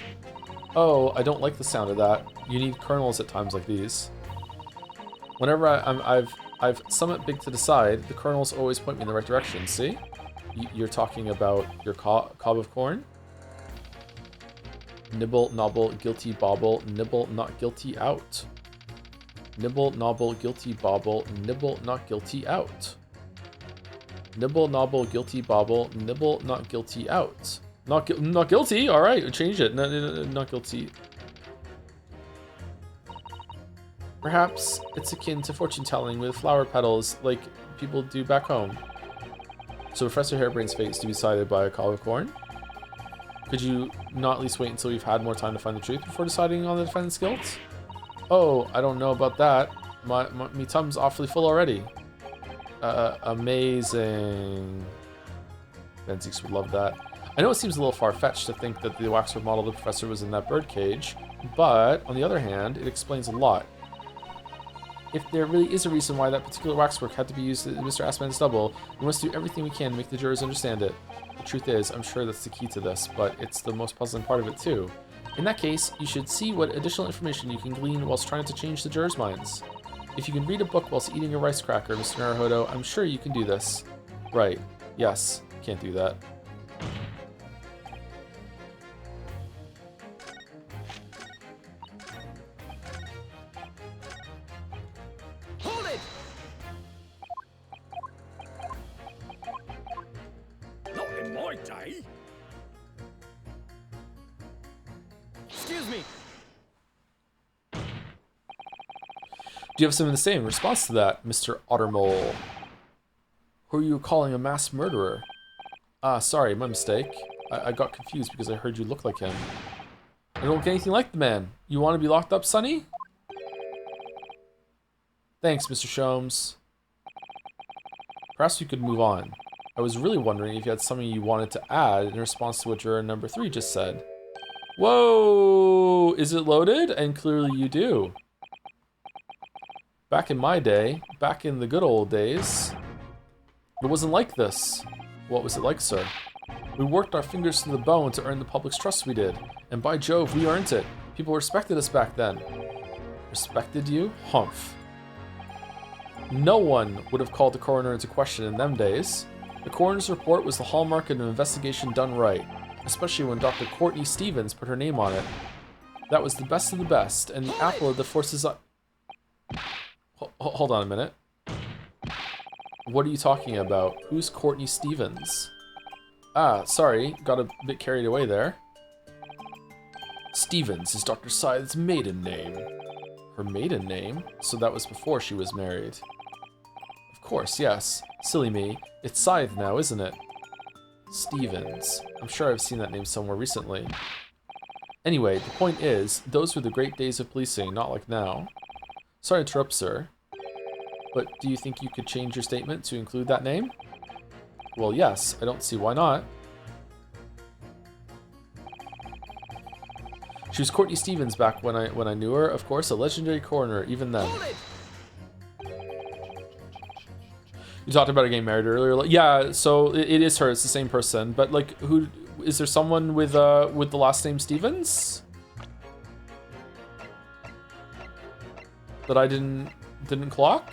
Oh, I don't like the sound of that. You need colonels at times like these. Whenever I've somewhat big to decide, the colonels always point me in the right direction, see? You're talking about your cob of corn? Nibble, nobble, guilty, bobble, nibble, not guilty, out. Nibble, nobble, guilty, bobble, nibble, not guilty, out. Nibble, nobble, guilty, bobble, nibble, not guilty, out. Not guilty? Alright, change it. Not guilty. Perhaps it's akin to fortune-telling with flower petals like people do back home. So Professor Harebrain's fate is to be decided by a cob of corn? Could you not at least wait until we've had more time to find the truth before deciding on the defendant's guilt? Oh, I don't know about that. Me tum's awfully full already. Amazing. Benzies would love that. I know it seems a little far-fetched to think that the waxwork model of the professor was in that birdcage, but on the other hand, it explains a lot. If there really is a reason why that particular waxwork had to be used in Mr. Assman's double, we must do everything we can to make the jurors understand it. The truth is, I'm sure that's the key to this, but it's the most puzzling part of it too. In that case, you should see what additional information you can glean whilst trying to change the jurors' minds. If you can read a book whilst eating a rice cracker, Mr. Naruhodo, I'm sure you can do this. Right. Yes. Can't do that. Excuse me. Do you have something to say in response to that, Mr. Ottermole? Who are you calling a mass murderer? Ah, sorry, my mistake. I got confused because I heard you look like him. I don't look anything like the man. You want to be locked up, Sonny? Thanks, Mr. Sholmes. Perhaps we could move on. I was really wondering if you had something you wanted to add in response to what juror number 3 just said. Whoa! Is it loaded? And clearly you do. Back in my day, back in the good old days, it wasn't like this. What was it like, sir? We worked our fingers to the bone to earn the public's trust, we did. And by Jove, we earned it. People respected us back then. Respected you? Humph. No one would have called the coroner into question in them days. The coroner's report was the hallmark of an investigation done right, especially when Dr. Courtney Stevens put her name on it. That was the best of the best, and the apple of the forces... Hold on a minute. What are you talking about? Who's Courtney Stevens? Ah, sorry. Got a bit carried away there. Stevens is Dr. Scythe's maiden name. Her maiden name? So that was before she was married. Of course, yes. Silly me. It's Scythe now, isn't it? Stevens. I'm sure I've seen that name somewhere recently. Anyway, the point is, those were the great days of policing, not like now. Sorry to interrupt, sir. But do you think you could change your statement to include that name? Well, yes. I don't see why not. She was Courtney Stevens back when I knew her. Of course, a legendary coroner, even then. You talked about her getting married earlier. Like, yeah, so it is her. It's the same person. But like, who is there? Someone with the last name Stevens that I didn't clock?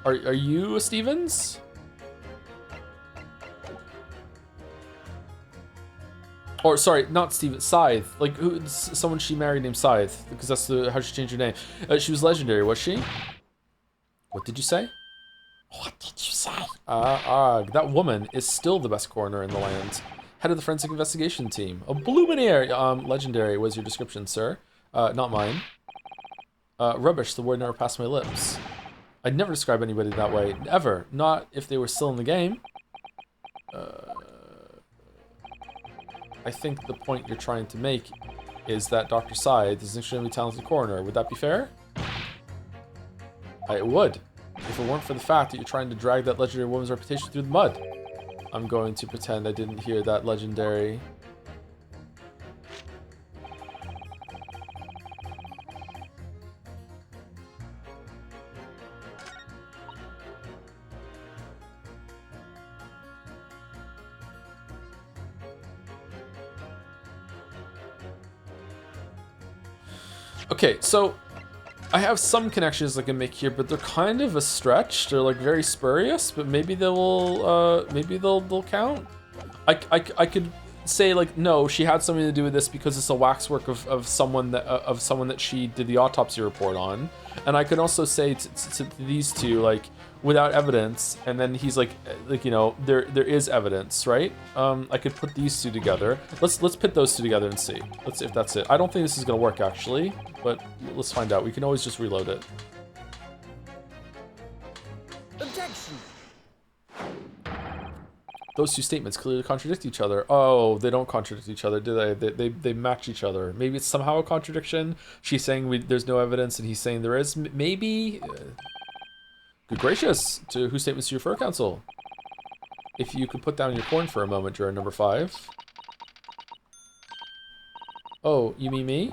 Are you a Stevens? Or sorry, not Steven, Scythe. Like who? Someone she married named Scythe, because that's how she changed her name. She was legendary, was she? What did you say? What did you say? That woman is still the best coroner in the land. Head of the forensic investigation team. A Bluminaire. Legendary was your description, sir. Not mine. Rubbish. The word never passed my lips. I'd never describe anybody that way. Ever. Not if they were still in the game. I think the point you're trying to make is that Dr. Scythe is an extremely talented coroner. Would that be fair? It would. If it weren't for the fact that you're trying to drag that legendary woman's reputation through the mud. I'm going to pretend I didn't hear that legendary... Okay, so I have some connections I can make here, but they're kind of a stretch. They're like very spurious, but maybe they'll count. I could say like, no, she had something to do with this because it's a waxwork of someone that she did the autopsy report on, and I could also say to these two like, without evidence, and then he's like you know, there is evidence, right? I could put these two together. Let's put those two together and see. Let's see if that's it. I don't think this is gonna work actually, but let's find out. We can always just reload it. Objection. Those two statements clearly contradict each other. Oh, they don't contradict each other, do they? They match each other. Maybe it's somehow a contradiction. She's saying there's no evidence, and he's saying there is. Maybe. Good gracious! To whose statements do you refer, counsel? If you could put down your corn for a moment, juror number 5. Oh, you mean me?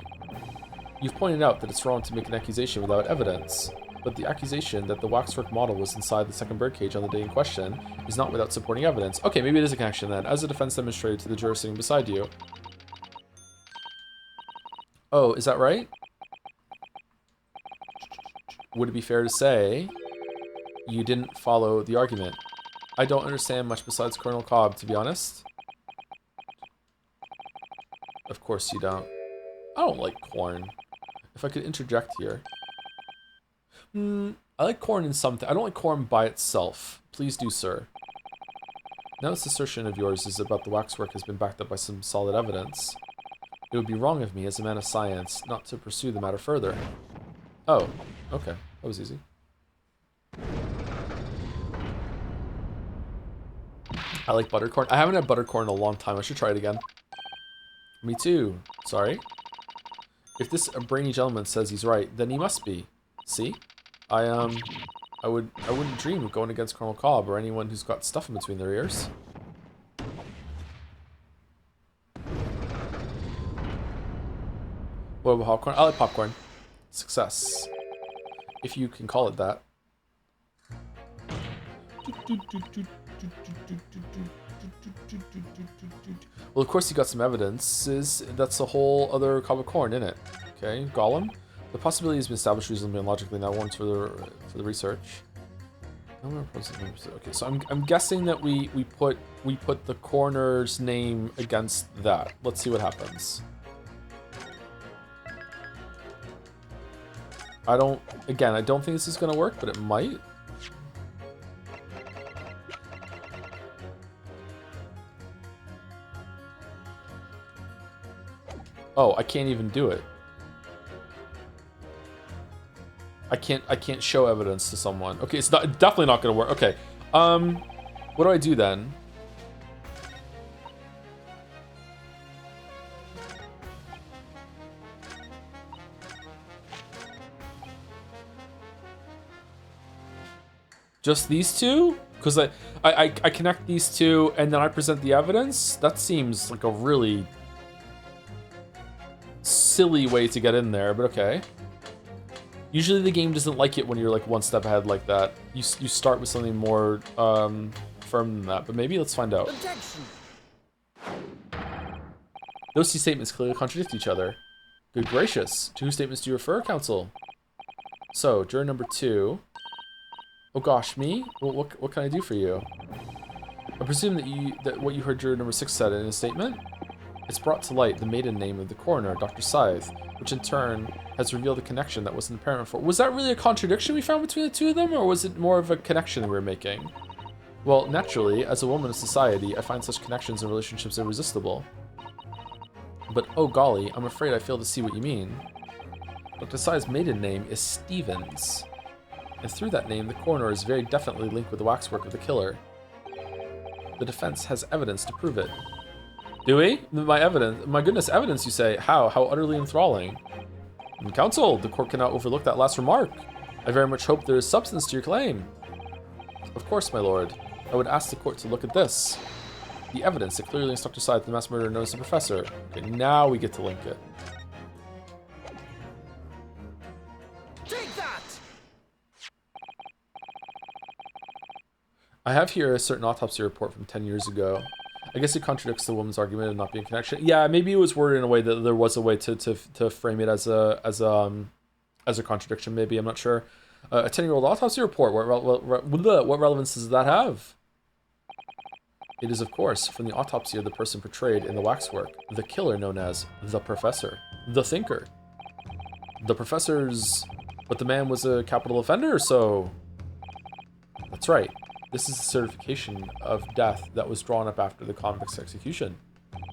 You've pointed out that it's wrong to make an accusation without evidence, but the accusation that the waxwork model was inside the second birdcage on the day in question is not without supporting evidence. Okay, maybe it is a connection then, as the defense demonstrated to the juror sitting beside you. Oh, is that right? Would it be fair to say you didn't follow the argument? I don't understand much besides Colonel Cobb, to be honest. Of course you don't. I don't like corn. If I could interject here. I like corn in something. I don't like corn by itself. Please do, sir. Now this assertion of yours is about the waxwork has been backed up by some solid evidence. It would be wrong of me as a man of science not to pursue the matter further. Oh, okay. That was easy. I like buttercorn. I haven't had buttercorn in a long time. I should try it again. Me too. Sorry. If this brainy gentleman says he's right, then he must be. See? I wouldn't dream of going against Colonel Cobb or anyone who's got stuff in between their ears. What about popcorn? I like popcorn. Success. If you can call it that. Well, of course you got some evidence. That's a whole other cob of corn, isn't it? Okay, Gollum. The possibility has been established reasonably and logically. Now warrants for the research. Okay, so I'm guessing that we put the coroner's name against that. Let's see what happens. I don't think this is gonna work, but it might. Oh, I can't even do it. I can't show evidence to someone. Okay, it's definitely not gonna work. Okay. What do I do then? Just these two? Because I connect these two and then I present the evidence? That seems like a really silly way to get in there, but okay. Usually the game doesn't like it when you're like one step ahead like that. You start with something more firm than that, but maybe let's find out. Objection. Those two statements clearly contradict each other. Good gracious. To whose statements do you refer, counsel? So, juror number 2. Oh gosh, me? Well, what can I do for you? I presume that what you heard juror number 6 said in his statement? It's brought to light the maiden name of the coroner, Dr. Scythe, which in turn has revealed a connection that wasn't apparent before. Was that really a contradiction we found between the two of them, or was it more of a connection we were making? Well, naturally, as a woman of society, I find such connections and relationships irresistible. But oh golly, I'm afraid I fail to see what you mean. Dr. Scythe's maiden name is Stevens. And through that name, the coroner is very definitely linked with the waxwork of the killer. The defense has evidence to prove it. Do we? My goodness, evidence, you say? How? How utterly enthralling. And counsel, the court cannot overlook that last remark. I very much hope there is substance to your claim. Of course, my lord. I would ask the court to look at this. The evidence that clearly links Dr. Scythe to the mass murderer known as the professor. Okay, now we get to link it. Take that! I have here a certain autopsy report from 10 years ago. I guess it contradicts the woman's argument of not being a connection. Yeah, maybe it was worded in a way that there was a way to frame it as a contradiction. Maybe, I'm not sure. A 10-year-old autopsy report. What relevance does that have? It is, of course, from the autopsy of the person portrayed in the waxwork, the killer known as the Professor, the Thinker. The Professor's, but the man was a capital offender, so that's right. This is a certification of death that was drawn up after the convict's execution.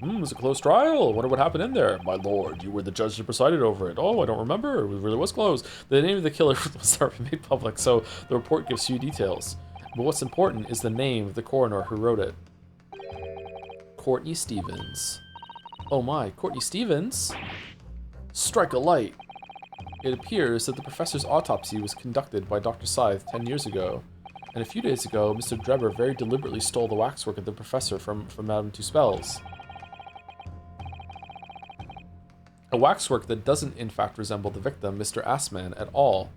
It was a close trial. Wonder what happened in there. My lord, you were the judge that presided over it. Oh, I don't remember. It really was close. The name of the killer was already made public, so the report gives few details. But what's important is the name of the coroner who wrote it. Courtney Stevens. Oh my, Courtney Stevens? Strike a light. It appears that the professor's autopsy was conducted by Dr. Scythe 10 years ago. And a few days ago, Mr. Drebber very deliberately stole the waxwork of the professor from Madame Tuspel's. A waxwork that doesn't in fact resemble the victim, Mr. Assman, at all.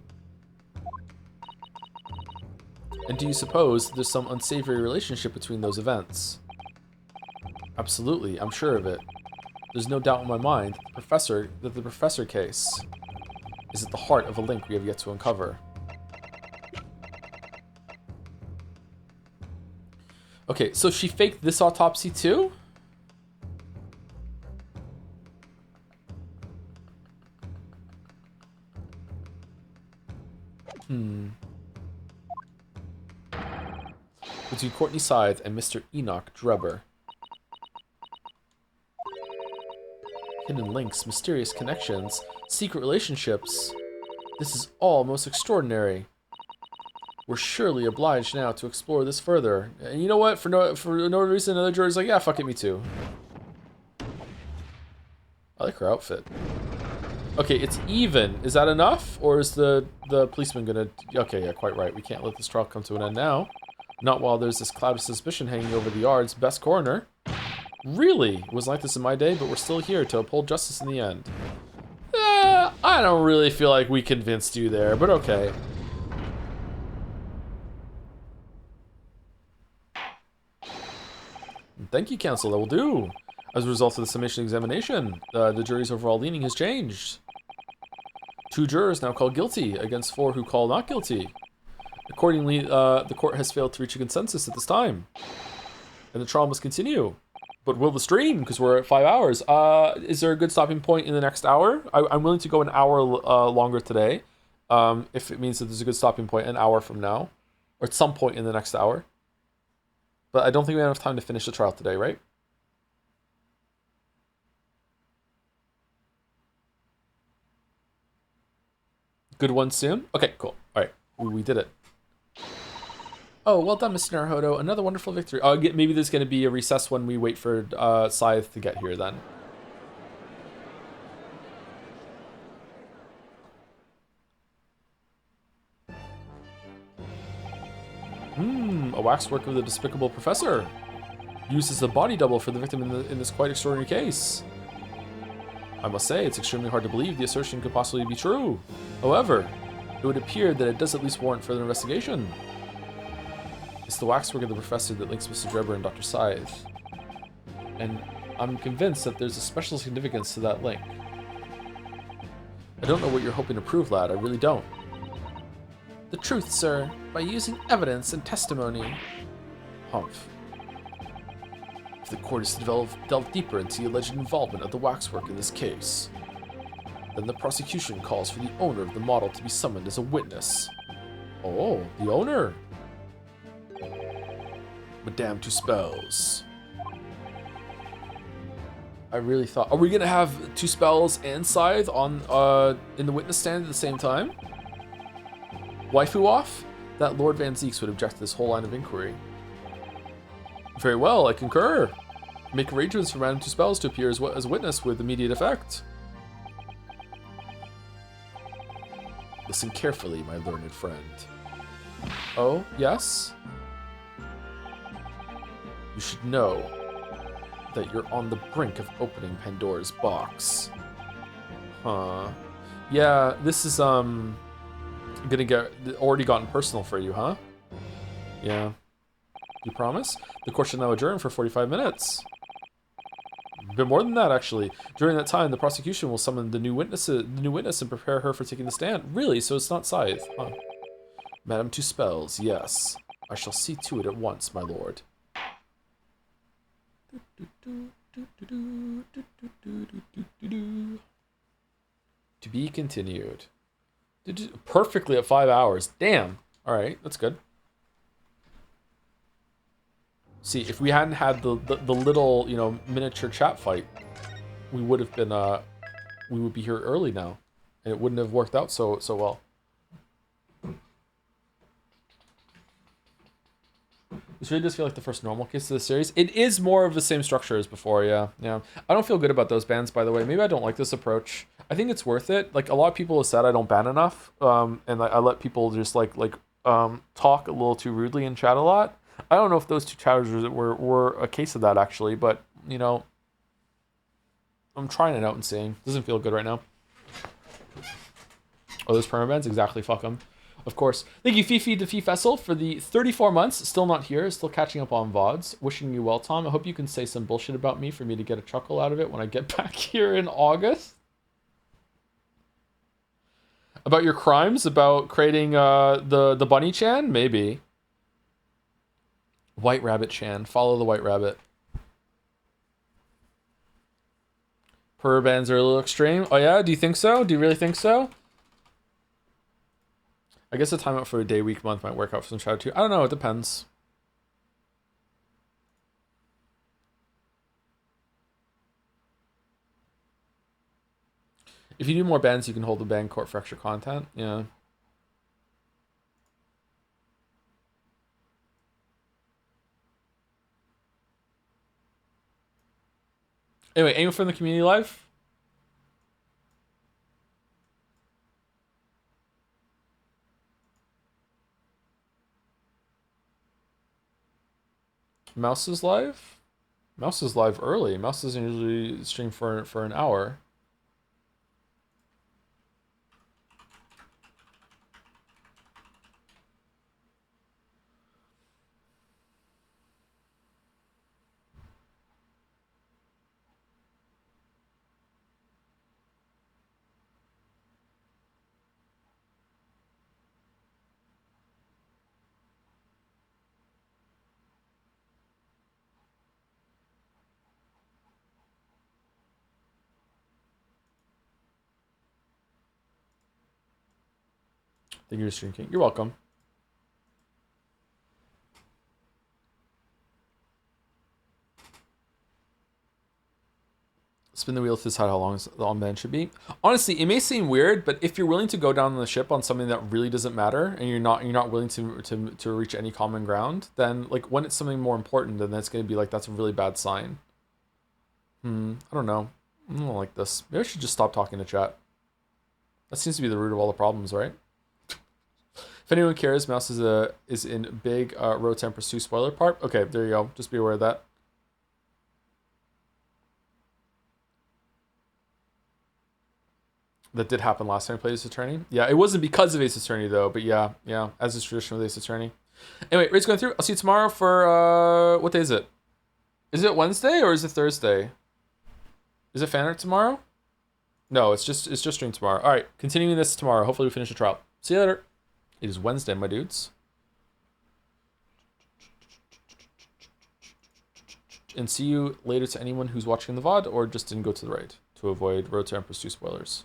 And do you suppose there's some unsavory relationship between those events? Absolutely, I'm sure of it. There's no doubt in my mind that the professor case is at the heart of a link we have yet to uncover. Okay, so she faked this autopsy too? Between Courtney Scythe and Mr. Enoch Drebber. Hidden links, mysterious connections, secret relationships. This is all most extraordinary. We're surely obliged now to explore this further. And you know what? For no reason, another juror's like, yeah, fuck it, me too. I like her outfit. Okay, it's even. Is that enough? Or is the policeman gonna... Okay, yeah, quite right. We can't let this trial come to an end now. Not while there's this cloud of suspicion hanging over the yard's best coroner. Really? It was like this in my day, but we're still here to uphold justice in the end. I don't really feel like we convinced you there, but okay. Thank you, counsel. That will do. As a result of the summation examination, the jury's overall leaning has changed. 2 jurors now called guilty against 4 who call not guilty. Accordingly, the court has failed to reach a consensus at this time. And the trial must continue. But will the stream? Because we're at 5 hours. Is there a good stopping point in the next hour? I'm willing to go an hour longer today. if it means that there's a good stopping point an hour from now, or at some point in the next hour. But I don't think we have enough time to finish the trial today, right? Good one soon? Okay, cool. All right, we did it. Oh, well done, Mr. Naruhodo. Another wonderful victory. Oh, maybe there's going to be a recess when we wait for Scythe to get here then. A waxwork of the despicable professor. Used as a body double for the victim in this quite extraordinary case. I must say, it's extremely hard to believe the assertion could possibly be true. However, it would appear that it does at least warrant further investigation. It's the waxwork of the professor that links Mr. Drebber and Dr. Scythe. And I'm convinced that there's a special significance to that link. I don't know what you're hoping to prove, lad. I really don't. The truth, sir, by using evidence and testimony. Humph. If the court is to delve deeper into the alleged involvement of the waxwork in this case, then the prosecution calls for the owner of the model to be summoned as a witness. Oh, the owner? Madame Tuspels. I really thought... Are we going to have Tuspels and Scythe on in the witness stand at the same time? Waifu off? That Lord Van Zeeks would object to this whole line of inquiry. Very well, I concur. Make arrangements for Madame Tuspels to appear as a witness with immediate effect. Listen carefully, my learned friend. Oh, yes? You should know that you're on the brink of opening Pandora's box. Huh. Yeah, this is, gonna get already gotten personal for you, huh? Yeah. You promise? The court should now adjourn for 45 minutes. A bit more than that, actually. During that time, the prosecution will summon the new witness and prepare her for taking the stand. Really? So it's not Scythe, huh? Madame Tuspels, yes. I shall see to it at once, my lord. To be continued. Perfectly at 5 hours. Damn. All right, that's good. See, if we hadn't had the little, you know, miniature chat fight, we would have been we would be here early now, and it wouldn't have worked out so well. This really does feel like the first normal case of the series. It is more of the same structure as before, yeah. I don't feel good about those bans, by the way. Maybe I don't like this approach. I think it's worth it. Like, a lot of people have said I don't ban enough, and I let people just talk a little too rudely in chat a lot. I don't know if those two chatters were a case of that, actually, but, you know, I'm trying it out and seeing. Doesn't feel good right now. Oh, those permabans? Exactly, fuck them. Of course. Thank you, Fifi to Fessel, for the 34 months. Still not here. Still catching up on VODs. Wishing you well, Tom. I hope you can say some bullshit about me for me to get a chuckle out of it when I get back here in August. About your crimes? About creating the Bunny Chan? Maybe. White Rabbit Chan. Follow the White Rabbit. Permabans are a little extreme. Oh yeah? Do you think so? Do you really think so? I guess the timeout for a day, week, month might work out for some shadow too. I don't know. It depends. If you do more bans, you can hold the ban court for extra content. Yeah. Anyway, aim from the community live. Mouse is live? Mouse is live early. Mouse doesn't usually stream for an hour. Thank you for stream king. You're welcome. Spin the wheel to decide how long the on-band should be. Honestly, it may seem weird, but if you're willing to go down the ship on something that really doesn't matter, and you're not willing to reach any common ground, then like when it's something more important, then that's gonna be like that's a really bad sign. I don't know. I don't like this. Maybe I should just stop talking to chat. That seems to be the root of all the problems, right? If anyone cares, Mouse is in big Road Temperatures 2 spoiler part. Okay, there you go. Just be aware of that. That did happen last time I played Ace Attorney. Yeah, it wasn't because of Ace Attorney though, but yeah, as is tradition with Ace Attorney. Anyway, Raid's going through. I'll see you tomorrow for what day is it? Is it Wednesday or is it Thursday? Is it fan art tomorrow? No, it's just stream tomorrow. All right, continuing this tomorrow. Hopefully we finish the trial. See you later. It is Wednesday, my dudes. And see you later to anyone who's watching the VOD or just didn't go to the raid to avoid Road to Empress 2 spoilers.